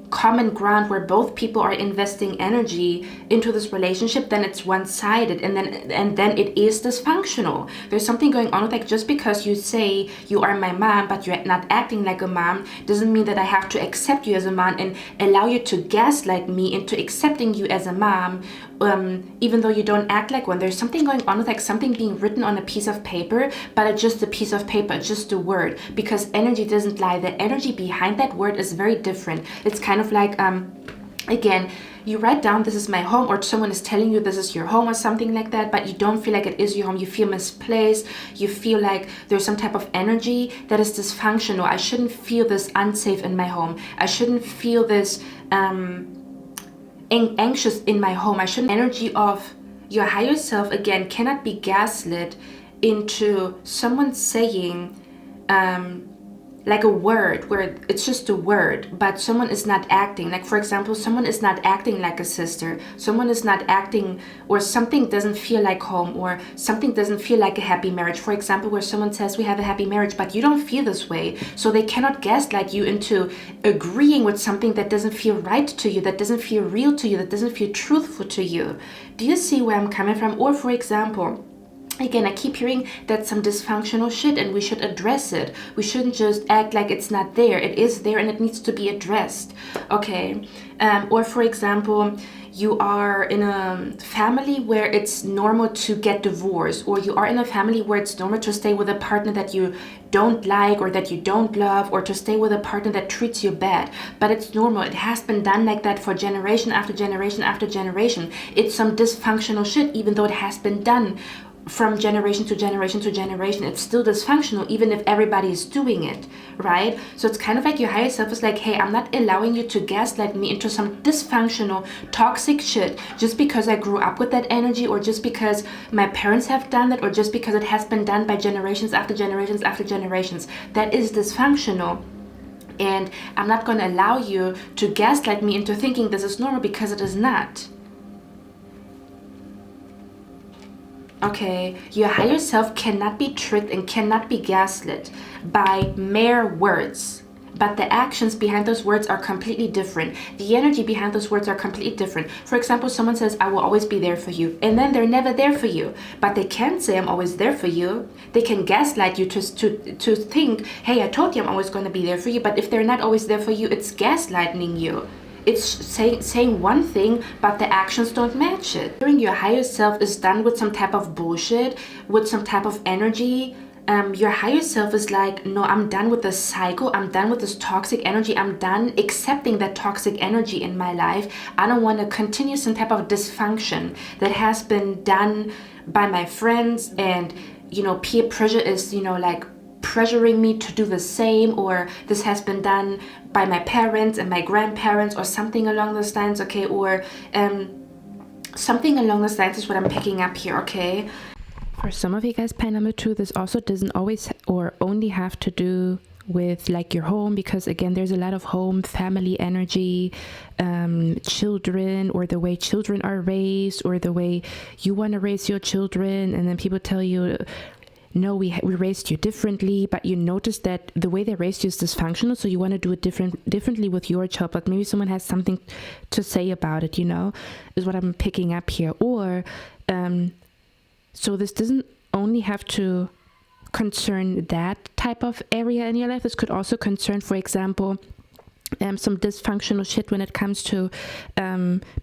common ground where both people are investing energy into this relationship, then it's one-sided, and then it is dysfunctional. There's something going on with, like, just because you say you are my mom but you're not acting like a mom doesn't mean that I have to accept you as a mom and allow you to gaslight me into accepting you as a mom, even though you don't act like one. There's something going on with, like, something being written on a piece of paper, but it's just a piece of paper, it's just a word, because energy doesn't lie. The energy behind that word is very different. It's kind of like, again, you write down, this is my home, or someone is telling you this is your home or something like that, but you don't feel like it is your home. You feel misplaced. You feel like there's some type of energy that is dysfunctional. I shouldn't feel this unsafe in my home. I shouldn't feel this anxious in my home. I shouldn't. Energy of your higher self, again, cannot be gaslit into someone saying like a word where it's just a word, but someone is not acting. Like, for example, someone is not acting like a sister. Someone is not acting, or something doesn't feel like home, or something doesn't feel like a happy marriage. For example, where someone says we have a happy marriage, but you don't feel this way. So they cannot gaslight you into agreeing with something that doesn't feel right to you, that doesn't feel real to you, that doesn't feel truthful to you. Do you see where I'm coming from? Or, for example, again, I keep hearing that's some dysfunctional shit and we should address it. We shouldn't just act like it's not there. It is there and it needs to be addressed. Okay. Or, for example, you are in a family where it's normal to get divorced, or you are in a family where it's normal to stay with a partner that you don't like or that you don't love, or to stay with a partner that treats you bad. But it's normal. It has been done like that for generation after generation after generation. It's some dysfunctional shit, even though it has been done from generation to generation to generation. It's still dysfunctional even if everybody is doing it, right? So it's kind of like your higher self is like, hey, I'm not allowing you to gaslight me into some dysfunctional, toxic shit just because I grew up with that energy, or just because my parents have done that, or just because it has been done by generations after generations after generations. That is dysfunctional. And I'm not going to allow you to gaslight me into thinking this is normal, because it is not. Okay, your higher self cannot be tricked and cannot be gaslit by mere words, but the actions behind those words are completely different. The energy behind those words are completely different. For example, someone says, I will always be there for you, and then they're never there for you. But they can say, I'm always there for you. They can gaslight you to think, hey, I told you I'm always going to be there for you. But if they're not always there for you, it's gaslighting you. It's saying one thing, but the actions don't match it. Your higher self is done with some type of bullshit, with some type of energy. Your higher self is like, no, I'm done with this cycle. I'm done with this toxic energy. I'm done accepting that toxic energy in my life. I don't want to continue some type of dysfunction that has been done by my friends, and, peer pressure is, like, pressuring me to do the same, or this has been done by my parents and my grandparents, or something along those lines, okay? Or something along those lines is what I'm picking up here, okay? For some of you guys, pie number 2, this also doesn't always or only have to do with like your home, because again, there's a lot of home family energy, children, or the way children are raised, or the way you want to raise your children, and then people tell you, no, we raised you differently, but you notice that the way they raised you is dysfunctional, so you want to do it differently with your child, but maybe someone has something to say about it, is what I'm picking up here. Or, so this doesn't only have to concern that type of area in your life. This could also concern, for example, some dysfunctional shit when it comes to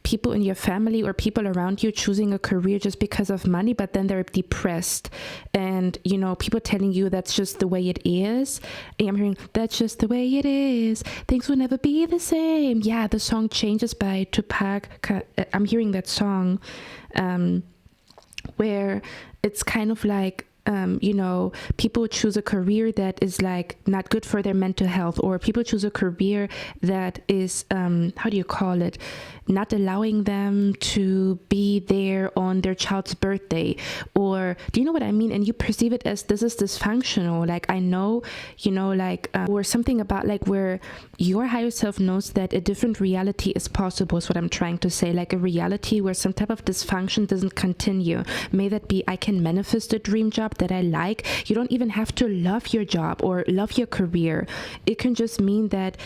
people in your family or people around you choosing a career just because of money, but then they're depressed, and people telling you that's just the way it is. And I'm hearing that's just the way it is, things will never be the same. Yeah, the song Changes by 𝑑𝑜𝑒𝑠𝑛'𝑡. I'm hearing that song where it's kind of like people choose a career that is like not good for their mental health, or people choose a career that is not allowing them to be there on their child's birthday, or do you know what I mean? And you perceive it as this is dysfunctional. Like I know, or something about like where your higher self knows that a different reality is possible is what I'm trying to say. Like a reality where some type of dysfunction doesn't continue. May that be I can manifest a dream job that I like. You don't even have to love your job or love your career. It can just mean that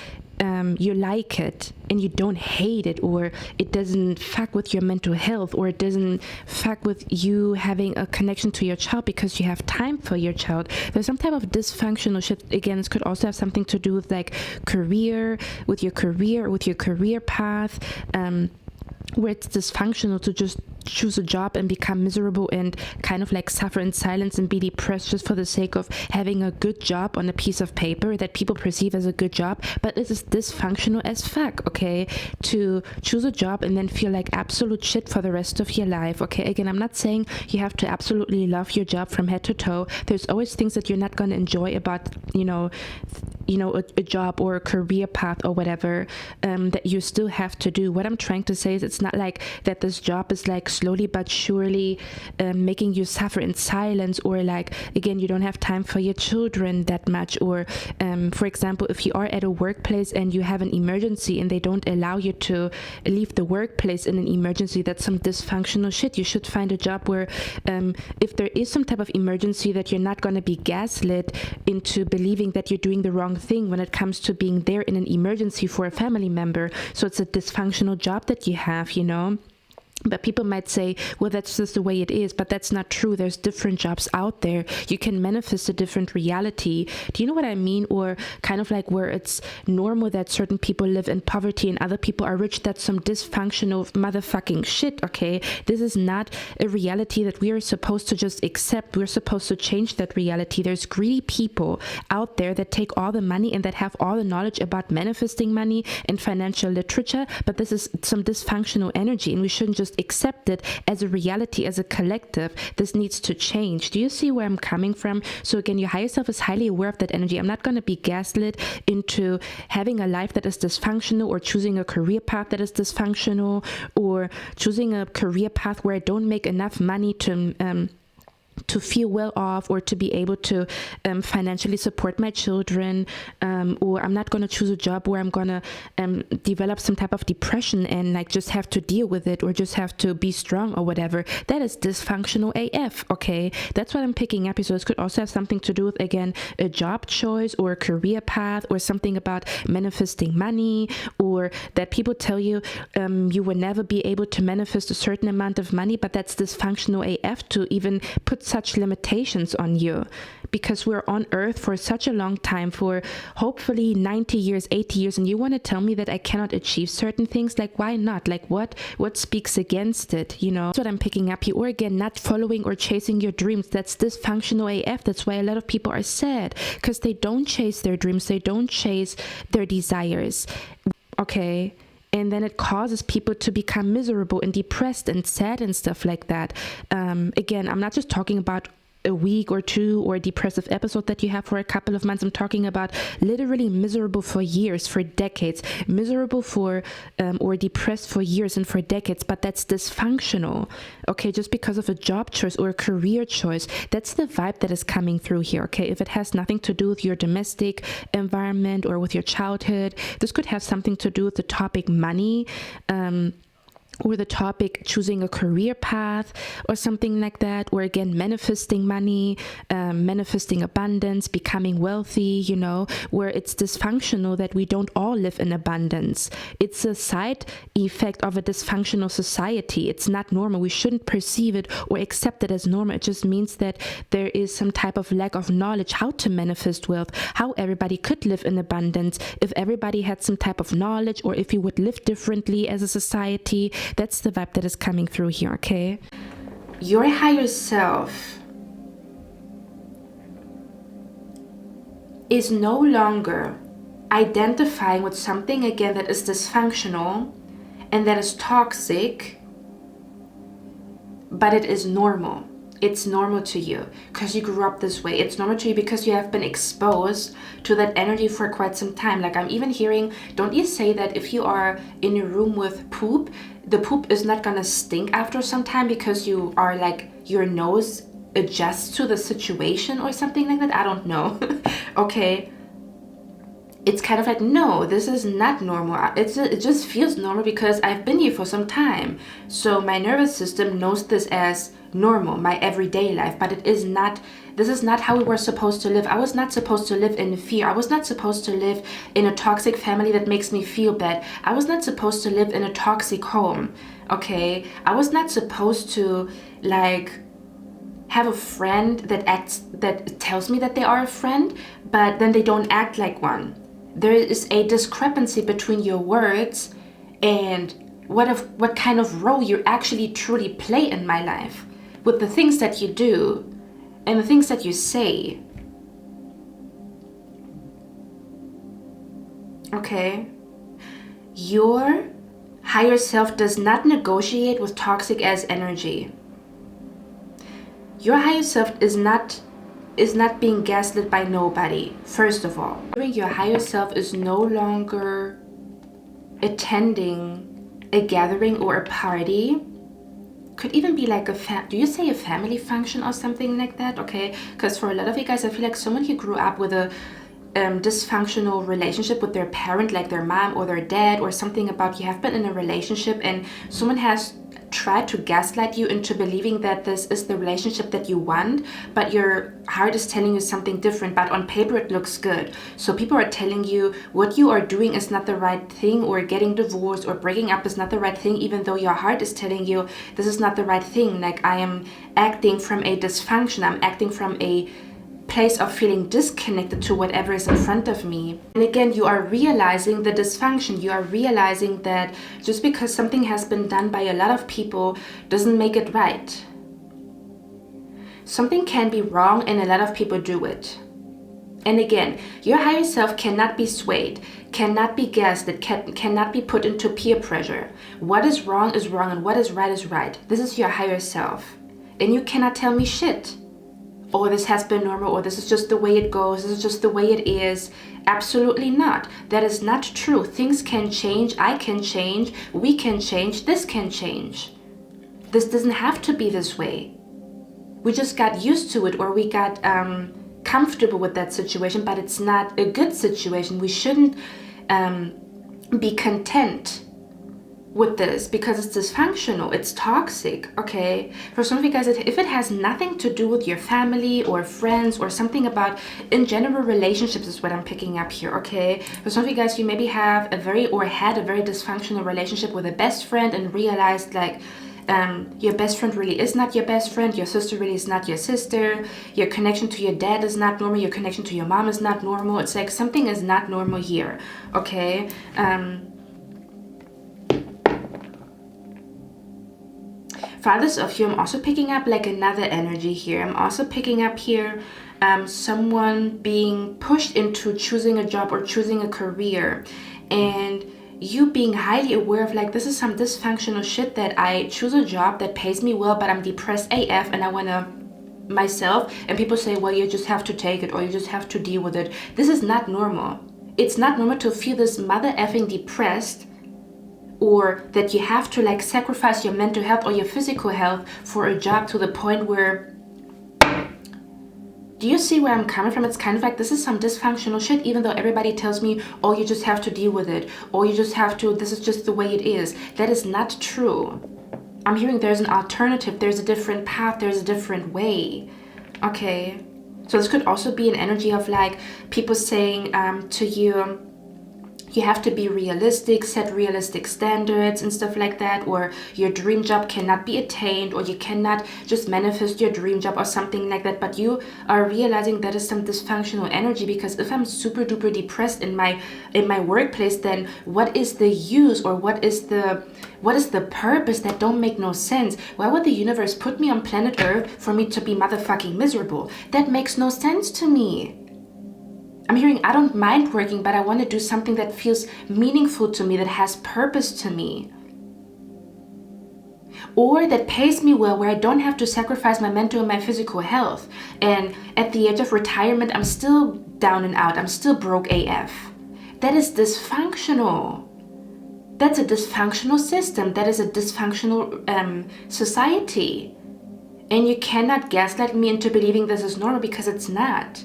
you like it and you don't hate it, or it doesn't fuck with your mental health, or it doesn't fuck with you having a connection to your child because you have time for your child. There's some type of dysfunctional shit. Again, this could also have something to do with like with your career path, where it's dysfunctional to just choose a job and become miserable and kind of like suffer in silence and be depressed just for the sake of having a good job on a piece of paper that people perceive as a good job. But it is dysfunctional as fuck, okay, to choose a job and then feel like absolute shit for the rest of your life. Okay, again, I'm not saying you have to absolutely love your job from head to toe. There's always things that you're not going to enjoy about a job or a career path or whatever, that you still have to do. What I'm trying to say is it's not like that this job is like slowly but surely making you suffer in silence, or like, again, you don't have time for your children that much, or for example, if you are at a workplace and you have an emergency and they don't allow you to leave the workplace in an emergency, that's some dysfunctional shit. You should find a job where if there is some type of emergency, that you're not going to be gaslit into believing that you're doing the wrong thing when it comes to being there in an emergency for a family member. So it's a dysfunctional job that you have, But people might say, well, that's just the way it is. But that's not true. There's different jobs out there. You can manifest a different reality. Do you know what I mean? Or kind of like where it's normal that certain people live in poverty and other people are rich. That's some dysfunctional motherfucking shit, okay? This is not a reality that we are supposed to just accept. We're supposed to change that reality. There's greedy people out there that take all the money and that have all the knowledge about manifesting money and financial literature. But this is some dysfunctional energy, and we shouldn't just accept it as a reality, as a collective. This needs to change. Do you see where I'm coming from? So again, your higher self is highly aware of that energy. I'm not going to be gaslit into having a life that is dysfunctional, or choosing a career path that is dysfunctional, or choosing a career path where I don't make enough money to feel well off, or to be able to financially support my children, or I'm not going to choose a job where I'm going to develop some type of depression and like just have to deal with it, or just have to be strong or whatever. That is dysfunctional AF, okay? That's what I'm picking up. So this could also have something to do with, again, a job choice or a career path, or something about manifesting money, or that people tell you you will never be able to manifest a certain amount of money, but that's dysfunctional AF to even put such limitations on you, because we're on earth for such a long time, for hopefully 90 years, 80 years, and you want to tell me that I cannot achieve certain things? Like, why not? Like, what speaks against it? That's what I'm picking up here. Or again, not following or chasing your dreams. That's dysfunctional AF. That's why a lot of people are sad, because they don't chase their dreams. They don't chase their desires. Okay? And then it causes people to become miserable and depressed and sad and stuff like that. Again, I'm not just talking about a week or two or a depressive episode that you have for a couple of months. I'm talking about literally miserable for years, for decades, miserable for or depressed for years and for decades. But that's dysfunctional, okay? Just because of a job choice or a career choice. That's the vibe that is coming through here, okay? If it has nothing to do with your domestic environment or with your childhood, this could have something to do with the topic money, or the topic choosing a career path or something like that, or again, manifesting money, manifesting abundance, becoming wealthy, where it's dysfunctional that we don't all live in abundance. It's a side effect of a dysfunctional society. It's not normal. We shouldn't perceive it or accept it as normal. It just means that there is some type of lack of knowledge how to manifest wealth, how everybody could live in abundance. If everybody had some type of knowledge, or if you would live differently as a society, that's the vibe that is coming through here, okay? Your higher self is no longer identifying with something, again, that is dysfunctional and that is toxic, but it is normal. It's normal to you because you grew up this way. It's normal to you because you have been exposed to that energy for quite some time. Like I'm even hearing, don't you say that if you are in a room with poop, the poop is not gonna stink after some time because you are like, your nose adjusts to the situation or something like that? I don't know. Okay. It's kind of like, no, this is not normal. It just feels normal because I've been here for some time. So my nervous system knows this as normal, my everyday life, but it is not, this is not how we were supposed to live. I was not supposed to live in fear. I was not supposed to live in a toxic family that makes me feel bad. I was not supposed to live in a toxic home, okay? I was not supposed to like have a friend that tells me that they are a friend, but then they don't act like one. There is a discrepancy between your words and what kind of role you actually truly play in my life with the things that you do and the things that you say. Okay? Your higher self does not negotiate with toxic ass energy. Your higher self is not being gaslit by nobody, first of all. Your higher self is no longer attending a gathering or a party. Could even be like do you say a family function or something like that? Okay, because for a lot of you guys, I feel like someone who grew up with a dysfunctional relationship with their parent, like their mom or their dad, or something about you have been in a relationship and someone has tried to gaslight you into believing that this is the relationship that you want, but your heart is telling you something different, but on paper it looks good. So people are telling you what you are doing is not the right thing, or getting divorced or breaking up is not the right thing, even though your heart is telling you this is not the right thing. Like I am acting from a dysfunction, I'm acting from a place of feeling disconnected to whatever is in front of me. And again, you are realizing the dysfunction. You are realizing that just because something has been done by a lot of people doesn't make it right. Something can be wrong and a lot of people do it. And again, your higher self cannot be swayed, cannot be gaslit, cannot be put into peer pressure. What is wrong and what is right. This is your higher self. And you cannot tell me shit. Or this has been normal, or this is just the way it goes, this is just the way it is. Absolutely not. That is not true. Things can change, I can change, we can change, this can change. This doesn't have to be this way. We just got used to it, or we got comfortable with that situation, but it's not a good situation. We shouldn't be content with this because it's dysfunctional, it's toxic, okay? For some of you guys, if it has nothing to do with your family or friends or something about, in general, relationships is what I'm picking up here, okay? For some of you guys, you maybe have had a very dysfunctional relationship with a best friend and realized like, your best friend really is not your best friend, your sister really is not your sister, your connection to your dad is not normal, your connection to your mom is not normal. It's like something is not normal here, okay? Fathers of you, I'm also picking up like another energy here. I'm also picking up here someone being pushed into choosing a job or choosing a career, and you being highly aware of like, this is some dysfunctional shit that I choose a job that pays me well, but I'm depressed AF and I want to myself, and people say, well, you just have to take it or you just have to deal with it. This is not normal. It's not normal to feel this mother effing depressed, or that you have to like sacrifice your mental health or your physical health for a job to the point where, do you see where I'm coming from? It's kind of like, this is some dysfunctional shit, even though everybody tells me, oh, you just have to deal with it, or you just have to, this is just the way it is. That is not true. I'm hearing there's an alternative, there's a different path, there's a different way, okay? So this could also be an energy of like people saying to you, you have to be realistic, set realistic standards and stuff like that, or your dream job cannot be attained, or you cannot just manifest your dream job or something like that. But you are realizing that is some dysfunctional energy, because if I'm super duper depressed in my workplace, then what is the use, or what is the purpose? That don't make no sense. Why would the universe put me on planet Earth for me to be motherfucking miserable? That makes no sense to me. I'm hearing I don't mind working, but I want to do something that feels meaningful to me, that has purpose to me. or that pays me well, where I don't have to sacrifice my mental and my physical health. And at the age of retirement, I'm still down and out. I'm still broke AF. That is dysfunctional. That's a dysfunctional system. That is a dysfunctional society. And you cannot gaslight me into believing this is normal, because it's not.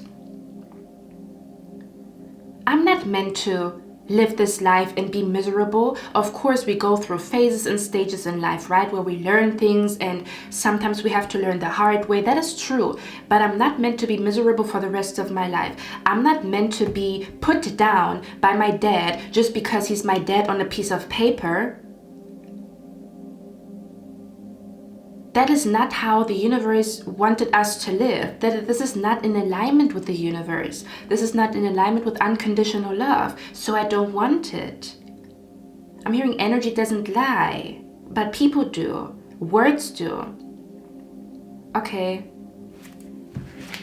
I'm not meant to live this life and be miserable. Of course, we go through phases and stages in life, right? Where we learn things, and sometimes we have to learn the hard way. That is true. But I'm not meant to be miserable for the rest of my life. I'm not meant to be put down by my dad just because he's my dad on a piece of paper. That is not how the universe wanted us to live. This is not in alignment with the universe. This is not in alignment with unconditional love. So I don't want it. I'm hearing energy doesn't lie, but people do. Words do. Okay.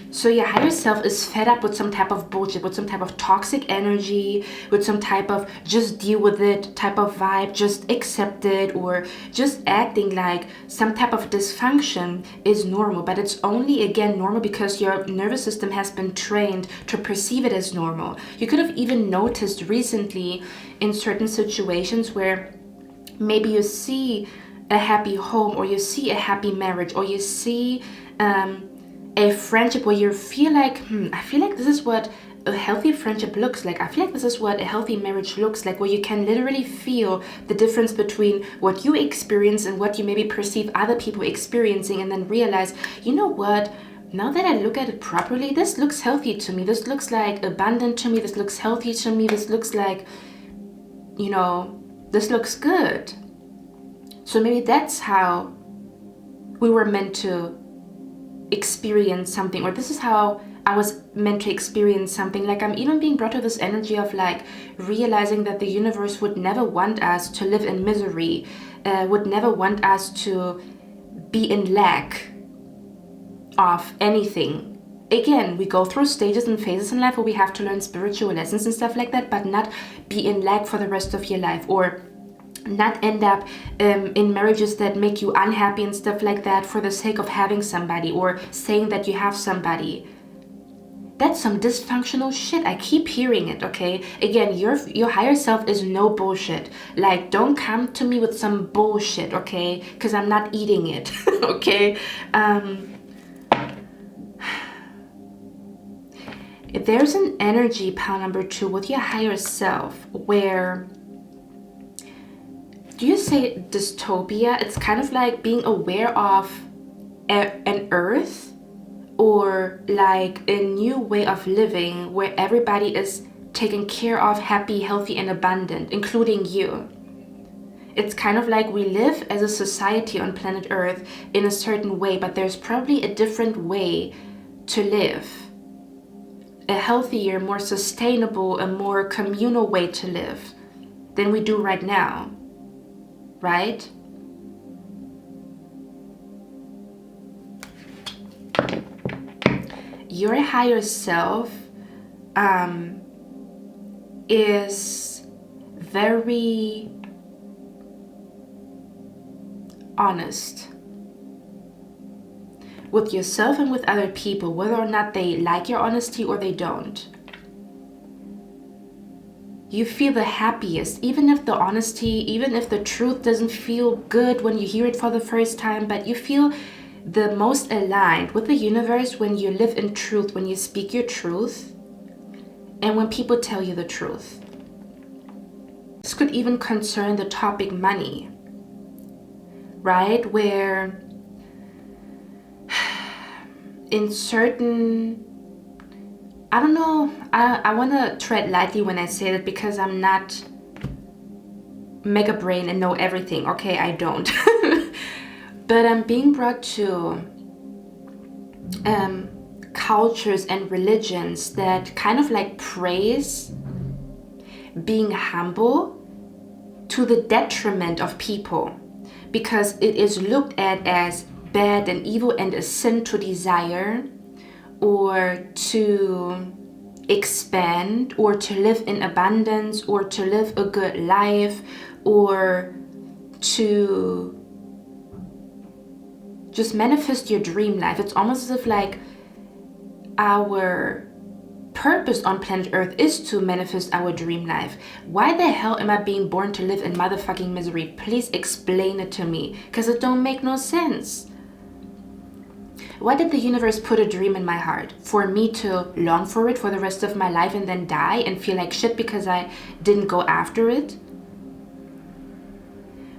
So your higher self is fed up with some type of bullshit, with some type of toxic energy, with some type of just deal with it type of vibe, just accept it, or just acting like some type of dysfunction is normal. But it's only, again, normal because your nervous system has been trained to perceive it as normal. You could have even noticed recently in certain situations where maybe you see a happy home, or you see a happy marriage, or you see a friendship where you feel like, I feel like this is what a healthy friendship looks like. I feel like this is what a healthy marriage looks like, where you can literally feel the difference between what you experience and what you maybe perceive other people experiencing, and then realize, you know what? Now that I look at it properly, this looks healthy to me. This looks like abundant to me. This looks healthy to me. This looks like, you know, this looks good. So maybe that's how we were meant to experience something, or this is how I was meant to experience something. Like, I'm even being brought to this energy of like realizing that the universe would never want us to live in misery, would never want us to be in lack of anything. Again, we go through stages and phases in life where we have to learn spiritual lessons and stuff like that, but not be in lack for the rest of your life, or not end up in marriages that make you unhappy and stuff like that for the sake of having somebody, or saying that you have somebody. That's some dysfunctional shit. I keep hearing it, okay? Again, your higher self is no bullshit. Like, don't come to me with some bullshit, okay? Because I'm not eating it, okay? There's an energy, pile number 2, with your higher self, where, do you say dystopia? It's kind of like being aware of an earth, or like a new way of living where everybody is taken care of, happy, healthy, and abundant, including you. It's kind of like we live as a society on planet Earth in a certain way, but there's probably a different way to live. A healthier, more sustainable, a more communal way to live than we do right now. Right? Your higher self is very honest with yourself and with other people, whether or not they like your honesty or they don't. You feel the happiest, even if the honesty, even if the truth doesn't feel good when you hear it for the first time, but you feel the most aligned with the universe when you live in truth, when you speak your truth, and when people tell you the truth. This could even concern the topic money, right? Where in certain, I don't know, I want to tread lightly when I say that, because I'm not mega brain and know everything, okay? I don't. But I'm being brought to cultures and religions that kind of like praise being humble to the detriment of people, because it is looked at as bad and evil and a sin to desire, or to expand, or to live in abundance, or to live a good life, or to just manifest your dream life. It's almost as if like our purpose on planet Earth is to manifest our dream life. Why the hell am I being born to live in motherfucking misery? Please explain it to me, because it don't make no sense. Why did the universe put a dream in my heart? For me to long for it for the rest of my life and then die and feel like shit because I didn't go after it?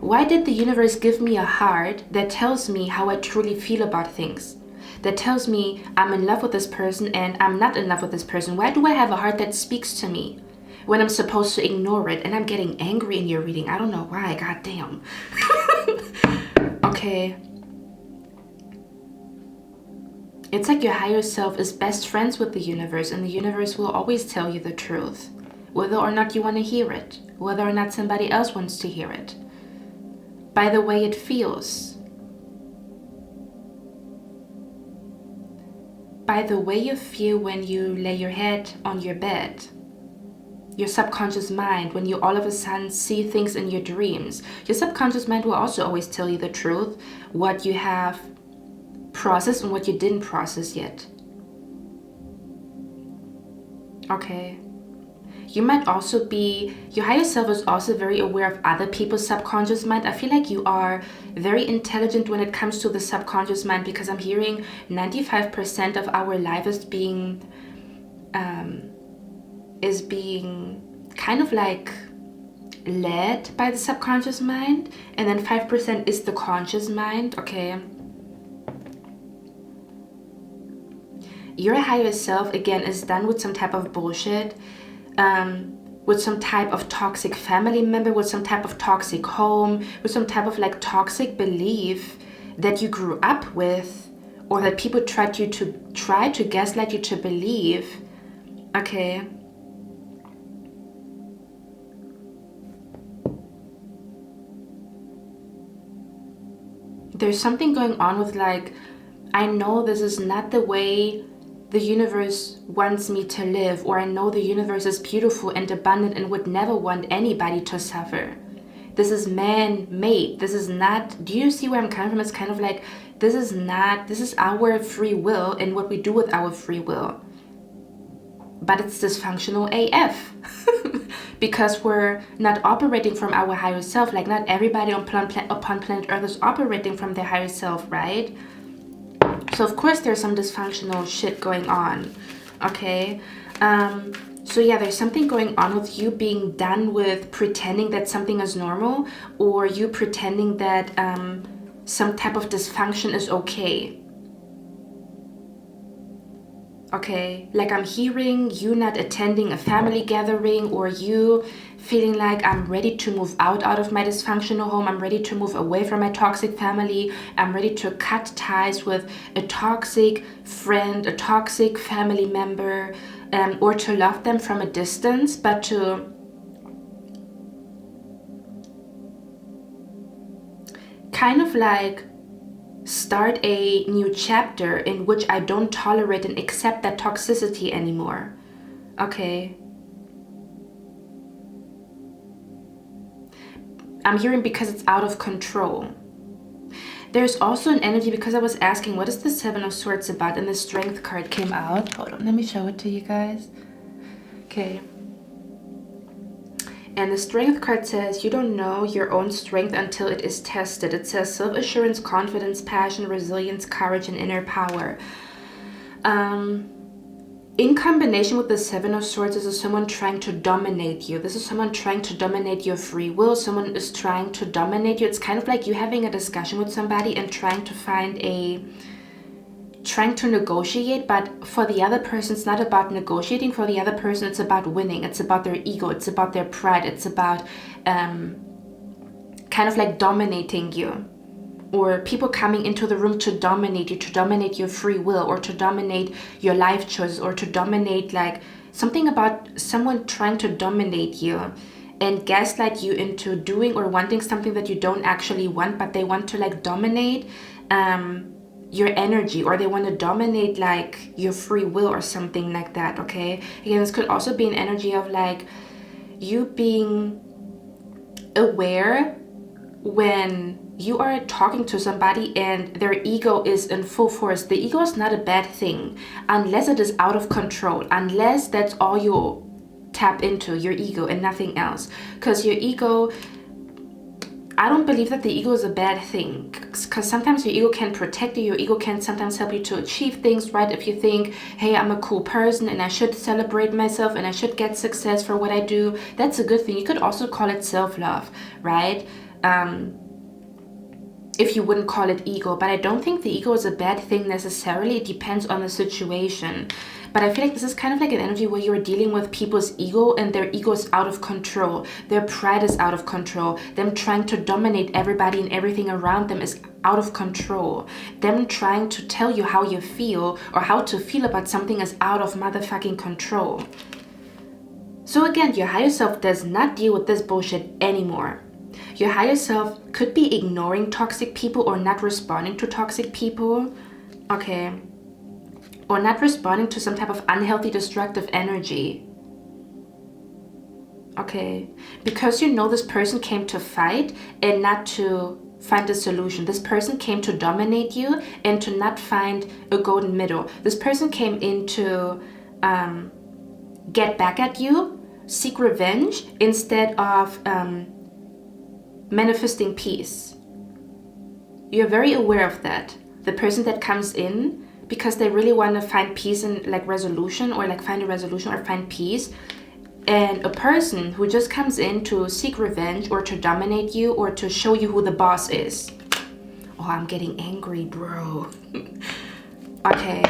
Why did the universe give me a heart that tells me how I truly feel about things? That tells me I'm in love with this person and I'm not in love with this person. Why do I have a heart that speaks to me when I'm supposed to ignore it? And I'm getting angry in your reading. I don't know why, goddamn. Okay. It's like your higher self is best friends with the universe, and the universe will always tell you the truth, whether or not you want to hear it, whether or not somebody else wants to hear it, by the way it feels, by the way you feel when you lay your head on your bed, your subconscious mind, when you all of a sudden see things in your dreams. Your subconscious mind will also always tell you the truth, what you have processed and what you didn't process yet. Okay. You might also be, your higher self is also very aware of other people's subconscious mind. I feel like you are very intelligent when it comes to the subconscious mind, because I'm hearing 95% of our life is being kind of like led by the subconscious mind, and then 5% is the conscious mind. Okay. Your higher self, again, is done with some type of bullshit, with some type of toxic family member, with some type of toxic home, with some type of like toxic belief that you grew up with, or that people try to gaslight you to believe. Okay. There's something going on with like, I know this is not the way the universe wants me to live, or I know the universe is beautiful and abundant and would never want anybody to suffer. This is man-made. This is not, do you see where I'm coming from? It's kind of like, this is our free will and what we do with our free will. But it's dysfunctional AF. Because we're not operating from our higher self. Like, not everybody upon planet Earth is operating from their higher self, right? So of course there's some dysfunctional shit going on. Okay. So yeah, there's something going on with you being done with pretending that something is normal, or you pretending that some type of dysfunction is okay. Okay, like I'm hearing you not attending a family gathering, or you feeling like I'm ready to move out of my dysfunctional home. I'm ready to move away from my toxic family. I'm ready to cut ties with a toxic friend, a toxic family member, or to love them from a distance, but to kind of like start a new chapter in which I don't tolerate and accept that toxicity anymore. Okay. I'm hearing because it's out of control. There's also an energy, because I was asking what is the Seven of Swords about, and the Strength card came out. Hold on, let me show it to you guys. Okay. And the Strength card says, you don't know your own strength until it is tested. It says self-assurance, confidence, passion, resilience, courage, and inner power. In combination with the Seven of Swords, this is someone trying to dominate you. This is someone trying to dominate your free will. Someone is trying to dominate you. It's kind of like you having a discussion with somebody and trying to negotiate, but for the other person, it's not about negotiating. For the other person, it's about winning. It's about their ego. It's about their pride. It's about kind of like dominating you. Or people coming into the room to dominate you, to dominate your free will, or to dominate your life choices, or to dominate, like something about someone trying to dominate you and gaslight you into doing or wanting something that you don't actually want, but they want to like dominate your energy, or they want to dominate like your free will or something like that. Okay, again, this could also be an energy of like you being aware when you are talking to somebody and their ego is in full force. The ego is not a bad thing unless it is out of control, unless that's all you tap into, your ego and nothing else. Because your ego, I don't believe that the ego is a bad thing, because sometimes your ego can protect you. Your ego can sometimes help you to achieve things, right? If you think, hey, I'm a cool person and I should celebrate myself and I should get success for what I do, that's a good thing. You could also call it self-love, right? If you wouldn't call it ego. But I don't think the ego is a bad thing necessarily. It depends on the situation. But I feel like this is kind of like an energy where you're dealing with people's ego and their ego is out of control. Their pride is out of control. Them trying to dominate everybody and everything around them is out of control. Them trying to tell you how you feel or how to feel about something is out of motherfucking control. So again, your higher self does not deal with this bullshit anymore. Your higher self could be ignoring toxic people or not responding to toxic people, okay? Or not responding to some type of unhealthy, destructive energy, okay? Because you know this person came to fight and not to find a solution. This person came to dominate you and to not find a golden middle. This person came in to get back at you, seek revenge, instead of manifesting peace. You're very aware of that. The person that comes in because they really want to find peace and like resolution, or like find a resolution or find peace, and a person who just comes in to seek revenge or to dominate you or to show you who the boss is. Oh, I'm getting angry, bro. Okay.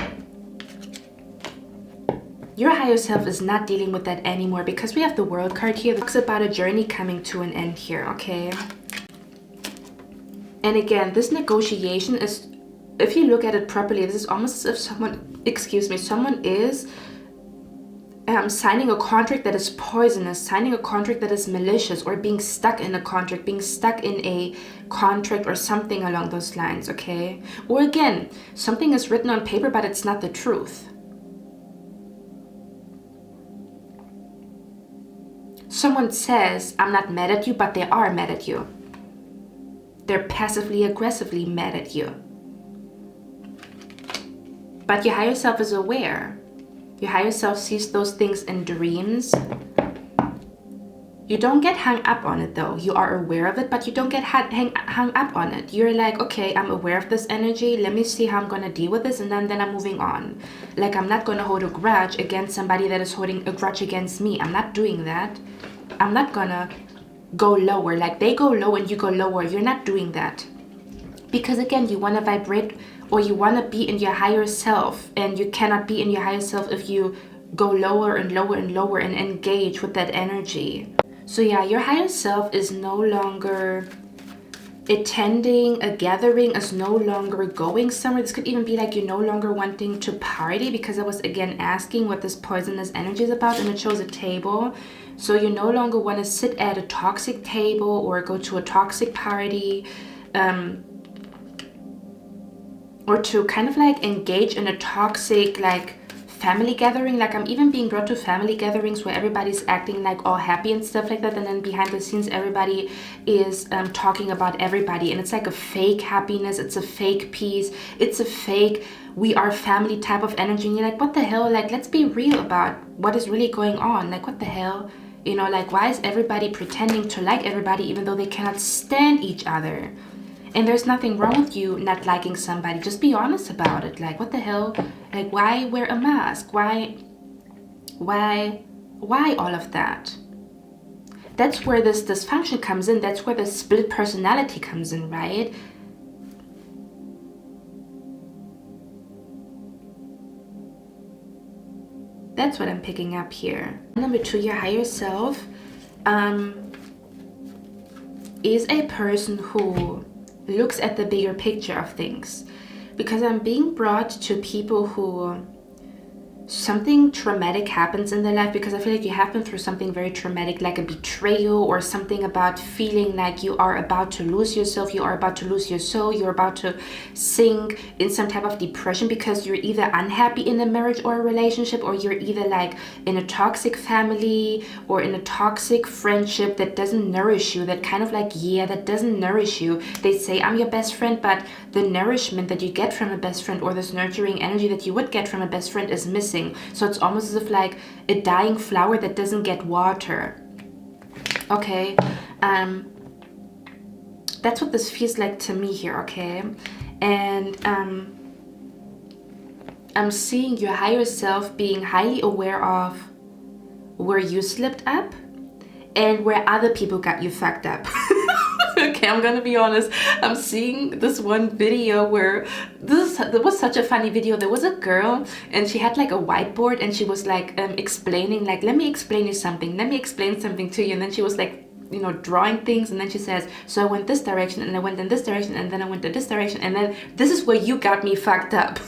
Your higher self is not dealing with that anymore, because we have the World card here. It talks about a journey coming to an end here, okay? And again, this negotiation is, if you look at it properly, this is almost as if someone is signing a contract that is poisonous, signing a contract that is malicious, or being stuck in a contract, being stuck in a contract or something along those lines, okay? Or again, something is written on paper, but it's not the truth. Someone says, I'm not mad at you, but they are mad at you. They're passively aggressively mad at you. But your higher self is aware. Your higher self sees those things in dreams. You don't get hung up on it though. You are aware of it, but you don't get hung up on it. You're like, okay, I'm aware of this energy. Let me see how I'm going to deal with this, and then I'm moving on. Like, I'm not going to hold a grudge against somebody that is holding a grudge against me. I'm not doing that. I'm not going to go lower. Like, they go low and you go lower. You're not doing that. Because again, you want to vibrate, or you want to be in your higher self, and you cannot be in your higher self if you go lower and lower and lower and engage with that energy. So yeah, your higher self is no longer attending a gathering, is no longer going somewhere. This could even be like you're no longer wanting to party, because I was again asking what this poisonous energy is about, and it shows a table. So you no longer want to sit at a toxic table or go to a toxic party, or to kind of like engage in a toxic like family gathering. Like, I'm even being brought to family gatherings where everybody's acting like all happy and stuff like that, and then behind the scenes everybody is talking about everybody, and it's like a fake happiness, it's a fake peace, it's a fake we are family type of energy. And you're like, what the hell? Like, let's be real about what is really going on. Like, what the hell? You know, like, why is everybody pretending to like everybody even though they cannot stand each other? And there's nothing wrong with you not liking somebody. Just be honest about it. Like, what the hell? Like, why wear a mask? Why all of that? That's where this dysfunction comes in. That's where the split personality comes in, right? That's what I'm picking up here. Number 2, your higher self is a person who looks at the bigger picture of things, because I'm being brought to people who something traumatic happens in their life, because I feel like you have been through something very traumatic, like a betrayal or something about feeling like you are about to lose yourself, you are about to lose your soul, you're about to sink in some type of depression because you're either unhappy in a marriage or a relationship, or you're either like in a toxic family or in a toxic friendship that doesn't nourish you, that kind of like, yeah, that doesn't nourish you. They say, I'm your best friend, but the nourishment that you get from a best friend, or this nurturing energy that you would get from a best friend, is missing. So it's almost as if like a dying flower that doesn't get water. Okay, that's what this feels like to me here. Okay, and I'm seeing your higher self being highly aware of where you slipped up and where other people got you fucked up. Okay, I'm gonna be honest. I'm seeing this one video where that was such a funny video. There was a girl and she had like a whiteboard and she was like explaining, like, let me explain you something. Let me explain something to you. And then she was like, you know, drawing things, and then she says, so I went this direction and I went in this direction and then I went in this direction and then this is where you got me fucked up.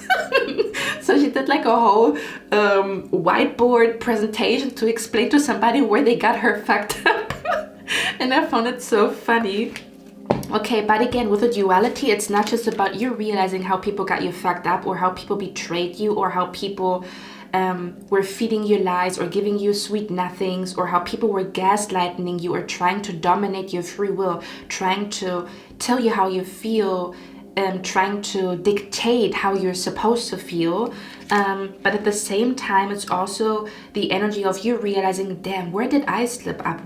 So she did like a whole whiteboard presentation to explain to somebody where they got her fucked up. And I found it so funny. Okay, but again, with a duality, it's not just about you realizing how people got you fucked up, or how people betrayed you, or how people were feeding you lies or giving you sweet nothings, or how people were gaslighting you or trying to dominate your free will, trying to tell you how you feel, trying to dictate how you're supposed to feel. But at the same time, it's also the energy of you realizing, damn, where did I slip up?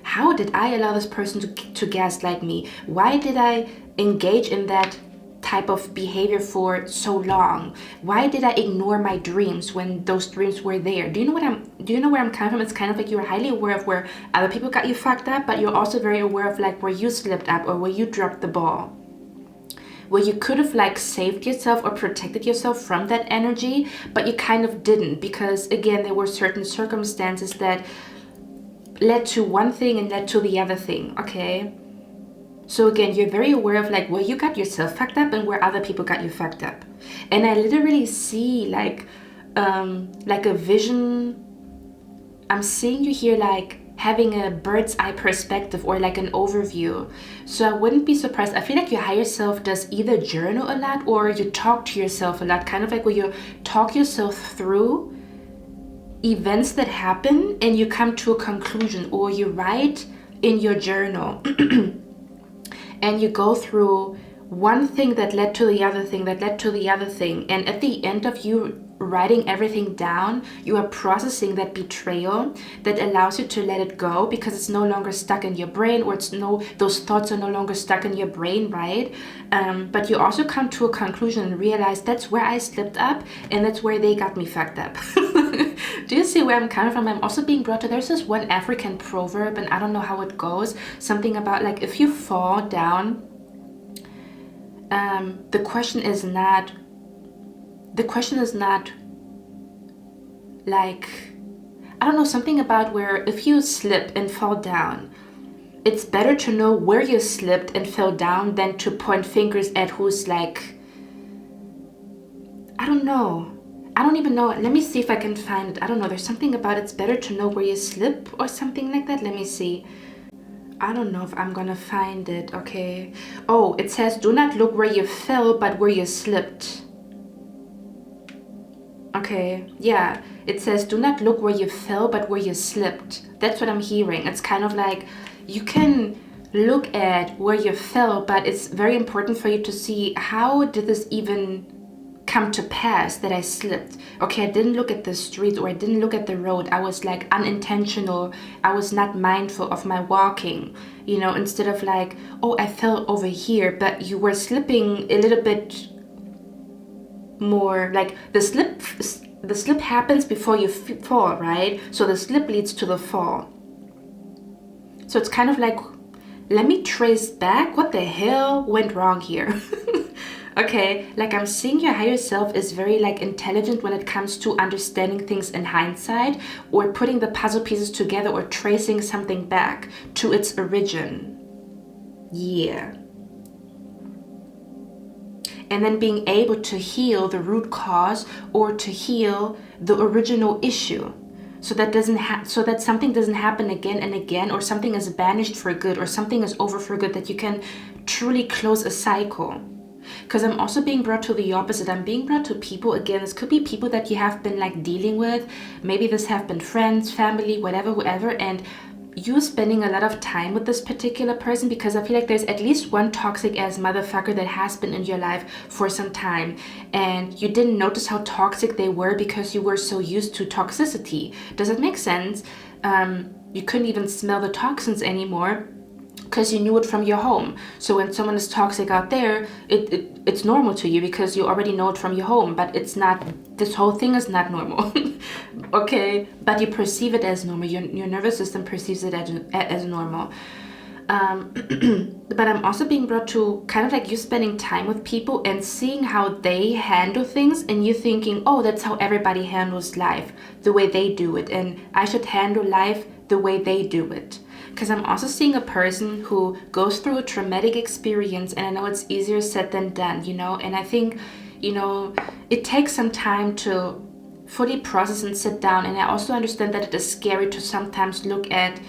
How did I allow this person to gaslight me? Why did I engage in that type of behavior for so long? Why did I ignore my dreams when those dreams were there? Do you know where I'm coming from? It's kind of like you're highly aware of where other people got you fucked up, but you're also very aware of like where you slipped up or where you dropped the ball, where you could have like saved yourself or protected yourself from that energy, but you kind of didn't, because again, there were certain circumstances that led to one thing and led to the other thing. Okay, so again, you're very aware of like where you got yourself fucked up and where other people got you fucked up. And I literally see like a vision. I'm seeing you here like having a bird's eye perspective, or like an overview. So I wouldn't be surprised. I feel like your higher self does either journal a lot or you talk to yourself a lot, kind of like where you talk yourself through events that happen and you come to a conclusion, or you write in your journal and you go through one thing that led to the other thing that led to the other thing, and at the end of you writing everything down, you are processing that betrayal that allows you to let it go, because it's no longer stuck in your brain, or those thoughts are no longer stuck in your brain, right? But you also come to a conclusion and realize that's where I slipped up and that's where they got me fucked up. Do you see where I'm coming from? I'm also being brought to, there's this one African proverb, and I don't know how it goes, something about like if you fall down, the question is not like, I don't know, something about where if you slip and fall down, it's better to know where you slipped and fell down than to point fingers at who's like, I don't know. I don't even know. Let me see if I can find it. I don't know. There's something about it's better to know where you slip or something like that. Let me see. I don't know if I'm gonna find it. Okay. Oh, it says, do not look where you fell, but where you slipped. Okay, yeah. It says, do not look where you fell, but where you slipped. That's what I'm hearing. It's kind of like you can look at where you fell, but it's very important for you to see, how did this even come to pass that I slipped? Okay, I didn't look at the street, or I didn't look at the road. I was like unintentional. I was not mindful of my walking, you know, instead of like, oh, I fell over here, but you were slipping a little bit more. Like the slip happens before you fall, right? So the slip leads to the fall. So it's kind of like, let me trace back what the hell went wrong here. Okay, like I'm seeing your higher self is very like intelligent when it comes to understanding things in hindsight, or putting the puzzle pieces together, or tracing something back to its origin. Yeah. and then being able to heal the root cause or to heal the original issue. So that something doesn't happen again and again, or something is banished for good, or something is over for good, that you can truly close a cycle. Because I'm also being brought to the opposite. I'm being brought to people, again, this could be people that you have been like dealing with. Maybe this have been friends, family, whatever, whoever, and you spending a lot of time with this particular person, because I feel like there's at least one toxic ass motherfucker that has been in your life for some time, and you didn't notice how toxic they were because you were so used to toxicity. Does it make sense? You couldn't even smell the toxins anymore because you knew it from your home. So when someone is toxic out there, it's normal to you because you already know it from your home, but it's not, this whole thing is not normal. Okay, but you perceive it as normal. Your nervous system perceives it as normal. But I'm also being brought to kind of like you spending time with people and seeing how they handle things, and you thinking, oh, that's how everybody handles life, the way they do it, and I should handle life the way they do it. Because I'm also seeing a person who goes through a traumatic experience, and I know it's easier said than done, you know, and I think, you know, it takes some time to fully process and sit down, and I also understand that it is scary to sometimes look at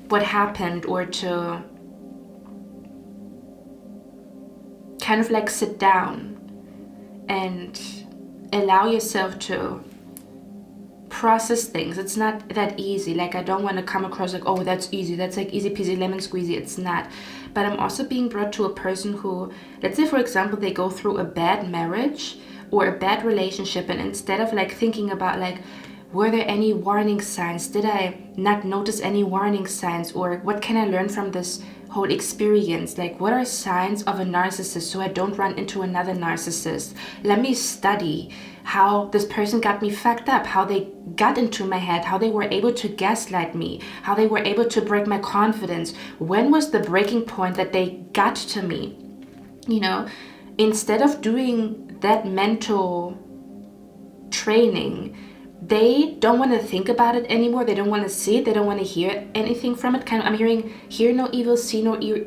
what happened, or to kind of like sit down and allow yourself to process things. It's not that easy. Like, I don't want to come across like, oh, that's easy, that's like easy peasy lemon squeezy. It's not. But I'm also being brought to a person who, let's say for example, they go through a bad marriage or a bad relationship, and instead of like thinking about like, were there any warning signs, did I not notice any warning signs, or what can I learn from this whole experience, like what are signs of a narcissist so I don't run into another narcissist. Let me study how this person got me fucked up, how they got into my head, how they were able to gaslight me, how they were able to break my confidence. When was the breaking point that they got to me? You know, instead of doing that mental training, they don't want to think about it anymore. They don't want to see it. They don't want to hear anything from it. Kind of, I'm hearing, hear no evil, see no evil,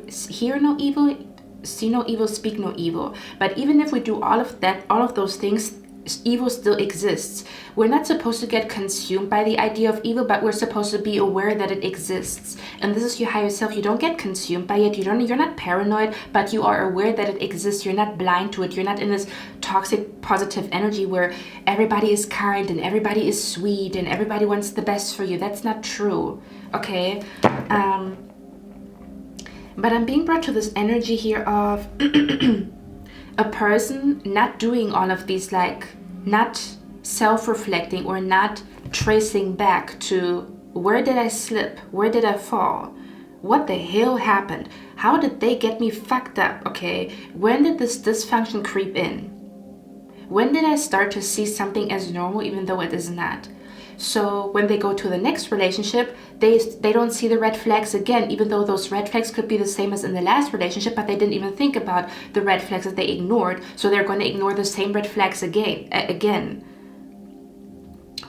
see no evil, speak no evil. But even if we do all of that, all of those things, evil still exists. We're not supposed to get consumed by the idea of evil, but we're supposed to be aware that it exists. And this is your higher self. You don't get consumed by it. You're not paranoid, but you are aware that it exists. You're not blind to it. You're not in this toxic positive energy where everybody is kind and everybody is sweet and everybody wants the best for you. That's not true. Okay. But I'm being brought to this energy here of a person not doing all of these, like not self-reflecting or not tracing back to where did I slip, where did I fall, what the hell happened, how did they get me fucked up, okay, when did this dysfunction creep in, when did I start to see something as normal even though it is not. So when they go to the next relationship, they don't see the red flags again, even though those red flags could be the same as in the last relationship, but they didn't even think about the red flags that they ignored. So they're going to ignore the same red flags again.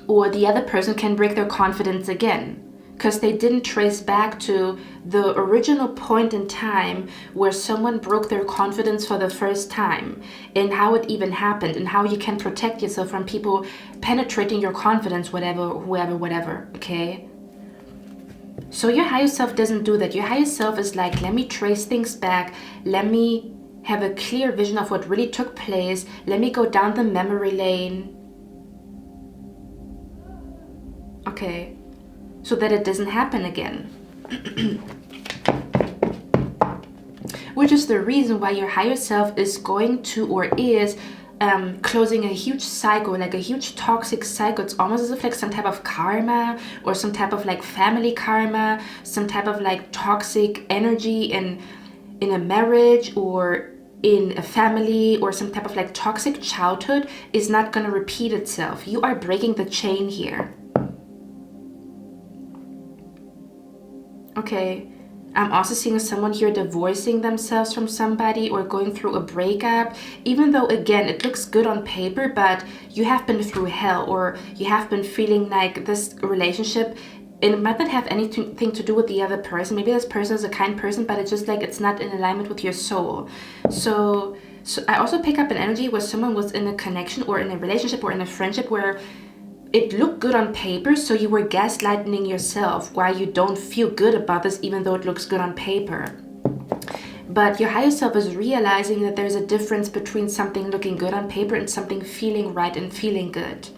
Or the other person can break their confidence again because they didn't trace back to the original point in time where someone broke their confidence for the first time, and how it even happened, and how you can protect yourself from people penetrating your confidence, whatever, okay? So your higher self doesn't do that. Your higher self is like, let me trace things back, let me have a clear vision of what really took place, let me go down the memory lane, okay, so that it doesn't happen again. Which is the reason why your higher self is going to, or is closing a huge cycle, like a huge toxic cycle. It's almost as if like some type of karma, or some type of like family karma, some type of like toxic energy in a marriage or in a family, or some type of like toxic childhood is not going to repeat itself. You are breaking the chain here. Okay, I'm also seeing someone here divorcing themselves from somebody or going through a breakup, even though, again, it looks good on paper, but you have been through hell, or you have been feeling like this relationship, and it might not have anything to do with the other person. Maybe this person is a kind person, but it's just like it's not in alignment with your soul. So So I also pick up an energy where someone was in a connection or in a relationship or in a friendship where it looked good on paper, so you were gaslighting yourself why you don't feel good about this even though it looks good on paper. But your higher self is realizing that there's a difference between something looking good on paper and something feeling right and feeling good.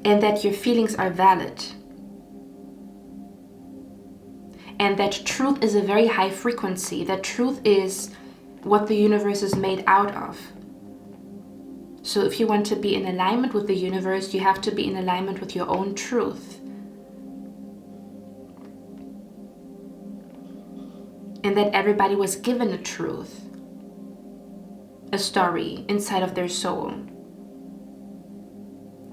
And that your feelings are valid. And that truth is a very high frequency. That truth is what the universe is made out of. So if you want to be in alignment with the universe, you have to be in alignment with your own truth. And that everybody was given a truth, a story inside of their soul.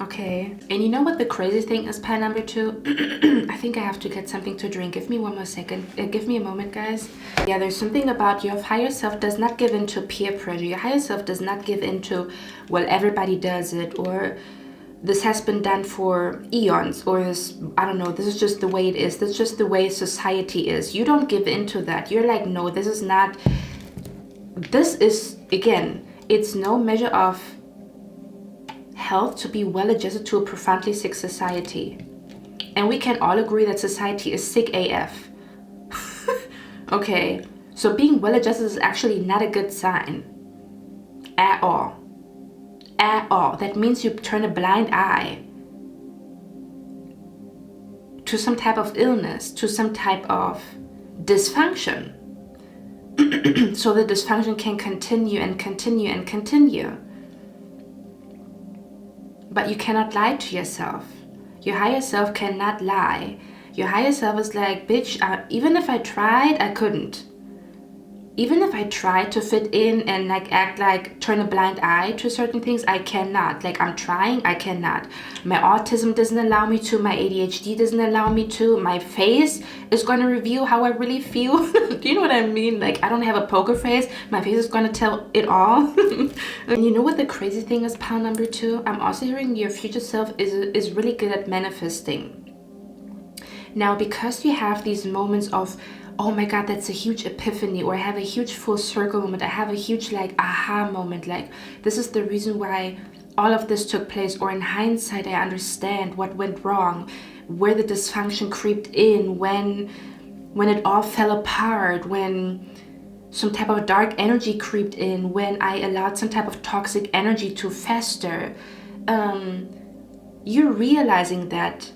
Okay, and you know what the crazy thing is, pile number 2? I think I have to get something to drink. Give me one more second. Give me a moment, guys. Yeah, there's something about your higher self does not give into peer pressure. Your higher self does not give into, well, everybody does it, or this has been done for eons, or this, I don't know, this is just the way it is. This is just the way society is. You don't give into that. You're like, no, this is not, this is, again, it's no measure of health to be well adjusted to a profoundly sick society. And we can all agree that society is sick AF. Okay, so being well adjusted is actually not a good sign at all. At all. That means you turn a blind eye to some type of illness, to some type of dysfunction. So the dysfunction can continue and continue and continue. But you cannot lie to yourself. Your higher self cannot lie. Your higher self is like, bitch, even if I tried, I couldn't. Even if I tried to fit in and like act like turn a blind eye to certain things, I cannot. Like I'm trying, I cannot. My autism doesn't allow me to. My ADHD doesn't allow me to. My face is going to reveal how I really feel. Do you know what I mean? Like I don't have a poker face. My face is going to tell it all. And you know what the crazy thing is, pile number 2? I'm also hearing your future self is really good at manifesting. Now, because you have these moments of, oh my God, that's a huge epiphany, or I have a huge full circle moment, I have a huge like aha moment, like this is the reason why all of this took place, or in hindsight I understand what went wrong, where the dysfunction creeped in, when it all fell apart, when some type of dark energy creeped in, when I allowed some type of toxic energy to fester. You're realizing that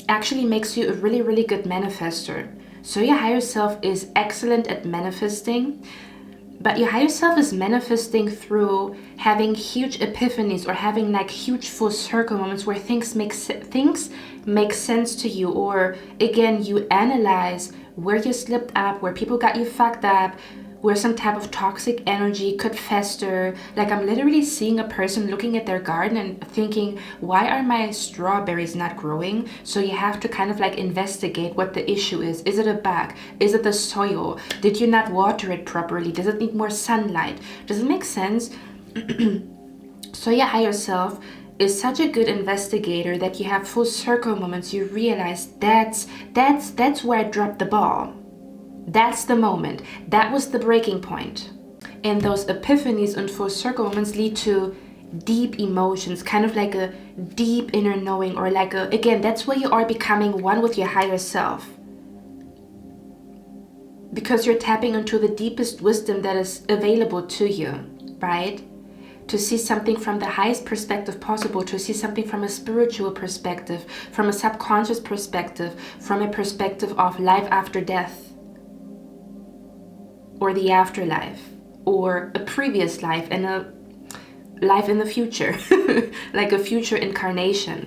actually makes you a really, really good manifester. So your higher self is excellent at manifesting, but your higher self is manifesting through having huge epiphanies, or having like huge full circle moments where things make sense to you, or again, you analyze where you slipped up, where people got you fucked up, where some type of toxic energy could fester. Like I'm literally seeing a person looking at their garden and thinking, why are my strawberries not growing? So you have to kind of like investigate what the issue is. Is it a bug? Is it the soil? Did you not water it properly? Does it need more sunlight? Does it make sense? So your higher self is such a good investigator that you have full circle moments. You realize that's where I dropped the ball. That's the moment. That was the breaking point. And those epiphanies and full circle moments lead to deep emotions, kind of like a deep inner knowing, or like again, that's where you are becoming one with your higher self. Because you're tapping into the deepest wisdom that is available to you, right? To see something from the highest perspective possible, to see something from a spiritual perspective, from a subconscious perspective, from a perspective of life after death, or the afterlife, or a previous life and a life in the future, like a future incarnation.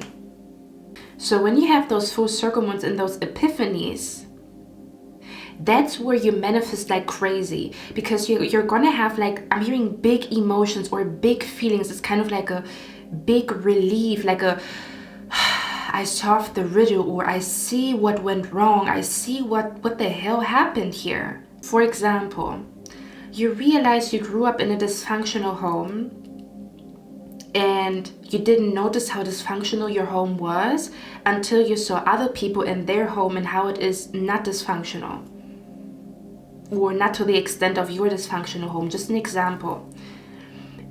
So when you have those full circle moments and those epiphanies, that's where you manifest like crazy, because you're gonna have like, I'm hearing big emotions or big feelings. It's kind of like a big relief, like a I solved the riddle, or I see what went wrong, I see what the hell happened here. For example, you realize you grew up in a dysfunctional home and you didn't notice how dysfunctional your home was until you saw other people in their home and how it is not dysfunctional. or not to the extent of your dysfunctional home, just an example.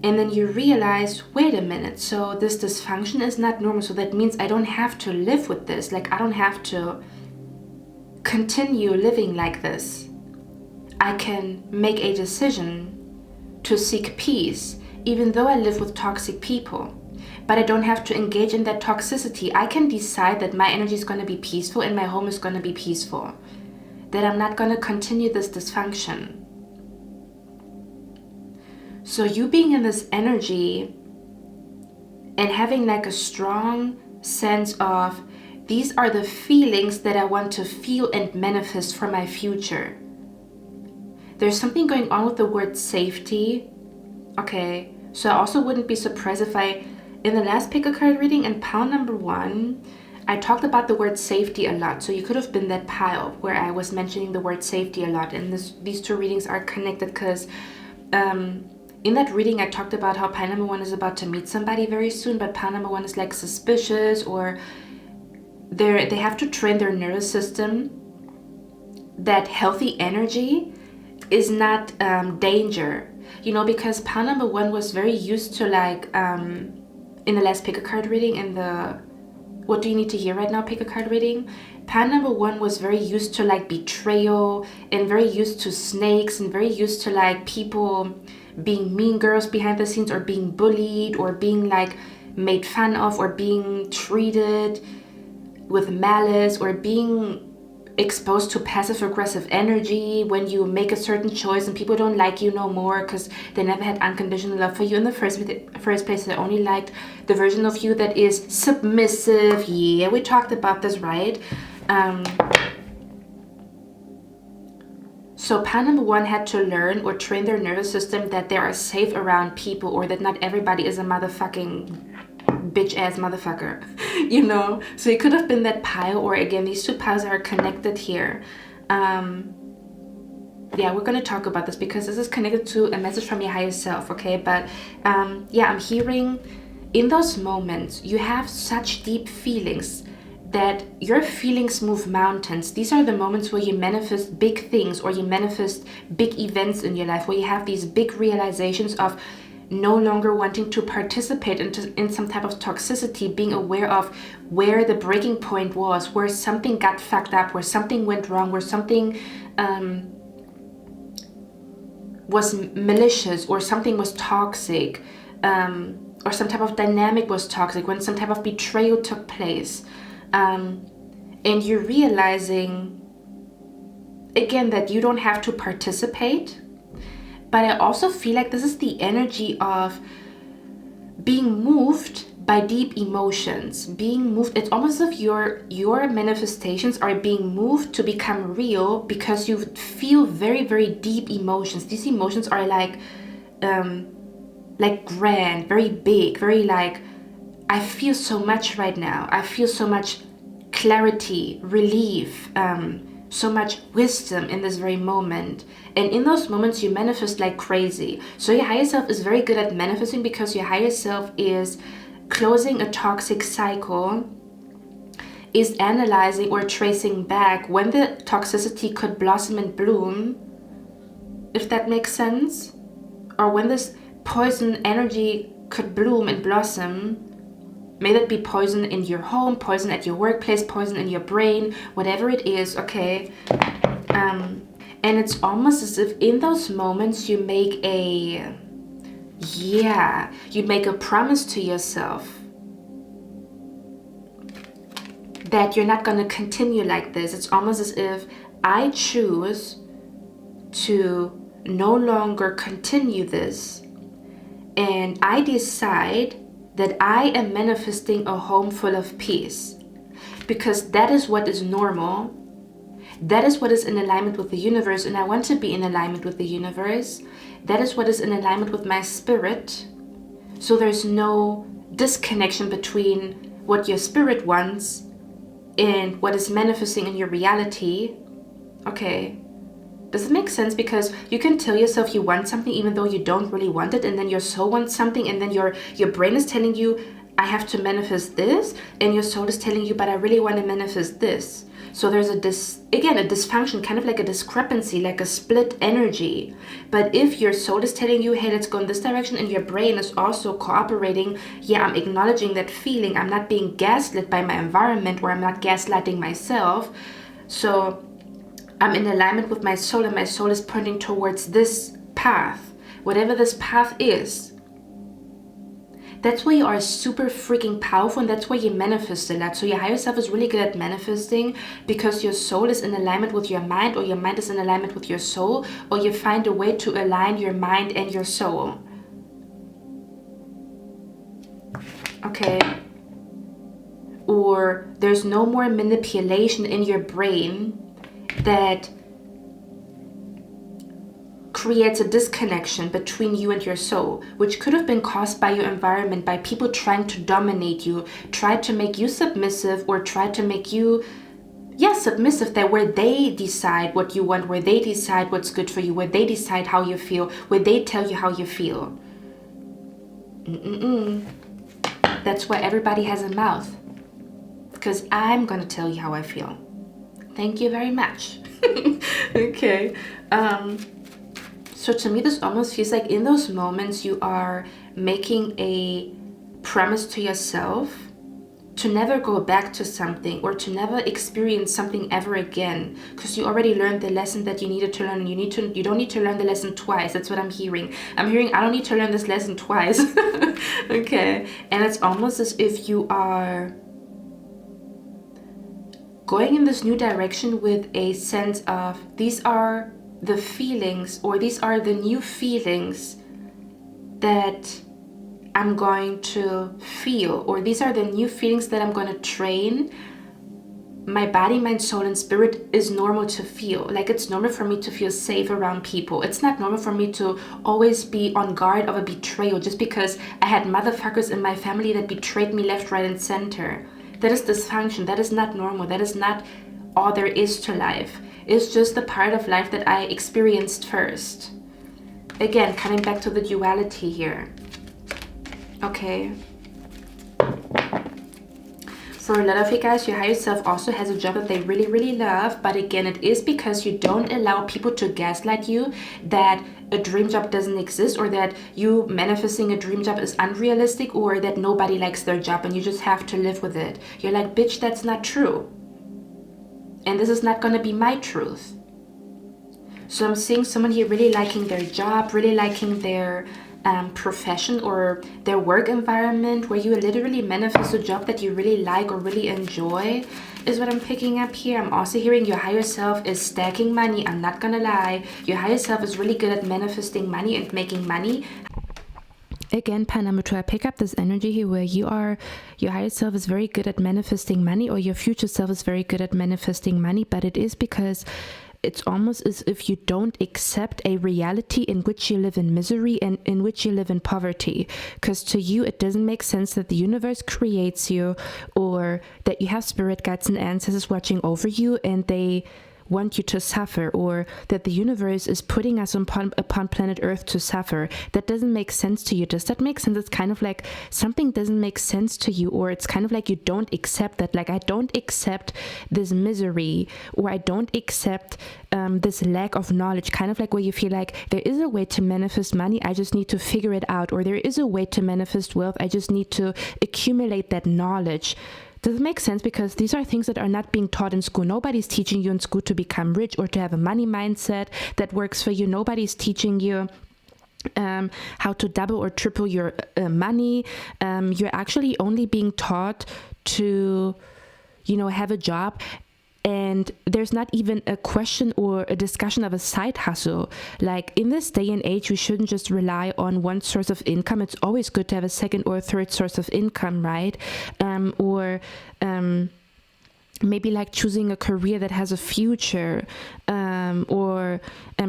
And then you realize, wait a minute, so this dysfunction is not normal, so that means I don't have to live with this. Like, I don't have to continue living like this. I can make a decision to seek peace, even though I live with toxic people. But I don't have to engage in that toxicity. I can decide that my energy is going to be peaceful and my home is going to be peaceful. That I'm not going to continue this dysfunction. So you being in this energy and having like a strong sense of, these are the feelings that I want to feel and manifest for my future. There's something going on with the word safety. Okay, so I also wouldn't be surprised if in the last pick a card reading in pile number 1, I talked about the word safety a lot. So you could have been that pile where I was mentioning the word safety a lot. And these two readings are connected because in that reading I talked about how pile number 1 is about to meet somebody very soon, but pile number 1 is like suspicious, or they have to train their nervous system that healthy energy is not danger. You know, because pile number 1 was very used to like in the last pick a card reading, in the what do you need to hear right now pick a card reading, pile number 1 was very used to like betrayal, and very used to snakes, and very used to like people being mean girls behind the scenes, or being bullied, or being like made fun of, or being treated with malice, or being exposed to passive aggressive energy when you make a certain choice and people don't like you no more because they never had unconditional love for you in the first place. They only liked the version of you that is submissive. Yeah, we talked about this, right? So pile number 1 had to learn or train their nervous system that they are safe around people, or that not everybody is a motherfucking bitch ass motherfucker, you know. So it could have been that pile, or again, these two piles are connected here. Yeah, we're gonna talk about this because this is connected to a message from your higher self, okay? But yeah, I'm hearing in those moments you have such deep feelings that your feelings move mountains. These are the moments where you manifest big things, or you manifest big events in your life, where you have these big realizations of no longer wanting to participate in some type of toxicity, being aware of where the breaking point was, where something got fucked up, where something went wrong, where something was malicious, or something was toxic, or some type of dynamic was toxic, when some type of betrayal took place. And you're realizing again that you don't have to participate. But I also feel like this is the energy of being moved by deep emotions, being moved. It's almost as if your manifestations are being moved to become real because you feel very, very deep emotions. These emotions are like grand, very big, very like, I feel so much right now. I feel so much clarity, relief, so much wisdom in this very moment. And in those moments you manifest like crazy. So your higher self is very good at manifesting because your higher self is closing a toxic cycle, is analyzing or tracing back when the toxicity could blossom and bloom, if that makes sense, or when this poison energy could bloom and blossom. May that be poison in your home, poison at your workplace, poison in your brain, whatever it is, okay? And it's almost as if in those moments you make a promise to yourself that you're not going to continue like this. It's almost as if I choose to no longer continue this, and I decide that I am manifesting a home full of peace, because that is what is normal. That is what is in alignment with the universe, and I want to be in alignment with the universe. That is what is in alignment with my spirit. So there's no disconnection between what your spirit wants and what is manifesting in your reality. Okay. Does it make sense? Because you can tell yourself you want something even though you don't really want it, and then your soul wants something, and then your brain is telling you, I have to manifest this, and your soul is telling you, but I really want to manifest this. So there's a dysfunction, kind of like a discrepancy, like a split energy. But if your soul is telling you, hey, let's go in this direction, and your brain is also cooperating, yeah, I'm acknowledging that feeling, I'm not being gaslit by my environment, or I'm not gaslighting myself. So I'm in alignment with my soul, and my soul is pointing towards this path, whatever this path is. That's why you are super freaking powerful, and that's why you manifest a lot. So your higher self is really good at manifesting because your soul is in alignment with your mind, or your mind is in alignment with your soul, or you find a way to align your mind and your soul. Okay? Or there's no more manipulation in your brain that creates a disconnection between you and your soul, which could have been caused by your environment, by people trying to dominate you, try to make you submissive, or try to make you, submissive, that where they decide what you want, where they decide what's good for you, where they decide how you feel, where they tell you how you feel. That's why everybody has a mouth, because I'm gonna tell you how I feel. Thank you very much. Okay. So to me, this almost feels like in those moments you are making a promise to yourself to never go back to something, or to never experience something ever again, because you already learned the lesson that you needed to learn, and you don't need to learn the lesson twice. That's what I'm hearing. I'm hearing I don't need to learn this lesson twice. Okay. And it's almost as if you are going in this new direction with a sense of, these are the feelings, or these are the new feelings that I'm going to feel, or these are the new feelings that I'm going to train my body, mind, soul, and spirit is normal to feel. Like, it's normal for me to feel safe around people. It's not normal for me to always be on guard of a betrayal just because I had motherfuckers in my family that betrayed me left, right, and center. That is dysfunction. That is not normal. That is not all there is to life. It's just the part of life that I experienced first. Again, coming back to the duality here. Okay. For a lot of you guys, your higher self also has a job that they really, really love. But again, it is because you don't allow people to gaslight you that a dream job doesn't exist, or that you manifesting a dream job is unrealistic, or that nobody likes their job and you just have to live with it. You're like, bitch, that's not true. And this is not going to be my truth. So I'm seeing someone here really liking their job, really liking their profession or their work environment, where you literally manifest a job that you really like or really enjoy, is what I'm picking up here. I'm also hearing your higher self is stacking money. I'm not going to lie. Your higher self is really good at manifesting money and making money. Again, Panamatua, I pick up this energy here where your higher self is very good at manifesting money, or your future self is very good at manifesting money, but it is because it's almost as if you don't accept a reality in which you live in misery and in which you live in poverty. Because to you, it doesn't make sense that the universe creates you, or that you have spirit guides and ancestors watching over you and they want you to suffer, or that the universe is putting us upon planet Earth to suffer. That doesn't make sense to you. Does that make sense? It's kind of like something doesn't make sense to you, or it's kind of like you don't accept that. Like, I don't accept this misery, or I don't accept this lack of knowledge. Kind of like where you feel like there is a way to manifest money, I just need to figure it out, or there is a way to manifest wealth, I just need to accumulate that knowledge. Does it make sense? Because these are things that are not being taught in school. Nobody's teaching you in school to become rich or to have a money mindset that works for you. Nobody's teaching you how to double or triple your money. You're actually only being taught to, have a job. And there's not even a question or a discussion of a side hustle. Like, in this day and age, we shouldn't just rely on one source of income. It's always good to have a second or a third source of income, right? Or maybe like choosing a career that has a future, or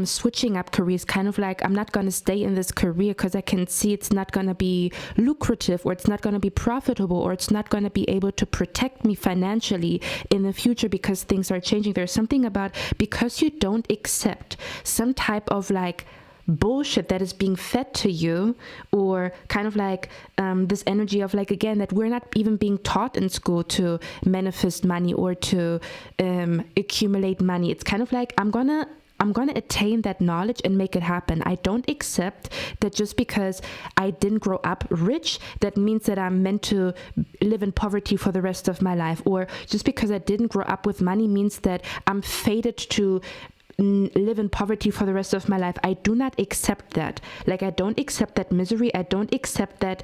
switching up careers. Kind of like, I'm not going to stay in this career because I can see it's not going to be lucrative, or it's not going to be profitable, or it's not going to be able to protect me financially in the future because things are changing. There's something about, because you don't accept some type of like bullshit that is being fed to you, or kind of like this energy of like, again, that we're not even being taught in school to manifest money or to accumulate money. It's kind of like, I'm gonna attain that knowledge and make it happen. I don't accept that just because I didn't grow up rich, that means that I'm meant to live in poverty for the rest of my life. Or just because I didn't grow up with money means that I'm fated to live in poverty for the rest of my life. I do not accept that. Like, I don't accept that misery. I don't accept that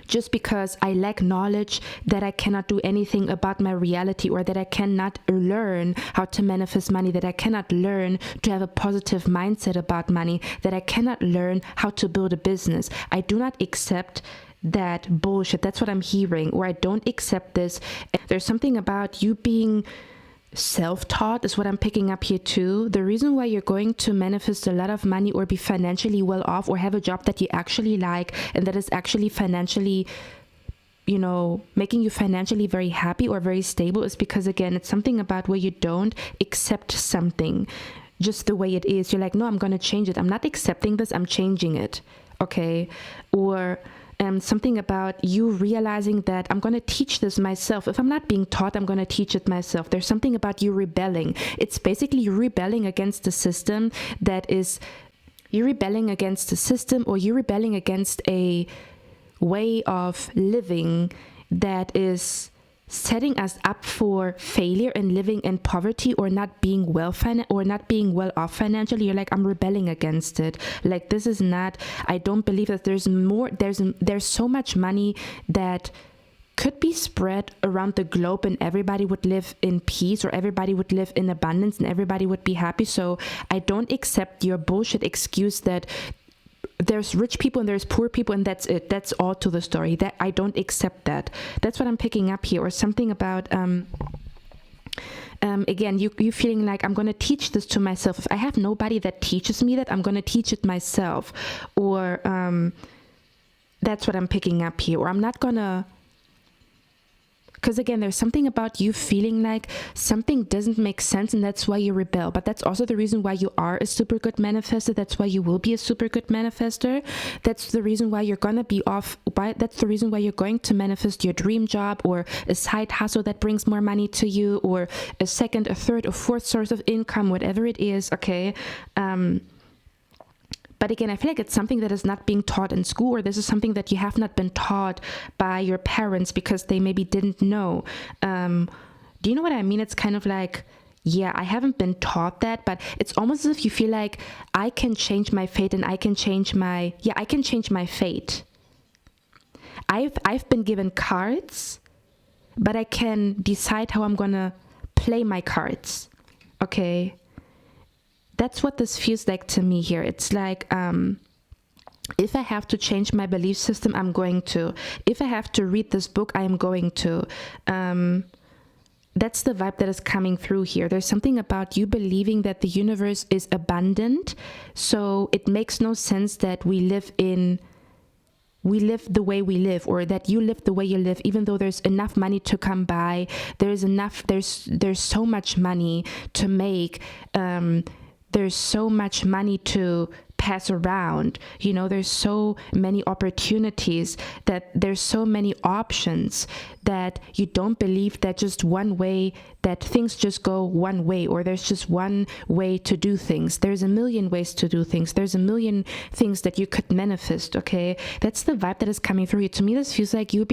just because I lack knowledge, that I cannot do anything about my reality, or that I cannot learn how to manifest money, that I cannot learn to have a positive mindset about money, that I cannot learn how to build a business. I do not accept that bullshit. That's what I'm hearing. Or I don't accept this. There's something about you being self-taught is what I'm picking up here too. The reason why you're going to manifest a lot of money or be financially well off or have a job that you actually like and that is actually financially, you know, making you financially very happy or very stable is because, again, it's something about where you don't accept something just the way it is. You're like, no, I'm going to change it. I'm not accepting this. I'm changing it. Okay. Or something about you realizing that I'm going to teach this myself. If I'm not being taught, I'm going to teach it myself. There's something about you rebelling. It's basically you rebelling against the system that is, you're rebelling against the system, or you're rebelling against a way of living that is setting us up for failure and living in poverty or not being well off financially. You're like, I'm rebelling against it. Like, this is not, I don't believe that there's so much money that could be spread around the globe and everybody would live in peace, or everybody would live in abundance and everybody would be happy. So I don't accept your bullshit excuse that there's rich people and there's poor people and that's it. That's all to the story. That I don't accept that. That's what I'm picking up here. Or something about again, you feeling like, I'm going to teach this to myself. If I have nobody that teaches me that, I'm going to teach it myself. Or that's what I'm picking up here. Or I'm not going to, because again, there's something about you feeling like something doesn't make sense and that's why you rebel. But that's also the reason why you are a super good manifester. That's why you will be a super good manifester. That's the reason why you're going to be off. That's the reason why you're going to manifest your dream job, or a side hustle that brings more money to you, or a second, a third, or fourth source of income, whatever it is. Okay. But again, I feel like it's something that is not being taught in school, or this is something that you have not been taught by your parents because they maybe didn't know. Do you know what I mean? It's kind of like, yeah, I haven't been taught that, but it's almost as if you feel like I can change my fate and I can change my fate. I've been given cards, but I can decide how I'm going to play my cards. Okay. That's what this feels like to me here. It's like, if I have to change my belief system, I'm going to. If I have to read this book, I am going to. That's the vibe that is coming through here. There's something about you believing that the universe is abundant, so it makes no sense that we live the way we live, or that you live the way you live, even though there's enough money to come by. There's so much money to make. There's so much money to pass around. You know, there's so many opportunities, that there's so many options, that you don't believe that just one way, that things just go one way, or there's just one way to do things. There's a million ways to do things. There's a million things that you could manifest. Okay. That's the vibe that is coming through you. To me, this feels like you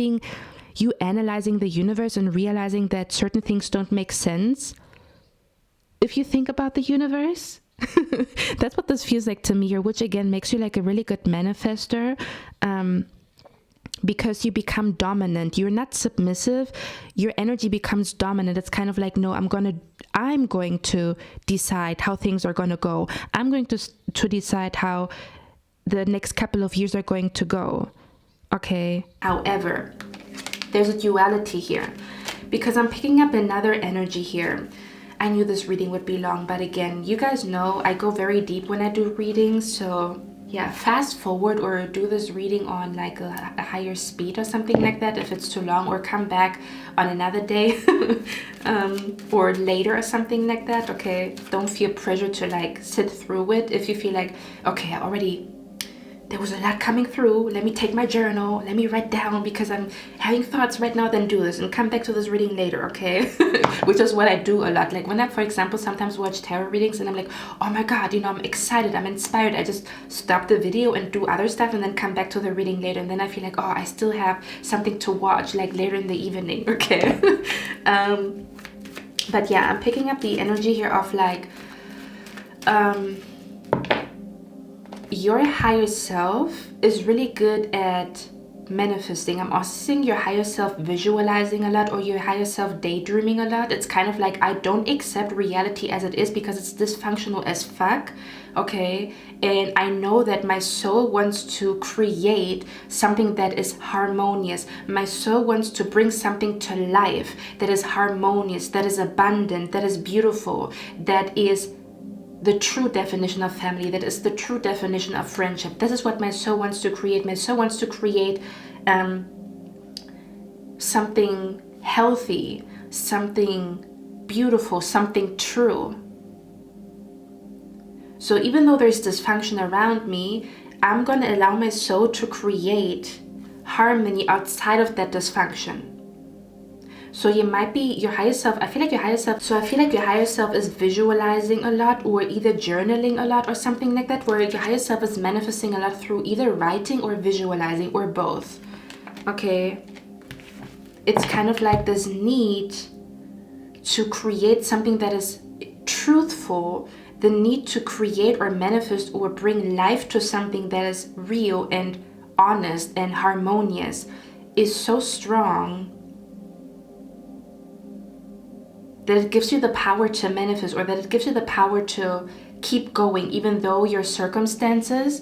analyzing the universe and realizing that certain things don't make sense if you think about the universe. That's what this feels like to me, which again makes you like a really good manifester, because you become dominant. You're not submissive. Your energy becomes dominant. It's kind of like, no, I'm going to decide how things are going to go. I'm going to decide how the next couple of years are going to go. Okay. However, there's a duality here, because I'm picking up another energy here. I knew this reading would be long, but again, you guys know I go very deep when I do readings, so yeah, fast forward or do this reading on like a higher speed or something like that if it's too long, or come back on another day or later or something like that. Okay, don't feel pressure to like sit through it. If you feel like, okay, there was a lot coming through, let me take my journal, let me write down because I'm having thoughts right now, then do this and come back to this reading later, okay? Which is what I do a lot. Like when I, for example, sometimes watch tarot readings and I'm like, oh my god, you know, I'm excited, I'm inspired, I just stop the video and do other stuff and then come back to the reading later, and then I feel like, oh, I still have something to watch like later in the evening, okay? But yeah, I'm picking up the energy here of like your higher self is really good at manifesting. I'm also seeing your higher self visualizing a lot, or your higher self daydreaming a lot. It's kind of like, I don't accept reality as it is because it's dysfunctional as fuck, okay? And I know that my soul wants to create something that is harmonious. My soul wants to bring something to life that is harmonious, that is abundant, that is beautiful, that is the true definition of family, that is the true definition of friendship. This is what my soul wants to create. My soul wants to create something healthy, something beautiful, something true. So even though there's dysfunction around me, I'm going to allow my soul to create harmony outside of that dysfunction. So you might be your higher self. I feel like your higher self is visualizing a lot, or either journaling a lot or something like that, where your higher self is manifesting a lot through either writing or visualizing or both. Okay. It's kind of like this need to create something that is truthful, the need to create or manifest or bring life to something that is real and honest and harmonious is so strong that it gives you the power to manifest, or that it gives you the power to keep going even though your circumstances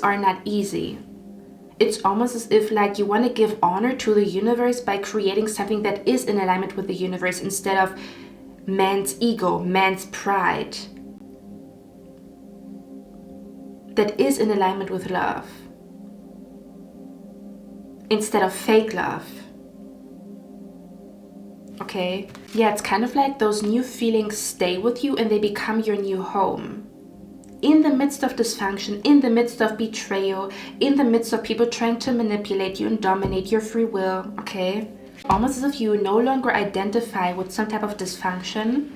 are not easy. It's almost as if like you want to give honor to the universe by creating something that is in alignment with the universe, instead of man's ego, man's pride, that is in alignment with love, instead of fake love. Okay, yeah, it's kind of like those new feelings stay with you and they become your new home. In the midst of dysfunction, in the midst of betrayal, in the midst of people trying to manipulate you and dominate your free will, okay? Almost as if you no longer identify with some type of dysfunction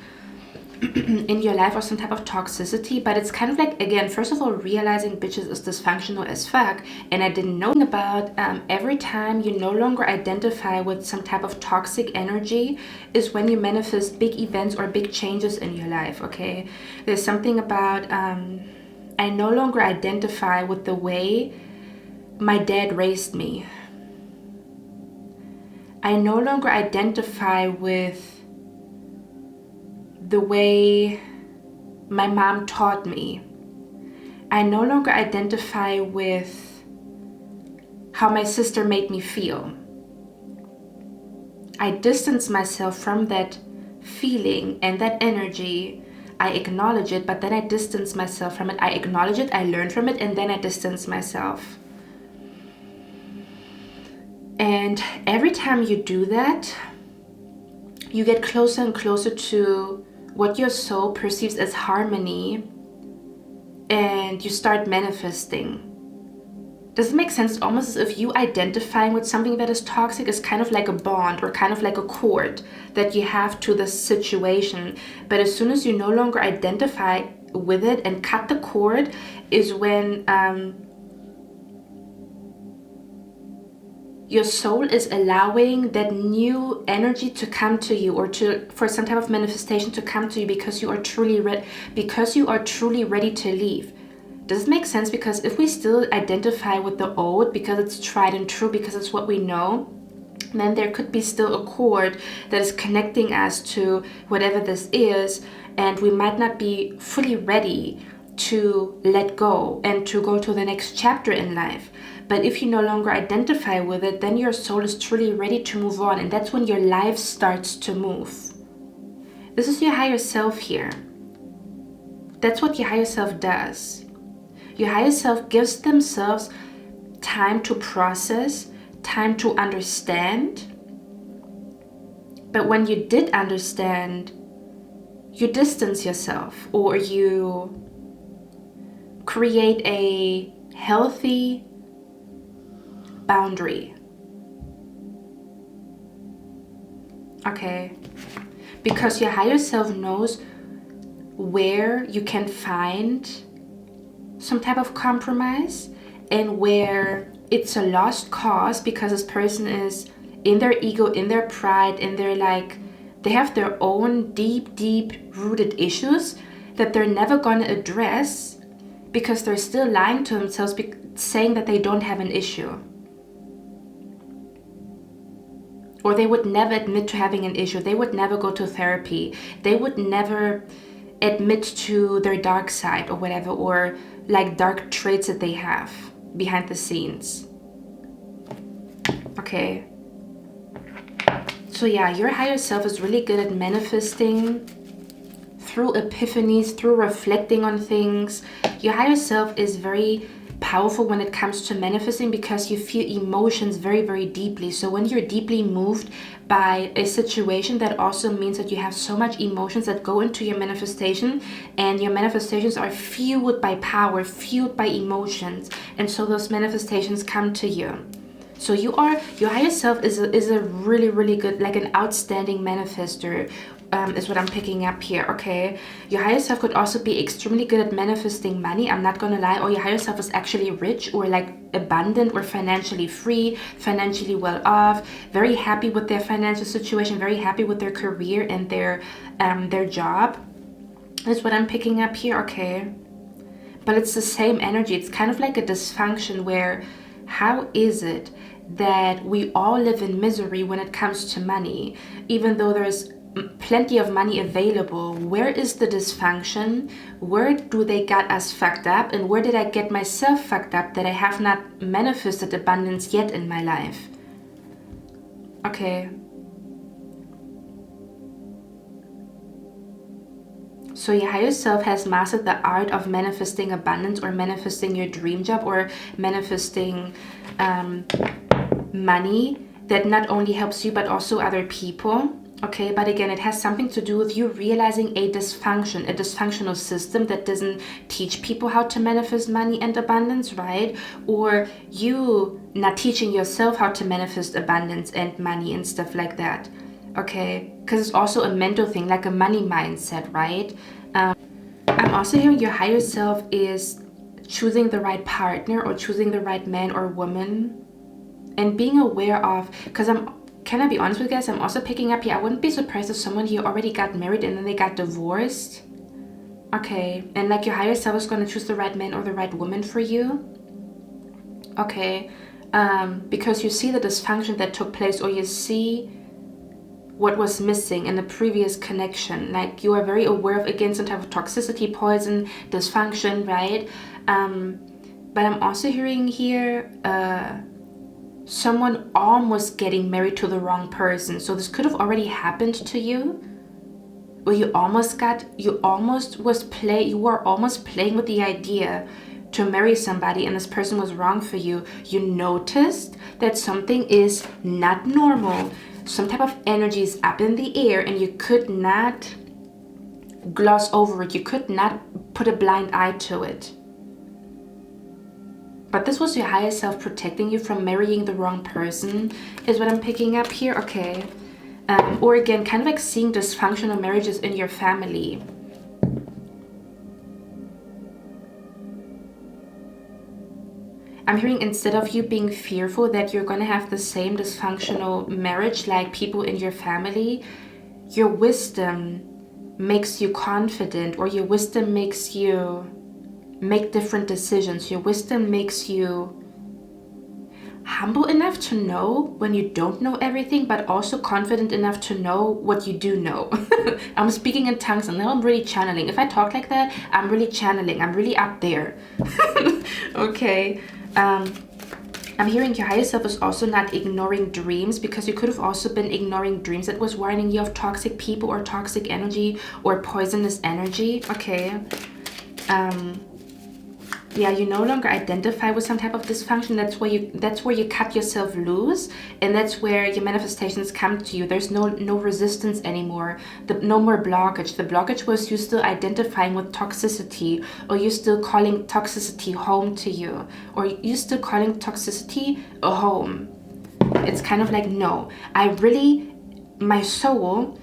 in your life or some type of toxicity, but it's kind of like, again, first of all, realizing bitches is dysfunctional as fuck. And I didn't know about every time you no longer identify with some type of toxic energy is when you manifest big events or big changes in your life, okay? There's something about I no longer identify with the way my dad raised me. I no longer identify with the way my mom taught me. I no longer identify with how my sister made me feel. I distance myself from that feeling and that energy. I acknowledge it, but then I distance myself from it. I acknowledge it, I learn from it, and then I distance myself. And every time you do that, you get closer and closer to what your soul perceives as harmony, and you start manifesting. Does it make sense? It's almost as if you identifying with something that is toxic is kind of like a bond or kind of like a cord that you have to the situation. But as soon as you no longer identify with it and cut the cord is when your soul is allowing that new energy to come to you, or for some type of manifestation to come to you, because you are truly ready to leave. Does it make sense? Because if we still identify with the old because it's tried and true, because it's what we know, then there could be still a cord that is connecting us to whatever this is, and we might not be fully ready to let go and to go to the next chapter in life. But if you no longer identify with it, then your soul is truly ready to move on, and that's when your life starts to move. This is your higher self here. That's what your higher self does. Your higher self gives themselves time to process, time to understand. But when you did understand, you distance yourself, or you create a healthy boundary. Okay? Because your higher self knows where you can find some type of compromise and where it's a lost cause, because this person is in their ego, in their pride, in their they have their own deep rooted issues that they're never going to address because they're still lying to themselves, saying that they don't have an issue. Or they would never admit to having an issue. They would never go to therapy. They would never admit to their dark side or whatever, or dark traits that they have behind the scenes. Okay. So yeah, your higher self is really good at manifesting through epiphanies, through reflecting on things. Your higher self is very powerful when it comes to manifesting because you feel emotions very deeply. So when you're deeply moved by a situation, that also means that you have so much emotions that go into your manifestation, and your manifestations are fueled by power, fueled by emotions, and so those manifestations come to you. So your higher self is a really good, an outstanding manifester, is what I'm picking up here. Okay, your higher self could also be extremely good at manifesting money. I'm not gonna lie. Or your higher self is actually rich, or abundant, or financially free, financially well off, very happy with their financial situation, very happy with their career and their job. Is what I'm picking up here. Okay, but it's the same energy. It's kind of like a dysfunction where, how is it that we all live in misery when it comes to money, even though there's plenty of money available? Where is the dysfunction? Where do they got us fucked up? And where did I get myself fucked up that I have not manifested abundance yet in my life? Okay. So your higher self has mastered the art of manifesting abundance, or manifesting your dream job, or manifesting money that not only helps you but also other people. Okay, but again, it has something to do with you realizing a dysfunctional system that doesn't teach people how to manifest money and abundance, right? Or you not teaching yourself how to manifest abundance and money and stuff like that. Okay, because it's also a mental thing, like a money mindset, right? I'm also hearing your higher self is choosing the right partner, or choosing the right man or woman, and being aware of, because can I be honest with you guys, I'm also picking up here, I wouldn't be surprised if someone here already got married and then they got divorced. Okay, and your higher self is going to choose the right man or the right woman for you. Okay, because you see the dysfunction that took place, or you see what was missing in the previous connection. You are very aware of, again, some type of toxicity, poison, dysfunction, right? But I'm also hearing here someone almost getting married to the wrong person. So this could have already happened to you, where you were almost playing with the idea to marry somebody, and this person was wrong for you. You noticed that something is not normal. Some type of energy is up in the air, and you could not gloss over it. You could not put a blind eye to it. But this was your higher self protecting you from marrying the wrong person, is what I'm picking up here. Okay. Or again, kind of seeing dysfunctional marriages in your family. I'm hearing, instead of you being fearful that you're going to have the same dysfunctional marriage like people in your family, your wisdom makes you confident, or your wisdom makes you make different decisions. Your wisdom makes you humble enough to know when you don't know everything, but also confident enough to know what you do know. I'm speaking in tongues, and now I'm really channeling. If I talk like that, I'm really channeling. I'm really up there. Okay. I'm hearing your higher self is also not ignoring dreams, because you could have also been ignoring dreams that was warning you of toxic people, or toxic energy, or poisonous energy. Okay. yeah, you no longer identify with some type of dysfunction. That's where you cut yourself loose, and that's where your manifestations come to you. There's no resistance anymore. No more blockage. The blockage was you still identifying with toxicity, or you still calling toxicity home to you, or you still calling toxicity a home. It's kind of like, no, my soul,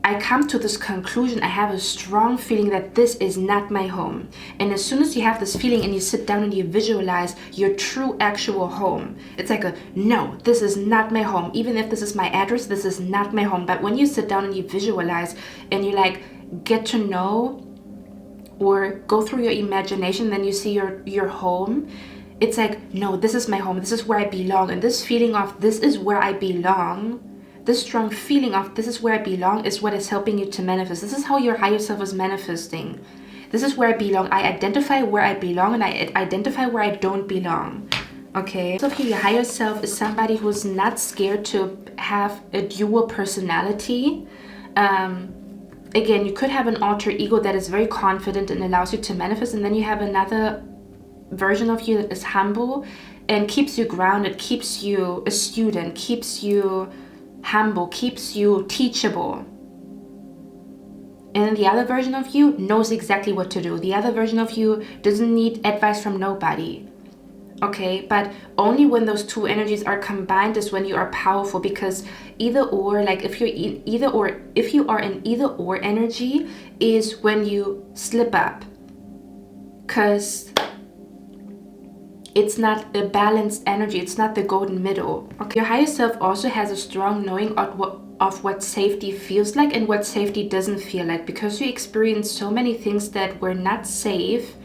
I come to this conclusion. I have a strong feeling that this is not my home. And as soon as you have this feeling and you sit down and you visualize your true actual home, it's like no, this is not my home. Even if this is my address, this is not my home. But when you sit down and you visualize and you like get to know or go through your imagination, then you see your home. It's like, no, this is my home. This is where I belong. And this feeling of this is where I belong, this strong feeling of this is where I belong is what is helping you to manifest. This is how your higher self is manifesting. This is where I belong. I identify where I belong, and I identify where I don't belong. Okay, so your higher self is somebody who's not scared to have a dual personality. Again, you could have an alter ego that is very confident and allows you to manifest, and then you have another version of you that is humble and keeps you grounded, keeps you a student, keeps you humble, keeps you teachable. And then the other version of you knows exactly what to do. The other version of you doesn't need advice from nobody. Okay, but only when those two energies are combined is when you are powerful, because either or, like if you are in either or energy is when you slip up, because it's not a balanced energy. It's not the golden middle. Okay. Your higher self also has a strong knowing of what safety feels like and what safety doesn't feel like, because you experience so many things that were not safe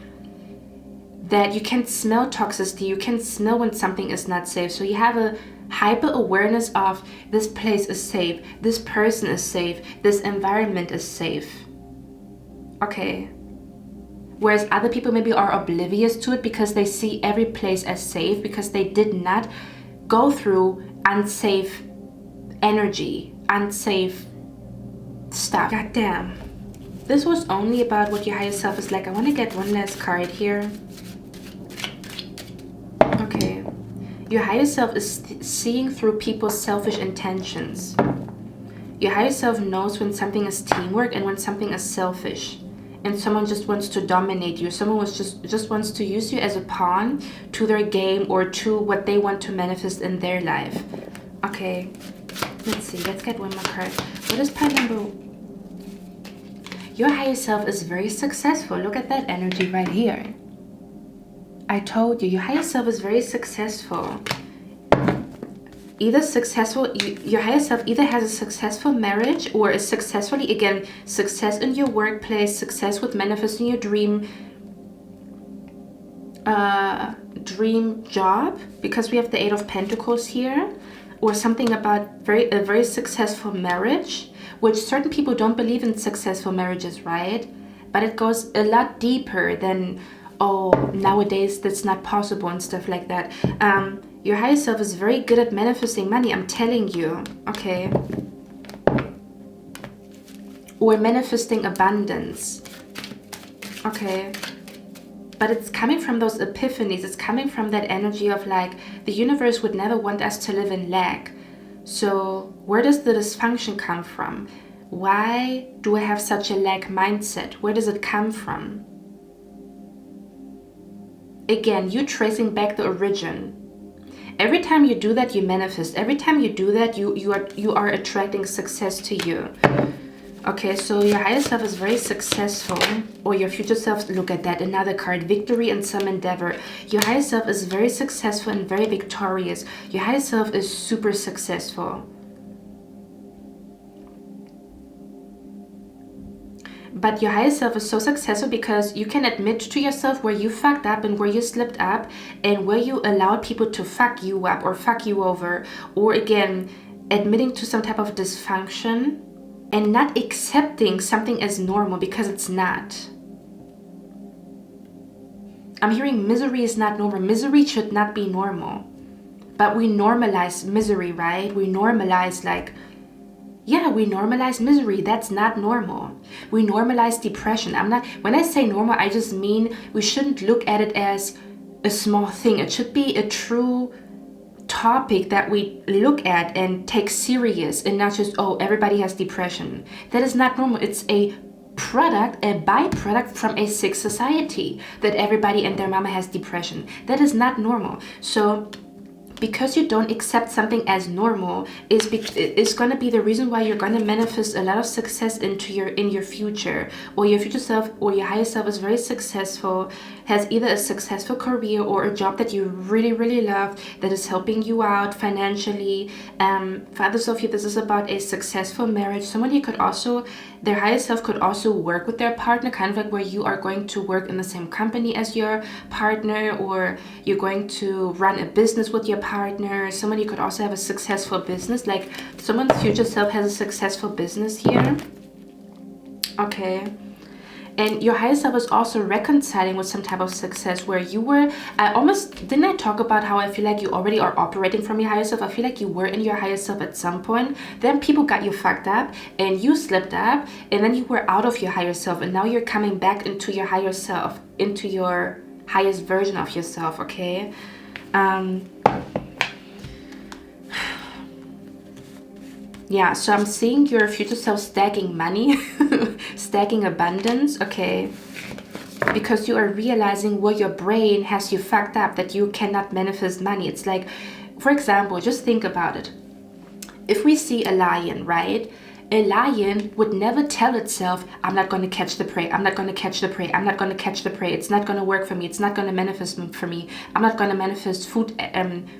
that you can smell toxicity. You can smell when something is not safe. So you have a hyper awareness of this place is safe, this person is safe, this environment is safe. Okay. Whereas other people maybe are oblivious to it because they see every place as safe, because they did not go through unsafe energy, unsafe stuff. God damn. This was only about what your higher self is like. I want to get one last card here. Okay. Your higher self is seeing through people's selfish intentions. Your higher self knows when something is teamwork and when something is selfish. And someone just wants to dominate you. Someone was just wants to use you as a pawn to their game or to what they want to manifest in their life. Okay, let's see. Let's get one more card. What is part number? Your higher self is very successful. Look at that energy right here. I told you, your higher self is very successful. Either successful, your higher self either has a successful marriage or is successfully, again, success in your workplace, success with manifesting your dream job, because we have the Eight of Pentacles here, or something about a very successful marriage, which certain people don't believe in successful marriages, right? But it goes a lot deeper than, oh, nowadays that's not possible and stuff like that. Your higher self is very good at manifesting money, I'm telling you, okay? Or manifesting abundance, okay? But it's coming from those epiphanies. It's coming from that energy of like, the universe would never want us to live in lack. So where does the dysfunction come from? Why do I have such a lack mindset? Where does it come from? Again, you tracing back the origin. Every time you do that, you manifest. Every time you do that, you are attracting success to you. Okay, so your higher self is very successful, or your future self, look at that, another card, victory in some endeavor. Your higher self is very successful and very victorious. Your higher self is super successful. But your higher self is so successful because you can admit to yourself where you fucked up and where you slipped up and where you allowed people to fuck you up or fuck you over, or again, admitting to some type of dysfunction and not accepting something as normal because it's not. I'm hearing misery is not normal. Misery should not be normal. But we normalize misery, right? We normalize like, Yeah, we normalize misery. That's not normal. We normalize depression. When I say normal, I just mean we shouldn't look at it as a small thing. It should be a true topic that we look at and take serious, and not just, oh, everybody has depression. That is not normal. It's a byproduct from a sick society that everybody and their mama has depression. That is not normal. So because you don't accept something as normal is going to be the reason why you're going to manifest a lot of success in your future, or your future self or your higher self is very successful, has either a successful career or a job that you really, really love that is helping you out financially. For others of you, this is about a successful marriage. Somebody could also, their higher self could also work with their partner, kind of like where you are going to work in the same company as your partner, or you're going to run a business with your partner. Somebody could also have a successful business, like someone's future self has a successful business here. Okay. And your higher self is also reconciling with some type of success where you were, didn't I talk about how I feel like you already are operating from your higher self? I feel like you were in your higher self at some point. Then people got you fucked up and you slipped up, and then you were out of your higher self, and now you're coming back into your higher self, into your highest version of yourself, okay? Yeah, so I'm seeing your future self stacking money, stacking abundance, okay? Because you are realizing where your brain has you fucked up, that you cannot manifest money. It's like, for example, just think about it. If we see a lion, right? A lion would never tell itself, I'm not going to catch the prey, I'm not going to catch the prey, I'm not going to catch the prey, it's not going to work for me, it's not going to manifest for me, I'm not going to manifest food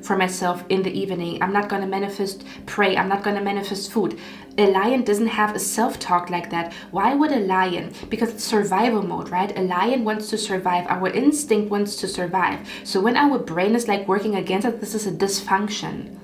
for myself in the evening, I'm not going to manifest prey, I'm not going to manifest food. A lion doesn't have a self-talk like that. Why would a lion? Because it's survival mode, right? A lion wants to survive. Our instinct wants to survive. So when our brain is like working against it, this is a dysfunction.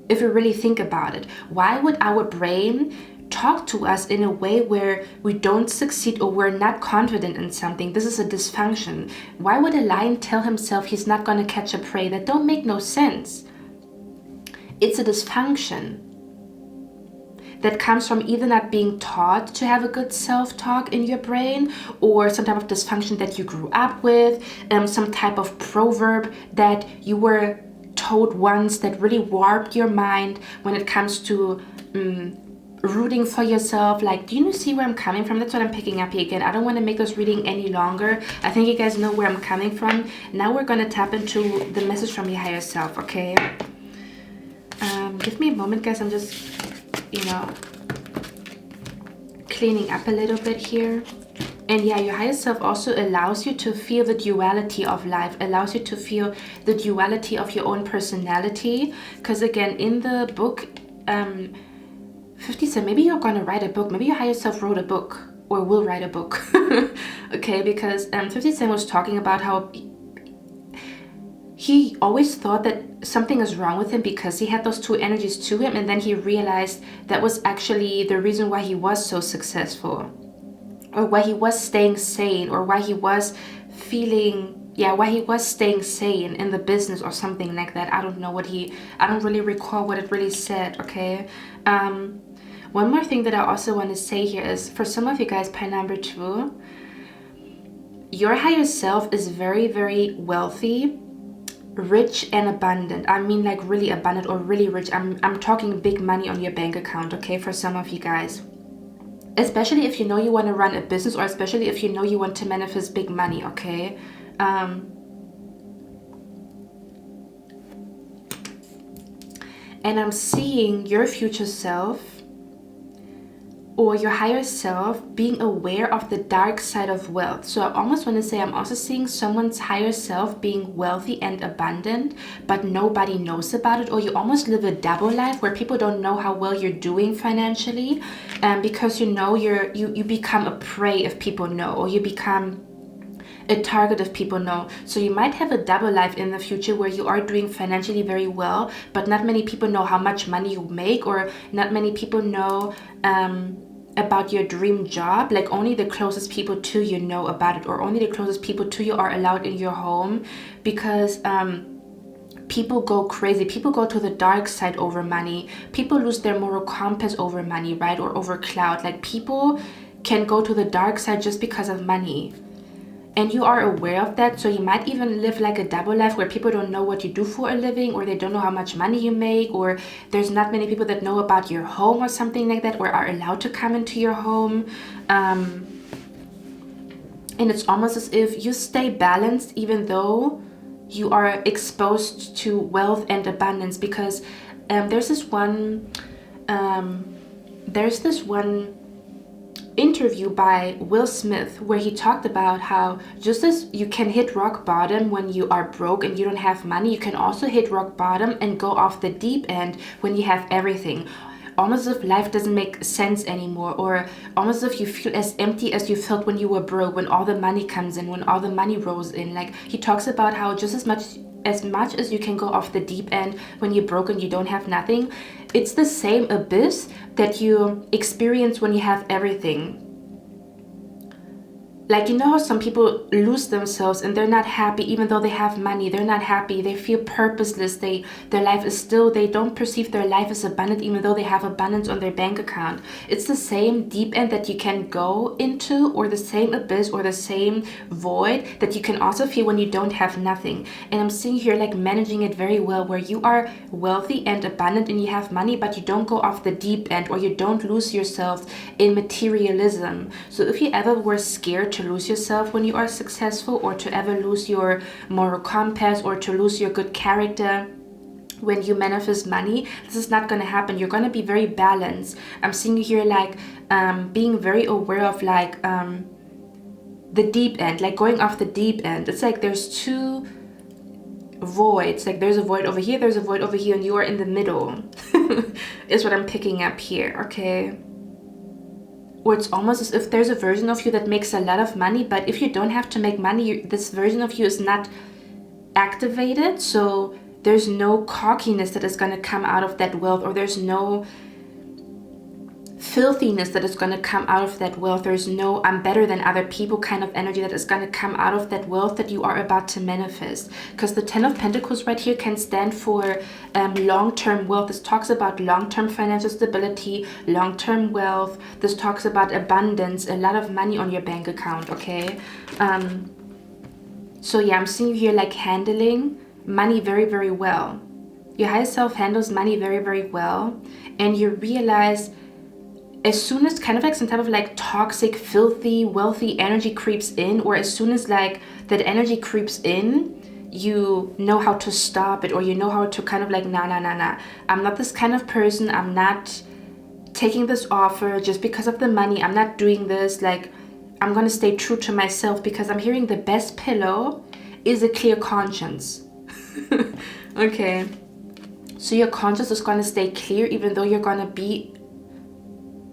If you really think about it, why would our brain talk to us in a way where we don't succeed or we're not confident in something? This is a dysfunction. Why would a lion tell himself he's not going to catch a prey? That don't make no sense. It's a dysfunction that comes from either not being taught to have a good self-talk in your brain, or some type of dysfunction that you grew up with, some type of proverb that you were told once that really warped your mind when it comes to rooting for yourself. Like, do you see where I'm coming from? That's what I'm picking up here again. I don't want to make this reading any longer. I think you guys know where I'm coming from. Now we're going to tap into the message from your higher self, okay? Give me a moment, guys. I'm just, cleaning up a little bit here. And yeah, your higher self also allows you to feel the duality of life, allows you to feel the duality of your own personality. Because again, in the book, 50 Cent, maybe you're going to write a book. Maybe your higher self wrote a book or will write a book. Okay, because 50 Cent was talking about how he always thought that something is wrong with him because he had those two energies to him. And then he realized that was actually the reason why he was so successful, or why he was staying sane, or why he was staying sane in the business or something like that. I don't know I don't really recall what it really said, okay? One more thing that I also want to say here is, for some of you guys, pile number 2, your higher self is very, very wealthy, rich and abundant. I mean, like really abundant or really rich. I'm talking big money on your bank account, okay, for some of you guys. Especially if you know you want to run a business, or especially if you know you want to manifest big money, okay? And I'm seeing your future self or your higher self being aware of the dark side of wealth. So I almost want to say I'm also seeing someone's higher self being wealthy and abundant, but nobody knows about it, or you almost live a double life where people don't know how well you're doing financially, because you become a prey if people know, or you become a target if people know. So you might have a double life in the future where you are doing financially very well, but not many people know how much money you make, or not many people know about your dream job. Like only the closest people to you know about it, or only the closest people to you are allowed in your home, because people go crazy. People go to the dark side over money. People lose their moral compass over money, right? Or over clout. Like, people can go to the dark side just because of money. And you are aware of that, so you might even live like a double life where people don't know what you do for a living, or they don't know how much money you make, or there's not many people that know about your home or something like that, or are allowed to come into your home. And it's almost as if you stay balanced even though you are exposed to wealth and abundance, because there's this one interview by Will Smith where he talked about how just as you can hit rock bottom when you are broke and you don't have money, you can also hit rock bottom and go off the deep end when you have everything. Almost as if life doesn't make sense anymore, or almost as if you feel as empty as you felt when you were broke, when all the money comes in, when all the money rolls in. Like, he talks about how just as much as you can go off the deep end when you're broke and you don't have nothing, it's the same abyss that you experience when you have everything. Like, you know how some people lose themselves and they're not happy even though they have money. They're not happy. They feel purposeless. Their life is still, they don't perceive their life as abundant even though they have abundance on their bank account. It's the same deep end that you can go into, or the same abyss or the same void that you can also feel when you don't have nothing. And I'm seeing here like managing it very well, where you are wealthy and abundant and you have money, but you don't go off the deep end, or you don't lose yourself in materialism. So if you ever were scared to lose yourself when you are successful, or to ever lose your moral compass, or to lose your good character when you manifest money, this is not going to happen. You're going to be very balanced. I'm seeing you here like being very aware of like the deep end, like going off the deep end. It's like there's two voids, like there's a void over here, there's a void over here, and you are in the middle is what I'm picking up here. Okay. Or it's almost as if there's a version of you that makes a lot of money, but if you don't have to make money, this version of you is not activated. So there's no cockiness that is going to come out of that wealth, or there's no filthiness that is going to come out of that wealth. There's no I'm better than other people kind of energy that is going to come out of that wealth that you are about to manifest. Because the Ten of Pentacles right here can stand for long-term wealth. This talks about long-term financial stability, long-term wealth. This talks about abundance, a lot of money on your bank account, okay? So yeah, I'm seeing you here like handling money very, very well. Your higher self handles money very, very well. And you realize as soon as kind of like some type of like toxic, filthy, wealthy energy creeps in, or as soon as like that energy creeps in, you know how to stop it, or you know how to kind of like, nah. I'm not this kind of person. I'm not taking this offer just because of the money. I'm not doing this. Like, I'm going to stay true to myself, because I'm hearing the best pillow is a clear conscience. Okay. So your conscience is going to stay clear even though you're going to be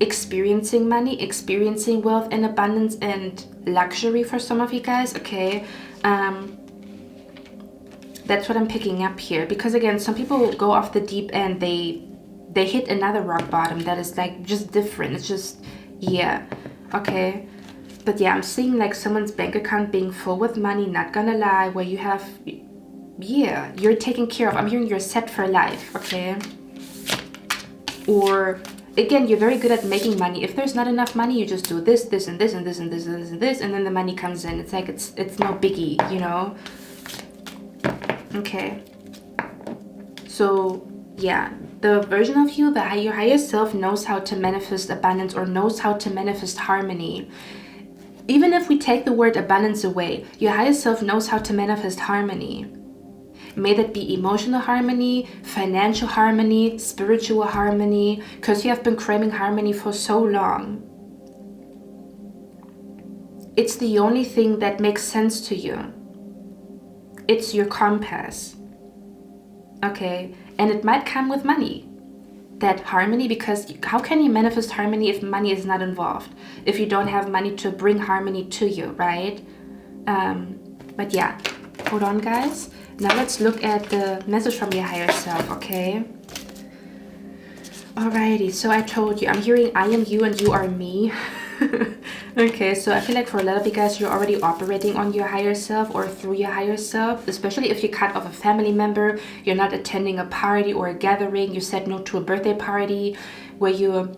experiencing money, experiencing wealth and abundance and luxury for some of you guys, okay? That's what I'm picking up here, because again, some people go off the deep end, they hit another rock bottom that is like just different. It's just, yeah, okay. But yeah, I'm seeing like someone's bank account being full with money, not gonna lie, where you have, yeah, you're taken care of. I'm hearing you're set for life, okay? Or again, you're very good at making money. If there's not enough money, you just do this, this, and this, and this, and this, and this, and this, and then the money comes in. It's like it's no biggie, you know? Okay. So yeah, the version of you, your higher self knows how to manifest abundance, or knows how to manifest harmony. Even if we take the word abundance away, your higher self knows how to manifest harmony. May that be emotional harmony, financial harmony, spiritual harmony, because you have been craving harmony for so long. It's the only thing that makes sense to you. It's your compass. Okay, and it might come with money. That harmony, because how can you manifest harmony if money is not involved? If you don't have money to bring harmony to you, right? But yeah, hold on guys. Now let's look at the message from your higher self, okay? Alrighty, so I told you, I'm hearing I am you and you are me. Okay, so I feel like for a lot of you guys, you're already operating on your higher self or through your higher self, especially if you cut off a family member, you're not attending a party or a gathering, you said no to a birthday party, where you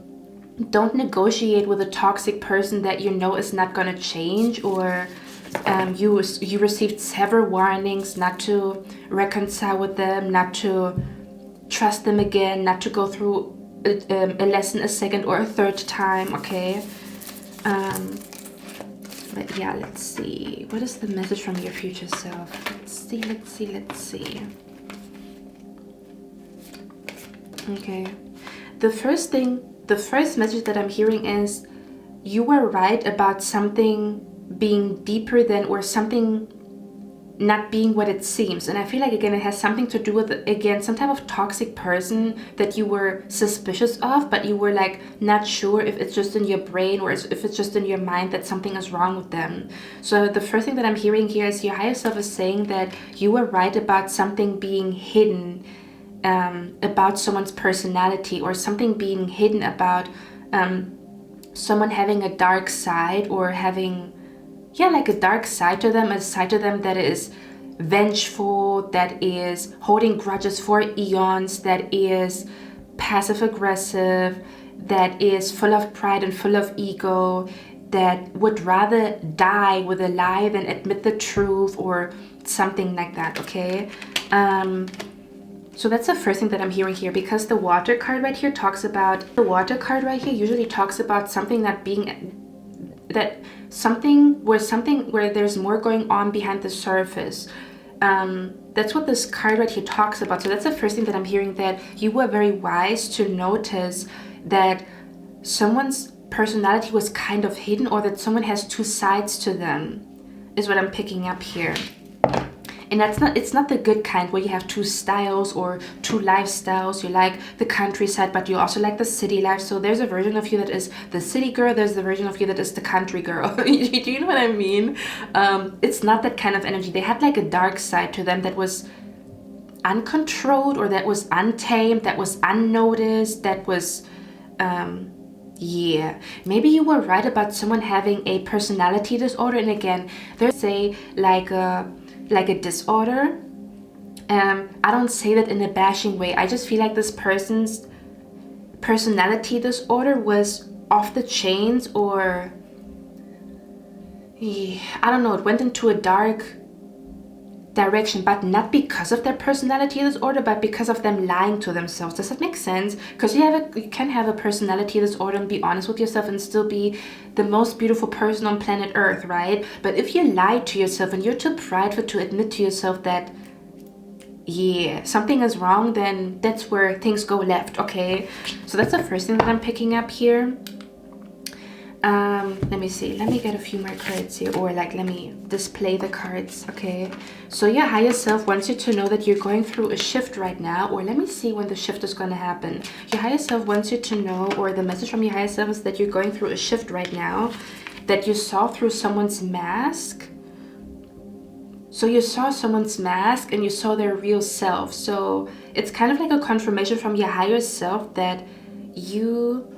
don't negotiate with a toxic person that you know is not going to change, or you received several warnings not to reconcile with them, not to trust them again, not to go through a lesson a second or a third time, okay? But yeah, let's see. What is the message from your future self? Let's see. Okay. The first message that I'm hearing is you were right about something being deeper than, or something not being what it seems. And I feel like, again, it has something to do with, again, some type of toxic person that you were suspicious of, but you were like not sure if it's just in your brain or if it's just in your mind that something is wrong with them. So the first thing that I'm hearing here is your higher self is saying that you were right about something being hidden, about someone's personality, or something being hidden about someone having a dark side, or having, yeah, like a dark side to them, a side to them that is vengeful, that is holding grudges for eons, that is passive aggressive, that is full of pride and full of ego, that would rather die with a lie than admit the truth, or something like that, okay? So that's the first thing that I'm hearing here, because the water card right here talks about, the water card right here usually talks about something not being, that something where there's more going on behind the surface. That's what this card right here talks about. So that's the first thing that I'm hearing, that you were very wise to notice that someone's personality was kind of hidden, or that someone has two sides to them, is what I'm picking up here. And it's not the good kind where you have two styles or two lifestyles. You like the countryside, but you also like the city life. So there's a version of you that is the city girl. There's the version of you that is the country girl. Do you know what I mean? It's not that kind of energy. They had like a dark side to them that was uncontrolled, or that was untamed, that was unnoticed, that was... yeah, maybe you were right about someone having a personality disorder. And again, there's like a disorder. I don't say that in a bashing way. I just feel like this person's personality disorder was off the chains, or yeah, I don't know, it went into a dark direction, but not because of their personality disorder, but because of them lying to themselves. Does that make sense? Because you can have a personality disorder and be honest with yourself and still be the most beautiful person on planet Earth, right? But if you lie to yourself and you're too prideful to admit to yourself that, yeah, something is wrong, then that's where things go left, okay? So that's the first thing that I'm picking up here. Let me see, let me get a few more cards here, or like let me display the cards, okay? So your higher self wants you to know that you're going through a shift right now, or let me see when the shift is going to happen. Your higher self wants you to know, or the message from your higher self is that you're going through a shift right now, that you saw through someone's mask. So you saw someone's mask and you saw their real self. So it's kind of like a confirmation from your higher self that you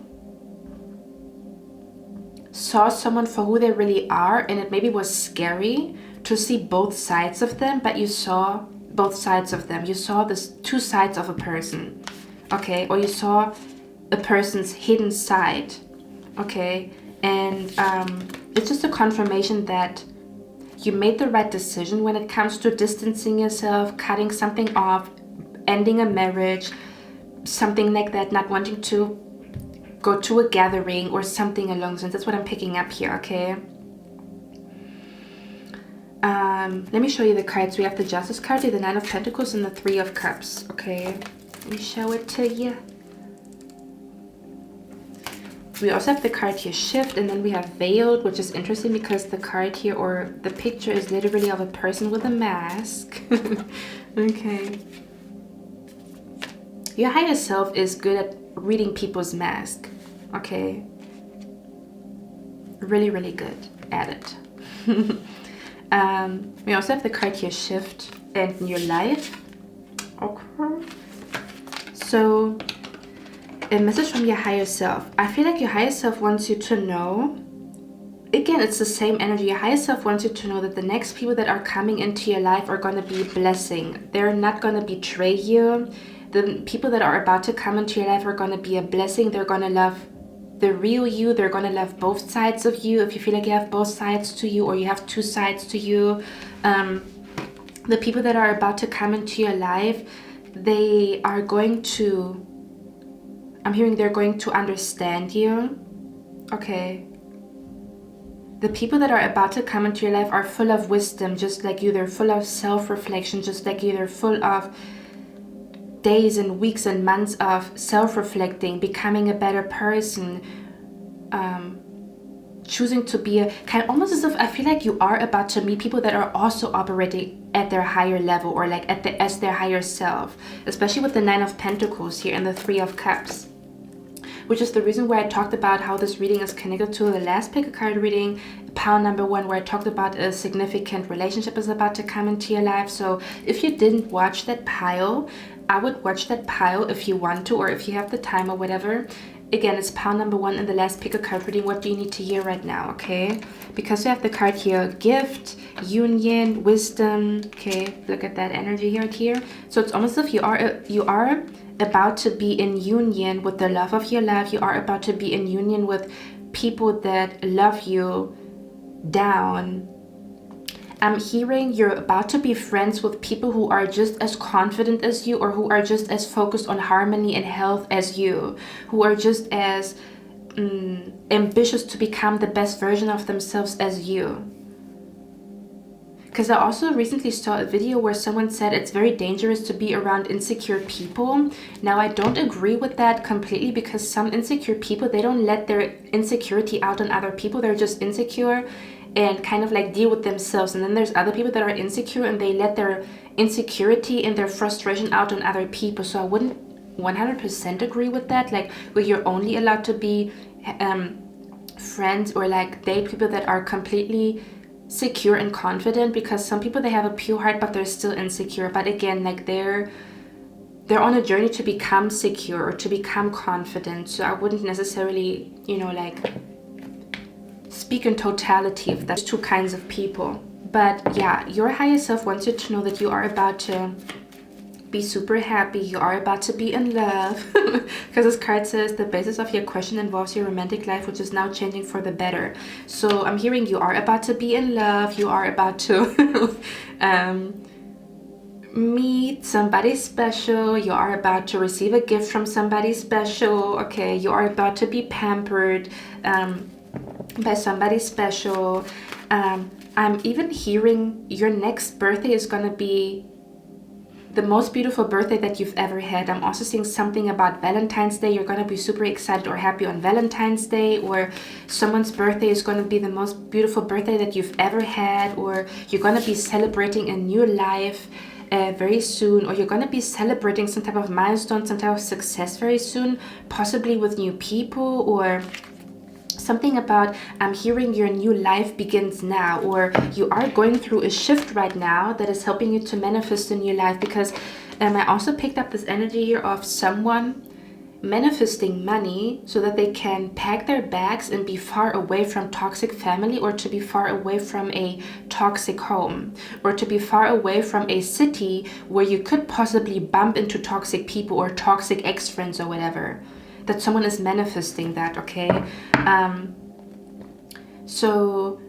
saw someone for who they really are, and it maybe was scary to see both sides of them, but you saw both sides of them. You saw this two sides of a person, okay? Or you saw a person's hidden side, okay? And it's just a confirmation that you made the right decision when it comes to distancing yourself, cutting something off, ending a marriage, something like that, not wanting to go to a gathering or something along those lines. That's what I'm picking up here, okay? Let me show you the cards. We have the Justice card, the Nine of Pentacles, and the Three of Cups, okay? Let me show it to you. We also have the card here, Shift, and then we have Veiled, which is interesting because the card here, or the picture, is literally of a person with a mask. Okay. Your higher self is good at reading people's mask, okay? Really, really good at it. We also have the card here, Shift, and New Life. Okay. So, a message from your higher self. I feel like your higher self wants you to know again, it's the same energy. Your higher self wants you to know that the next people that are coming into your life are going to be a blessing. They're not going to betray you. The people that are about to come into your life are going to be a blessing. They're going to love the real you. They're going to love both sides of you. If you feel like you have both sides to you, or you have two sides to you, the people that are about to come into your life, they are going to, I'm hearing they're going to understand you. Okay. The people that are about to come into your life are full of wisdom, just like you. They're full of self-reflection, just like you. They're full of days and weeks and months of self-reflecting, becoming a better person, choosing to be a kind, almost as if I feel like you are about to meet people that are also operating at their higher level, or like as their higher self, especially with the 9 of Pentacles here and the 3 of Cups. Which is the reason why I talked about how this reading is connected to the last pick a card reading, pile number 1, where I talked about a significant relationship is about to come into your life. So if you didn't watch that pile, I would watch that pile if you want to, or if you have the time or whatever. Again, it's pile number 1 in the last pick a card reading. What do you need to hear right now, okay? Because you have the card here, gift, union, wisdom. Okay, look at that energy right here. So it's almost as if you are about to be in union with the love of your life. You are about to be in union with people that love you down. I'm hearing you're about to be friends with people who are just as confident as you, or who are just as focused on harmony and health as you, who are just as ambitious to become the best version of themselves as you. Because I also recently saw a video where someone said it's very dangerous to be around insecure people. Now, I don't agree with that completely, because some insecure people, they don't let their insecurity out on other people. They're just insecure and kind of like deal with themselves. And then there's other people that are insecure and they let their insecurity and their frustration out on other people. So I wouldn't 100% agree with that, like where you're only allowed to be friends or like date people that are completely secure and confident, because some people, they have a pure heart but they're still insecure. But again, like they're on a journey to become secure or to become confident. So I wouldn't necessarily, you know, like speak in totality of those two kinds of people. But yeah, your higher self wants you to know that you are about to be super happy. You are about to be in love. Because this card says the basis of your question involves your romantic life, which is now changing for the better. So I'm hearing you are about to be in love. You are about to meet somebody special. You are about to receive a gift from somebody special. Okay, you are about to be pampered by somebody special. I'm even hearing your next birthday is gonna be the most beautiful birthday that you've ever had. I'm also seeing something about Valentine's Day. You're going to be super excited or happy on Valentine's Day, or someone's birthday is going to be the most beautiful birthday that you've ever had, or you're going to be celebrating a new life very soon, or you're going to be celebrating some type of milestone, some type of success very soon, possibly with new people, or something about I'm hearing your new life begins now, or you are going through a shift right now that is helping you to manifest a new life. Because I also picked up this energy here of someone manifesting money so that they can pack their bags and be far away from toxic family, or to be far away from a toxic home, or to be far away from a city where you could possibly bump into toxic people or toxic ex-friends or whatever. That someone is manifesting that, okay? So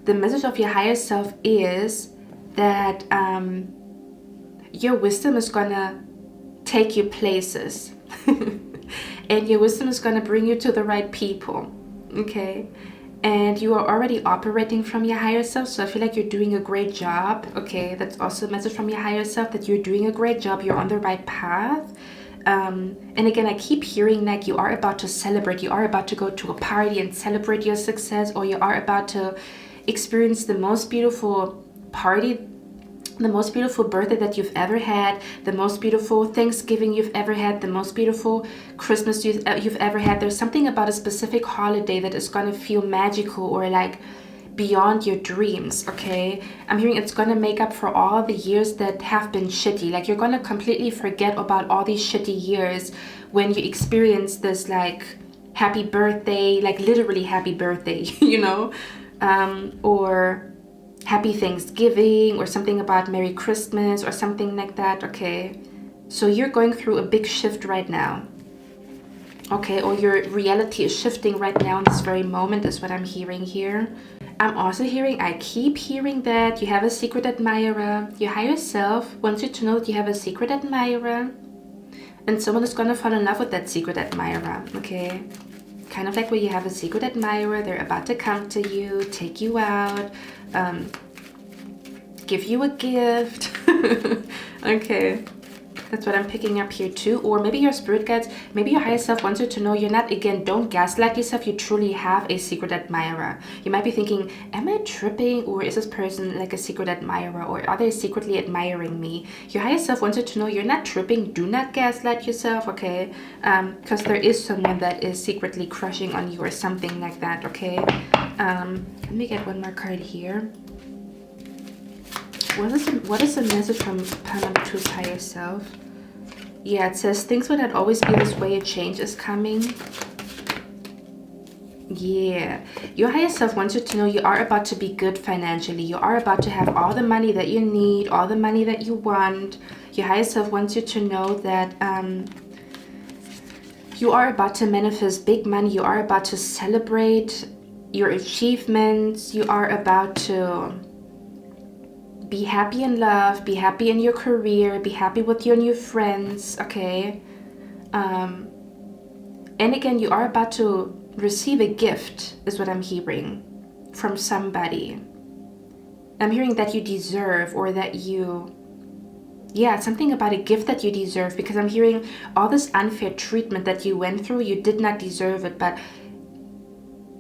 the message of your higher self is that your wisdom is gonna take you places. And your wisdom is gonna bring you to the right people, okay? And you are already operating from your higher self, so I feel like you're doing a great job, okay? That's also a message from your higher self, that you're doing a great job, you're on the right path. And again, I keep hearing like you are about to celebrate, you are about to go to a party and celebrate your success, or you are about to experience the most beautiful party, the most beautiful birthday that you've ever had, the most beautiful Thanksgiving you've ever had, the most beautiful Christmas you've ever had. There's something about a specific holiday that is going to feel magical or like beyond your dreams, okay? I'm hearing it's gonna make up for all the years that have been shitty. Like you're gonna completely forget about all these shitty years when you experience this like happy birthday, like literally happy birthday, you know? or Happy Thanksgiving, or something about Merry Christmas or something like that, okay? So you're going through a big shift right now, okay? Or your reality is shifting right now in this very moment is what I'm hearing here. I'm also hearing, I keep hearing that you have a secret admirer. Your higher self wants you to know that you have a secret admirer, and someone is going to fall in love with that secret admirer, okay? Kind of like where you have a secret admirer, they're about to come to you, take you out, give you a gift. Okay, that's what I'm picking up here too. Or maybe your spirit guides, maybe your higher self wants you to know you're not, again, don't gaslight yourself, you truly have a secret admirer. You might be thinking, am I tripping, or is this person like a secret admirer, or are they secretly admiring me? Your higher self wants you to know you're not tripping, do not gaslight yourself, okay? Because there is someone that is secretly crushing on you or something like that, okay? Let me get one more card here. What is the message from pile number 2's higher self? Yeah, it says things will not always be this way, a change is coming. Yeah, your higher self wants you to know you are about to be good financially. You are about to have all the money that you need, all the money that you want. Your higher self wants you to know that you are about to manifest big money. You are about to celebrate your achievements. You are about to be happy in love, be happy in your career, be happy with your new friends, okay? And again, you are about to receive a gift, is what I'm hearing, from somebody. I'm hearing that you deserve, or that you, yeah, something about a gift that you deserve, because I'm hearing all this unfair treatment that you went through, you did not deserve it, but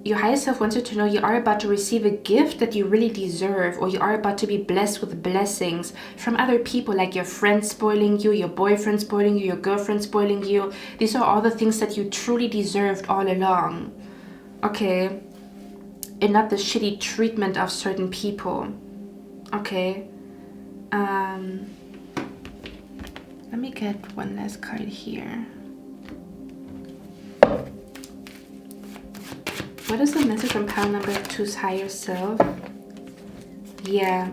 your higher self wants you to know you are about to receive a gift that you really deserve, or you are about to be blessed with blessings from other people, like your friends spoiling you, your boyfriend spoiling you, your girlfriend spoiling you. These are all the things that you truly deserved all along, okay? And not the shitty treatment of certain people, okay? Let me get one last card here. What is the message from pile number 2's higher self? Yeah.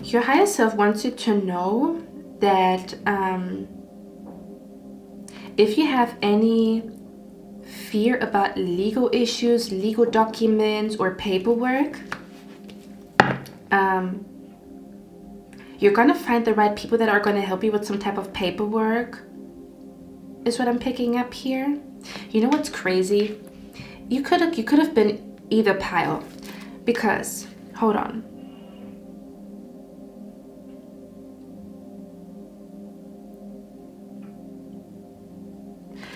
Your higher self wants you to know that if you have any fear about legal issues, legal documents, or paperwork, you're going to find the right people that are going to help you with some type of paperwork, is what I'm picking up here. You know what's crazy? You could have been either pile, because, hold on.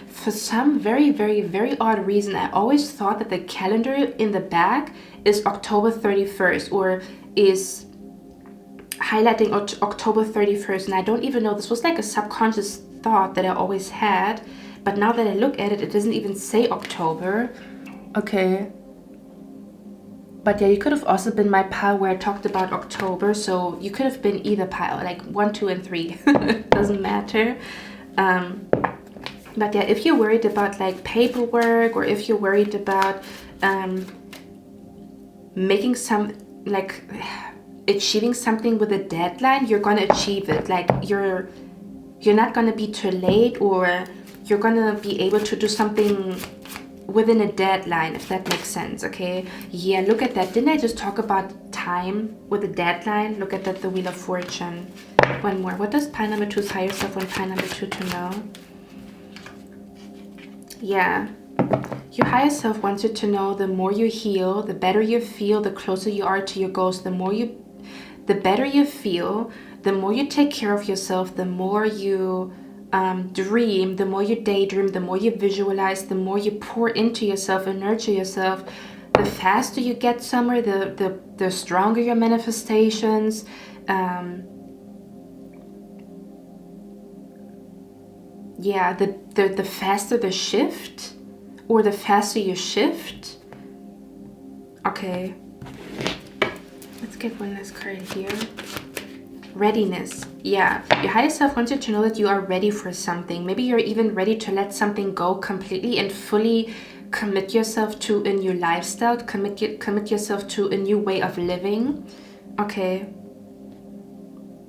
For some very, very, very odd reason, I always thought that the calendar in the back is October 31st, or is highlighting October 31st, and I don't even know, this was like a subconscious thought that I always had, but now that I look at it, it doesn't even say October. Okay, but yeah, you could have also been my pile where I talked about October, so you could have been either pile, like 1, 2, and 3. Doesn't matter. But yeah, if you're worried about like paperwork, or if you're worried about making some, like achieving something with a deadline, you're gonna achieve it. Like you're not gonna be too late, or you're gonna be able to do something within a deadline, if that makes sense, okay? Yeah, look at that. Didn't I just talk about time with a deadline? Look at that, the Wheel of Fortune. One more. What does pile number 2's higher self want pile number 2 to know? Yeah. Your higher self wants you to know the more you heal, the better you feel, the closer you are to your goals, the better you feel, the more you take care of yourself, the more you dream, the more you daydream, the more you visualize, the more you pour into yourself and nurture yourself, the faster you get somewhere, the stronger your manifestations. Yeah, the faster the shift, or the faster you shift. Okay, let's get one last card here. Readiness. Yeah, your higher self wants you to know that you are ready for something. Maybe you're even ready to let something go completely and fully commit yourself to a new lifestyle, commit yourself to a new way of living. Okay.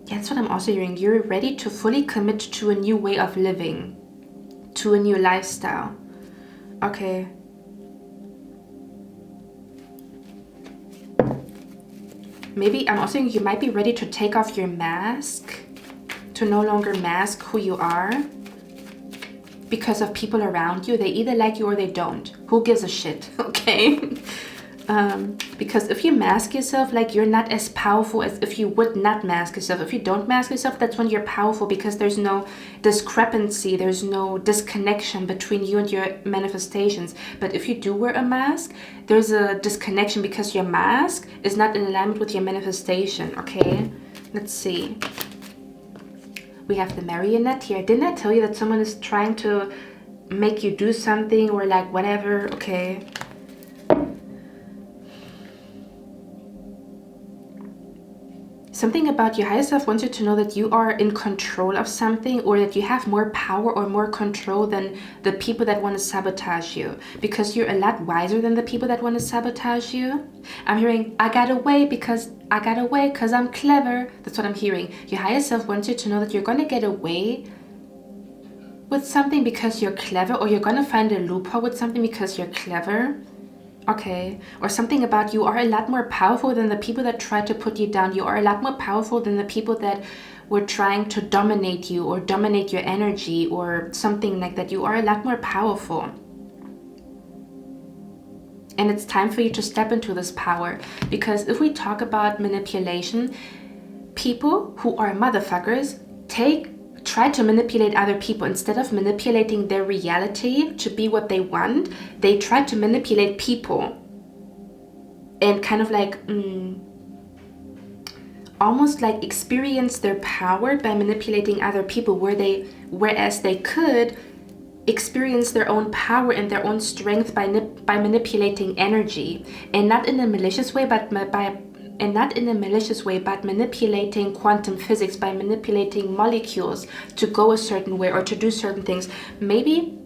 Yeah, that's what I'm also hearing. You're ready to fully commit to a new way of living, to a new lifestyle. Okay. Maybe I'm also thinking you might be ready to take off your mask, to no longer mask who you are because of people around you. They either like you or they don't. Who gives a shit, okay? Because if you mask yourself, like, you're not as powerful as if you would not mask yourself. If you don't mask yourself, that's when you're powerful, because there's no discrepancy, there's no disconnection between you and your manifestations. But if you do wear a mask, there's a disconnection because your mask is not in alignment with your manifestation, okay? Let's see. We have the marionette here. Didn't I tell you that someone is trying to make you do something or like whatever? Okay. Something about your higher self wants you to know that you are in control of something, or that you have more power or more control than the people that want to sabotage you, because you're a lot wiser than the people that want to sabotage you. I'm hearing, I got away because I'm clever. That's what I'm hearing. Your higher self wants you to know that you're going to get away with something because you're clever, or you're going to find a loophole with something because you're clever. Okay, or something about you are a lot more powerful than the people that try to put you down. You are a lot more powerful than the people that were trying to dominate you or dominate your energy or something like that. You are a lot more powerful. And it's time for you to step into this power. Because if we talk about manipulation, people who are motherfuckers try to manipulate other people. Instead of manipulating their reality to be what they want, they try to manipulate people and kind of like almost like experience their power by manipulating other people, whereas they could experience their own power and their own strength by manipulating energy, and not in a malicious way, but manipulating quantum physics, by manipulating molecules to go a certain way or to do certain things. Maybe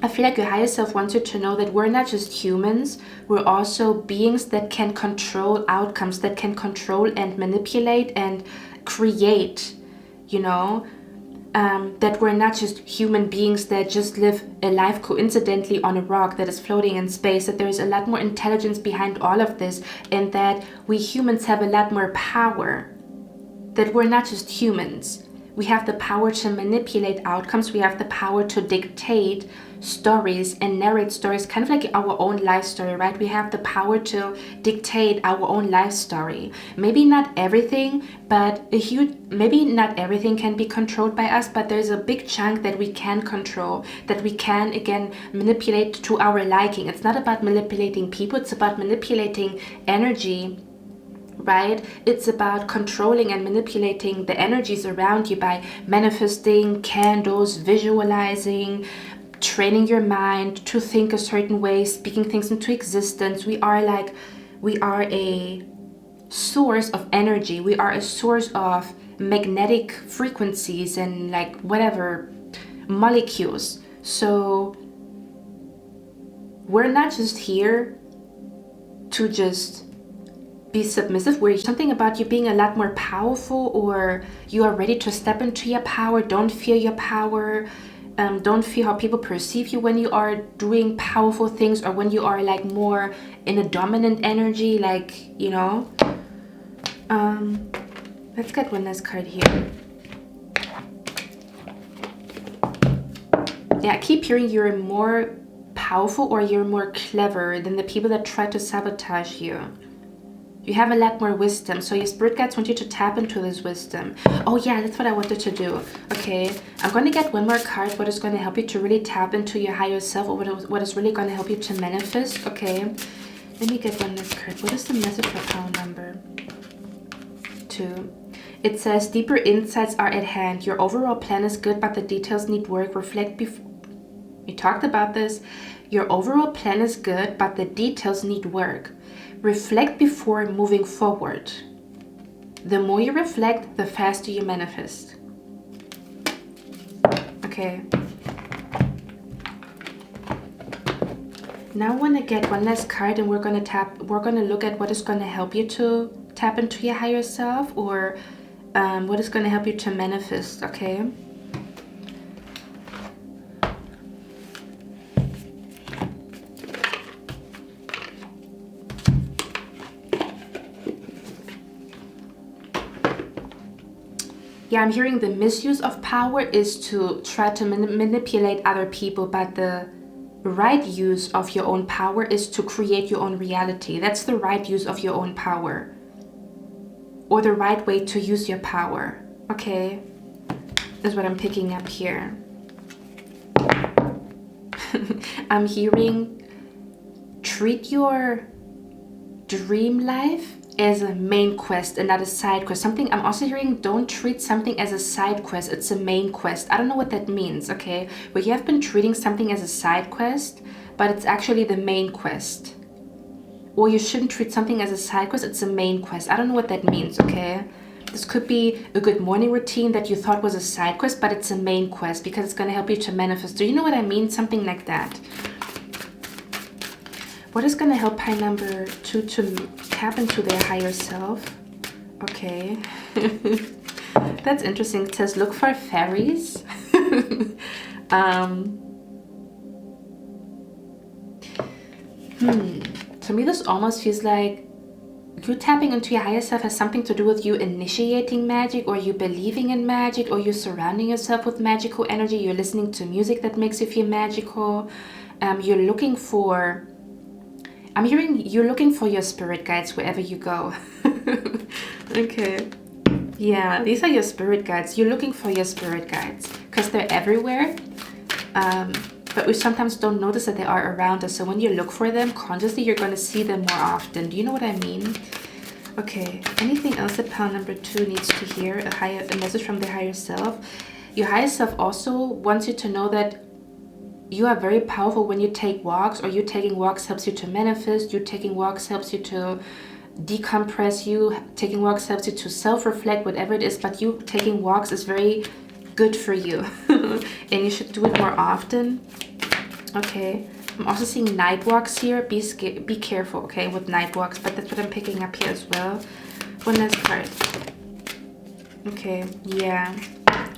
I feel like your higher self wants you to know that we're not just humans, we're also beings that can control outcomes, that can control and manipulate and create, you know, that we're not just human beings that just live a life coincidentally on a rock that is floating in space, that there is a lot more intelligence behind all of this, and that we humans have a lot more power, that we're not just humans. We have the power to manipulate outcomes. We have the power to dictate stories and narrate stories, kind of like our own life story, right? We have the power to dictate our own life story. Maybe not everything, but maybe not everything can be controlled by us, but there's a big chunk that we can control, that we can, again, manipulate to our liking. It's not about manipulating people, it's about manipulating energy, right? It's about controlling and manipulating the energies around you by manifesting candles, visualizing, training your mind to think a certain way, speaking things into existence. We are a source of energy. We are a source of magnetic frequencies and like whatever molecules. So we're not just here to just be submissive. We're something about you being a lot more powerful, or you are ready to step into your power. Don't fear your power. Don't fear how people perceive you when you are doing powerful things, or when you are like more in a dominant energy, like, you know. Let's get one last card here. Yeah, I keep hearing you're more powerful or you're more clever than the people that try to sabotage you. You have a lot more wisdom, so your spirit guides want you to tap into this wisdom. Oh yeah, that's what I wanted to do. Okay, I'm going to get one more card, what is going to help you to really tap into your higher self, or what is really going to help you to manifest. Okay, let me get one last card. What is the message for power number 2? It says, deeper insights are at hand. Your overall plan is good, but the details need work. Reflect before. We talked about this. Your overall plan is good, but the details need work. Reflect before moving forward. The more you reflect, the faster you manifest. Okay. Now I want to get one last card, and we're going to look at what is going to help you to tap into your higher self, or what is going to help you to manifest, okay? Yeah, I'm hearing the misuse of power is to try to manipulate other people, but the right use of your own power is to create your own reality. That's the right use of your own power, or the right way to use your power, okay? Is what I'm picking up here. I'm hearing treat your dream life as a main quest and not a side quest. Something I'm also hearing, don't treat something as a side quest, it's a main quest. I don't know what that means, okay? But you have been treating something as a side quest, but it's actually the main quest. Or you shouldn't treat something as a side quest, it's a main quest. I don't know what that means, okay? This could be a good morning routine that you thought was a side quest, but it's a main quest because it's going to help you to manifest. Do you know what I mean? Something like that. What is going to help pie number 2 to tap into their higher self? Okay. That's interesting. It says look for fairies. To me, this almost feels like you tapping into your higher self has something to do with you initiating magic, or you believing in magic, or you surrounding yourself with magical energy. You're listening to music that makes you feel magical. You're looking for... I'm hearing you're looking for your spirit guides wherever you go. Okay. Yeah, these are your spirit guides. You're looking for your spirit guides because they're everywhere. But we sometimes don't notice that they are around us. So when you look for them consciously, you're going to see them more often. Do you know what I mean? Okay. Anything else that pile number 2 needs to hear? A message from their higher self. Your higher self also wants you to know that you are very powerful when you take walks, or you taking walks helps you to manifest. You taking walks helps you to decompress. You taking walks helps you to self-reflect, whatever it is. But you taking walks is very good for you. And you should do it more often. Okay. I'm also seeing night walks here. Be careful, okay, with night walks. But that's what I'm picking up here as well. One last card. Okay. Yeah.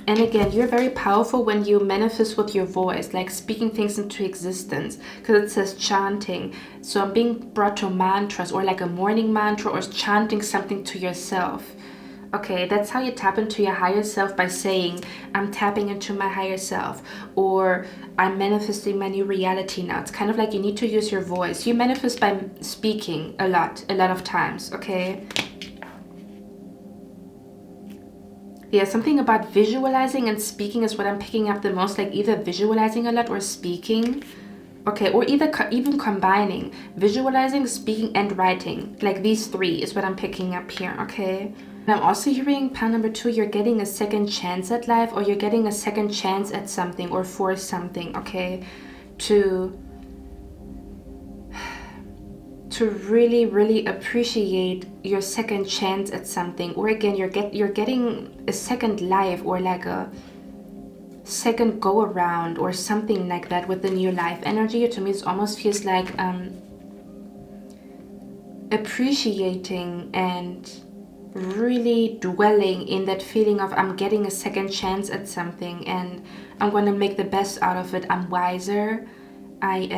And again, you're very powerful when you manifest with your voice, like speaking things into existence, because it says chanting. So I'm being brought to mantras, or like a morning mantra, or chanting something to yourself. Okay, that's how you tap into your higher self, by saying, I'm tapping into my higher self, or I'm manifesting my new reality now. It's kind of like you need to use your voice. You manifest by speaking a lot of times, okay? Yeah, something about visualizing and speaking is what I'm picking up the most, like either visualizing a lot or speaking. Okay, or even combining visualizing, speaking, and writing. Like these 3 is what I'm picking up here, okay? And I'm also hearing pile number 2, you're getting a second chance at life, or you're getting a second chance at something or for something, okay? To really appreciate your second chance at something, or again you're getting a second life, or like a second go around or something like that with the new life energy. To me, it almost feels like appreciating and really dwelling in that feeling of I'm getting a second chance at something and I'm going to make the best out of it. I'm wiser. I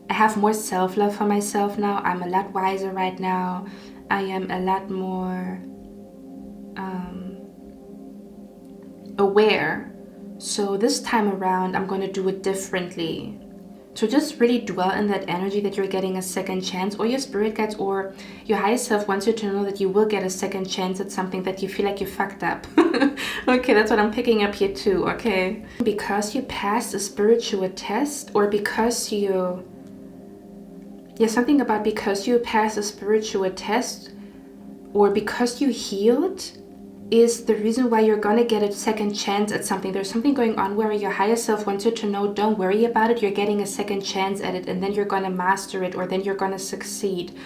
have more self-love for myself now. I'm a lot wiser right now. I am a lot more aware. So this time around, I'm going to do it differently. So just really dwell in that energy that you're getting a second chance, or your spirit guides or your higher self wants you to know that you will get a second chance at something that you feel like you fucked up. Okay, that's what I'm picking up here too, okay? Because you passed a spiritual test, or because you... Yeah, something about because you passed a spiritual test, or because you healed, is the reason why you're gonna get a second chance at something. There's something going on where your higher self wants you to know, don't worry about it, you're getting a second chance at it, and then you're gonna master it, or then you're gonna succeed.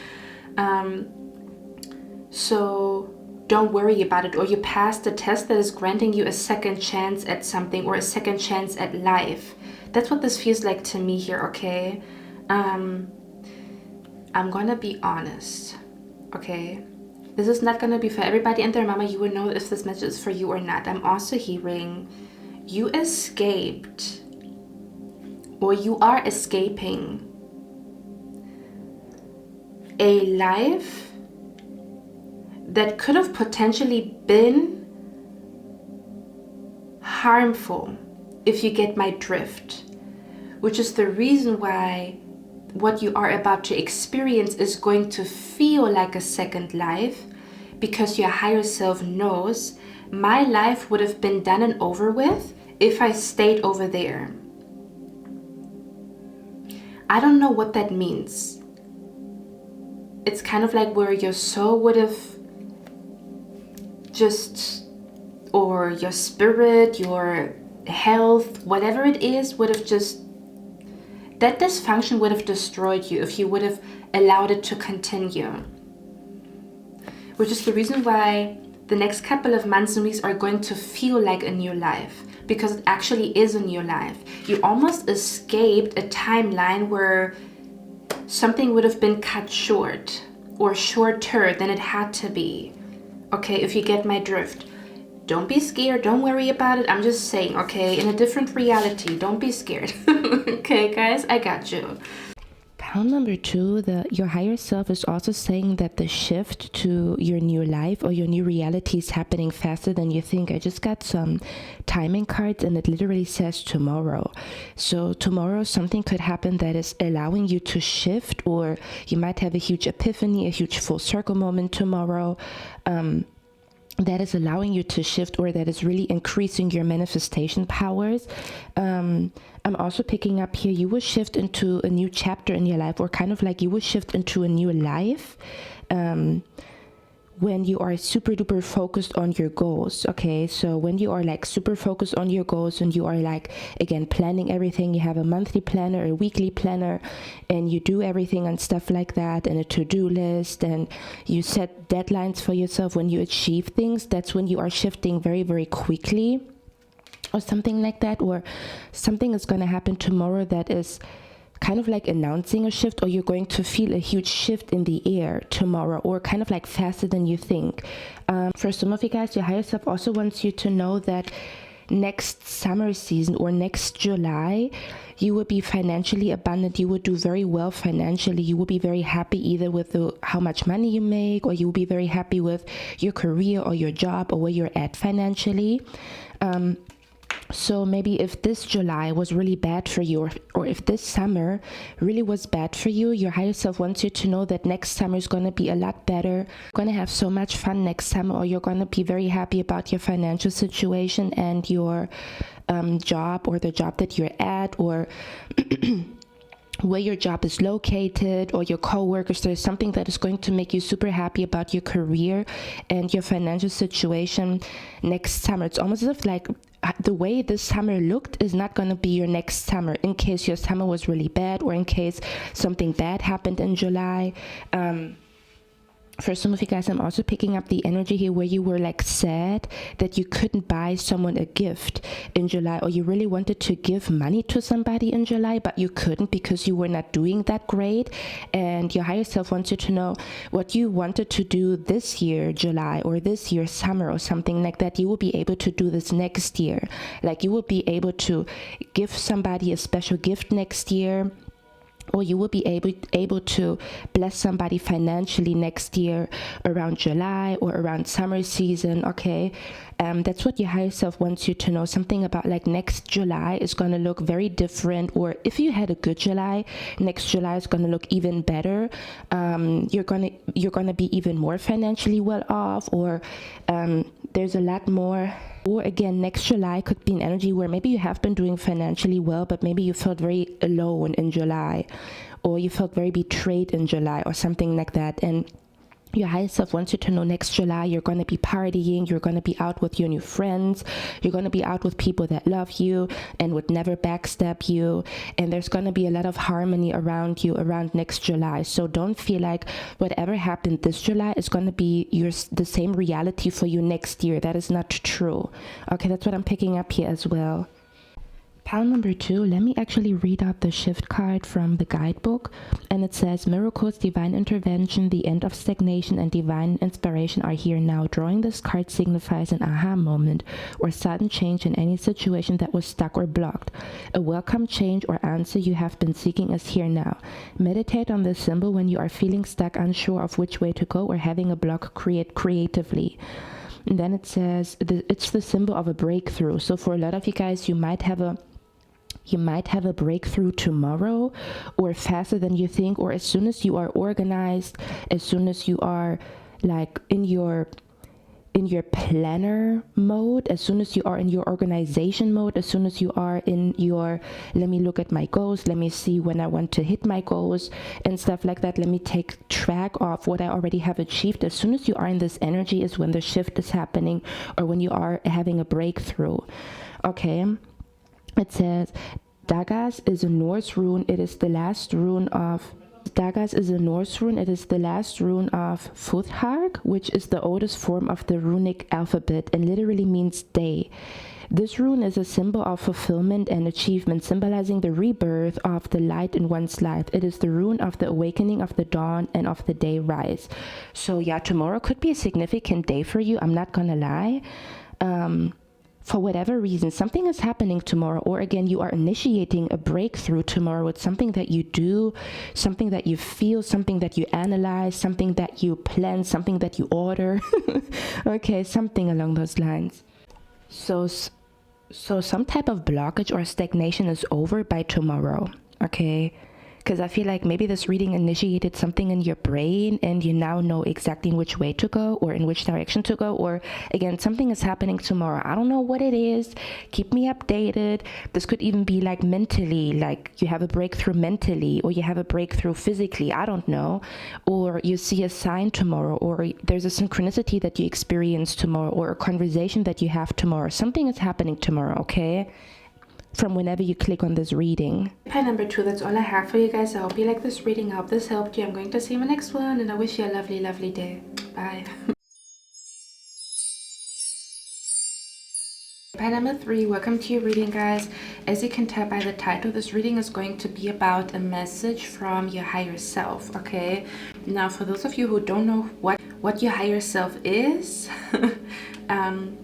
So don't worry about it, or you passed the test that is granting you a second chance at something, or a second chance at life. That's what this feels like to me here, okay? I'm gonna be honest, okay? This is not gonna be for everybody and their mama. You will know if this message is for you or not. I'm also hearing you escaped, or you are escaping a life that could have potentially been harmful, if you get my drift, which is the reason why what you are about to experience is going to feel like a second life, because your higher self knows my life would have been done and over with if I stayed over there. I don't know what that means. It's kind of like where your soul would have just, or your spirit, your health, whatever it is, would have just, that dysfunction would have destroyed you if you would have allowed it to continue. Which is the reason why the next couple of months and weeks are going to feel like a new life, because it actually is a new life. You almost escaped a timeline where something would have been cut short, or shorter than it had to be. Okay, if you get my drift. Don't be scared, don't worry about it. I'm just saying, okay, in a different reality, don't be scared. Okay, guys, I got you. Pound number 2, your higher self is also saying that the shift to your new life or your new reality is happening faster than you think. I just got some timing cards and it literally says tomorrow. So tomorrow something could happen that is allowing you to shift, or you might have a huge epiphany, a huge full circle moment tomorrow. That is allowing you to shift, or that is really increasing your manifestation powers. I'm also picking up here, you will shift into a new chapter in your life, or kind of like you will shift into a new life when you are super duper focused on your goals. Okay, so when you are like super focused on your goals, and you are like, again, planning everything, you have a monthly planner, a weekly planner, and you do everything and stuff like that, and a to-do list, and you set deadlines for yourself. When you achieve things, that's when you are shifting very, very quickly, or something like that. Or something is going to happen tomorrow that is kind of like announcing a shift, or you're going to feel a huge shift in the air tomorrow, or kind of like faster than you think. For some of you guys, your higher self also wants you to know that next summer season, or next July, you will be financially abundant. You will do very well financially. You will be very happy either with how much money you make, or you will be very happy with your career or your job, or where you're at financially. So maybe if this July was really bad for you, or if this summer really was bad for you, your higher self wants you to know that next summer is going to be a lot better. You're going to have so much fun next summer, or you're going to be very happy about your financial situation and your job, or the job that you're at, or where your job is located, or your co-workers. There's something that is going to make you super happy about your career and your financial situation next summer. It's almost as if like the way this summer looked is not going to be your next summer, in case your summer was really bad, or in case something bad happened in July. For some of you guys, I'm also picking up the energy here where you were like sad that you couldn't buy someone a gift in July, or you really wanted to give money to somebody in July, but you couldn't because you were not doing that great. And your higher self wants you to know what you wanted to do this year, July, or this year, summer, or something like that. You will be able to do this next year. Like you will be able to give somebody a special gift next year, or you will be able to bless somebody financially next year around July or around summer season. Okay, that's what your higher self wants you to know. Something about like next July is going to look very different, or if you had a good July, next July is going to look even better. You're gonna be even more financially well off, or there's a lot more. Or again, next July could be an energy where maybe you have been doing financially well, but maybe you felt very alone in July, or you felt very betrayed in July, or something like that. And Your higher self wants you to know next July you're going to be partying, you're going to be out with your new friends, you're going to be out with people that love you and would never backstab you, and there's going to be a lot of harmony around you around next July. So don't feel like whatever happened this July is going to be the same reality for you next year. That is not true. Okay, that's what I'm picking up here as well. Pile number 2, let me actually read out the shift card from the guidebook, and it says, miracles, divine intervention, the end of stagnation, and divine inspiration are here now. Drawing this card signifies an aha moment or sudden change in any situation that was stuck or blocked. A welcome change or answer you have been seeking is here now. Meditate on this symbol when you are feeling stuck, unsure of which way to go, or having a block. Create creatively. And then it says it's the symbol of a breakthrough. So for a lot of you guys, you might have a breakthrough tomorrow, or faster than you think, or as soon as you are organized, as soon as you are like in your planner mode, as soon as you are in your organization mode, as soon as you are in your, let me look at my goals, let me see when I want to hit my goals and stuff like that, let me take track of what I already have achieved. As soon as you are in this energy is when the shift is happening, or when you are having a breakthrough. Okay. It says, Dagas is a Norse rune. It is the last rune of 𝑑𝑜𝑒𝑠𝑛'𝑡, which is the oldest form of the runic alphabet and literally means day. This rune is a symbol of fulfillment and achievement, symbolizing the rebirth of the light in one's life. It is the rune of the awakening of the dawn and of the day rise. So yeah, tomorrow could be a significant day for you. I'm not gonna lie. For whatever reason, something is happening tomorrow, or again, you are initiating a breakthrough tomorrow. It's something that you do, something that you feel, something that you analyze, something that you plan, something that you order. Okay, something along those lines. So some type of blockage or stagnation is over by tomorrow, okay? Because I feel like maybe this reading initiated something in your brain and you now know exactly in which way to go or in which direction to go, or again, something is happening tomorrow. I don't know what it is. Keep me updated. This could even be like mentally, like you have a breakthrough mentally, or you have a breakthrough physically, I don't know, or you see a sign tomorrow, or there's a synchronicity that you experience tomorrow, or a conversation that you have tomorrow. Something is happening tomorrow, okay? From whenever you click on this reading. Pile number 2, that's all I have for you guys. I hope you like this reading. I hope this helped you. I'm going to see you in the next one, and I wish you a lovely, lovely day. Bye. Pile number 3, welcome to your reading, guys. As you can tell by the title, this reading is going to be about a message from your higher self, okay? Now, for those of you who don't know what your higher self is,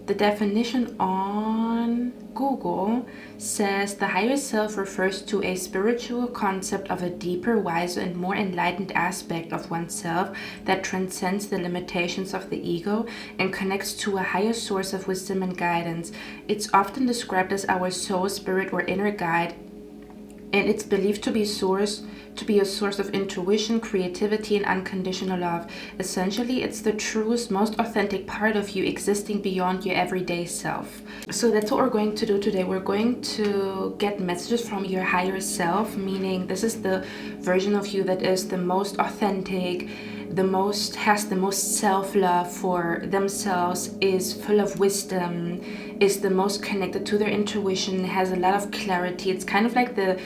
the definition on Google says the higher self refers to a spiritual concept of a deeper, wiser, and more enlightened aspect of oneself that transcends the limitations of the ego and connects to a higher source of wisdom and guidance. It's often described as our soul, spirit, or inner guide, and it's believed to be a source of intuition, creativity, and unconditional love. Essentially, it's the truest, most authentic part of you existing beyond your everyday self. So that's what we're going to do today. We're going to get messages from your higher self, meaning this is the version of you that is the most authentic, has the most self-love for themselves, is full of wisdom, is the most connected to their intuition, has a lot of clarity. It's kind of like the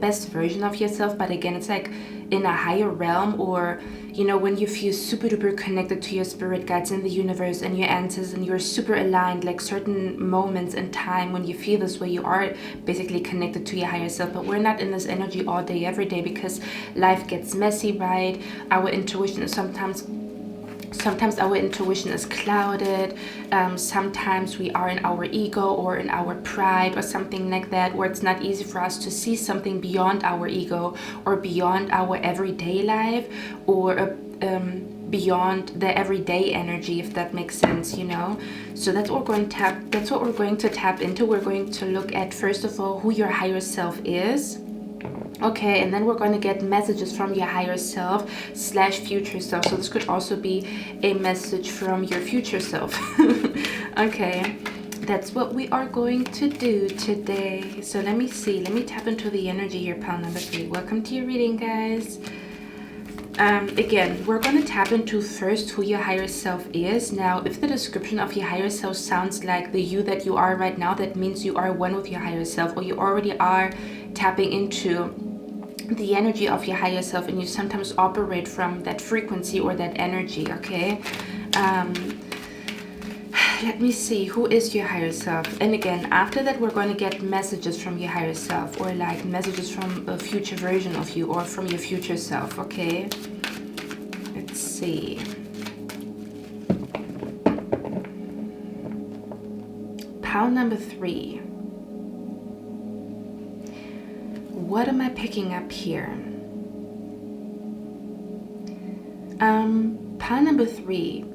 best version of yourself, but again, it's like in a higher realm, or you know, when you feel super duper connected to your spirit guides in the universe and your ancestors, and you're super aligned, like certain moments in time when you feel this way, you are basically connected to your higher self. But we're not in this energy all day every day, because life gets messy, right? Our intuition is sometimes our intuition is clouded. Sometimes we are in our ego or in our pride or something like that, where it's not easy for us to see something beyond our ego or beyond our everyday life, or beyond the everyday energy, if that makes sense, you know. So that's what we're going to tap into. We're going to look at, first of all, who your higher self is. Okay, and then we're going to get messages from your higher self / future self. So this could also be a message from your future self. Okay, that's what we are going to do today. So let me tap into the energy here, pile number 3. Welcome to your reading, guys. Again, we're going to tap into first who your higher self is. Now, if the description of your higher self sounds like the you that you are right now, that means you are one with your higher self, or you already are tapping into the energy of your higher self, and you sometimes operate from that frequency or that energy, okay? Let me see, who is your higher self? And again, after that, we're going to get messages from your higher self, or like messages from a future version of you, or from your future self, okay? Let's see. Pile number 3. What am I picking up here? Pile number 3.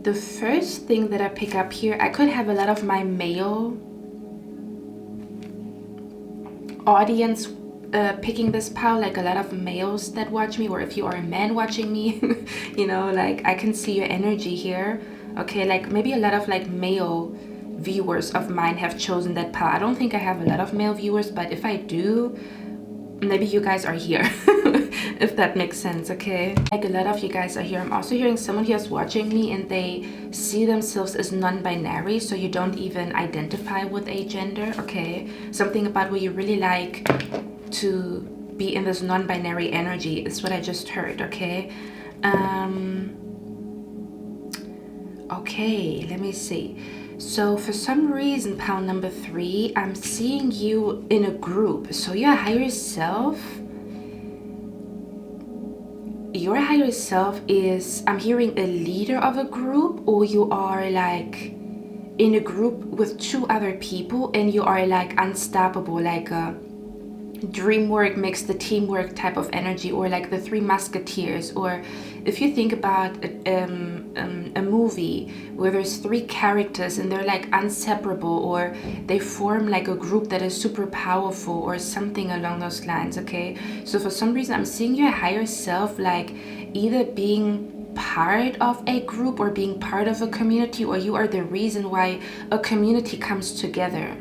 The first thing that I pick up here, I could have a lot of my male audience picking this pile, like a lot of males that watch me, or if you are a man watching me, you know, like I can see your energy here, okay? Like maybe a lot of like male viewers of mine have chosen that pile. I don't think I have a lot of male viewers, but if I do, maybe you guys are here. If that makes sense, okay? Like a lot of you guys are here. I'm also hearing someone here is watching me and they see themselves as non-binary, so you don't even identify with a gender, okay? Something about where you really like to be in this non-binary energy is what I just heard, okay? Okay, let me see. So for some reason, pile number 3, I'm seeing you in a group. So your higher self is, I'm hearing a leader of a group, or you are like in a group with 2 other people and you are like unstoppable, like a dream work makes the teamwork type of energy, or like the 3 musketeers. Or if you think about a movie where there's 3 characters and they're like inseparable, or they form like a group that is super powerful, or something along those lines, okay? So for some reason I'm seeing your higher self like either being part of a group or being part of a community, or you are the reason why a community comes together.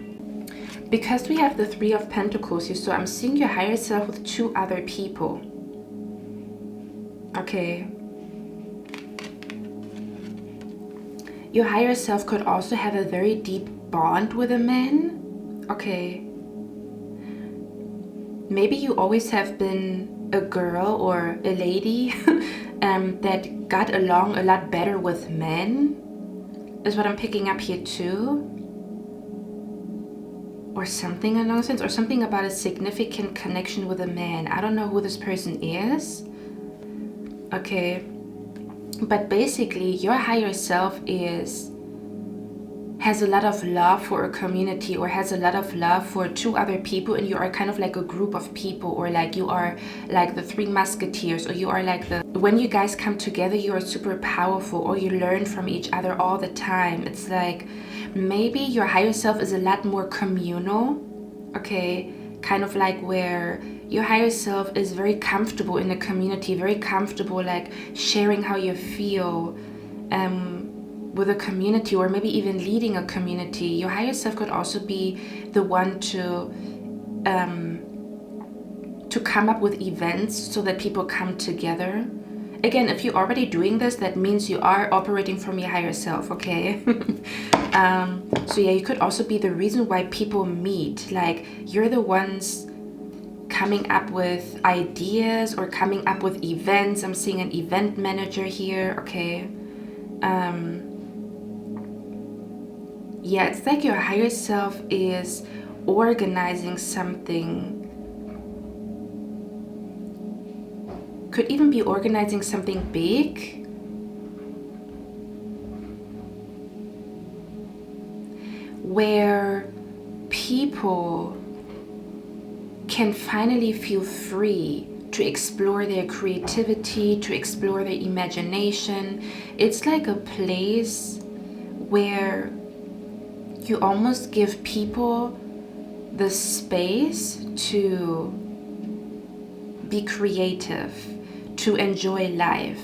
Because we have the 3 of Pentacles here, so I'm seeing your higher self with 2 other people. Okay. Your higher self could also have a very deep bond with a man. Okay. Maybe you always have been a girl or a lady that got along a lot better with men, is what I'm picking up here too. Or something along those lines, or something about a significant connection with a man. I don't know who this person is. Okay. But basically, your higher self has a lot of love for a community, or has a lot of love for 2 other people, and you are kind of like a group of people, or like you are like the 3 musketeers, or you are like when you guys come together, you are super powerful, or you learn from each other all the time. It's like maybe your higher self is a lot more communal, okay? Kind of like where your higher self is very comfortable in the community, very comfortable like sharing how you feel with a community, or maybe even leading a community. Your higher self could also be the one to come up with events so that people come together. Again, if you're already doing this, that means you are operating from your higher self, okay? So yeah, you could also be the reason why people meet. Like, you're the ones coming up with ideas or coming up with events. I'm seeing an event manager here, okay? Yeah, it's like your higher self is organizing something. Could even be organizing something big. Where people can finally feel free to explore their creativity, to explore their imagination. It's like a place where you almost give people the space to be creative, to enjoy life,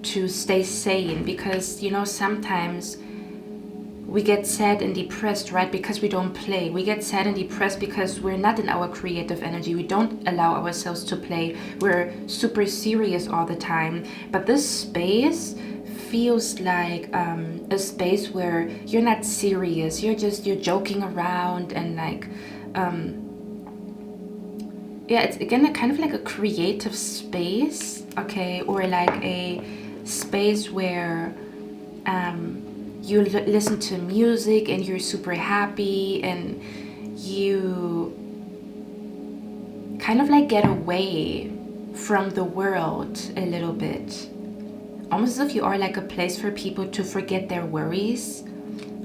to stay sane. Because, you know, sometimes we get sad and depressed, right? Because we don't play. We get sad and depressed because we're not in our creative energy. We don't allow ourselves to play. We're super serious all the time. But this space feels like a space where you're not serious. You're joking around and like, yeah, it's again kind of like a creative space, okay, or like a space where you listen to music and you're super happy and you kind of like get away from the world a little bit. Almost as if you are like a place for people to forget their worries,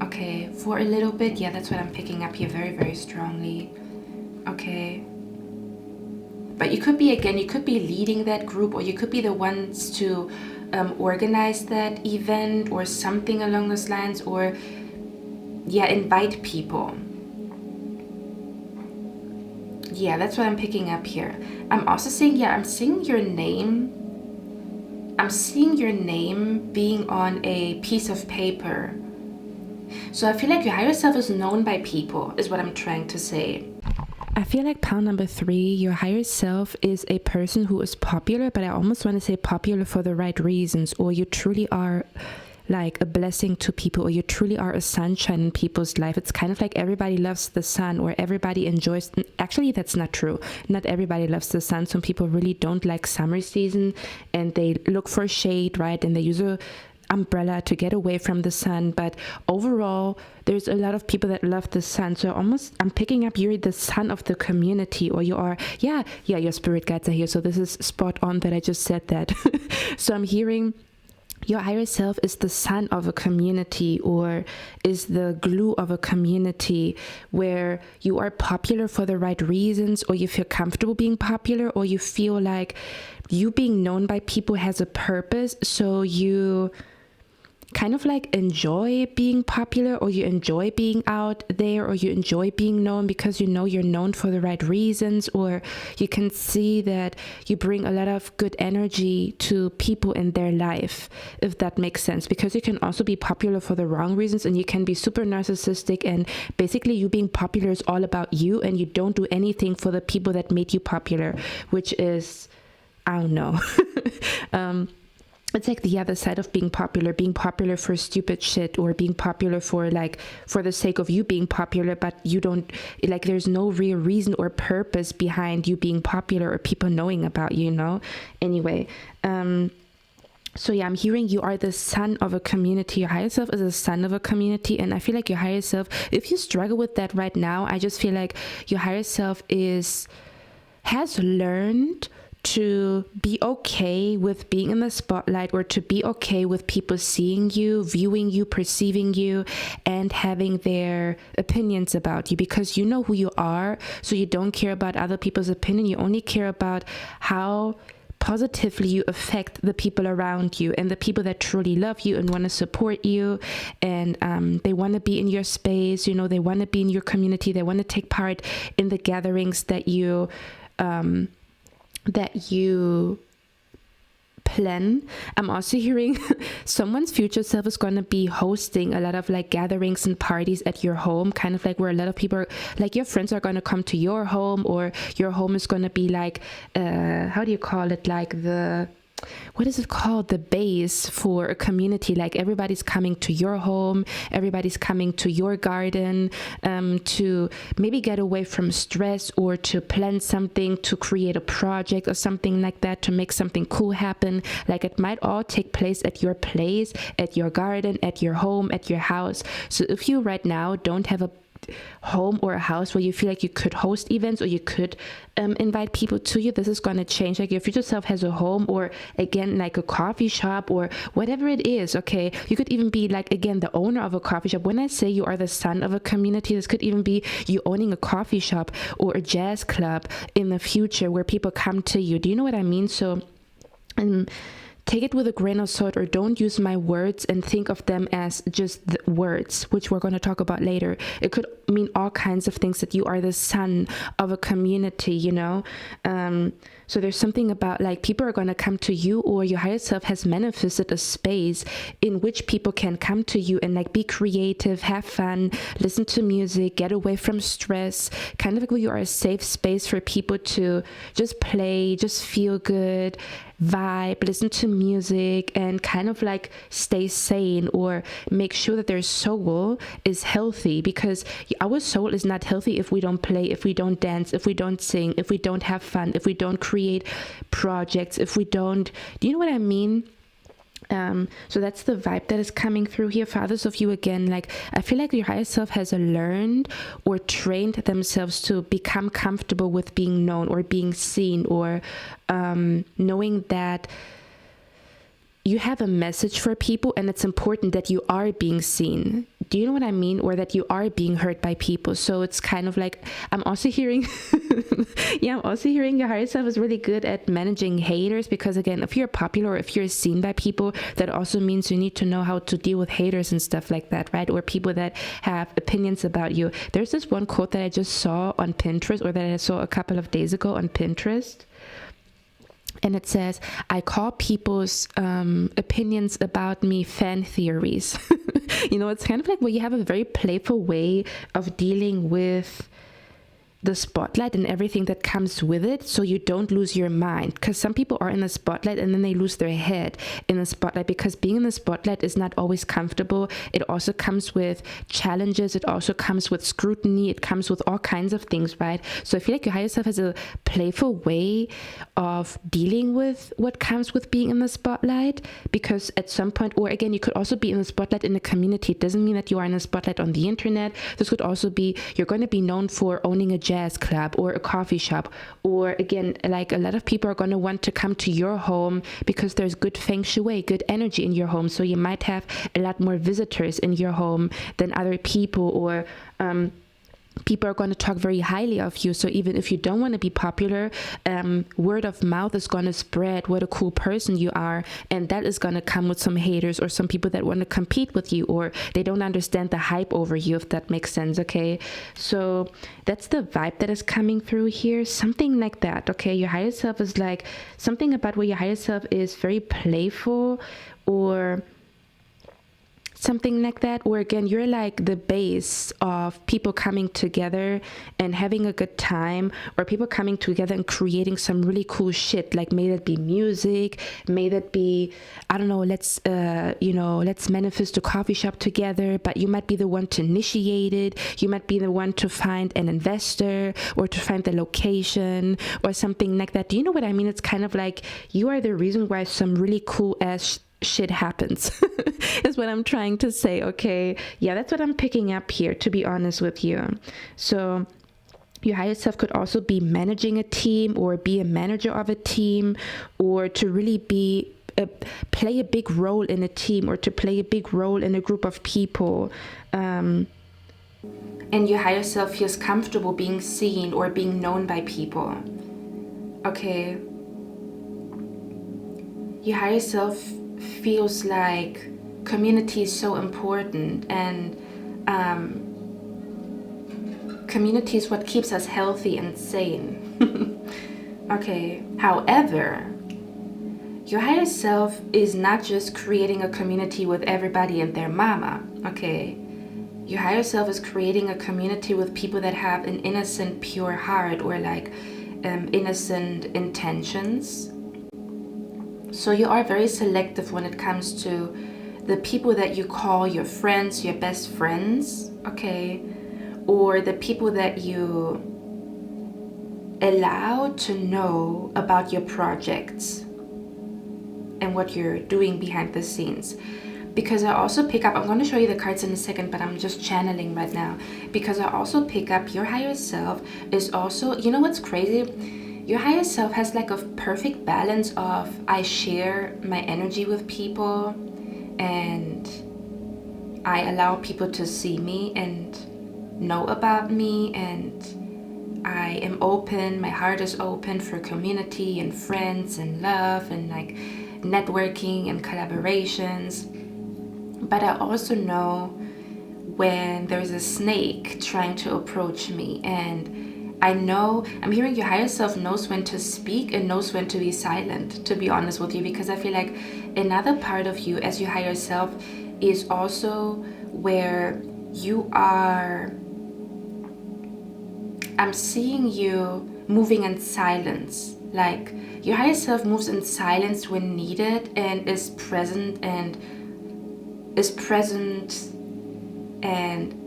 okay, for a little bit. Yeah, that's what I'm picking up here very, very strongly, okay. But you could be, again, you could be leading that group, or you could be the ones to organize that event or something along those lines, or yeah, invite people. Yeah, that's what I'm picking up here. I'm also seeing, yeah, I'm seeing your name. I'm seeing your name being on a piece of paper. So I feel like your higher self is known by people, is what I'm trying to say. I feel like pound number 3, your higher self is a person who is popular, but I almost want to say popular for the right reasons, or you truly are like a blessing to people, or you truly are a sunshine in people's life. It's kind of like everybody loves the sun, or everybody enjoys. Actually, that's not true. Not everybody loves the sun. Some people really don't like summer season and they look for shade, right? And they use a umbrella to get away from the sun. But overall, there's a lot of people that love the sun. So I'm picking up you're the sun of the community, or you are, yeah, your spirit guides are here. So this is spot on that I just said that. So I'm hearing your higher self is the sun of a community, or is the glue of a community, where you are popular for the right reasons, or you feel comfortable being popular, or you feel like you being known by people has a purpose. So you kind of like enjoy being popular, or you enjoy being out there, or you enjoy being known because you know you're known for the right reasons, or you can see that you bring a lot of good energy to people in their life, if that makes sense. Because you can also be popular for the wrong reasons, and you can be super narcissistic, and basically you being popular is all about you, and you don't do anything for the people that made you popular, which is, I don't know. It's like the other side of being popular for stupid shit, or being popular for the sake of you being popular, but you don't, like, there's no real reason or purpose behind you being popular or people knowing about you, know? Anyway, so yeah, I'm hearing you are the son of a community. Your higher self is a son of a community, and I feel like your higher self, if you struggle with that right now, I just feel like your higher self has learned to be okay with being in the spotlight, or to be okay with people seeing you, viewing you, perceiving you, and having their opinions about you, because you know who you are. So you don't care about other people's opinion. You only care about how positively you affect the people around you, and the people that truly love you and want to support you, and they want to be in your space, you know, they want to be in your community, they want to take part in the gatherings that you plan. I'm also hearing someone's future self is going to be hosting a lot of like gatherings and parties at your home, kind of like where a lot of people like your friends are going to come to your home, or your home is going to be like how do you call it, like what is it called, the base for a community. Like everybody's coming to your home, everybody's coming to your garden, to maybe get away from stress, or to plan something, to create a project or something like that, to make something cool happen. Like it might all take place at your place, at your garden, at your home, at your house. So if you right now don't have a home or a house where you feel like you could host events, or you could invite people to you, this is going to change. Like your future self has a home, or again like a coffee shop, or whatever it is. Okay, you could even be like, again, the owner of a coffee shop. When I say you are the son of a community, this could even be you owning a coffee shop or a jazz club in the future where people come to you. Do you know what I mean? So take it with a grain of salt, or don't use my words and think of them as just the words, which we're going to talk about later. It could mean all kinds of things, that you are the son of a community, you know? So there's something about like people are going to come to you, or your higher self has manifested a space in which people can come to you and like be creative, have fun, listen to music, get away from stress, kind of like where you are a safe space for people to just play, just feel good, vibe, listen to music, and kind of like stay sane, or make sure that their soul is healthy, because our soul is not healthy if we don't play, if we don't dance, if we don't sing, if we don't have fun, if we don't create projects, if we don't, do you know what I mean? So that's the vibe that is coming through here for others of you. Again, like I feel like your higher self has learned or trained themselves to become comfortable with being known or being seen, or knowing that you have a message for people and it's important that you are being seen. Do you know what I mean? Or that you are being heard by people. So it's kind of like, I'm also hearing, I'm also hearing your higher self is really good at managing haters, because again, if you're popular or if you're seen by people, that also means you need to know how to deal with haters and stuff like that, right? Or people that have opinions about you. There's this one quote that I just saw on Pinterest, or that I saw a couple of days ago on Pinterest. And it says, I call people's opinions about me fan theories. It's kind of like where you have a very playful way of dealing with the spotlight and everything that comes with it, so you don't lose your mind. Because some people are in the spotlight and then they lose their head in the spotlight, because being in the spotlight is not always comfortable. It also comes with challenges, it also comes with scrutiny, it comes with all kinds of things, right? So I feel like your higher self has a playful way of dealing with what comes with being in the spotlight, because at some point, or again, you could also be in the spotlight in a community. It doesn't mean that you are in a spotlight on the internet. This could also be, you're going to be known for owning a jazz club or a coffee shop, or again, like a lot of people are going to want to come to your home because there's good feng shui, good energy in your home. So you might have a lot more visitors in your home than other people, or people are going to talk very highly of you. So even if you don't want to be popular, word of mouth is going to spread what a cool person you are, and that is going to come with some haters or some people that want to compete with you, or they don't understand the hype over you, if that makes sense. Okay, so that's the vibe that is coming through here, something like that. Okay, your higher self is like, something about where your higher self is very playful, or something like that, or again, you're like the base of people coming together and having a good time, or people coming together and creating some really cool shit. Like, may that be music, may that be, I don't know, let's manifest a coffee shop together, but you might be the one to initiate it. You might be the one to find an investor, or to find the location, or something like that. Do you know what I mean? It's kind of like you are the reason why some really cool ass shit happens is what I'm trying to say. Okay, yeah, that's what I'm picking up here, to be honest with you. So your higher self could also be managing a team, or be a manager of a team, or to really be play a big role in a team, or to play a big role in a group of people. And your higher self feels comfortable being seen or being known by people. Okay, your higher self feels like community is so important, and community is what keeps us healthy and sane. Okay, however, your higher self is not just creating a community with everybody and their mama. Okay, your higher self is creating a community with people that have an innocent, pure heart, or like innocent intentions. So you are very selective when it comes to the people that you call your friends, your best friends, okay? Or the people that you allow to know about your projects and what you're doing behind the scenes. Because I also pick up, I'm going to show you the cards in a second, but I'm just channeling right now. Because I also pick up your higher self is also, you know what's crazy? Your higher self has like a perfect balance of, I share my energy with people, and I allow people to see me and know about me, and I am open, my heart is open for community and friends and love and like networking and collaborations. But I also know when there's a snake trying to approach me, and I know, I'm hearing your higher self knows when to speak and knows when to be silent, to be honest with you, because I feel like another part of you as your higher self is also where you are. I'm seeing you moving in silence. Like your higher self moves in silence when needed and is present and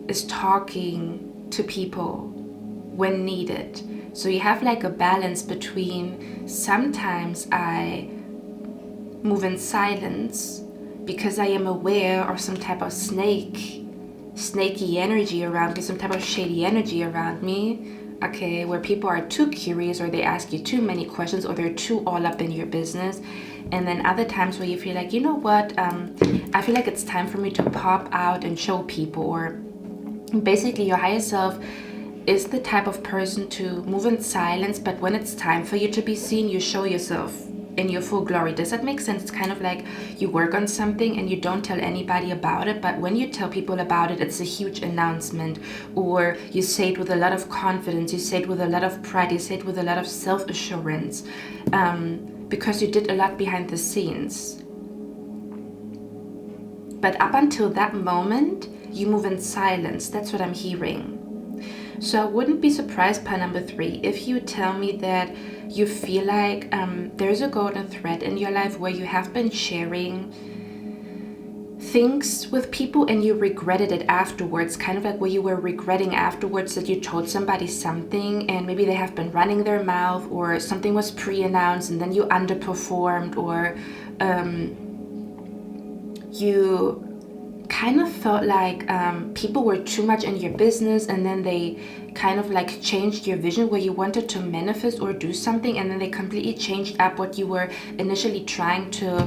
is talking to people when needed. So you have like a balance between sometimes I move in silence because I am aware of some type of snaky energy around me, some type of shady energy around me, okay, where people are too curious or they ask you too many questions or they're too all up in your business. And then other times where you feel like, you know what, I feel like it's time for me to pop out and show people. Or basically your higher self is the type of person to move in silence, but when it's time for you to be seen, you show yourself in your full glory. Does that make sense? It's kind of like you work on something and you don't tell anybody about it, but when you tell people about it, it's a huge announcement, or you say it with a lot of confidence, you say it with a lot of pride, you say it with a lot of self-assurance, because you did a lot behind the scenes. But up until that moment, you move in silence. That's what I'm hearing. So I wouldn't be surprised, par number 3, if you tell me that you feel like there's a golden thread in your life where you have been sharing things with people and you regretted it afterwards, kind of like where you were regretting afterwards that you told somebody something and maybe they have been running their mouth or something was pre-announced and then you underperformed, or you kind of felt like people were too much in your business and then they kind of like changed your vision where you wanted to manifest or do something, and then they completely changed up what you were initially trying to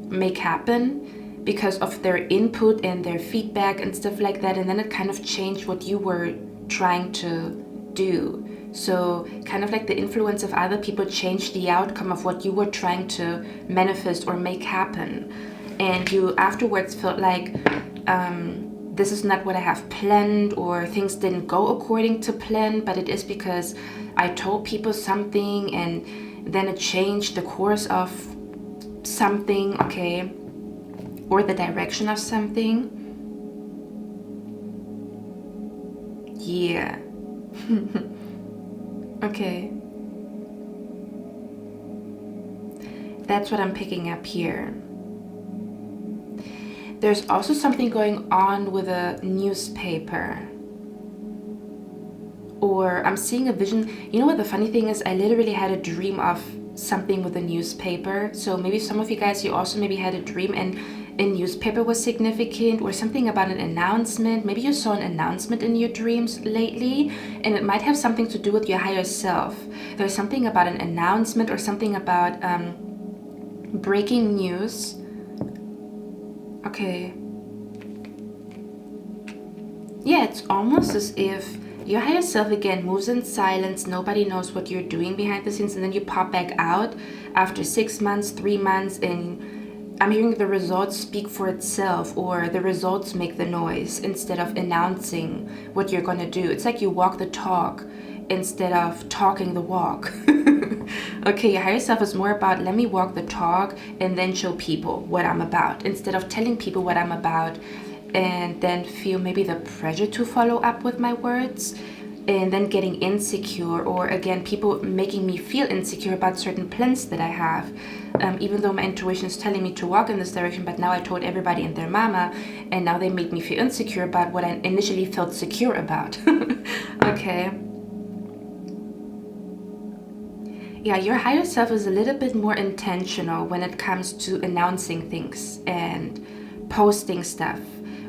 make happen because of their input and their feedback and stuff like that, and then it kind of changed what you were trying to do. So kind of like the influence of other people changed the outcome of what you were trying to manifest or make happen. And you afterwards felt like this is not what I have planned, or things didn't go according to plan, but it is because I told people something and then it changed the course of something, okay, or the direction of something. Yeah. Okay. That's what I'm picking up here. There's also something going on with a newspaper. Or I'm seeing a vision. You know what the funny thing is? I literally had a dream of something with a newspaper. So maybe some of you guys, you also maybe had a dream and a newspaper was significant, or something about an announcement. Maybe you saw an announcement in your dreams lately, and it might have something to do with your higher self. There's something about an announcement or something about breaking news. Okay. Yeah, it's almost as if your higher self again moves in silence. Nobody knows what you're doing behind the scenes, and then you pop back out after 6 months, 3 months, and I'm hearing the results speak for itself, or the results make the noise instead of announcing what you're gonna do. It's like you walk the talk instead of talking the walk. Okay, your higher self is more about, let me walk the talk and then show people what I'm about, instead of telling people what I'm about and then feel maybe the pressure to follow up with my words and then getting insecure, or again people making me feel insecure about certain plans that I have, even though my intuition is telling me to walk in this direction, but now I told everybody and their mama and now they make me feel insecure about what I initially felt secure about. Okay. Yeah, your higher self is a little bit more intentional when it comes to announcing things and posting stuff,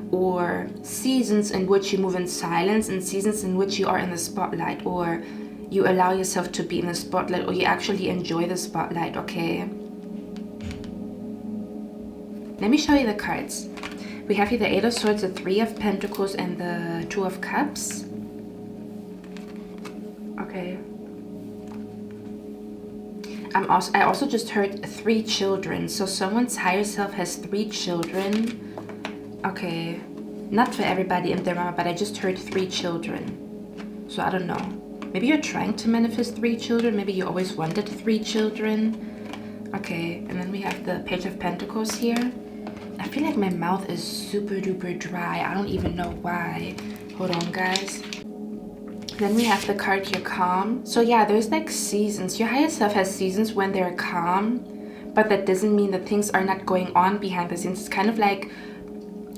or seasons in which you move in silence and seasons in which you are in the spotlight, or you allow yourself to be in the spotlight, or you actually enjoy the spotlight, okay? Let me show you the cards. We have here the 8 of Swords, the 3 of Pentacles, and the 2 of Cups. Okay. I also just heard 3 children. So someone's higher self has 3 children. Okay. Not for everybody and their mama, but I just heard 3 children. So I don't know. Maybe you're trying to manifest 3 children. Maybe you always wanted 3 children. Okay, and then we have the Page of Pentacles here. I feel like my mouth is super duper dry. I don't even know why. Hold on, guys. Then we have the card here, calm. So yeah, there's like seasons. Your higher self has seasons when they're calm, but that doesn't mean that things are not going on behind the scenes. It's kind of like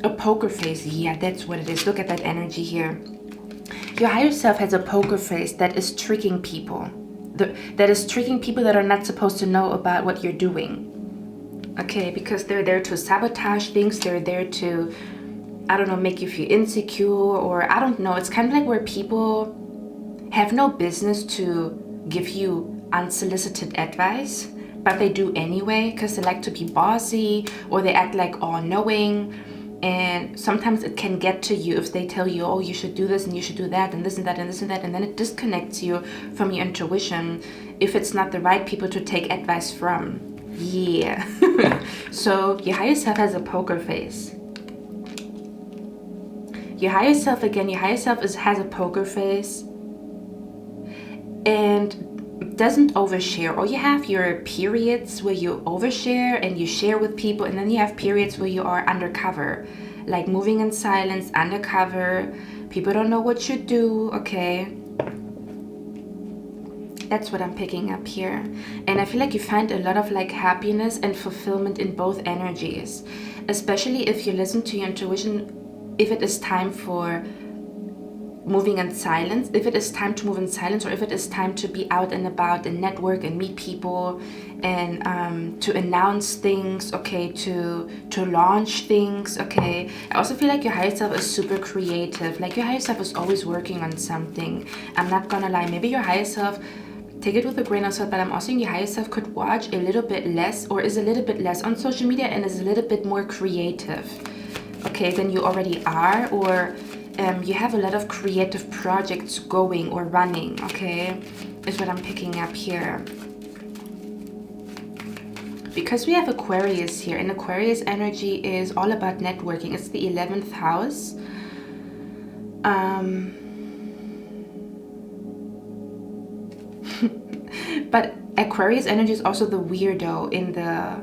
a poker face. Yeah, that's what it is. Look at that energy here. Your higher self has a poker face that is tricking people. That is tricking people that are not supposed to know about what you're doing. Okay, because they're there to sabotage things. They're there to, I don't know, make you feel insecure, or I don't know. It's kind of like where people have no business to give you unsolicited advice, but they do anyway because they like to be bossy, or they act like all-knowing. And sometimes it can get to you if they tell you, oh, you should do this and you should do that and this and that and this and that, and then it disconnects you from your intuition if it's not the right people to take advice from. Yeah. So your higher self has a poker face. Your higher self, again, your higher self has a poker face and doesn't overshare. Or you have your periods where you overshare and you share with people, and then you have periods where you are undercover, like moving in silence, undercover. People don't know what you do. Okay, that's what I'm picking up here. And I feel like you find a lot of like happiness and fulfillment in both energies, especially if you listen to your intuition. If it is time for moving in silence, if it is time to move in silence, or if it is time to be out and about and network and meet people and to announce things, okay, to launch things, okay. I also feel like your higher self is super creative. Like your higher self is always working on something. I'm not gonna lie, maybe your higher self, take it with a grain of salt, but I'm also saying your higher self could watch a little bit less, or is a little bit less on social media and is a little bit more creative, okay, than you already are, or you have a lot of creative projects going or running, okay, is what I'm picking up here. Because we have Aquarius here, and Aquarius energy is all about networking. It's the 11th house. But Aquarius energy is also the weirdo in the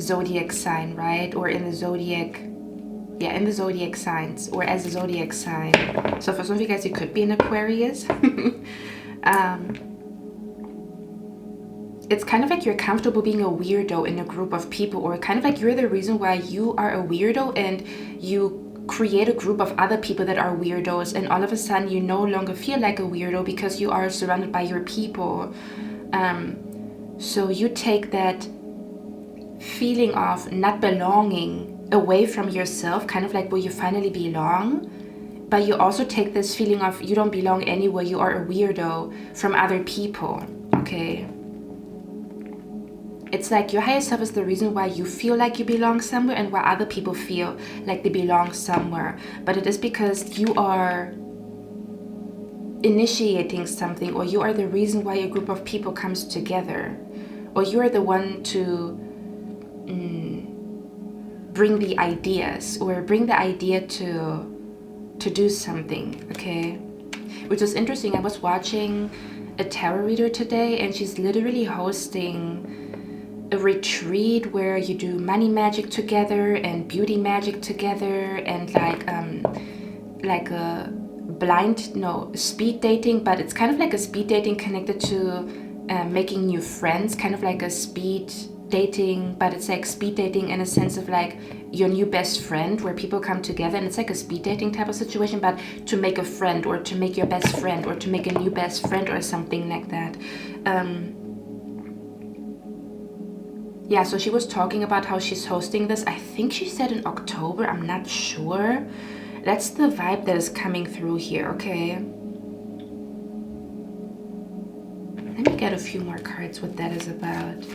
zodiac sign, right? Or in the zodiac, yeah, in the zodiac signs, or as a zodiac sign. So for some of you guys, you could be an Aquarius. It's kind of like you're comfortable being a weirdo in a group of people, or kind of like you're the reason why you are a weirdo, and you create a group of other people that are weirdos, and all of a sudden you no longer feel like a weirdo because you are surrounded by your people. So you take that feeling of not belonging away from yourself, kind of like where you finally belong, but you also take this feeling of you don't belong anywhere, you are a weirdo, from other people, okay? It's like your higher self is the reason why you feel like you belong somewhere and why other people feel like they belong somewhere. But it is because you are initiating something, or you are the reason why a group of people comes together, or you are the one to bring the ideas, or bring the idea to do something, okay? Which is interesting. I was watching a tarot reader today, and she's literally hosting a retreat where you do money magic together and beauty magic together, and like a speed dating, but it's kind of like a speed dating connected to making new friends, kind of like a speed dating, but it's like speed dating in a sense of like your new best friend, where people come together, and it's like a speed dating type of situation, but to make a friend, or to make your best friend, or to make a new best friend, or something like that. Yeah, so she was talking about how she's hosting this. I think she said in October, I'm not sure. That's the vibe that is coming through here, okay? Let me get a few more cards what that is about.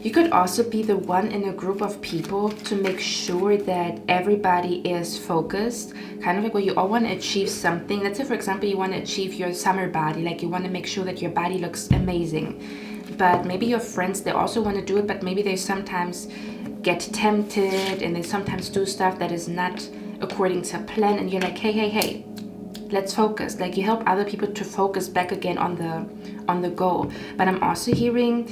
You could also be the one in a group of people to make sure that everybody is focused, kind of like where you all want to achieve something. Let's say, for example, you want to achieve your summer body, like you want to make sure that your body looks amazing. But maybe your friends, they also want to do it, but maybe they sometimes get tempted, and they sometimes do stuff that is not according to plan, and you're like, hey, let's focus. Like, you help other people to focus back again on the goal. But I'm also hearing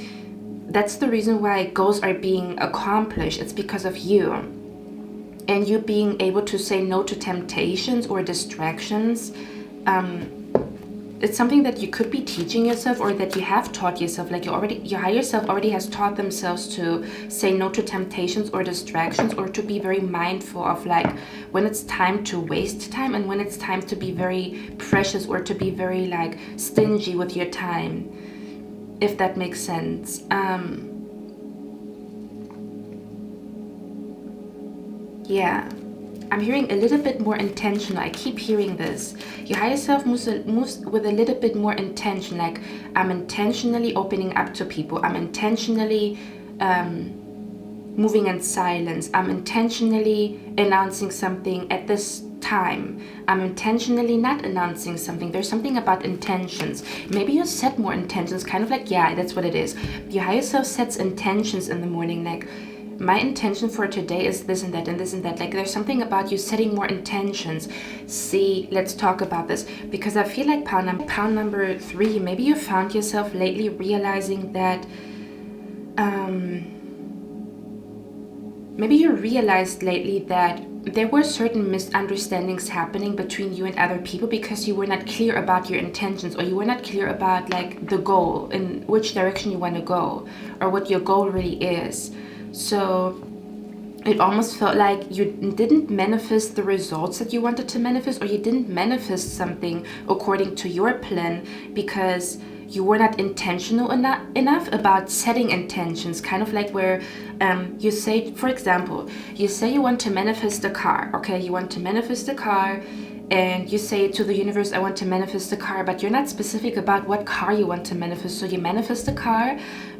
that's the reason why goals are being accomplished. It's because of you. And you being able to say no to temptations or distractions. It's something that you could be teaching yourself, or that you have taught yourself. Like, your higher self already has taught themselves to say no to temptations or distractions, or to be very mindful of like when it's time to waste time and when it's time to be very precious, or to be very like stingy with your time, if that makes sense. Yeah, I'm hearing a little bit more intentional. I keep hearing this. Your higher self moves with a little bit more intention. Like, I'm intentionally opening up to people. I'm intentionally moving in silence. I'm intentionally announcing something at this time. I'm intentionally not announcing something. There's something about intentions. Maybe you set more intentions, kind of like, yeah, that's what it is. Your higher self sets intentions in the morning, like, my intention for today is this and that and this and that. Like, there's something about you setting more intentions. See, let's talk about this, because I feel like pound number 3, maybe you found yourself lately realizing that maybe you realized lately that there were certain misunderstandings happening between you and other people, because you were not clear about your intentions, or you were not clear about like the goal, in which direction you want to go, or what your goal really is. So it almost felt like you didn't manifest the results that you wanted to manifest, or you didn't manifest something according to your plan because you were not intentional enough about setting intentions. Kind of like where you say, for example, you say you want to manifest a car. Okay, you want to manifest a car, and you say to the universe, I want to manifest a car, but you're not specific about what car you want to manifest. So you manifest a car,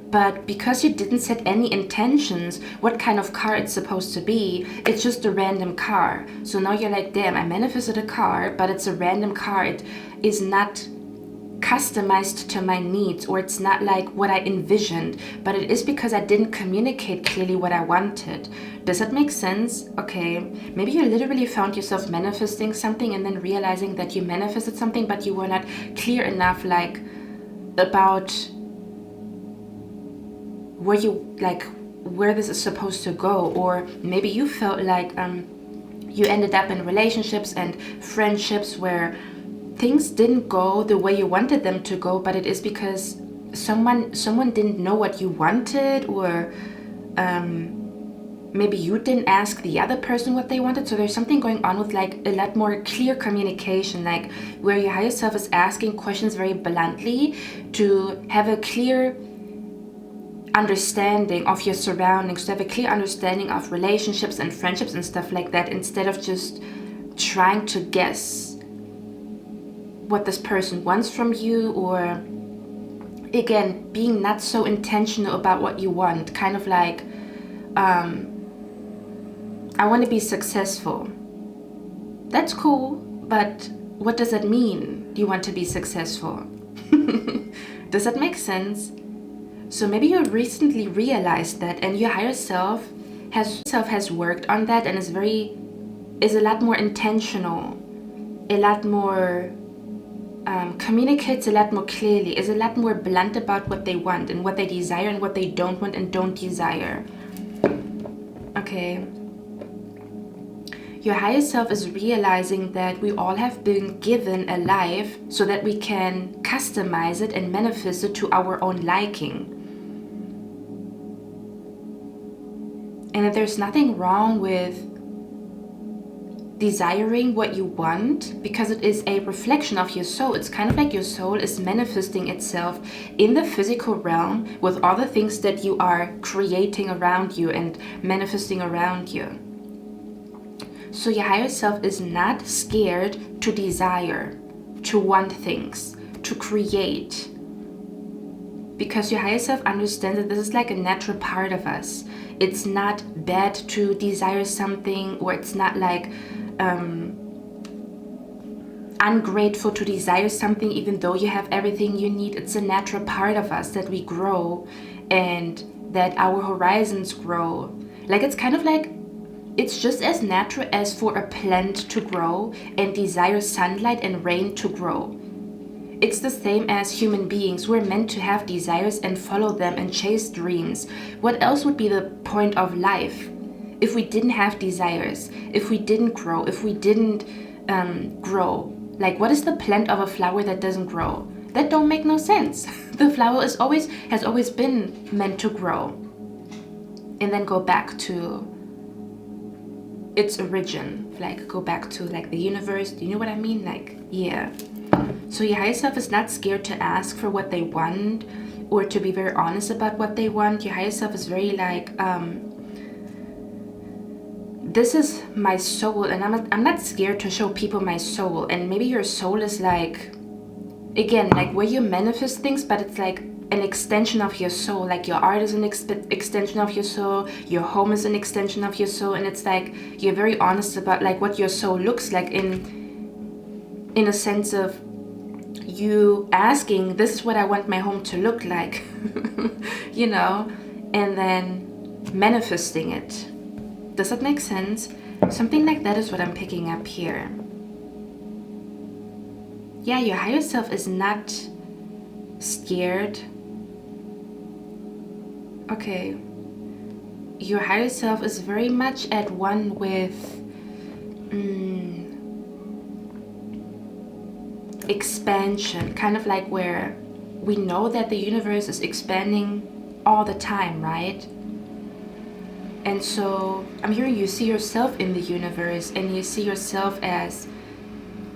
but because you didn't set any intentions what kind of car it's supposed to be, it's just a random car. So now you're like, damn, I manifested a car, but it's a random car. It is not customized to my needs, or it's not like what I envisioned, but it is because I didn't communicate clearly what I wanted. Does that make sense? Okay, maybe you literally found yourself manifesting something and then realizing that you manifested something, but you were not clear enough like about where this is supposed to go. Or maybe you felt like you ended up in relationships and friendships where things didn't go the way you wanted them to go, but it is because someone didn't know what you wanted, or maybe you didn't ask the other person what they wanted. So there's something going on with like a lot more clear communication, like where your higher self is asking questions very bluntly to have a clear understanding of your surroundings, to have a clear understanding of relationships and friendships and stuff like that, instead of just trying to guess what this person wants from you, or again, being not so intentional about what you want. Kind of like, I want to be successful. That's cool, but what does that mean? Do you want to be successful? Does that make sense? So maybe you recently realized that, and your higher self has worked on that, and is a lot more intentional, a lot more communicates a lot more clearly, is a lot more blunt about what they want and what they desire and what they don't want and don't desire. Okay. Your higher self is realizing that we all have been given a life so that we can customize it and manifest it to our own liking. And that there's nothing wrong with desiring what you want, because it is a reflection of your soul. It's kind of like your soul is manifesting itself in the physical realm with all the things that you are creating around you and manifesting around you. So your higher self is not scared to desire, to want things, to create, because your higher self understands that this is like a natural part of us. It's not bad to desire something, or it's not like ungrateful to desire something even though you have everything you need. It's a natural part of us that we grow and that our horizons grow. Like, it's kind of like It's just as natural as for a plant to grow and desire sunlight and rain to grow. It's the same as human beings. We're meant to have desires and follow them and chase dreams. What else would be the point of life if we didn't have desires, if we didn't grow, if we didn't grow? Like, what is the plant of a flower that doesn't grow? That don't make no sense. The flower has always been meant to grow and then go back to its origin, like go back to like the universe. Do you know what I mean? Like, yeah. So your higher self is not scared to ask for what they want or to be very honest about what they want. Your higher self is very like, this is my soul, and I'm not scared to show people my soul. And maybe your soul is like, again, like where you manifest things, but it's like an extension of your soul. Like your art is an extension of your soul, your home is an extension of your soul, and it's like you're very honest about like what your soul looks like in a sense of you asking, this is what I want my home to look like, you know, and then manifesting it. Does that make sense? Something like that is what I'm picking up here. Yeah, your higher self is not scared. Okay. Your higher self is very much at one with expansion, kind of like where we know that the universe is expanding all the time, right? And so I'm hearing you see yourself in the universe, and you see yourself as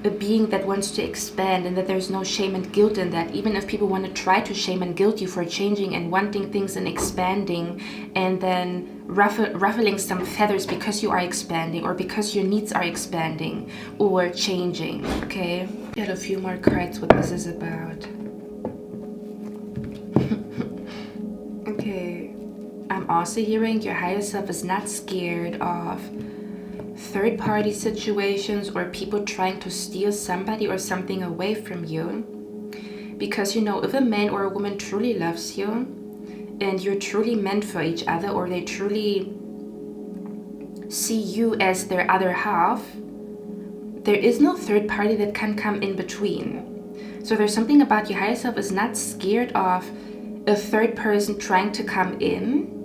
a being that wants to expand, and that there's no shame and guilt in that. Even if people want to try to shame and guilt you for changing and wanting things and expanding, and then ruffling some feathers because you are expanding or because your needs are expanding or changing, okay? Get a few more cards what this is about. Okay. I'm also hearing your higher self is not scared of third-party situations or people trying to steal somebody or something away from you. Because, you know, if a man or a woman truly loves you and you're truly meant for each other, or they truly see you as their other half, there is no third party that can come in between. So there's something about your higher self is not scared of a third person trying to come in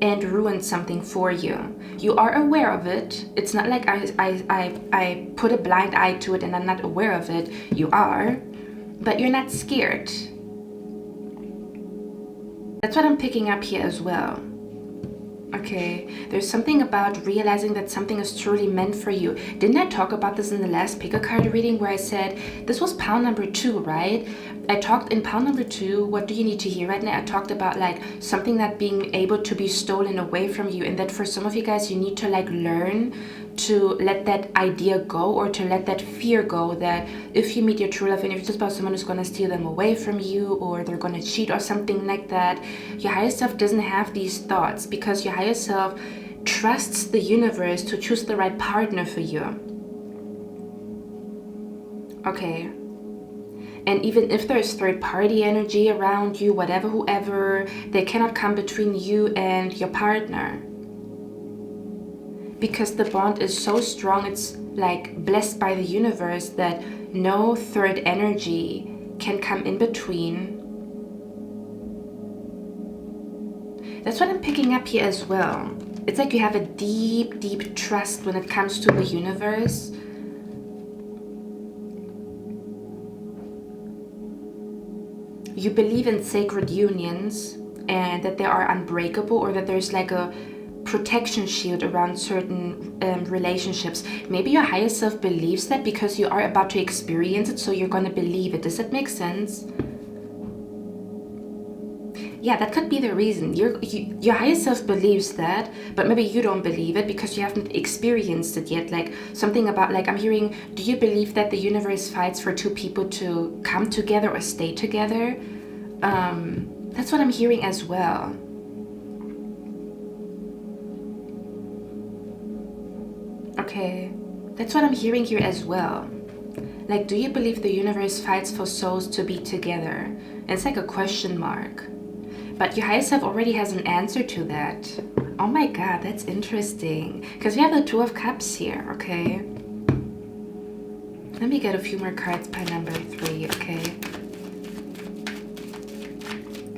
and ruin something for you. You are aware of it. It's not like I put a blind eye to it and I'm not aware of it. You are, but you're not scared. That's what I'm picking up here as well. Okay, there's something about realizing that something is truly meant for you. Didn't I talk about this in the last pick a card reading where I said, this was pound number 2, right? I talked in pound number 2, what do you need to hear right now? I talked about like something that being able to be stolen away from you, and that for some of you guys, you need to like learn to let that idea go, or to let that fear go that if you meet your true love and it's just about someone who's going to steal them away from you, or they're going to cheat or something like that, your higher self doesn't have these thoughts, because your higher self trusts the universe to choose the right partner for you. Okay. And even if there's third party energy around you, whatever, whoever, they cannot come between you and your partner. Because the bond is so strong, it's like blessed by the universe that no third energy can come in between. That's what I'm picking up here as well. It's like you have a deep, deep trust when it comes to the universe. You believe in sacred unions and that they are unbreakable, or that there's like a protection shield around certain relationships. Maybe your higher self believes that because you are about to experience it, so you're going to believe it. Does that make sense? Yeah, that could be the reason. Your higher self believes that, but maybe you don't believe it because you haven't experienced it yet. Like something about, like I'm hearing, do you believe that the universe fights for two people to come together or stay together? That's what I'm hearing as well. Okay, that's what I'm hearing here as well. Like, do you believe the universe fights for souls to be together? And it's like a question mark. But your higher self already has an answer to that. Oh my god, that's interesting. Because we have the Two of Cups here, okay? Let me get a few more cards by number 3, okay?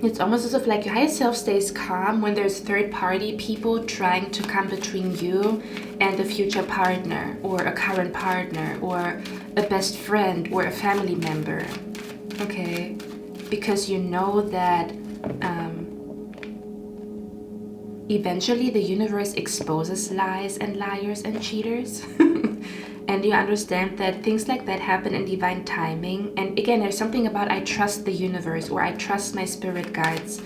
It's almost as if like your higher self stays calm when there's third-party people trying to come between you and a future partner or a current partner or a best friend or a family member, okay? Because you know that eventually the universe exposes lies and liars and cheaters. And you understand that things like that happen in divine timing. And again, there's something about I trust the universe, or I trust my spirit guides,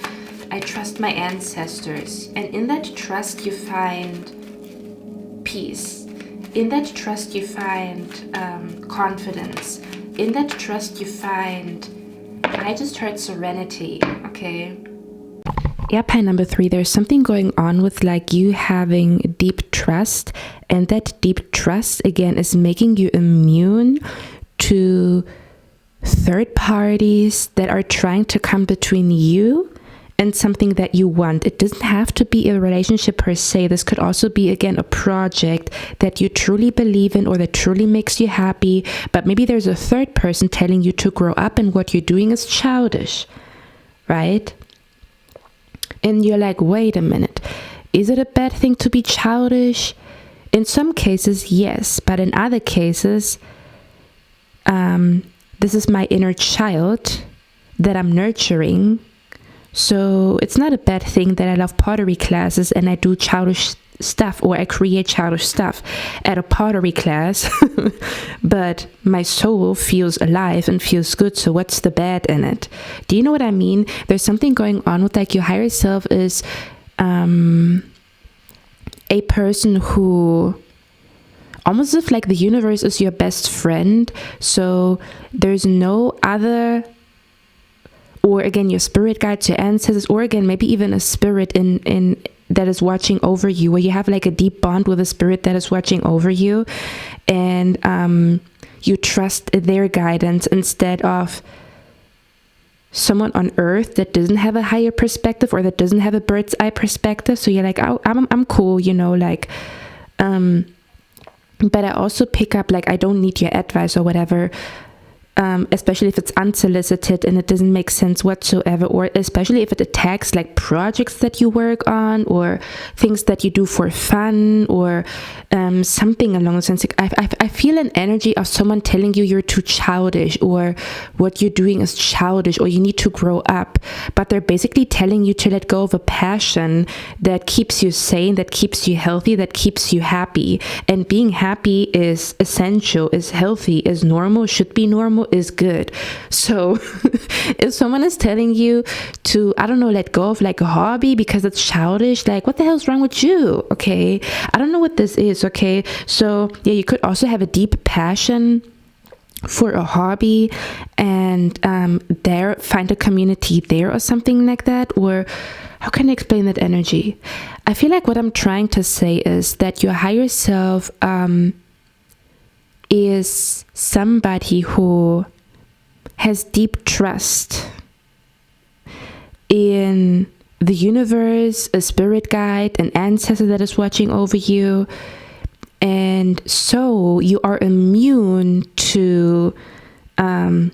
I trust my ancestors. And in that trust you find peace. In that trust you find confidence. In that trust you find, I just heard serenity, okay? Yeah, pie number 3, there's something going on with like you having deep trust, and that deep trust again is making you immune to third parties that are trying to come between you and something that you want. It doesn't have to be a relationship per se. This could also be again a project that you truly believe in or that truly makes you happy, but maybe there's a third person telling you to grow up and what you're doing is childish, right? And you're like, wait a minute, is it a bad thing to be childish? In some cases, yes, but in other cases, this is my inner child that I'm nurturing. So it's not a bad thing that I love pottery classes and I do childish stuff, or I create childish stuff at a pottery class, but my soul feels alive and feels good. So what's the bad in it? Do you know what I mean? There's something going on with like your higher self is a person who almost as if like the universe is your best friend. So there's no other, or again your spirit guides, your ancestors, or again maybe even a spirit in that is watching over you, where you have like a deep bond with a spirit that is watching over you, and you trust their guidance instead of someone on earth that doesn't have a higher perspective or that doesn't have a bird's eye perspective. So you're like, oh, I'm cool, you know, like but I also pick up like I don't need your advice or whatever, especially if it's unsolicited and it doesn't make sense whatsoever, or especially if it attacks like projects that you work on or things that you do for fun, or something along those lines. I feel an energy of someone telling you you're too childish, or what you're doing is childish, or you need to grow up, but they're basically telling you to let go of a passion that keeps you sane, that keeps you healthy, that keeps you happy. And being happy is essential, is healthy, is normal, should be normal, is good. So if someone is telling you to, I don't know, let go of like a hobby because it's childish, like what the hell's wrong with you? Okay, I don't know what this is. Okay, so yeah, you could also have a deep passion for a hobby and there find a community there or something like that. Or how can I explain that energy? I feel like what I'm trying to say is that your higher self is somebody who has deep trust in the universe, a spirit guide, an ancestor that is watching over you. And so you are immune to a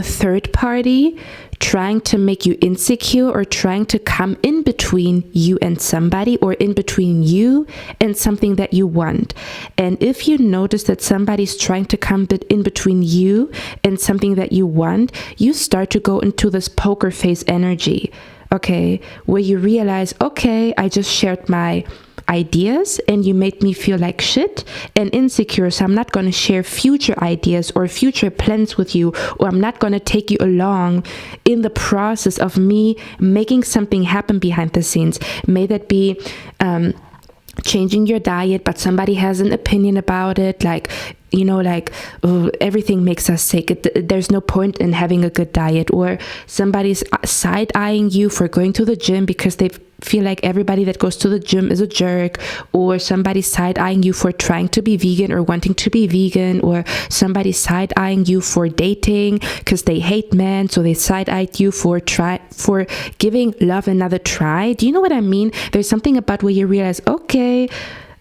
third party trying to make you insecure or trying to come in between you and somebody, or in between you and something that you want. And if you notice that somebody's trying to come in between you and something that you want, you start to go into this poker face energy, okay, where you realize, okay, I just shared my ideas and you made me feel like shit and insecure, so I'm not going to share future ideas or future plans with you, or I'm not going to take you along in the process of me making something happen behind the scenes. May that be changing your diet, but somebody has an opinion about it, like, you know, like, oh, everything makes us sick, there's no point in having a good diet, or somebody's side-eyeing you for going to the gym because they've feel like everybody that goes to the gym is a jerk, or somebody side-eyeing you for trying to be vegan or wanting to be vegan, or somebody side-eyeing you for dating because they hate men, so they side-eyed you for giving love another try. Do you know what I mean? There's something about where you realize, okay,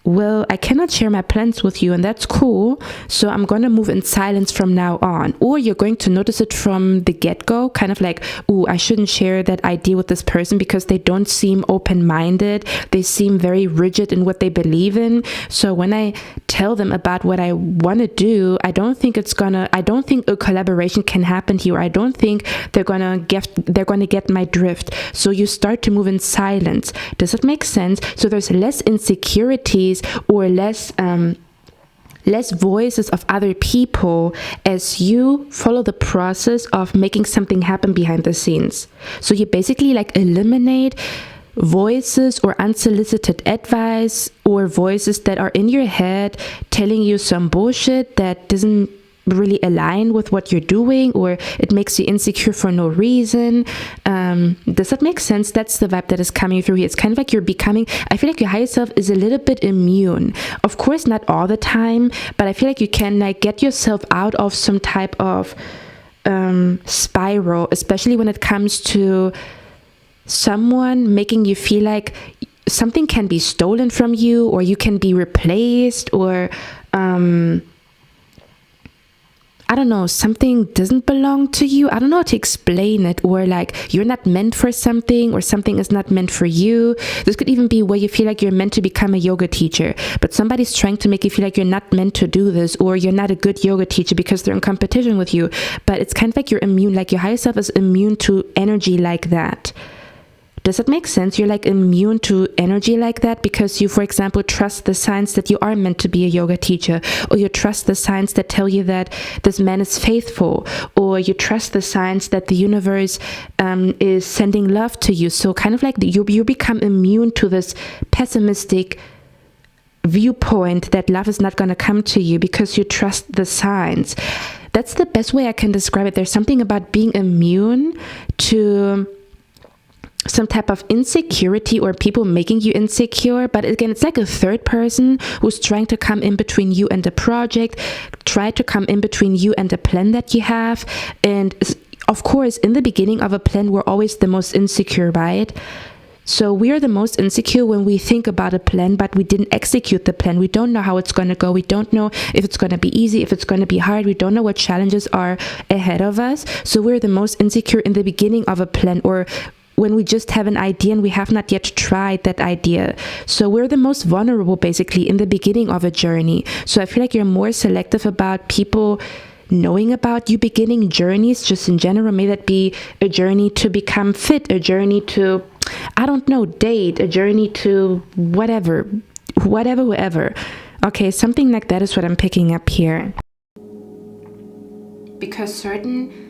well, I cannot share my plans with you, and that's cool, so I'm going to move in silence from now on. Or you're going to notice it from the get-go, kind of like, ooh, I shouldn't share that idea with this person because they don't seem open-minded. They seem very rigid in what they believe in. So when I tell them about what I want to do, I don't think a collaboration can happen here. I don't think they're going to get my drift. So you start to move in silence. Does it make sense? So there's less insecurities or less voices of other people as you follow the process of making something happen behind the scenes. So you basically like eliminate voices or unsolicited advice or voices that are in your head telling you some bullshit that doesn't really align with what you're doing, or it makes you insecure for no reason. Does that make sense? That's the vibe that is coming through here. It's kind of like you're becoming, I feel like your higher self is a little bit immune. Of course, not all the time, but I feel like you can like get yourself out of some type of spiral, especially when it comes to someone making you feel like something can be stolen from you, or you can be replaced, or I don't know, something doesn't belong to you. I don't know how to explain it, or like you're not meant for something, or something is not meant for you. This could even be where you feel like you're meant to become a yoga teacher, but somebody's trying to make you feel like you're not meant to do this, or you're not a good yoga teacher because they're in competition with you. But it's kind of like you're immune, like your higher self is immune to energy like that. Does it make sense? You're like immune to energy like that because you, for example, trust the signs that you are meant to be a yoga teacher, or you trust the signs that tell you that this man is faithful, or you trust the signs that the universe is sending love to you. So kind of like you become immune to this pessimistic viewpoint that love is not going to come to you because you trust the signs. That's the best way I can describe it. There's something about being immune to some type of insecurity or people making you insecure. But again, it's like a third person who's trying to come in between you and the project, try to come in between you and the plan that you have. And of course, in the beginning of a plan, we're always the most insecure, right? So we are the most insecure when we think about a plan, but we didn't execute the plan. We don't know how it's going to go. We don't know if it's going to be easy, if it's going to be hard. We don't know what challenges are ahead of us. So we're the most insecure in the beginning of a plan, or when we just have an idea and we have not yet tried that idea. So we're the most vulnerable basically in the beginning of a journey. So I feel like you're more selective about people knowing about you beginning journeys, just in general. May that be a journey to become fit, a journey to, I don't know, date, a journey to whatever. Okay, something like that is what I'm picking up here. Because certain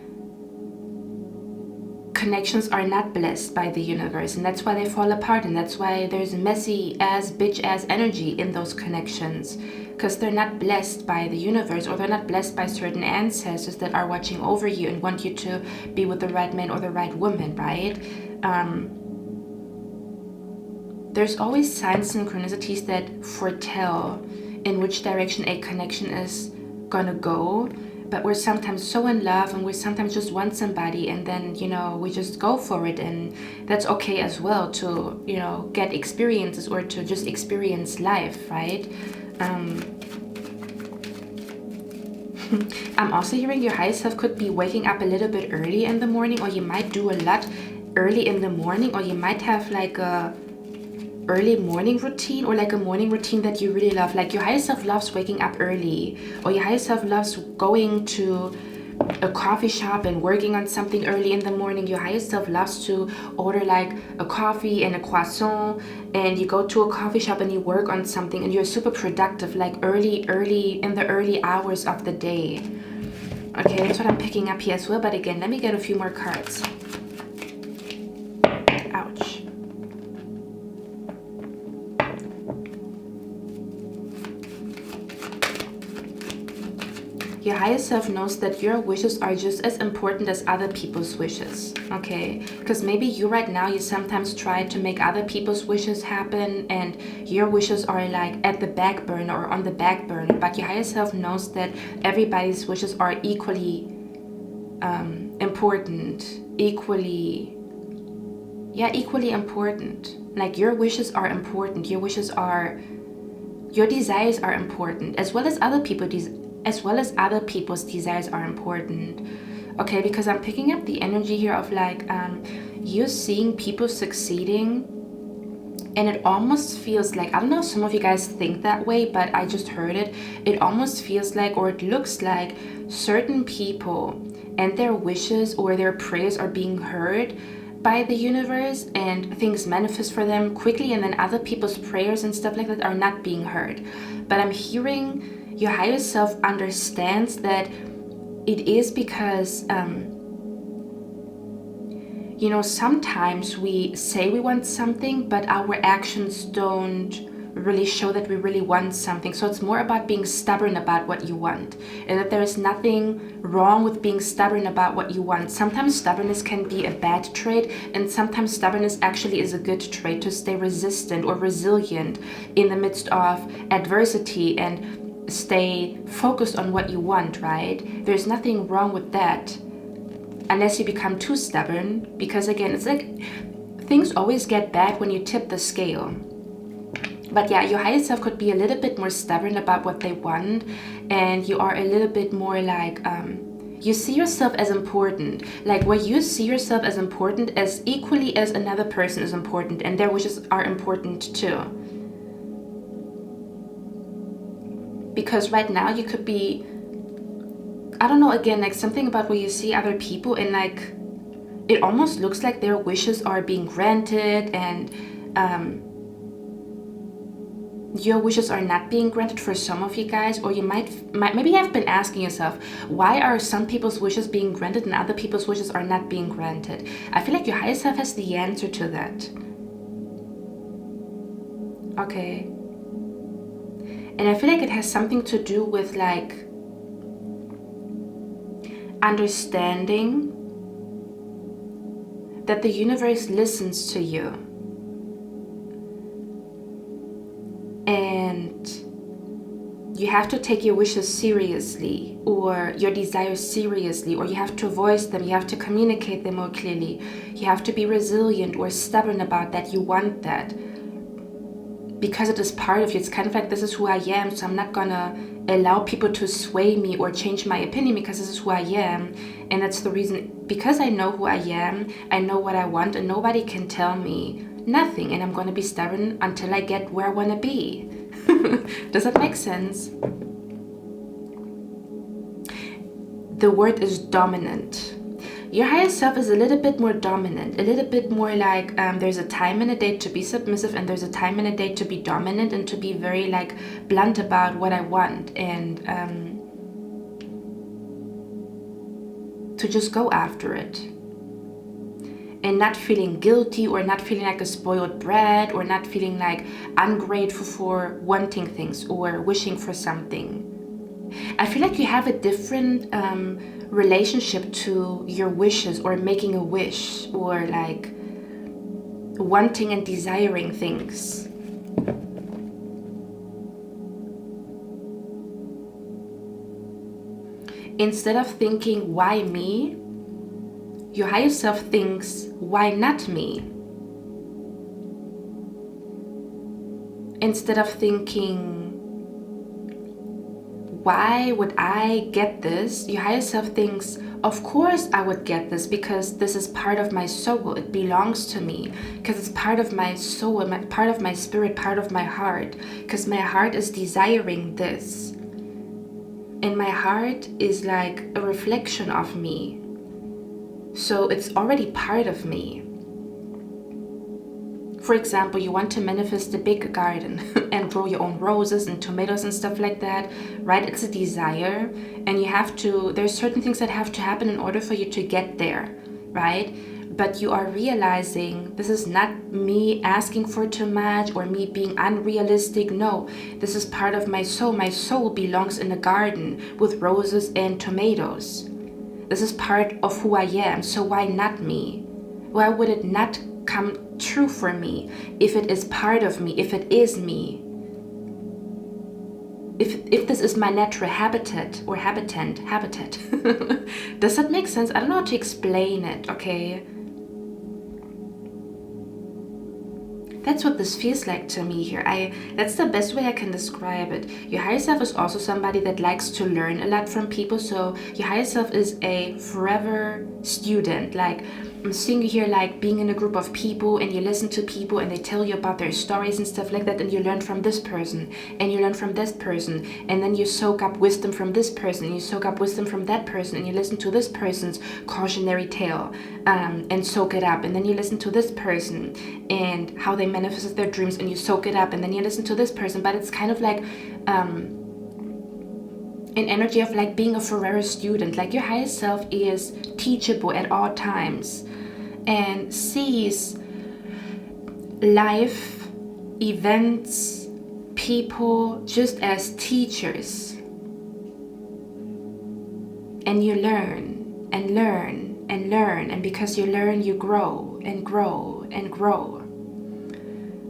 connections are not blessed by the universe, and that's why they fall apart, and that's why there's messy ass bitch ass energy in those connections, because they're not blessed by the universe, or they're not blessed by certain ancestors that are watching over you and want you to be with the right man or the right woman, right? There's always signs and synchronicities that foretell in which direction a connection is gonna go. But we're sometimes so in love, and we sometimes just want somebody, and then, you know, we just go for it. And that's okay as well, to, you know, get experiences or to just experience life, right? I'm also hearing your higher self could be waking up a little bit early in the morning, or you might do a lot early in the morning, or you might have like a early morning routine, or like a morning routine that you really love. Like your higher self loves waking up early, or your higher self loves going to a coffee shop and working on something early in the morning. Your higher self loves to order like a coffee and a croissant, and you go to a coffee shop and you work on something, and you're super productive, like early in the early hours of the day. Okay, that's what I'm picking up here as well. But again, let me get a few more cards. Ouch. Your higher self knows that your wishes are just as important as other people's wishes, okay? Because maybe you right now, you sometimes try to make other people's wishes happen, and your wishes are like at the back burner or on the back burner, but your higher self knows that everybody's wishes are equally important, equally important. Like your wishes are important, your desires are important, as well as other people's desires are important, okay? Because I'm picking up the energy here of like you're seeing people succeeding, and it almost feels like, I don't know if some of you guys think that way, but I just heard it. It almost feels like, or it looks like, certain people and their wishes or their prayers are being heard by the universe, and things manifest for them quickly, and then other people's prayers and stuff like that are not being heard. But I'm hearing your higher self understands that it is because you know, sometimes we say we want something, but our actions don't really show that we really want something. So it's more about being stubborn about what you want, and that there is nothing wrong with being stubborn about what you want. Sometimes stubbornness can be a bad trait, and sometimes stubbornness actually is a good trait, to stay resistant or resilient in the midst of adversity and stay focused on what you want, right? There's nothing wrong with that, unless you become too stubborn, because again, it's like things always get bad when you tip the scale. But yeah, your higher self could be a little bit more stubborn about what they want, and you are a little bit more like, you see yourself as important. Like where you see yourself as important as equally as another person is important, and their wishes are important too. Because right now you could be, I don't know, again, like something about where you see other people and like, it almost looks like their wishes are being granted, and your wishes are not being granted for some of you guys. Or you maybe have been asking yourself, why are some people's wishes being granted and other people's wishes are not being granted? I feel like your higher self has the answer to that, okay? And I feel like it has something to do with like understanding that the universe listens to you, and you have to take your wishes seriously, or your desires seriously, or you have to voice them, you have to communicate them more clearly, you have to be resilient or stubborn about that. You want that because it is part of you. It's kind of like, this is who I am, so I'm not gonna allow people to sway me or change my opinion, because this is who I am. And that's the reason, because I know who I am, I know what I want, and nobody can tell me nothing, and I'm going to be stubborn until I get where I want to be. Does that make sense? The word is dominant. Your higher self is a little bit more dominant, a little bit more like, there's a time and a day to be submissive, and there's a time and a day to be dominant, and to be very like blunt about what I want, and to just go after it, and not feeling guilty, or not feeling like a spoiled brat, or not feeling like ungrateful for wanting things or wishing for something. I feel like you have a different relationship to your wishes, or making a wish, or like wanting and desiring things. Instead of thinking, why me? Your higher self thinks, why not me? Instead of thinking, why would I get this? Your higher self thinks, of course I would get this, because this is part of my soul. It belongs to me, because it's part of my soul, part of my spirit, part of my heart, because my heart is desiring this. And my heart is like a reflection of me. So it's already part of me. For example, you want to manifest a big garden and grow your own roses and tomatoes and stuff like that, right? It's a desire, and you have to, there's certain things that have to happen in order for you to get there, right? but you are realizing this is not me asking for too much or me being unrealistic. No, this is part of my soul. My soul belongs in a garden with roses and tomatoes. This is part of who I am, so why not me? Why would it not come true for me if it is part of me, if it is me? If this is my natural habitat or habitat. Does that make sense? I don't know how to explain it, okay? That's what this feels like to me here. That's the best way I can describe it. Your higher self is also somebody that likes to learn a lot from people. So your higher self is a forever student. Like, I'm seeing you here like being in a group of people and you listen to people and they tell you about their stories and stuff like that, and you learn from this person and you learn from this person, and then you soak up wisdom from this person and you soak up wisdom from that person, and you listen to this person's cautionary tale and soak it up, and then you listen to this person and how they manifested their dreams and you soak it up, and then you listen to this person. But it's kind of like an energy of like being a forever student. Like your higher self is teachable at all times and sees life, events, people just as teachers. And you learn and learn and learn, and because you learn, you grow and grow and grow.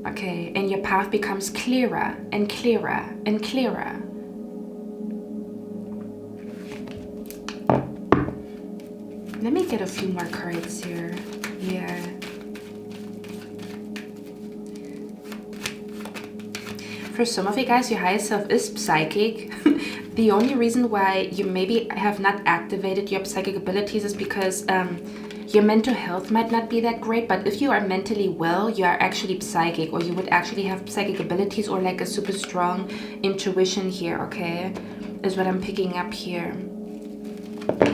Okay, and your path becomes clearer and clearer and clearer. Let me get a few more cards here. Yeah. For some of you guys, your higher self is psychic. The only reason why you maybe have not activated your psychic abilities is because your mental health might not be that great. But if you are mentally well, you are actually psychic, or you would actually have psychic abilities or like a super strong intuition here, okay? Is what I'm picking up here.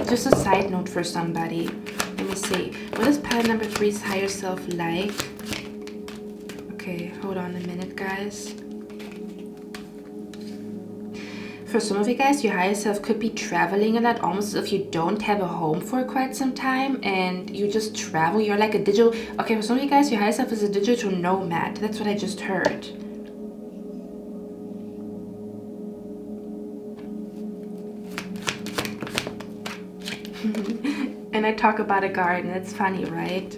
Just a side note for somebody. Let me see. What is pile number 3's higher self like? Okay, hold on a minute, guys. For some of you guys, your higher self could be traveling a lot, almost as if you don't have a home for quite some time and you just travel. You're like a digital... Okay, for some of you guys, your higher self is a digital nomad. That's what I just heard. And I talk about a garden. It's funny, right?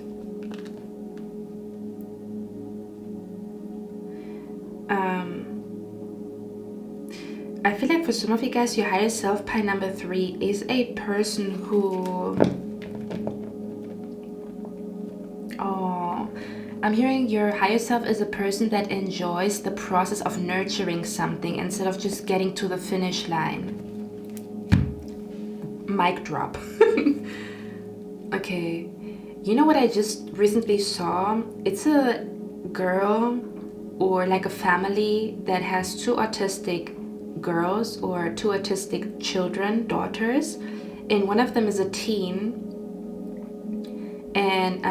I feel like for some of you guys, your higher self, pile number 3, is a person who... Oh, I'm hearing your higher self is a person that enjoys the process of nurturing something instead of just getting to the finish line. Mic drop. Okay, you know what I just recently saw? It's a girl or like a family that has 2 autistic girls or 2 autistic children, daughters, and one of them is a teen, and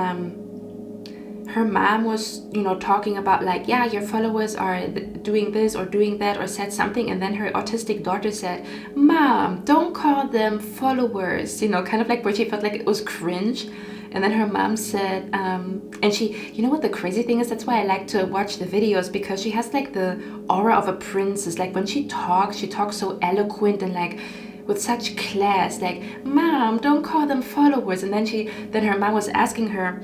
her mom was, you know, talking about like, yeah, your followers are doing this or doing that, or said something, and then her autistic daughter said, Mom, don't call them followers, you know, kind of like where she felt like it was cringe. And then her mom said, and she, you know what the crazy thing is? That's why I like to watch the videos, because she has like the aura of a princess. Like when she talks so eloquent and like with such class, like, Mom, don't call them followers. And then her mom was asking her,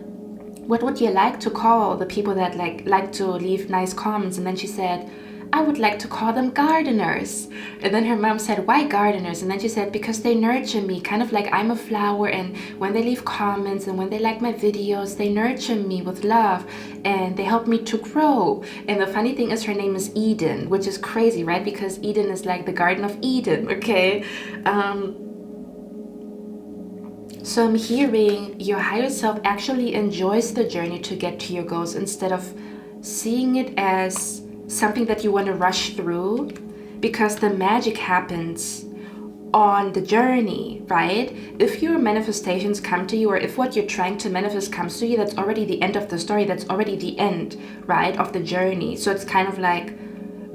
what would you like to call the people that like to leave nice comments? And then she said, I would like to call them gardeners. And then her mom said, why gardeners? And then she said, because they nurture me, kind of like I'm a flower, and when they leave comments and when they like my videos, they nurture me with love and they help me to grow. And the funny thing is, her name is Eden, which is crazy, right? Because Eden is like the Garden of Eden, okay? So I'm hearing your higher self actually enjoys the journey to get to your goals, instead of seeing it as something that you want to rush through, because the magic happens on the journey, right? If your manifestations come to you, or if what you're trying to manifest comes to you, that's already the end of the story. That's already the end, right, of the journey. So it's kind of like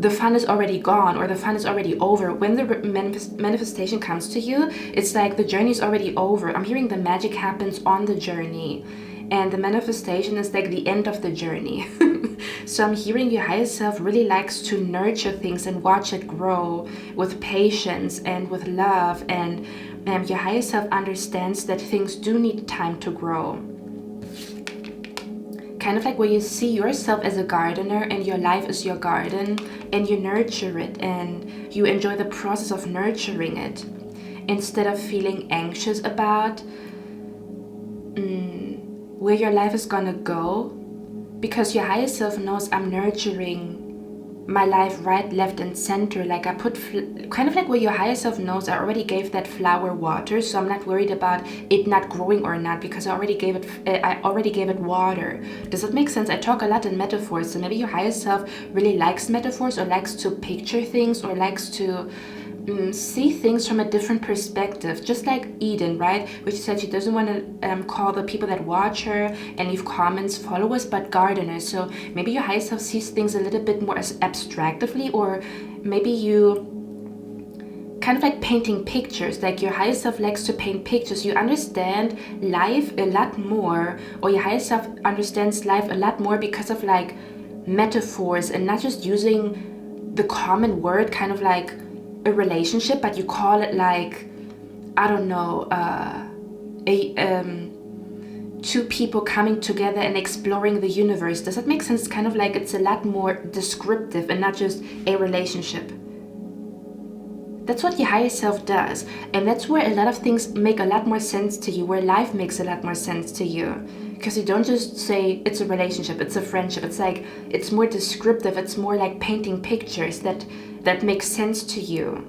the fun is already gone, or the fun is already over. When the manifestation comes to you, it's like the journey is already over. I'm hearing the magic happens on the journey. and the manifestation is like the end of the journey. So I'm hearing your higher self really likes to nurture things and watch it grow with patience and with love, and your higher self understands that things do need time to grow. Kind of like where you see yourself as a gardener and your life is your garden, and you nurture it and you enjoy the process of nurturing it instead of feeling anxious about where your life is gonna go, because your higher self knows I'm nurturing my life right, left, and center. Like I put kind of like where your higher self knows I already gave that flower water, so I'm not worried about it not growing or not, because I already gave it water. Does that make sense? I talk a lot in metaphors, so maybe your higher self really likes metaphors, or likes to picture things, or likes to see things from a different perspective, just like Eden, right? Which said she doesn't want to call the people that watch her and leave comments followers, but gardeners. So maybe your higher self sees things a little bit more as abstractively, or maybe you kind of like painting pictures. Like your higher self likes to paint pictures. You understand life a lot more, or your higher self understands life a lot more because of like metaphors, and not just using the common word, kind of like a relationship, but you call it like, I don't know, two people coming together and exploring the universe. Does that make sense? Kind of like it's a lot more descriptive and not just a relationship. That's what your higher self does, and that's where a lot of things make a lot more sense to you, where life makes a lot more sense to you, because you don't just say it's a relationship, it's a friendship. It's like, it's more descriptive, it's more like painting pictures that make sense to you.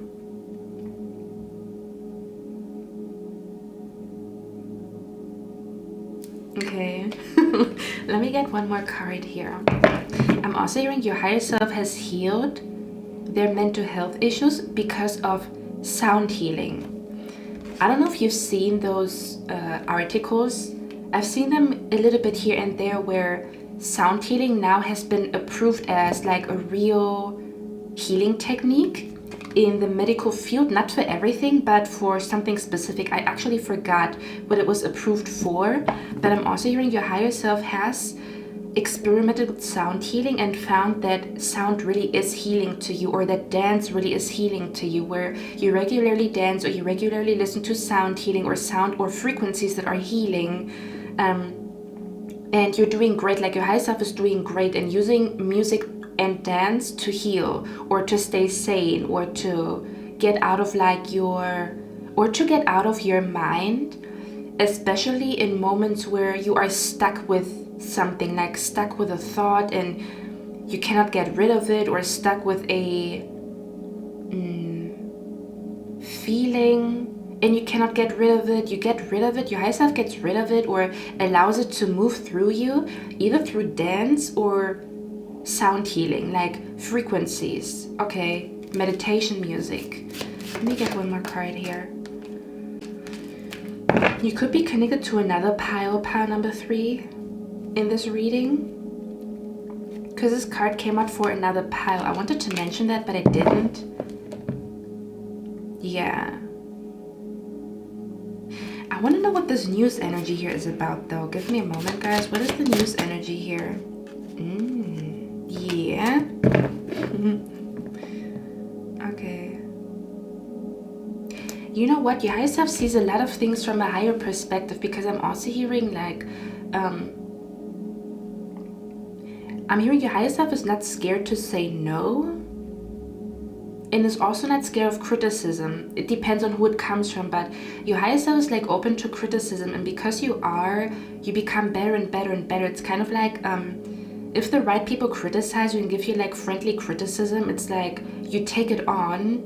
Okay, let me get one more card here. I'm also hearing your higher self has healed their mental health issues because of sound healing. I don't know if you've seen those articles. I've seen them a little bit here and there, where sound healing now has been approved as like a real healing technique in the medical field, not for everything, but for something specific. I actually forgot what it was approved for, but I'm also hearing your higher self has experimented with sound healing and found that sound really is healing to you, or that dance really is healing to you, where you regularly dance or you regularly listen to sound healing or sound or frequencies that are healing, and you're doing great. Like your higher self is doing great and using music and dance to heal, or to stay sane, or to get out of like your mind, especially in moments where you are stuck with something, like stuck with a thought and you cannot get rid of it, or stuck with a feeling and you cannot get rid of it. You get rid of it, your higher self gets rid of it, or allows it to move through you, either through dance or sound healing, like frequencies. Okay, meditation music. Let me get one more card here. You could be connected to another pile number 3 in this reading, because this card came out for another pile. I wanted to mention that, but I didn't. Yeah, I want to know what this news energy here is about, though. Give me a moment, guys. What is the news energy here? Yeah. Okay. You know what? Your higher self sees a lot of things from a higher perspective, because I'm also hearing like, I'm hearing your higher self is not scared to say no, and is also not scared of criticism. It depends on who it comes from, but your higher self is like open to criticism, and because you become better and better and better. It's kind of like, if the right people criticize you and give you like friendly criticism, it's like you take it on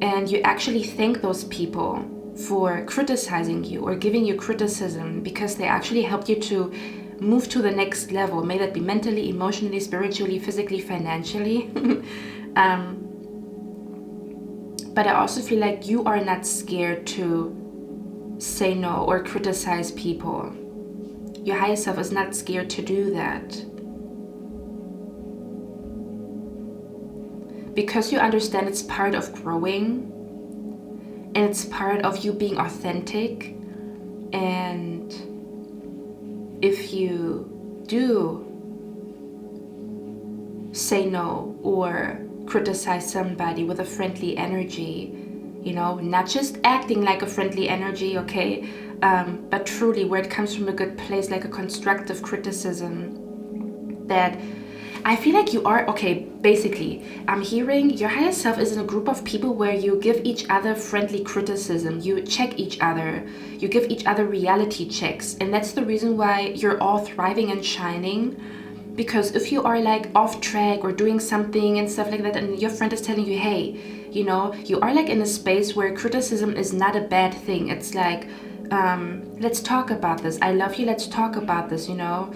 and you actually thank those people for criticizing you or giving you criticism, because they actually helped you to move to the next level, may that be mentally, emotionally, spiritually, physically, financially. But I also feel like you are not scared to say no or criticize people. Your higher self is not scared to do that, because you understand it's part of growing, and it's part of you being authentic, and if you do say no or criticize somebody with a friendly energy, you know, not just acting like a friendly energy, okay, but truly where it comes from a good place, like a constructive criticism, that I feel like you are, okay, basically, I'm hearing your higher self is in a group of people where you give each other friendly criticism, you check each other, you give each other reality checks, and that's the reason why you're all thriving and shining. Because if you are like off track or doing something and stuff like that, and your friend is telling you, hey, you know, you are like in a space where criticism is not a bad thing. It's like, let's talk about this. I love you. Let's talk about this, you know.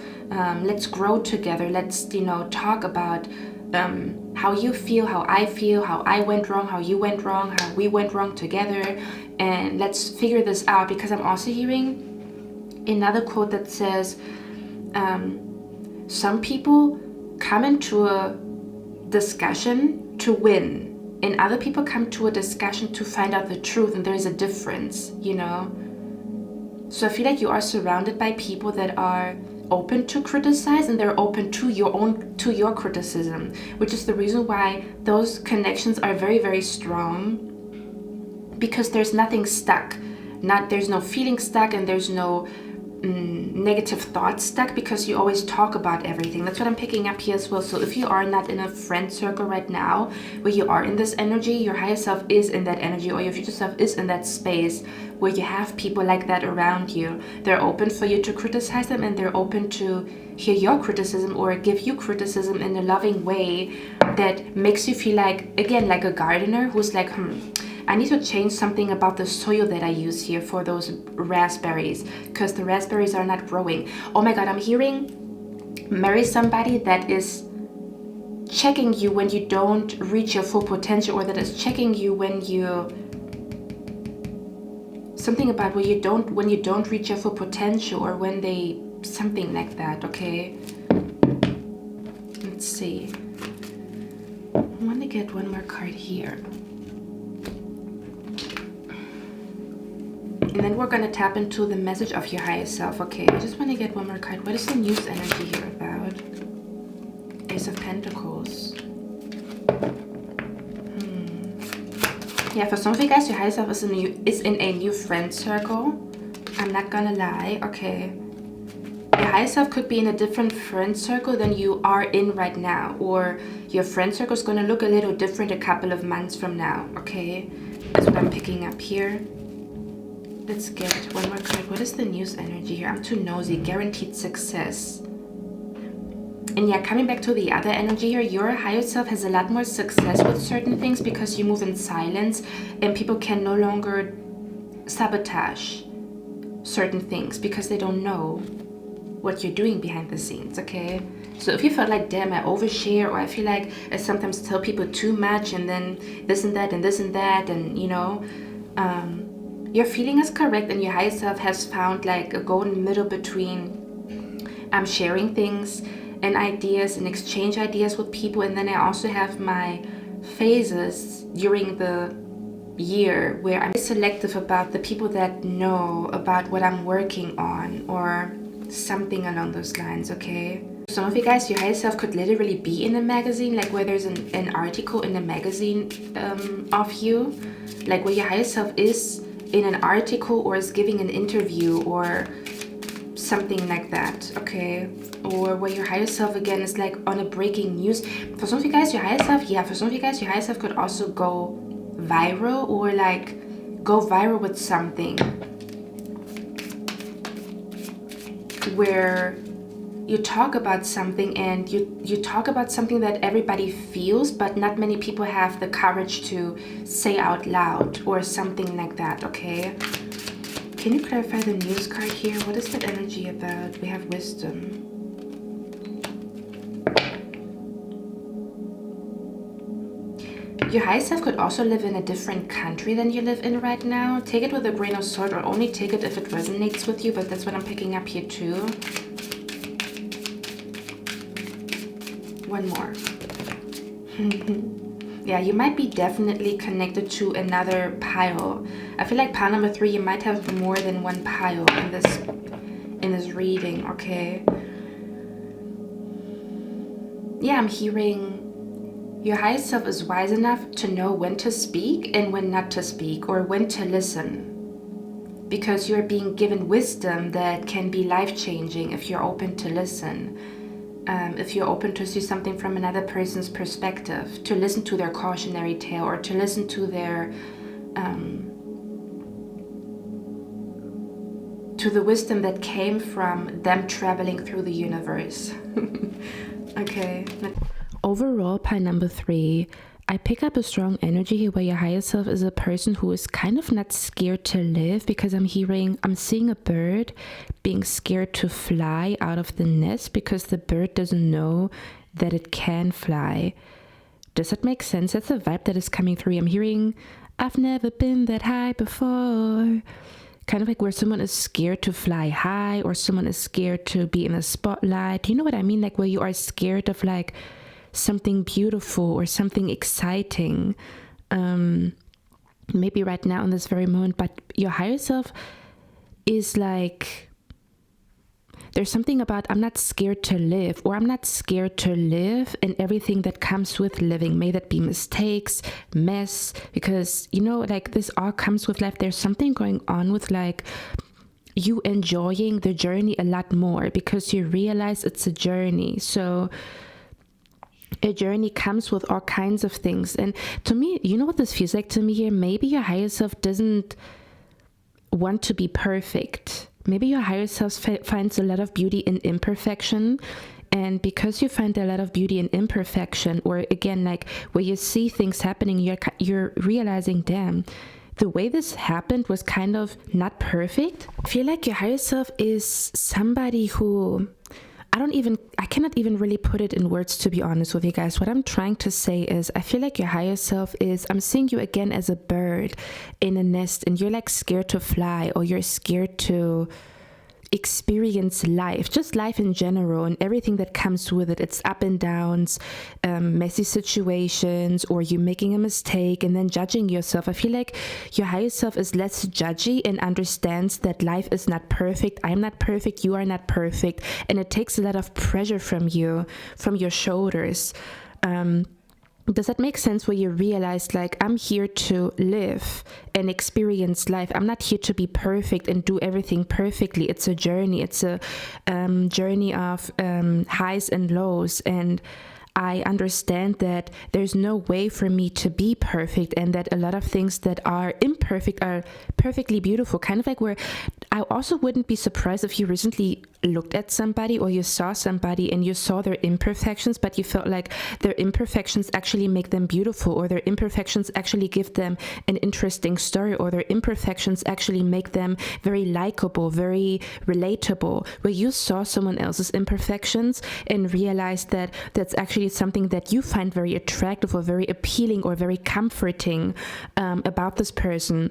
Let's grow together. Let's, you know, talk about how you feel, how I went wrong, how you went wrong, how we went wrong together. And let's figure this out. Because I'm also hearing another quote that says, some people come into a discussion to win, and other people come to a discussion to find out the truth, and there's a difference, you know? So I feel like you are surrounded by people that are open to criticize, and they're open to your criticism, which is the reason why those connections are very, very strong, because there's nothing stuck. There's no feeling stuck, and there's no negative thoughts stuck, because you always talk about everything. That's what I'm picking up here as well. So if you are not in a friend circle right now where you are in this energy, your higher self is in that energy, or your future self is in that space where you have people like that around you. They're open for you to criticize them, and they're open to hear your criticism or give you criticism in a loving way that makes you feel like, again, like a gardener who's like, I need to change something about the soil that I use here for those raspberries, because the raspberries are not growing. Oh my God, I'm hearing marry somebody that is checking you when you don't reach your full potential, or that is checking you when you, something about when you don't reach your full potential, or when they, something like that, okay? Let's see. I want to get one more card here. And then we're going to tap into the message of your higher self. Okay, I just want to get one more card. What is the news energy here about? Ace of Pentacles. Yeah, for some of you guys, your higher self is in a new friend circle. I'm not gonna lie. Okay. Your higher self could be in a different friend circle than you are in right now. Or your friend circle is going to look a little different a couple of months from now. Okay. That's what I'm picking up here. Let's get one more card. What is the news energy here? I'm too nosy. Guaranteed success. And yeah, coming back to the other energy here, your higher self has a lot more success with certain things because you move in silence, and people can no longer sabotage certain things because they don't know what you're doing behind the scenes, okay? So if you felt like, damn, I overshare, or I feel like I sometimes tell people too much, and then this and that and this and that, and you know, your feeling is correct, and your higher self has found like a golden middle between sharing things and ideas and exchange ideas with people. And then I also have my phases during the year where I'm selective about the people that know about what I'm working on, or something along those lines, okay? Some of you guys, your higher self could literally be in a magazine, like where there's an article in a magazine of you, like where your higher self is in an article or is giving an interview or something like that, okay? Or where your higher self again is like on a breaking news. For some of you guys, your higher self, yeah, for some of you guys, your higher self could also go viral, or like go viral with something where you talk about something, and you talk about something that everybody feels, but not many people have the courage to say out loud, or something like that, okay? Can you clarify the news card here? What is that energy about? We have wisdom. Your higher self could also live in a different country than you live in right now. Take it with a grain of salt, or only take it if it resonates with you, but that's what I'm picking up here too. One more. Yeah, you might be definitely connected to another pile. I feel like pile number 3, you might have more than one pile in this reading, okay? Yeah, I'm hearing your higher self is wise enough to know when to speak and when not to speak, or when to listen, because you're being given wisdom that can be life-changing if you're open to listen, if you're open to see something from another person's perspective, to listen to their cautionary tale, or to listen to their to the wisdom that came from them traveling through the universe. Okay. Overall, pile number 3, I pick up a strong energy here where your higher self is a person who is kind of not scared to live, because I'm seeing a bird being scared to fly out of the nest because the bird doesn't know that it can fly. Does that make sense? That's the vibe that is coming through. I'm hearing, I've never been that high before. Kind of like where someone is scared to fly high, or someone is scared to be in the spotlight. Do you know what I mean? Like where you are scared of like something beautiful or something exciting, maybe right now in this very moment. But your higher self is like, there's something about, I'm not scared to live, or I'm not scared to live and everything that comes with living. May that be mistakes, mess, because you know, like this all comes with life. There's something going on with like you enjoying the journey a lot more, because you realize it's a journey. So a journey comes with all kinds of things. And to me, you know what this feels like to me here? Maybe your higher self doesn't want to be perfect. Maybe your higher self finds a lot of beauty in imperfection. And because you find a lot of beauty in imperfection, or again, like where you see things happening, you're realizing, damn, the way this happened was kind of not perfect. I feel like your higher self is somebody who, I cannot even really put it in words, to be honest with you guys. What I'm trying to say is, I feel like your higher self is, I'm seeing you again as a bird in a nest, and you're like scared to fly, or you're scared to experience life, just life in general, and everything that comes with it. It's up and downs, messy situations, or you making a mistake and then judging yourself. I feel like your higher self is less judgy and understands that life is not perfect. I'm not perfect, you are not perfect, and it takes a lot of pressure from you, from your shoulders. Does that make sense, where you realize, like, I'm here to live and experience life. I'm not here to be perfect and do everything perfectly. It's a journey. It's a journey of highs and lows. And I understand that there's no way for me to be perfect, and that a lot of things that are imperfect are perfectly beautiful. Kind of like where I also wouldn't be surprised if you recently looked at somebody, or you saw somebody and you saw their imperfections, but you felt like their imperfections actually make them beautiful, or their imperfections actually give them an interesting story, or their imperfections actually make them very likable, very relatable, where you saw someone else's imperfections and realized that that's actually something that you find very attractive, or very appealing, or very comforting about this person.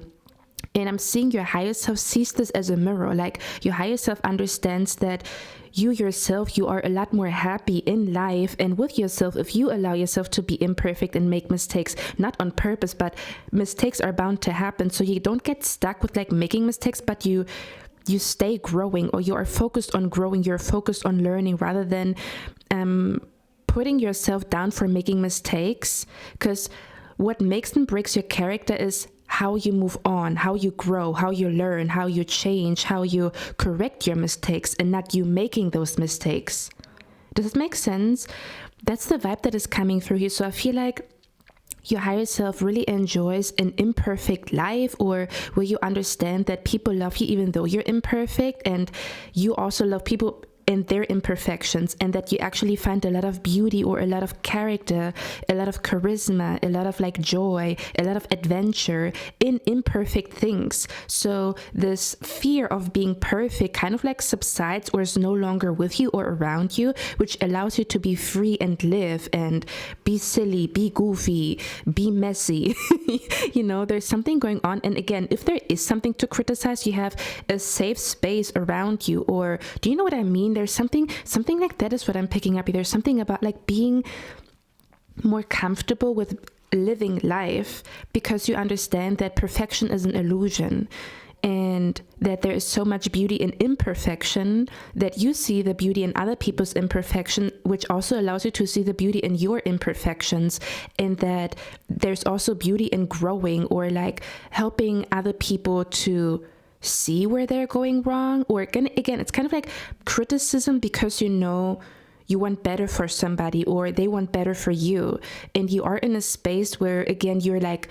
And I'm seeing your higher self sees this as a mirror. Like your higher self understands that you yourself, you are a lot more happy in life and with yourself if you allow yourself to be imperfect and make mistakes, not on purpose, but mistakes are bound to happen. So you don't get stuck with like making mistakes, but you stay growing, or you are focused on growing, you're focused on learning, rather than putting yourself down for making mistakes. Because what makes and breaks your character is how you move on, how you grow, how you learn, how you change, how you correct your mistakes, and not you making those mistakes. Does it make sense? That's the vibe that is coming through here. So I feel like your higher self really enjoys an imperfect life, or where you understand that people love you even though you're imperfect, and you also love people and their imperfections, and that you actually find a lot of beauty, or a lot of character, a lot of charisma, a lot of like joy, a lot of adventure in imperfect things. So this fear of being perfect kind of like subsides, or is no longer with you or around you, which allows you to be free and live and be silly, be goofy, be messy. You know, there's something going on. And again, if there is something to criticize, you have a safe space around you. Or do you know what I mean? There's something like that is what I'm picking up. There's something about like being more comfortable with living life, because you understand that perfection is an illusion. and that there is so much beauty in imperfection that you see the beauty in other people's imperfection, which also allows you to see the beauty in your imperfections, and that there's also beauty in growing or like helping other people to see where they're going wrong. Or again, it's kind of like criticism because you know you want better for somebody or they want better for you, and you are in a space where again you're like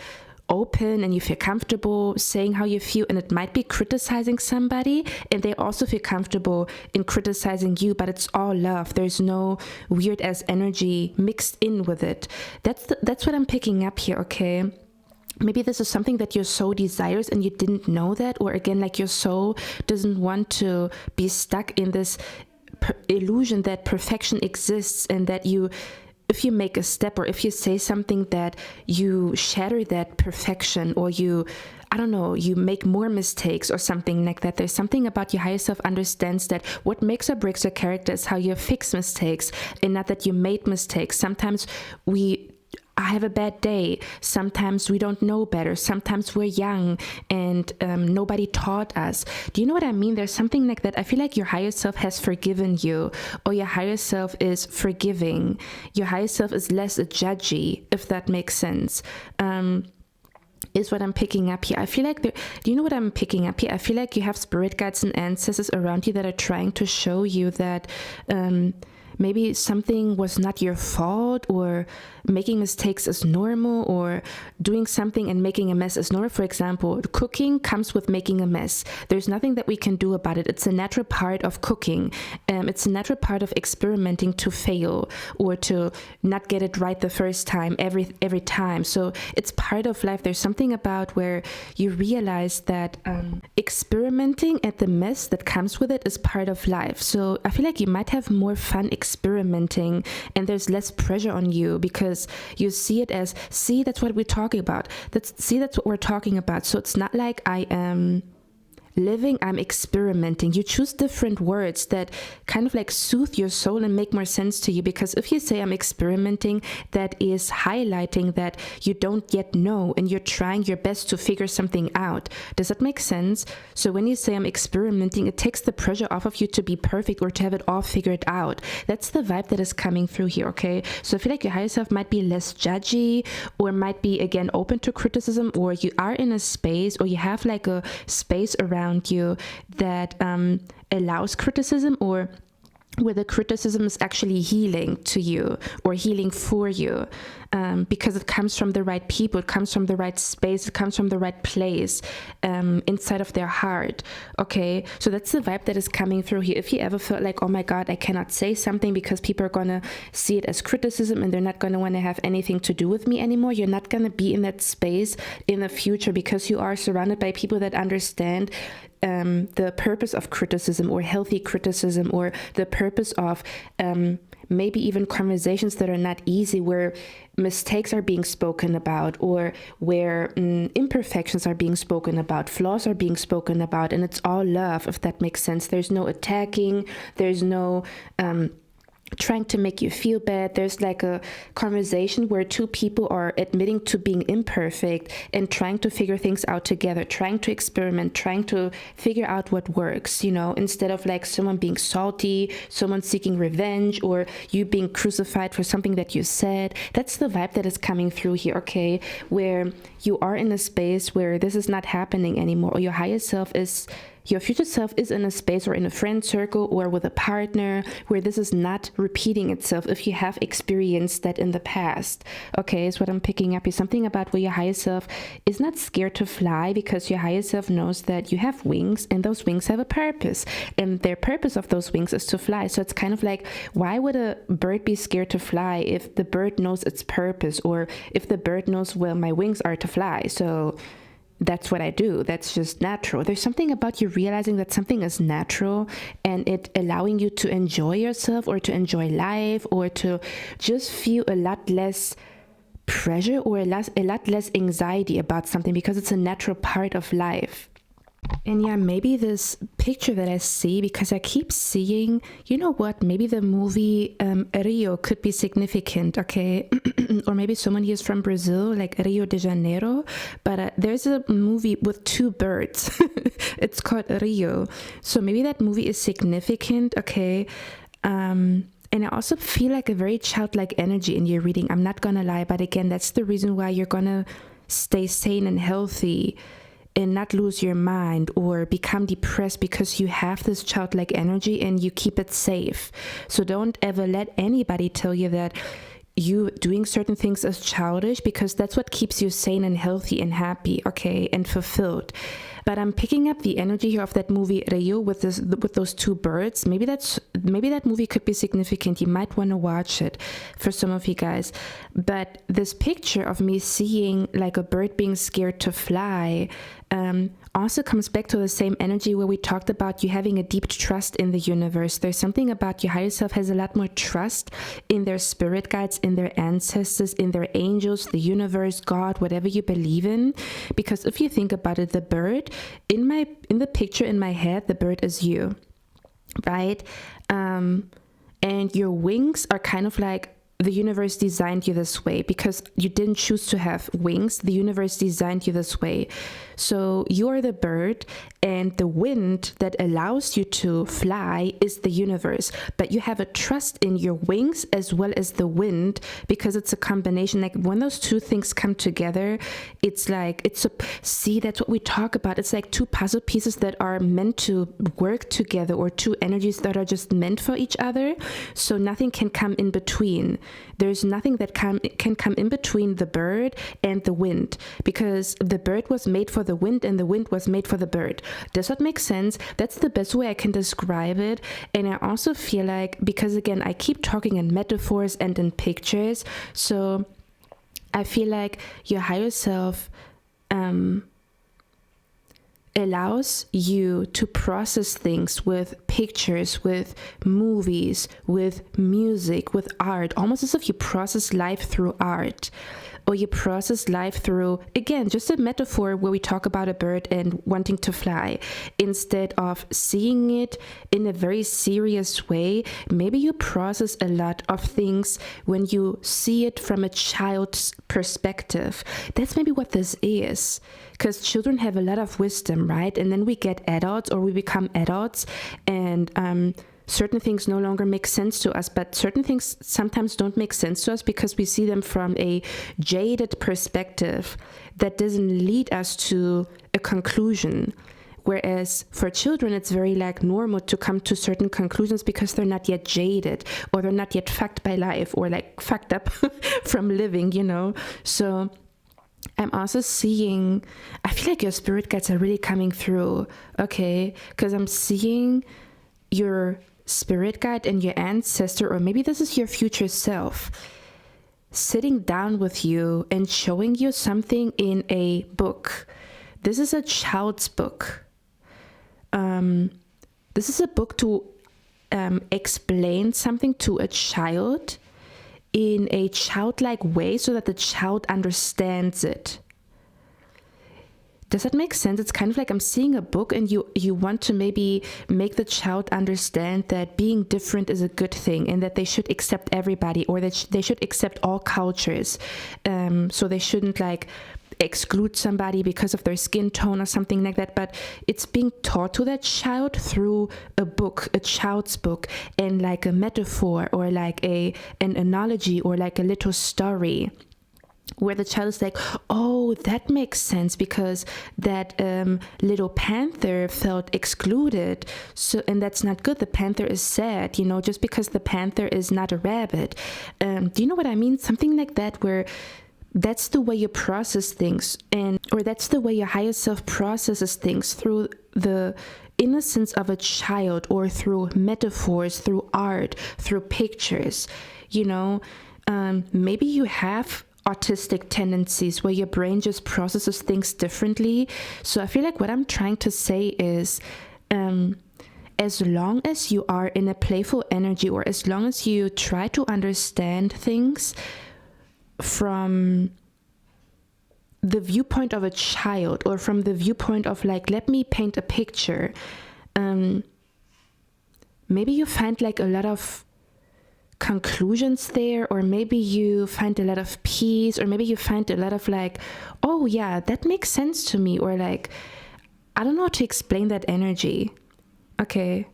open and you feel comfortable saying how you feel, and it might be criticizing somebody and they also feel comfortable in criticizing you, but it's all love. There's no weird ass energy mixed in with it. That's what I'm picking up here. Okay, maybe this is something that your soul desires and you didn't know that, or again, like your soul doesn't want to be stuck in this illusion that perfection exists, and that if you make a step or if you say something that you shatter that perfection, or you make more mistakes or something like that. There's something about your higher self understands that what makes or breaks your character is how you fix mistakes, and not that you made mistakes. Sometimes I have a bad day. Sometimes we don't know better. Sometimes we're young and nobody taught us. Do you know what I mean? There's something like that. I feel like your higher self has forgiven you, or your higher self is forgiving. Your higher self is less judgy, if that makes sense. Is what I'm picking up here. I feel like do you know what I'm picking up here? I feel like you have spirit guides and ancestors around you that are trying to show you that maybe something was not your fault, or making mistakes is normal, or doing something and making a mess is normal. For example, cooking comes with making a mess. There's nothing that we can do about it. It's a natural part of cooking. It's a natural part of experimenting to fail or to not get it right the first time every time. So it's part of life. There's something about where you realize that experimenting at the mess that comes with it is part of life. So I feel like you might have more fun experimenting, and there's less pressure on you because you see it as, that's what we're talking about. That's what we're talking about. So it's not like I am living, I'm experimenting. You choose different words that kind of like soothe your soul and make more sense to you, because if you say I'm experimenting, that is highlighting that you don't yet know and you're trying your best to figure something out. Does that make sense? So when you say I'm experimenting, it takes the pressure off of you to be perfect or to have it all figured out. That's the vibe that is coming through here. Okay, so I feel like your higher self might be less judgy, or might be again open to criticism, or you are in a space, or you have like a space around you that allows criticism, or where the criticism is actually healing to you or healing for you, because it comes from the right people, it comes from the right space, it comes from the right place inside of their heart. Okay, so that's the vibe that is coming through here. If you ever felt like, oh my God, I cannot say something because people are gonna see it as criticism and they're not gonna want to have anything to do with me anymore, you're not gonna be in that space in the future, because you are surrounded by people that understand the purpose of criticism, or healthy criticism, or the purpose of maybe even conversations that are not easy, where mistakes are being spoken about, or where imperfections are being spoken about, flaws are being spoken about, and it's all love, if that makes sense. There's no attacking, there's no trying to make you feel bad. There's like a conversation where two people are admitting to being imperfect and trying to figure things out together, trying to experiment, trying to figure out what works, you know, instead of like someone being salty, someone seeking revenge, or you being crucified for something that you said. That's the vibe that is coming through here. Okay, where you are in a space where this is not happening anymore, or your higher self is, your future self is in a space or in a friend circle or with a partner where this is not repeating itself, if you have experienced that in the past. Okay, is what I'm picking up. Is something about where your higher self is not scared to fly, because your higher self knows that you have wings, and those wings have a purpose, and their purpose of those wings is to fly. So it's kind of like, why would a bird be scared to fly if the bird knows its purpose, or if the bird knows, well, my wings are to fly, so that's what I do. That's just natural. There's something about you realizing that something is natural, and it allowing you to enjoy yourself, or to enjoy life, or to just feel a lot less pressure, or a lot less anxiety about something, because it's a natural part of life. And yeah, maybe this picture that I see, because I keep seeing, you know what, maybe the movie Rio could be significant, okay? Or maybe someone here is from Brazil, like Rio de Janeiro. But there's a movie with two birds. It's called Rio. So maybe that movie is significant, okay? And I also feel like a very childlike energy in your reading. I'm not gonna lie, but again, that's the reason why you're gonna stay sane and healthy and not lose your mind or become depressed, because you have this childlike energy and you keep it safe. So don't ever let anybody tell you that you doing certain things is childish, because that's what keeps you sane and healthy and happy, okay, and fulfilled. But I'm picking up the energy here of that movie Rio with those two birds. Maybe that movie could be significant. You might want to watch it for some of you guys. But this picture of me seeing like a bird being scared to fly also comes back to the same energy where we talked about you having a deep trust in the universe. There's something about your higher self has a lot more trust in their spirit guides, in their ancestors, in their angels, the universe, God, whatever you believe in. Because if you think about it, the bird in the picture in my head, the bird is you, right? And your wings are kind of like the universe designed you this way, because you didn't choose to have wings. The universe designed you this way. So you are the bird, and the wind that allows you to fly is the universe. But you have a trust in your wings as well as the wind, because it's a combination. Like when those two things come together, it's like, see, that's what we talk about. It's like two puzzle pieces that are meant to work together, or two energies that are just meant for each other. So nothing can come in between. There's nothing that can come in between the bird and the wind, because the bird was made for the wind and the wind was made for the bird. Does that make sense? That's the best way I can describe it. And I also feel like, because again, I keep talking in metaphors and in pictures, so I feel like your higher self allows you to process things with pictures, with movies, with music, with art, almost as if you process life through art, or you process life through, again, just a metaphor where we talk about a bird and wanting to fly. Instead of seeing it in a very serious way, maybe you process a lot of things when you see it from a child's perspective. That's maybe what this is. Because children have a lot of wisdom, right? And then we get adults, or we become adults, and certain things no longer make sense to us. But certain things sometimes don't make sense to us because we see them from a jaded perspective that doesn't lead us to a conclusion. Whereas for children, it's very like normal to come to certain conclusions because they're not yet jaded, or they're not yet fucked by life, or like fucked up from living, you know? So I'm also seeing, I feel like your spirit guides are really coming through, okay? Because I'm seeing your spirit guide and your ancestor, or maybe this is your future self, sitting down with you and showing you something in a book. This is a child's book. This is a book to explain something to a child in a childlike way so that the child understands it. Does that make sense? It's kind of like I'm seeing a book and you want to maybe make the child understand that being different is a good thing, and that they should accept everybody, or that they should accept all cultures. So they shouldn't like exclude somebody because of their skin tone or something like that. But it's being taught to that child through a book, a child's book, and like a metaphor, or like an analogy, or like a little story, where the child is like, oh, that makes sense, because that little panther felt excluded, so, and that's not good. The panther is sad, you know, just because the panther is not a rabbit. Do you know what I mean? Something like that, where that's the way you process things, or that's the way your higher self processes things, through the innocence of a child, or through metaphors, through art, through pictures. You know, maybe you have autistic tendencies where your brain just processes things differently. So I feel like what I'm trying to say is, as long as you are in a playful energy, or as long as you try to understand things from the viewpoint of a child, or from the viewpoint of like, let me paint a picture, maybe you find like a lot of conclusions there, or maybe you find a lot of peace, or maybe you find a lot of like, oh yeah, that makes sense to me, or like, I don't know how to explain that energy. Okay.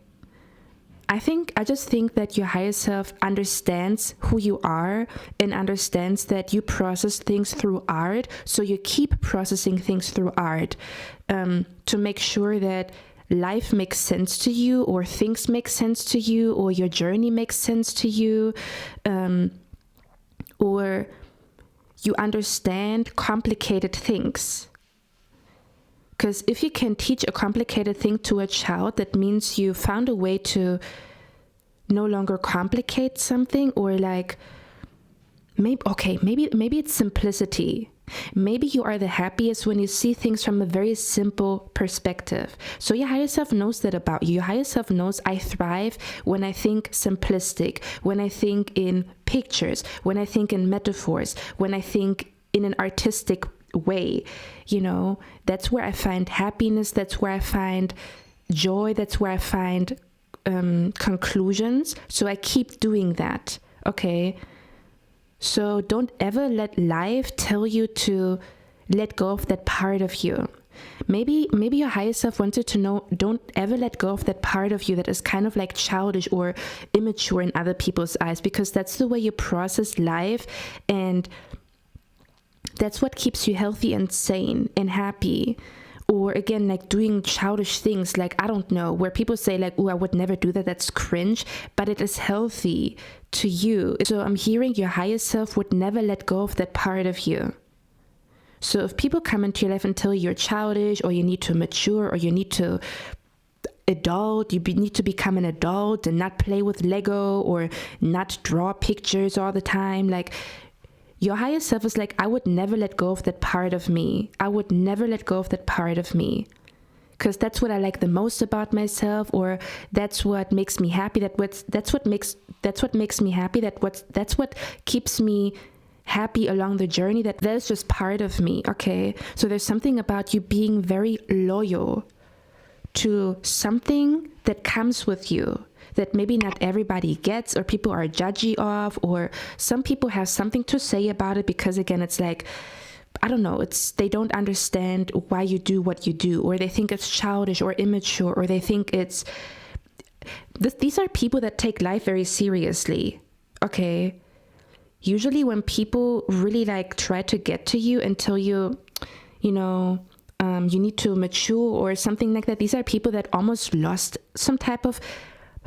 I just think that your higher self understands who you are and understands that you process things through art. So you keep processing things through art to make sure that life makes sense to you, or things make sense to you, or your journey makes sense to you, or you understand complicated things. Because if you can teach a complicated thing to a child, that means you found a way to no longer complicate something, or like, maybe it's simplicity. Maybe you are the happiest when you see things from a very simple perspective. So your higher self knows that about you. Your higher self knows I thrive when I think simplistic, when I think in pictures, when I think in metaphors, when I think in an artistic way. You know, that's where I find happiness, that's where I find joy, that's where I find conclusions. So I keep doing that. Okay. So don't ever let life tell you to let go of that part of you. Maybe your higher self wanted to know, don't ever let go of that part of you that is kind of like childish or immature in other people's eyes, because that's the way you process life, and that's what keeps you healthy and sane and happy. Or again, like doing childish things, like, I don't know, where people say like, oh, I would never do that, that's cringe, but it is healthy to you. So I'm hearing your higher self would never let go of that part of you. So if people come into your life and tell you you're childish, or you need to mature, or you need to need to become an adult and not play with Lego or not draw pictures all the time, like, your higher self is like, I would never let go of that part of me. I would never let go of that part of me. Because that's what I like the most about myself, or that's what makes me happy. That's what makes me happy. That's what keeps me happy along the journey. That is just part of me. Okay. So there's something about you being very loyal to something that comes with you, that maybe not everybody gets, or people are judgy of, or some people have something to say about it, because again, it's like, I don't know, they don't understand why you do what you do, or they think it's childish or immature, or they think these are people that take life very seriously. Okay. Usually when people really like try to get to you and tell you, you know, you need to mature or something like that, these are people that almost lost some type of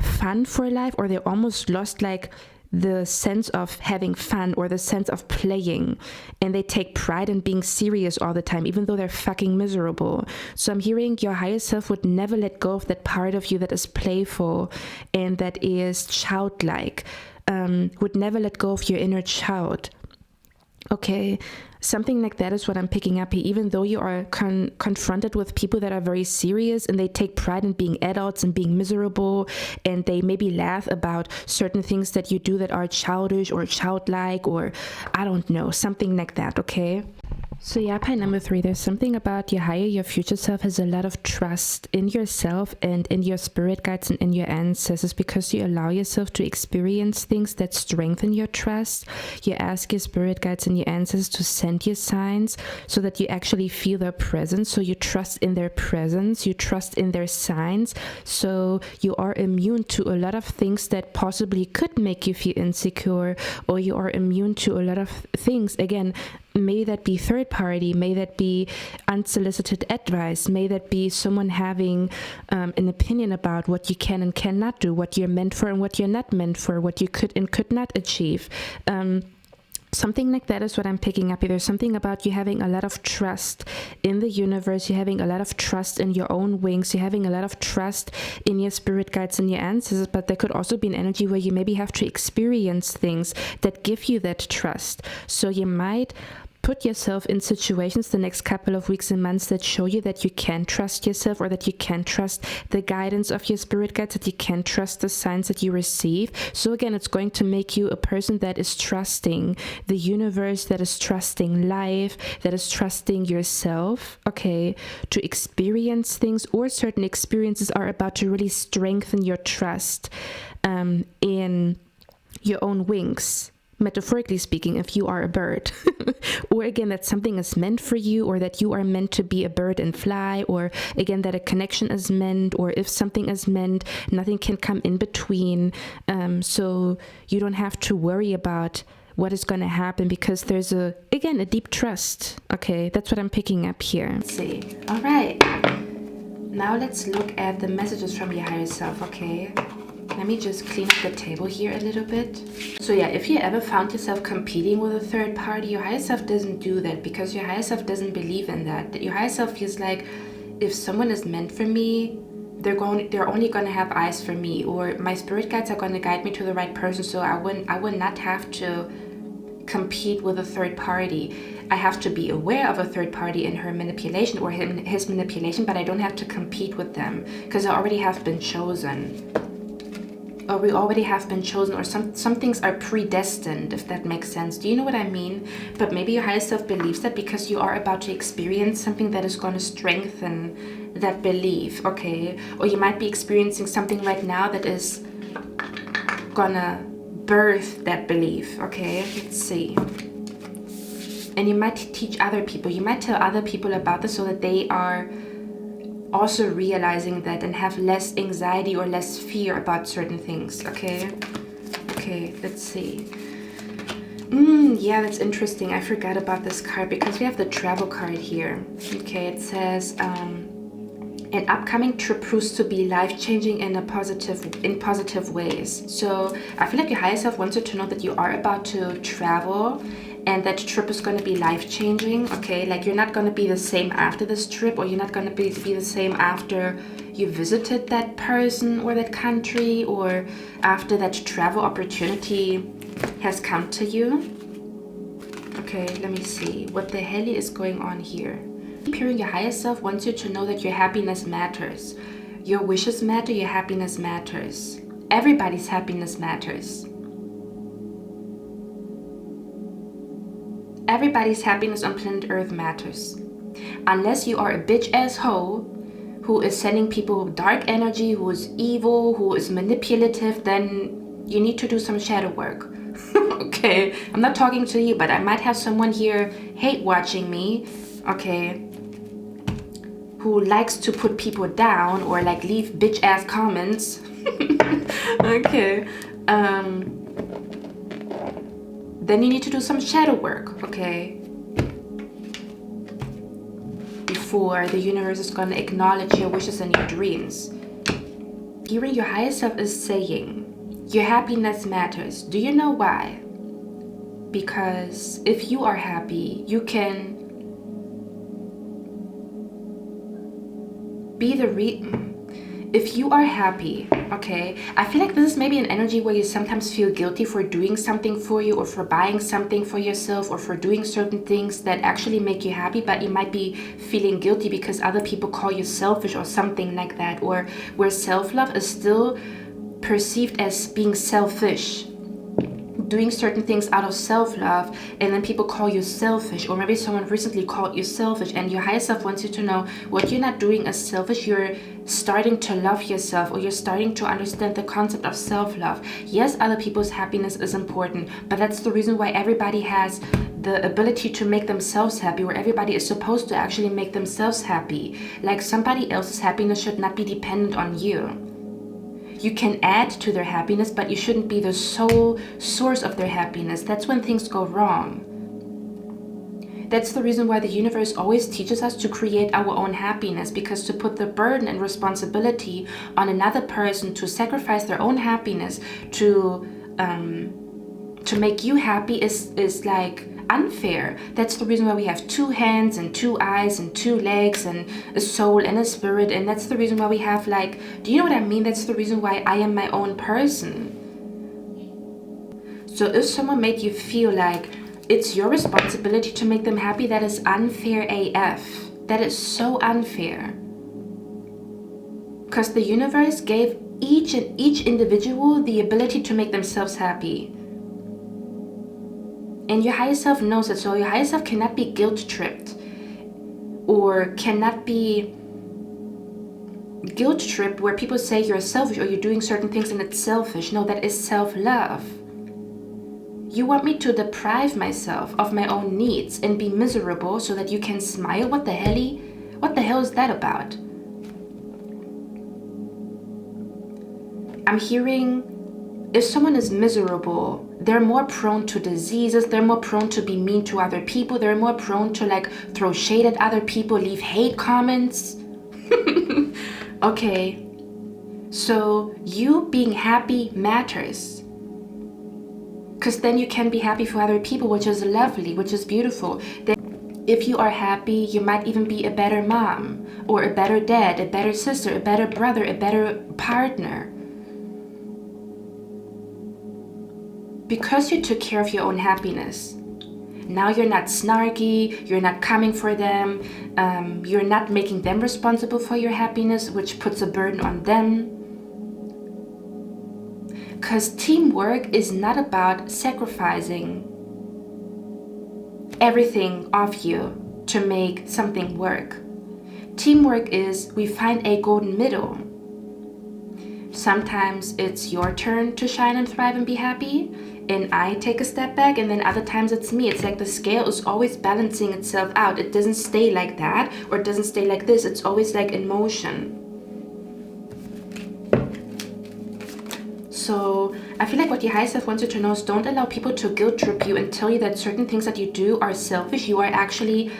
fun for life, or they almost lost like the sense of having fun or the sense of playing, and they take pride in being serious all the time, even though they're fucking miserable. So I'm hearing your higher self would never let go of that part of you that is playful and that is childlike, would never let go of your inner child. Okay, something like that is what I'm picking up here. Even though you are confronted with people that are very serious and they take pride in being adults and being miserable, and they maybe laugh about certain things that you do that are childish or childlike, or I don't know, something like that. Okay. So yeah, point number 3, there's something about your future self has a lot of trust in yourself and in your spirit guides and in your ancestors, because you allow yourself to experience things that strengthen your trust. You ask your spirit guides and your ancestors to send you signs so that you actually feel their presence. So you trust in their presence, you trust in their signs. So you are immune to a lot of things that possibly could make you feel insecure, or you are immune to a lot of things. Again, may that be third party, may that be unsolicited advice, may that be someone having an opinion about what you can and cannot do, what you're meant for and what you're not meant for, what you could and could not achieve. Something like that is what I'm picking up here. There's something about you having a lot of trust in the universe. You're having a lot of trust in your own wings. You're having a lot of trust in your spirit guides and your ancestors. But there could also be an energy where you maybe have to experience things that give you that trust. So you might put yourself in situations the next couple of weeks and months that show you that you can trust yourself, or that you can trust the guidance of your spirit guides, that you can trust the signs that you receive. So again, it's going to make you a person that is trusting the universe, that is trusting life, that is trusting yourself, okay, to experience things, or certain experiences are about to really strengthen your trust in your own wings. Metaphorically speaking, if you are a bird, or again, that something is meant for you, or that you are meant to be a bird and fly, or again, that a connection is meant, or if something is meant, nothing can come in between. So you don't have to worry about what is going to happen, because there's a deep trust. Okay, that's what I'm picking up here. Let's see. All right. Now let's look at the messages from your higher self, okay? Let me just clean up the table here a little bit. So yeah, if you ever found yourself competing with a third party, your higher self doesn't do that, because your higher self doesn't believe in that. Your higher self feels like, if someone is meant for me, they're only going to have eyes for me, or my spirit guides are going to guide me to the right person, so I would not have to compete with a third party. I have to be aware of a third party in her manipulation or his manipulation, but I don't have to compete with them, because I already have been chosen. Or we already have been chosen, or some things are predestined, if that makes sense. Do you know what I mean? But maybe your higher self believes that, because you are about to experience something that is going to strengthen that belief, okay? Or you might be experiencing something right now that is gonna birth that belief, okay? Let's see. And you might teach other people. You might tell other people about this, so that they are also realizing that and have less anxiety or less fear about certain things, okay? Okay, let's see. Yeah, that's interesting. I forgot about this card, because we have the travel card here. Okay, it says an upcoming trip proves to be life-changing in positive ways. So I feel like your higher self wants you to know that you are about to travel, and that trip is going to be life-changing, okay? Like, you're not going to be the same after this trip, or you're not going to be the same after you visited that person or that country, or after that travel opportunity has come to you. Okay, let me see. What the hell is going on here? Hearing your higher self wants you to know that your happiness matters. Your wishes matter, your happiness matters. Everybody's happiness matters. Everybody's happiness on planet Earth matters. Unless you are a bitch-ass hoe who is sending people dark energy, who is evil, who is manipulative, then you need to do some shadow work. Okay, I'm not talking to you, but I might have someone here hate watching me, okay, who likes to put people down, or like leave bitch-ass comments. Okay, then you need to do some shadow work, okay? Before the universe is going to acknowledge your wishes and your dreams. Hearing your higher self is saying, your happiness matters. Do you know why? Because if you are happy, you can be if you are happy, okay, I feel like this is maybe an energy where you sometimes feel guilty for doing something for you, or for buying something for yourself, or for doing certain things that actually make you happy, but you might be feeling guilty because other people call you selfish or something like that, or where self-love is still perceived as being selfish. Doing certain things out of self-love, and then people call you selfish, or maybe someone recently called you selfish, and your higher self wants you to know what you're not doing is selfish. You're starting to love yourself, or you're starting to understand the concept of self-love. Yes, other people's happiness is important, but that's the reason why everybody has the ability to make themselves happy, or everybody is supposed to actually make themselves happy. Like, somebody else's happiness should not be dependent on you. You can add to their happiness, but you shouldn't be the sole source of their happiness. That's when things go wrong. That's the reason why the universe always teaches us to create our own happiness, because to put the burden and responsibility on another person to sacrifice their own happiness to make you happy is like unfair. That's the reason why we have two hands and two eyes and two legs and a soul and a spirit, and that's the reason why we have, like, do you know what I mean? That's the reason why I am my own person. So if someone made you feel like it's your responsibility to make them happy. That is unfair AF. That is so unfair. Because the universe gave each individual the ability to make themselves happy. And your higher self knows it, so your higher self cannot be guilt-tripped or cannot be guilt-tripped where people say you're selfish or you're doing certain things and it's selfish. No, that is self-love. You want me to deprive myself of my own needs and be miserable so that you can smile? What the hell is that about? I'm hearing if someone is miserable, they're more prone to diseases, they're more prone to be mean to other people, they're more prone to like throw shade at other people, leave hate comments. Okay, so you being happy matters. Because then you can be happy for other people, which is lovely, which is beautiful. Then if you are happy, you might even be a better mom, or a better dad, a better sister, a better brother, a better partner. Because you took care of your own happiness. Now you're not snarky, you're not coming for them, you're not making them responsible for your happiness, which puts a burden on them. Because teamwork is not about sacrificing everything of you to make something work. Teamwork is we find a golden middle. Sometimes it's your turn to shine and thrive and be happy, and I take a step back, and then other times it's me. It's like the scale is always balancing itself out. It doesn't stay like that, or it doesn't stay like this. It's always like in motion. So I feel like what your higher self wants you to know is don't allow people to guilt trip you and tell you that certain things that you do are selfish. You are actually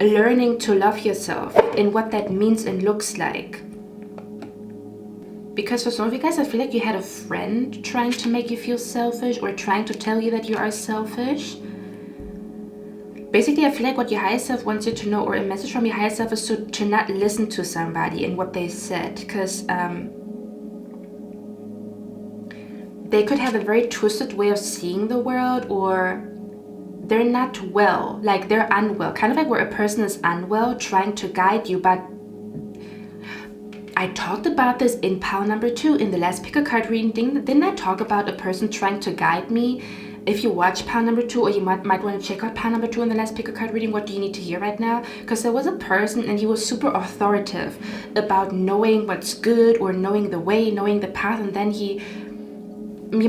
learning to love yourself and what that means and looks like. Because for some of you guys, I feel like you had a friend trying to make you feel selfish or trying to tell you that you are selfish. Basically, I feel like what your higher self wants you to know, or a message from your higher self, is to not listen to somebody and what they said. Because they could have a very twisted way of seeing the world, or they're not well, like they're unwell. Kind of like where a person is unwell trying to guide you, but I talked about this in pile number 2 in the last pick a card reading. Didn't I talk about a person trying to guide me? If you watch pile number 2, or you might want to check out pile number 2 in the last pick a card reading, what do you need to hear right now? Because there was a person and he was super authoritative about knowing what's good or knowing the way, knowing the path, and then you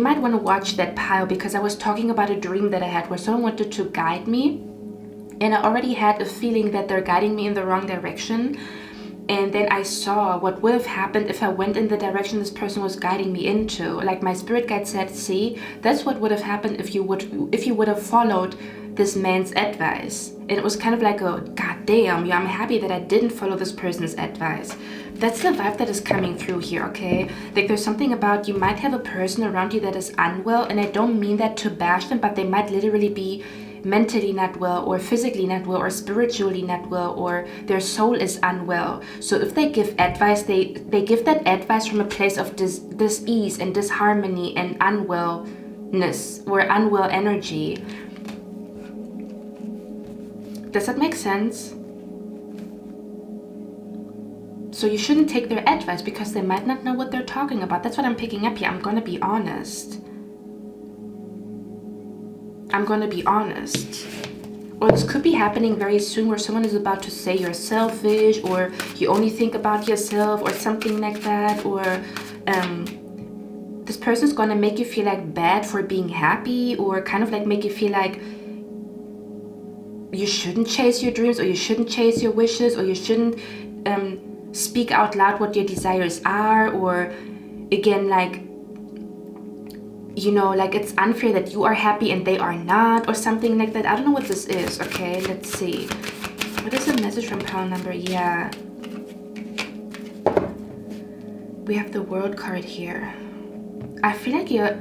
might want to watch that pile because I was talking about a dream that I had where someone wanted to guide me, and I already had a feeling that they're guiding me in the wrong direction. And then I saw what would have happened if I went in the direction this person was guiding me into. Like my spirit guide said, see, that's what would have happened if you would have followed this man's advice. And it was kind of like a, god damn, yeah, I'm happy that I didn't follow this person's advice. That's the vibe that is coming through here, okay? Like there's something about you might have a person around you that is unwell, and I don't mean that to bash them, but they might literally be mentally not well, or physically not well, or spiritually not well, or their soul is unwell. So if they give advice, they give that advice from a place of dis-ease and disharmony and unwellness or unwell energy. Does that make sense? So you shouldn't take their advice because they might not know what they're talking about. That's what I'm picking up here. I'm gonna be honest. Or this could be happening very soon where someone is about to say you're selfish, or you only think about yourself, or something like that, or this person's gonna make you feel like bad for being happy, or kind of like make you feel like you shouldn't chase your dreams, or you shouldn't chase your wishes, or you shouldn't speak out loud what your desires are, or again, like, you know, like it's unfair that you are happy and they are not, or something like that. I don't know what this is. Okay, let's see. What is the message from pile number? Yeah. We have the World card here. I feel like your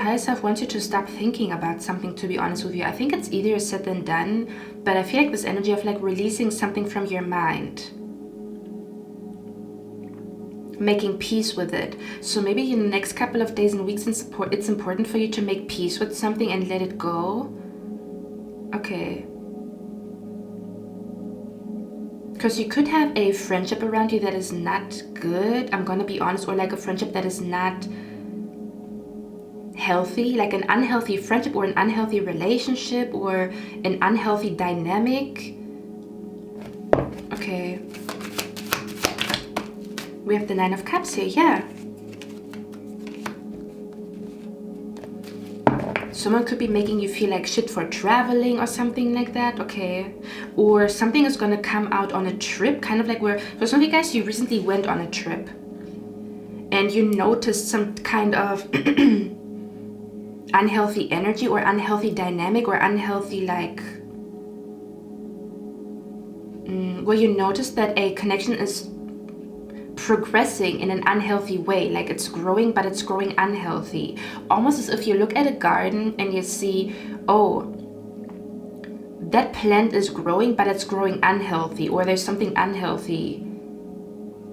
higher self wants you to stop thinking about something, to be honest with you. I think it's easier said than done, but I feel like this energy of like releasing something from your mind, making peace with it. So maybe in the next couple of days and weeks, it's important for you to make peace with something and let it go. Okay. Because you could have a friendship around you that is not good, I'm gonna be honest, or like a friendship that is not healthy, like an unhealthy friendship or an unhealthy relationship or an unhealthy dynamic. Okay. We have the Nine of Cups here, yeah. Someone could be making you feel like shit for traveling or something like that, okay? Or something is gonna come out on a trip, kind of like where, for some of you guys, you recently went on a trip and you noticed some kind of unhealthy energy or unhealthy dynamic or unhealthy like, where you notice that a connection is progressing in an unhealthy way, like it's growing, but it's growing unhealthy. Almost as if you look at a garden and you see, oh, that plant is growing, but it's growing unhealthy, or there's something unhealthy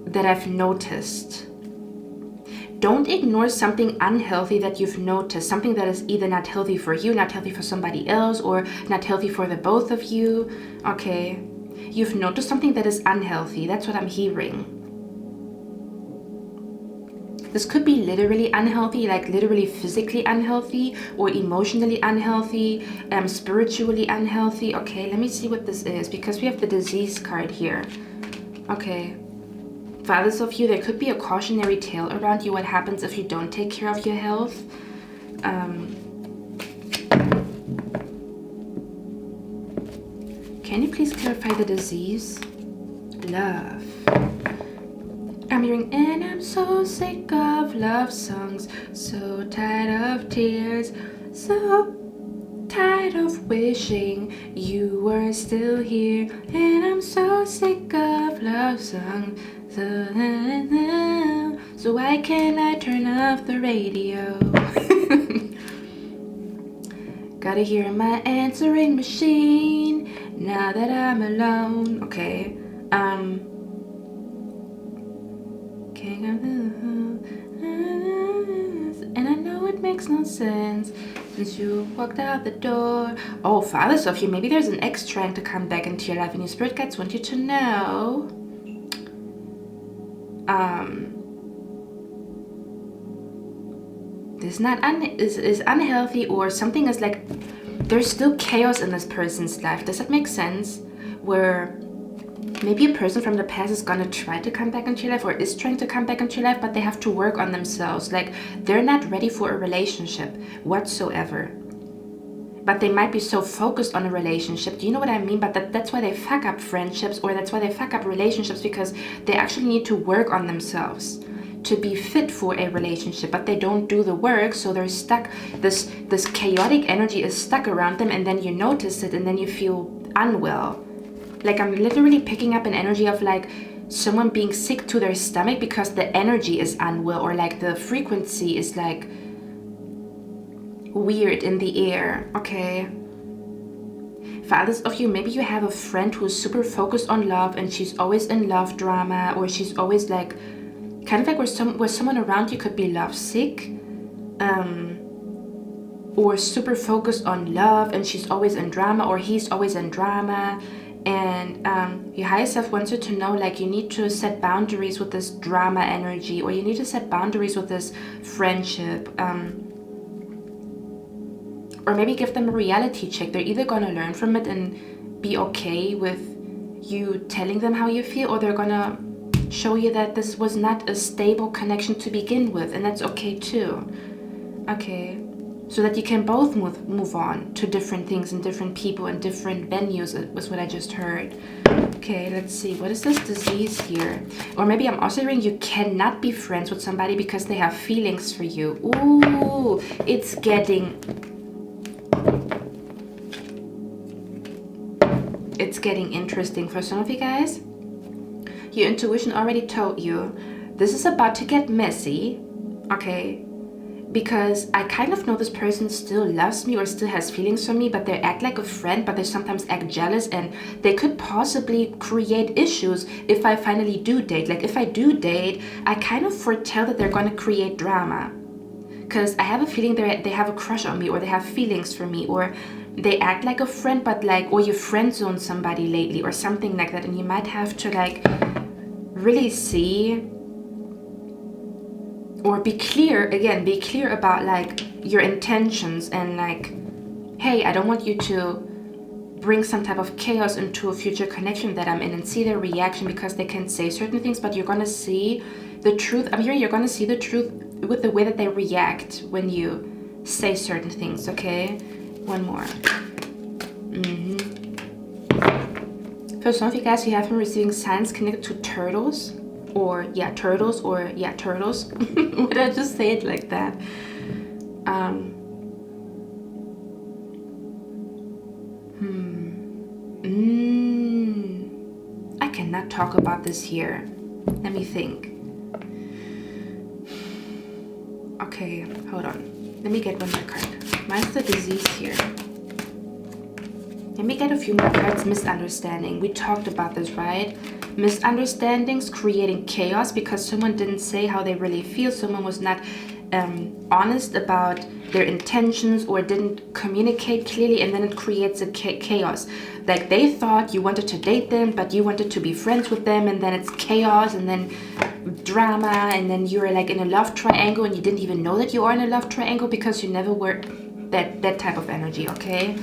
that I've noticed. Don't ignore something unhealthy that you've noticed, something that is either not healthy for you, not healthy for somebody else, or not healthy for the both of you. Okay, you've noticed something that is unhealthy. That's what I'm hearing. This could be literally unhealthy, like literally physically unhealthy, or emotionally unhealthy, spiritually unhealthy. Okay, let me see what this is, because we have the disease card here. Okay. For others of you, there could be a cautionary tale around you. What happens if you don't take care of your health? Can you please clarify the disease? Love. I'm hearing, and I'm so sick of love songs, so tired of tears, so tired of wishing you were still here, and I'm so sick of love songs, so why can't I turn off the radio? Gotta hear my answering machine now that I'm alone. Okay, and I know it makes no sense since you walked out the door. Oh, for others of you, maybe there's an ex trying to come back into your life, and your spirit guides want you to know this is unhealthy, or something is like there's still chaos in this person's life. Does that make sense? Where maybe a person from the past is gonna try to come back into your life, or is trying to come back into your life, but they have to work on themselves. Like they're not ready for a relationship whatsoever, but they might be so focused on a relationship. Do you know what I mean? But that's why they fuck up friendships, or that's why they fuck up relationships, because they actually need to work on themselves to be fit for a relationship, but they don't do the work, so they're stuck. This chaotic energy is stuck around them, and then you notice it, and then you feel unwell. Like I'm literally picking up an energy of like someone being sick to their stomach because the energy is unwell, or like the frequency is like weird in the air. Okay. For others of you, maybe you have a friend who's super focused on love, and she's always in love drama, or she's always like kind of like where someone around you could be lovesick, or super focused on love, and she's always in drama, or he's always in drama. And your higher self wants you to know, like, you need to set boundaries with this drama energy, or you need to set boundaries with this friendship, or maybe give them a reality check. They're either going to learn from it and be okay with you telling them how you feel, or they're going to show you that this was not a stable connection to begin with, and that's okay too. Okay. So that you can both move on to different things and different people and different venues, was what I just heard. Okay, let's see. What is this disease here? Or maybe I'm also hearing you cannot be friends with somebody because they have feelings for you. Ooh, it's getting interesting for some of you guys. Your intuition already told you this is about to get messy. Okay. Because I kind of know this person still loves me or still has feelings for me, but they act like a friend, but they sometimes act jealous, and they could possibly create issues if I finally do date. Like if I do date, I kind of foretell that they're going to create drama, because I have a feeling they have a crush on me, or they have feelings for me, or they act like a friend, but like, or you friend zone somebody lately or something like that, and you might have to like really see or be clear about like your intentions, and like, hey, I don't want you to bring some type of chaos into a future connection that I'm in, and see their reaction, because they can say certain things, but you're gonna see the truth. I'm hearing you're gonna see the truth with the way that they react when you say certain things. Okay, one more. For some of you guys, you have been receiving signs connected to turtles, or turtles. Why did I just say it like that? I cannot talk about this here. Let me think. Okay, hold on. Let me get one more card. Mine's the disease here. Let me get a few more cards. Misunderstanding. We talked about this, right? Misunderstandings creating chaos because someone didn't say how they really feel. Someone was not honest about their intentions or didn't communicate clearly, and then it creates a chaos. Like they thought you wanted to date them, but you wanted to be friends with them, and then it's chaos, and then drama, and then you're like in a love triangle, and you didn't even know that you are in a love triangle because you never were that type of energy. Okay.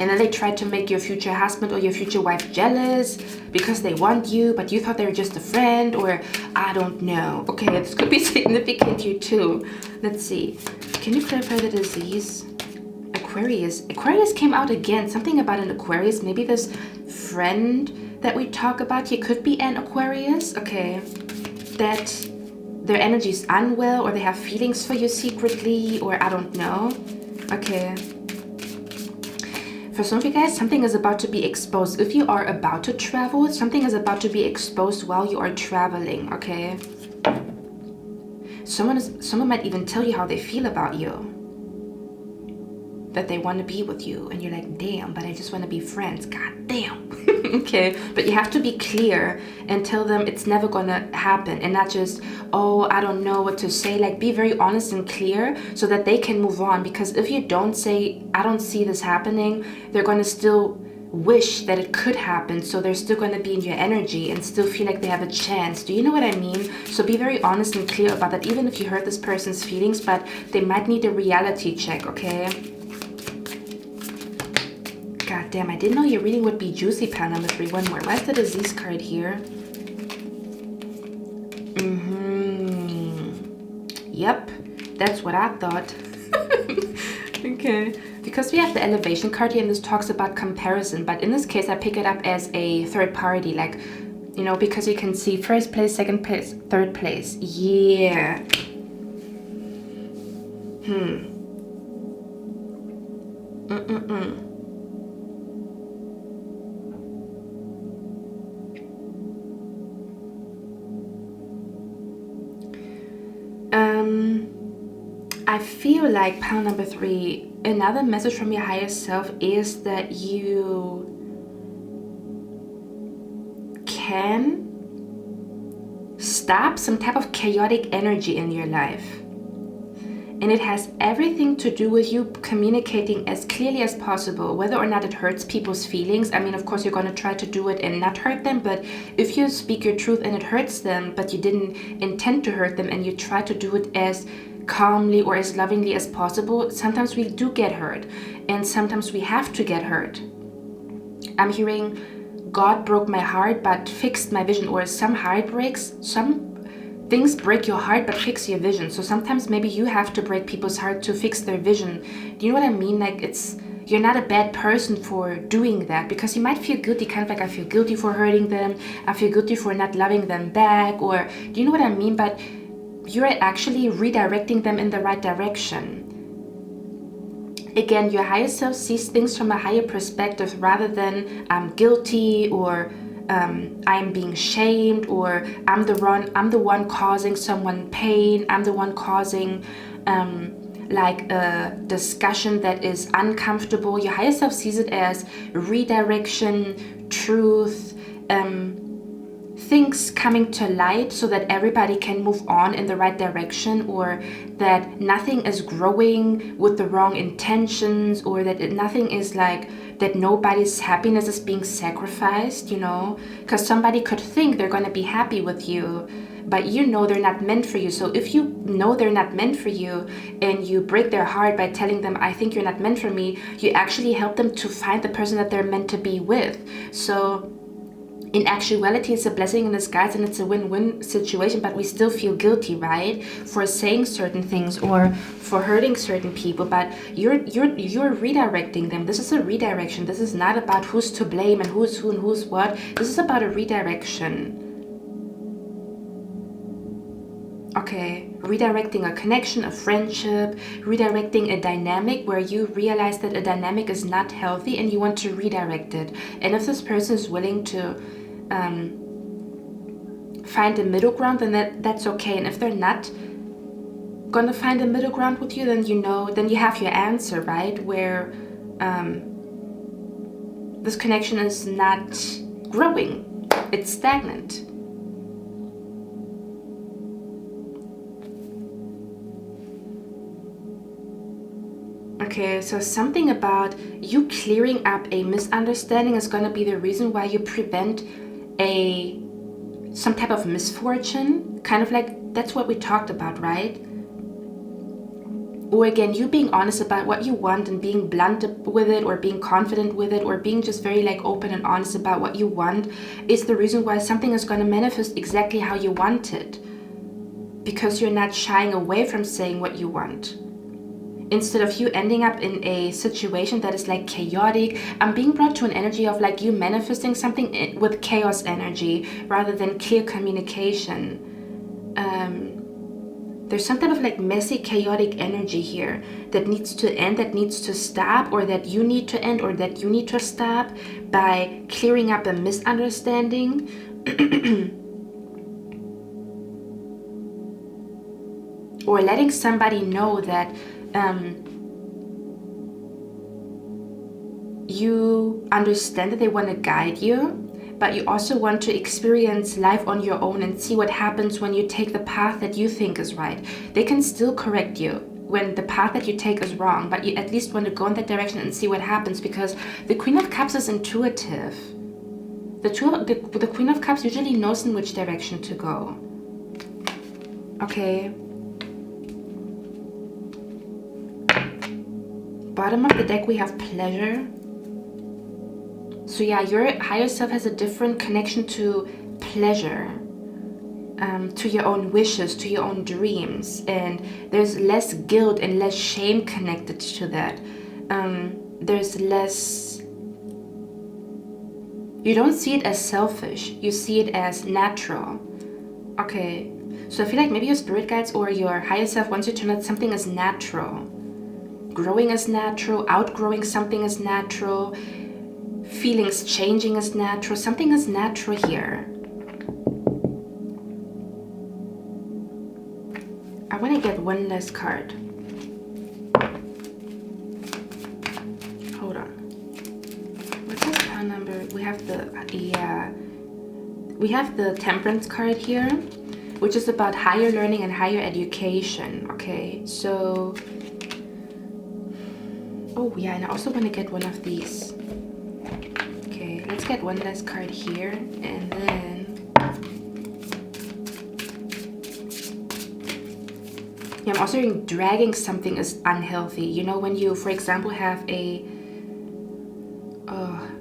And then they tried to make your future husband or your future wife jealous because they want you, but you thought they were just a friend, or I don't know. Okay, this could be significant here too. Let's see. Can you clarify the disease? Aquarius. Aquarius came out again. Something about an Aquarius. Maybe this friend that we talk about here could be an Aquarius. Okay. That their energy is unwell, or they have feelings for you secretly, or I don't know. Okay. For some of you guys, something is about to be exposed. If you are about to travel, something is about to be exposed while you are traveling, okay? Someone might even tell you how they feel about you. That they want to be with you, and you're like, damn, but I just want to be friends. God damn. Okay, but you have to be clear and tell them it's never gonna happen, and not just, oh, I don't know what to say. Like, be very honest and clear so that they can move on, because if you don't say, I don't see this happening, they're gonna still wish that it could happen, so they're still going to be in your energy and still feel like they have a chance. Do you know what I mean? So be very honest and clear about that, even if you hurt this person's feelings, but they might need a reality check, okay? God damn, I didn't know your reading would be juicy, pile number 3. One more. Why's the disease card here? Yep, that's what I thought. Okay. Because we have the elevation card here, and this talks about comparison, but in this case I pick it up as a third party, like, you know, because you can see first place, second place, third place. Yeah. I feel like, pile number 3, another message from your higher self is that you can stop some type of chaotic energy in your life. And it has everything to do with you communicating as clearly as possible, whether or not it hurts people's feelings. I mean, of course, you're going to try to do it and not hurt them, but if you speak your truth and it hurts them, but you didn't intend to hurt them, and you try to do it as calmly or as lovingly as possible, sometimes we do get hurt, and sometimes we have to get hurt. I'm hearing God broke my heart but fixed my vision, or some heartbreaks, some things break your heart but fix your vision. So sometimes maybe you have to break people's heart to fix their vision. Do you know what I mean? Like, you're not a bad person for doing that, because you might feel guilty, kind of like, I feel guilty for hurting them, I feel guilty for not loving them back, or do you know what I mean? But you're actually redirecting them in the right direction. Again, your higher self sees things from a higher perspective, rather than I'm guilty, or I'm being shamed, or I'm the one causing someone pain, I'm the one causing like a discussion that is uncomfortable. Your higher self sees it as redirection, truth, things coming to light so that everybody can move on in the right direction, or that nothing is growing with the wrong intentions, or that nothing is like that nobody's happiness is being sacrificed, you know, because somebody could think they're going to be happy with you, but you know they're not meant for you. So if you know they're not meant for you and you break their heart by telling them, I think you're not meant for me, you actually help them to find the person that they're meant to be with. So in actuality, it's a blessing in disguise, and it's a win-win situation, but we still feel guilty, right, for saying certain things or for hurting certain people. But you're redirecting them. This is a redirection. This is not about who's to blame and who's who and who's what. This is about a redirection. Okay, redirecting a connection, a friendship, redirecting a dynamic where you realize that a dynamic is not healthy and you want to redirect it. And if this person is willing to find a middle ground, then that's okay. And if they're not gonna find a middle ground with you, then you know, then you have your answer, right? Where this connection is not growing, it's stagnant. Okay, so something about you clearing up a misunderstanding is going to be the reason why you prevent some type of misfortune. Kind of like, that's what we talked about, right? Or again, you being honest about what you want and being blunt with it, or being confident with it, or being just very like open and honest about what you want is the reason why something is going to manifest exactly how you want it. Because you're not shying away from saying what you want. Instead of you ending up in a situation that is like chaotic, I'm being brought to an energy of like you manifesting something with chaos energy rather than clear communication. There's some type of like messy, chaotic energy here that needs to end, that needs to stop, or that you need to end, or that you need to stop by clearing up a misunderstanding. Or letting somebody know that you understand that they want to guide you, but you also want to experience life on your own and see what happens when you take the path that you think is right. They can still correct you when the path that you take is wrong, but you at least want to go in that direction and see what happens, because the Queen of Cups is intuitive. The Queen of Cups usually knows in which direction to go. Okay. Bottom of the deck, we have pleasure. So yeah, your higher self has a different connection to pleasure, to your own wishes, to your own dreams, and there's less guilt and less shame connected to that. There's less, you don't see it as selfish, you see it as natural. Okay, so I feel like maybe your spirit guides or your higher self wants you to know that something is natural. Growing is natural, outgrowing something is natural, feelings changing is natural, something is natural here. I want to get one last card. Hold on. What's this card number? We have the Temperance card here, which is about higher learning and higher education. Okay, so oh yeah, and I also want to get one of these. Okay, let's get one last card here, and then yeah, I'm also hearing dragging something is unhealthy. You know, when you, for example, have a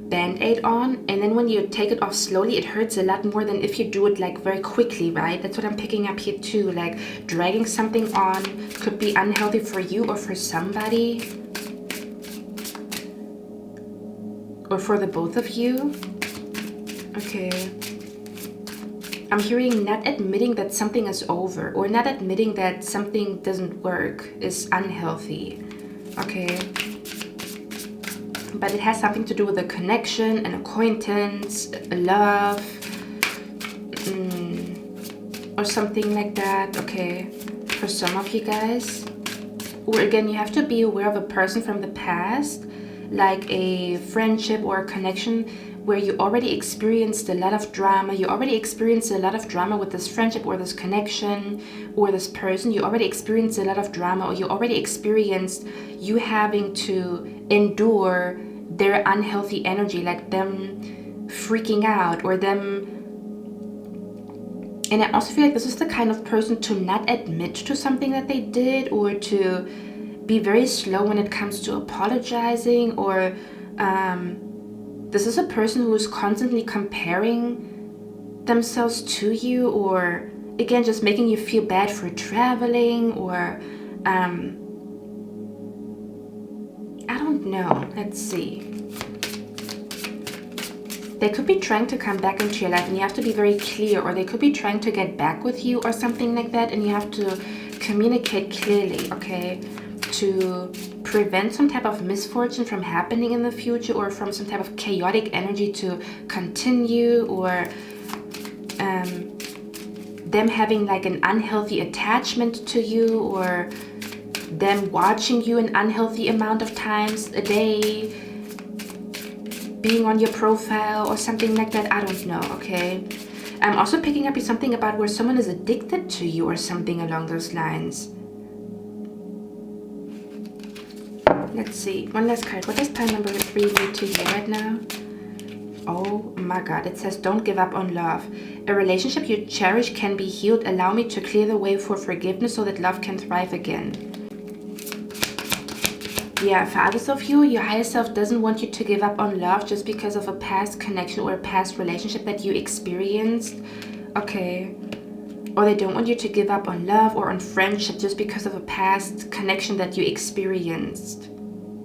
band-aid on, and then when you take it off slowly, it hurts a lot more than if you do it like very quickly, right? That's what I'm picking up here too. Like dragging something on could be unhealthy for you or for somebody, or for the both of you. Okay, I'm hearing not admitting that something is over, or not admitting that something doesn't work is unhealthy. Okay, but it has something to do with a connection, an acquaintance, a love, or something like that. Okay, for some of you guys. Or again, you have to be aware of a person from the past, like a friendship or a connection where you already experienced a lot of drama. You already experienced a lot of drama with this friendship or this connection or this person. You already experienced a lot of drama, or you already experienced you having to endure their unhealthy energy, like them freaking out or them. And I also feel like this is the kind of person to not admit to something that they did, or to be very slow when it comes to apologizing, or this is a person who is constantly comparing themselves to you, or again just making you feel bad for traveling, or I don't know. Let's see. They could be trying to come back into your life and you have to be very clear, or they could be trying to get back with you or something like that, and you have to communicate clearly, okay, to prevent some type of misfortune from happening in the future, or from some type of chaotic energy to continue, or them having like an unhealthy attachment to you, or them watching you an unhealthy amount of times a day, being on your profile or something like that. I don't know, okay? I'm also picking up something about where someone is addicted to you or something along those lines. Let's see. One last card. What does pile number 3 need to hear right now? Oh my God. It says, don't give up on love. A relationship you cherish can be healed. Allow me to clear the way for forgiveness so that love can thrive again. Yeah, for others of you, your higher self doesn't want you to give up on love just because of a past connection or a past relationship that you experienced. Okay. Or they don't want you to give up on love or on friendship just because of a past connection that you experienced.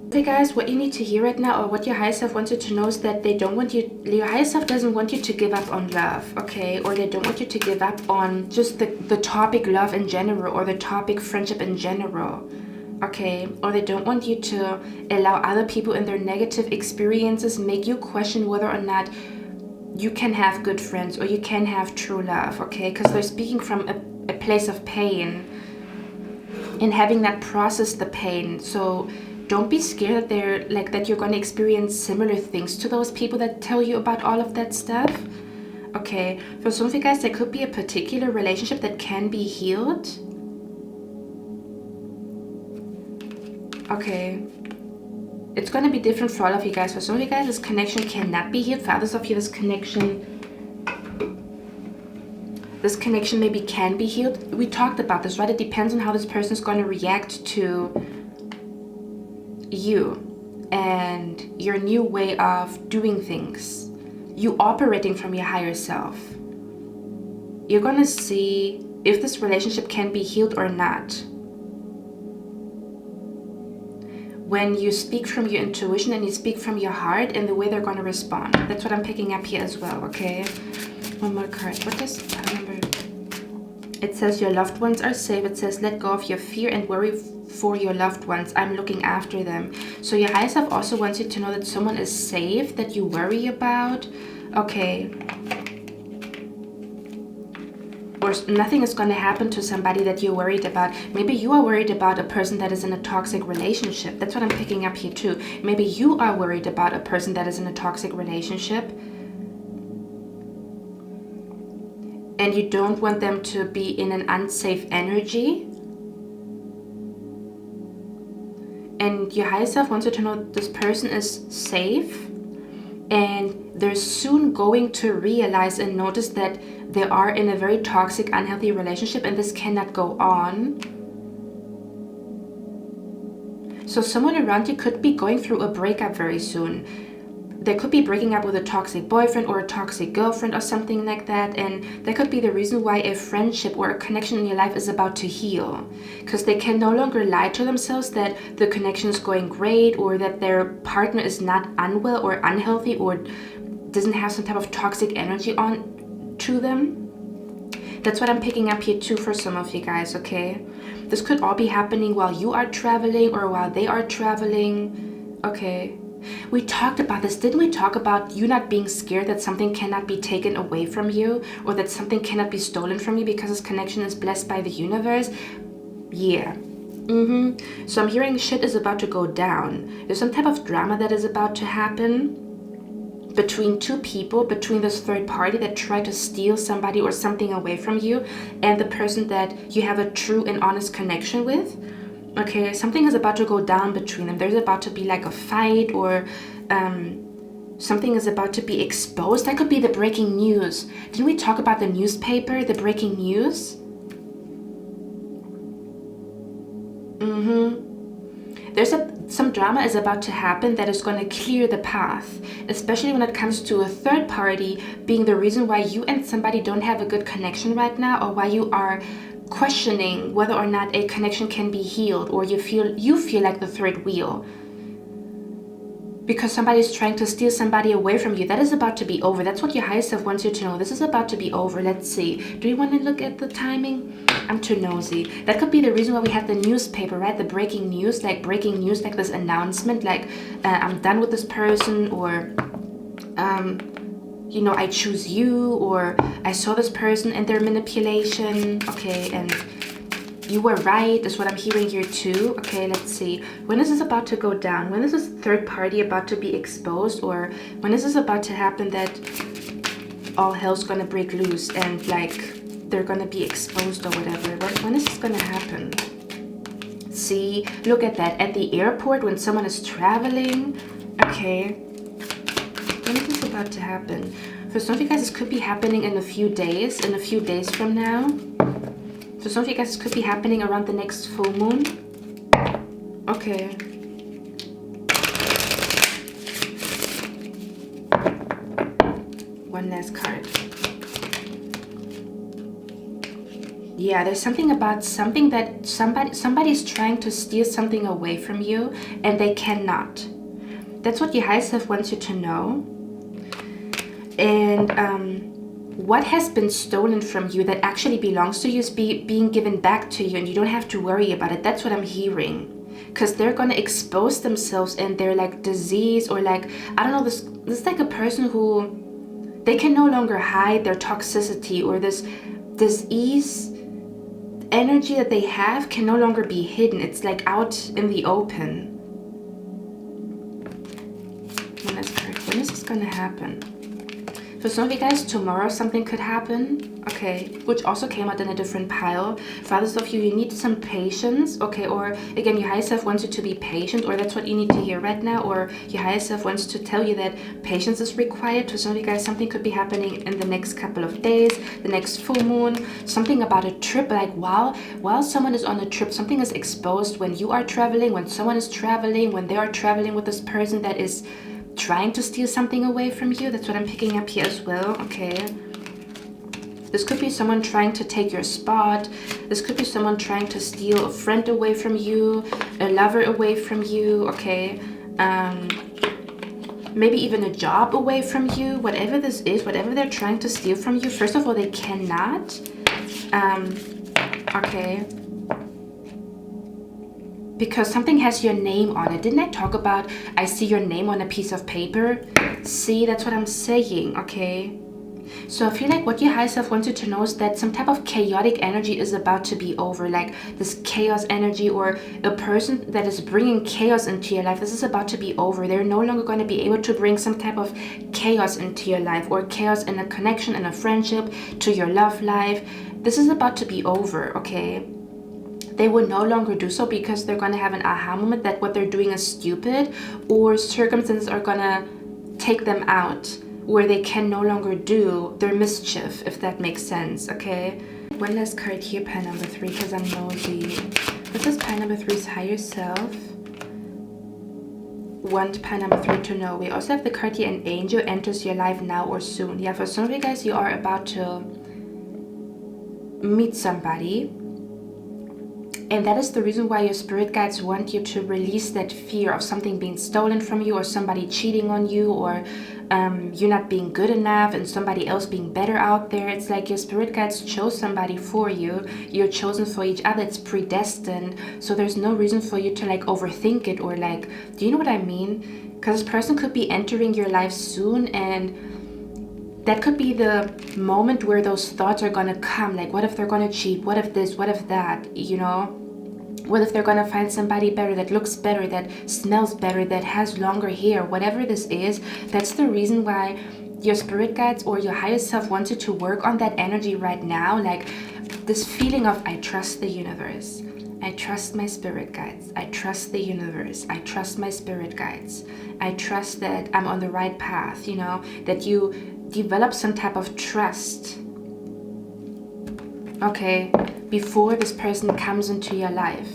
Okay guys, what you need to hear right now, or what your higher self wants you to know, is that they don't want you, your higher self doesn't want you to give up on love, okay? Or they don't want you to give up on just the topic love in general, or the topic friendship in general, okay? Or they don't want you to allow other people in their negative experiences make you question whether or not you can have good friends or you can have true love, okay? Because they're speaking from a place of pain and having that process the pain. So don't be scared that they're like that you're going to experience similar things to those people that tell you about all of that stuff. Okay, for some of you guys, there could be a particular relationship that can be healed. Okay, it's going to be different for all of you guys. For some of you guys, this connection cannot be healed. For others of you, this connection maybe can be healed. We talked about this, right? It depends on how this person is going to react to you and your new way of doing things, you operating from your higher self. You're going to see if this relationship can be healed or not when you speak from your intuition and you speak from your heart, and the way they're going to respond. That's what I'm picking up here as well, okay? One more card. What does I remember? It says your loved ones are safe. It says let go of your fear and worry for your loved ones. I'm looking after them. So your higher self also wants you to know that someone is safe that you worry about. Okay. Or nothing is going to happen to somebody that you're worried about. Maybe you are worried about a person that is in a toxic relationship. That's what I'm picking up here too. Maybe you are worried about a person that is in a toxic relationship, and you don't want them to be in an unsafe energy. And your higher self wants you to know this person is safe, and they're soon going to realize and notice that they are in a very toxic, unhealthy relationship, and this cannot go on. So someone around you could be going through a breakup very soon. They could be breaking up with a toxic boyfriend or a toxic girlfriend or something like that, and that could be the reason why a friendship or a connection in your life is about to heal, because they can no longer lie to themselves that the connection is going great, or that their partner is not unwell or unhealthy or doesn't have some type of toxic energy on to them. That's what I'm picking up here too for some of you guys, okay? This could all be happening while you are traveling or while they are traveling, okay? We talked about this. Didn't we talk about you not being scared that something cannot be taken away from you, or that something cannot be stolen from you because this connection is blessed by the universe? Yeah. So I'm hearing shit is about to go down. There's some type of drama that is about to happen. between two people, between this third party that tried to steal somebody or something away from you, and the person that you have a true and honest connection with. Okay, something is about to go down between them. There's about to be like a fight, or something is about to be exposed. That could be the breaking news. Didn't we talk about the newspaper, the breaking news? There's some drama is about to happen that is going to clear the path, especially when it comes to a third party being the reason why you and somebody don't have a good connection right now, or why you are questioning whether or not a connection can be healed, or you feel like the third wheel because somebody's trying to steal somebody away from you. That is about to be over. That's what your higher self wants you to know. This is about to be over. Let's see. Do you want to look at the timing? I'm too nosy. That could be the reason why we have the newspaper, right? The breaking news, like this announcement, like I'm done with this person, or you know, I choose you, or I saw this person and their manipulation. Okay, and you were right, is what I'm hearing here too. Okay, let's see. When is this about to go down? When is this third party about to be exposed? Or when is this about to happen that all hell's gonna break loose and like they're gonna be exposed or whatever? When is this gonna happen? See, look at that. At the airport, when someone is traveling. Okay. When is this about to happen? For some of you guys, this could be happening in a few days from now. For some of you guys, this could be happening around the next full moon. Okay. One last card. Yeah, there's something about something that somebody's trying to steal something away from you and they cannot. That's what your higher self wants you to know. And what has been stolen from you that actually belongs to you is being given back to you, and you don't have to worry about it. That's what I'm hearing. Because they're going to expose themselves and they're like disease, or like, I don't know, this is like a person who, they can no longer hide their toxicity, or this disease energy that they have can no longer be hidden. It's like out in the open. When is this going to happen? For some of you guys, tomorrow something could happen, okay, which also came out in a different pile. For others of you, you need some patience, okay, or again, your higher self wants you to be patient, or that's what you need to hear right now, or your higher self wants to tell you that patience is required. For some of you guys, something could be happening in the next couple of days, the next full moon, something about a trip, like while someone is on a trip, something is exposed when you are traveling, when someone is traveling, when they are traveling with this person that is trying to steal something away from you. That's what I'm picking up here as well. Okay, this could be someone trying to take your spot. This could be someone trying to steal a friend away from you, a lover away from you. Okay, maybe even a job away from you. Whatever this is, whatever they're trying to steal from you, first of all, they cannot. Okay, because something has your name on it. Didn't I talk about I see your name on a piece of paper? See, that's what I'm saying, okay? So I feel like what your higher self wants you to know is that some type of chaotic energy is about to be over, like this chaos energy, or a person that is bringing chaos into your life. This is about to be over. They're no longer going to be able to bring some type of chaos into your life, or chaos in a connection, in a friendship, to your love life. This is about to be over, okay? They will no longer do so because they're going to have an aha moment that what they're doing is stupid, or circumstances are going to take them out where they can no longer do their mischief, if that makes sense, okay? One last card here, pile number 3, because I'm nosy. This is pile number 3's higher self. Want pile number 3 to know. We also have the card here, an angel enters your life now or soon. Yeah, for some of you guys, you are about to meet somebody. And that is the reason why your spirit guides want you to release that fear of something being stolen from you, or somebody cheating on you, or you not being good enough and somebody else being better out there. It's like your spirit guides chose somebody for you. You're chosen for each other. It's predestined. So there's no reason for you to like overthink it, or like, do you know what I mean? Because this person could be entering your life soon, and that could be the moment where those thoughts are going to come. Like, what if they're going to cheat? What if this? What if that? You know? What if they're gonna find somebody better, that looks better, that smells better, that has longer hair? Whatever this is, that's the reason why your spirit guides or your higher self wants you to work on that energy right now. Like this feeling of, I trust the universe, I trust my spirit guides, I trust the universe, I trust my spirit guides, I trust that I'm on the right path, you know, that you develop some type of trust, okay, before this person comes into your life.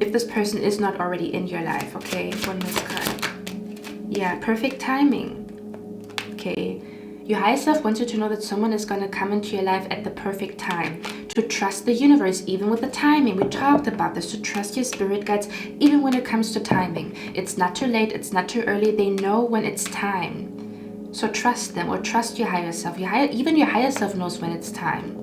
If this person is not already in your life, okay? One more card. Yeah, perfect timing. Okay. Your higher self wants you to know that someone is going to come into your life at the perfect time. To trust the universe, even with the timing. We talked about this. To trust your spirit guides, even when it comes to timing. It's not too late. It's not too early. They know when it's time. So trust them, or trust your higher self. Even your higher self knows when it's time.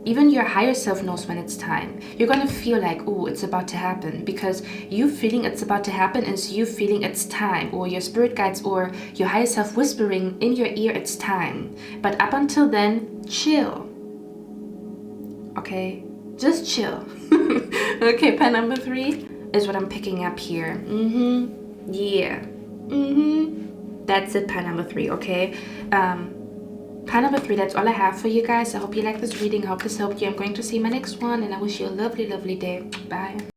Even your higher self knows when it's time. You're going to feel like, oh, it's about to happen, because you feeling it's about to happen is you feeling it's time, or your spirit guides or your higher self whispering in your ear it's time. But up until then, chill. Okay, just chill. Okay, pile number 3 is what I'm picking up here. Yeah. That's it, pile number 3, okay? Pile number 3, that's all I have for you guys. I hope you like this reading. I hope this helped you. I'm going to see my next one, and I wish you a lovely, lovely day. Bye.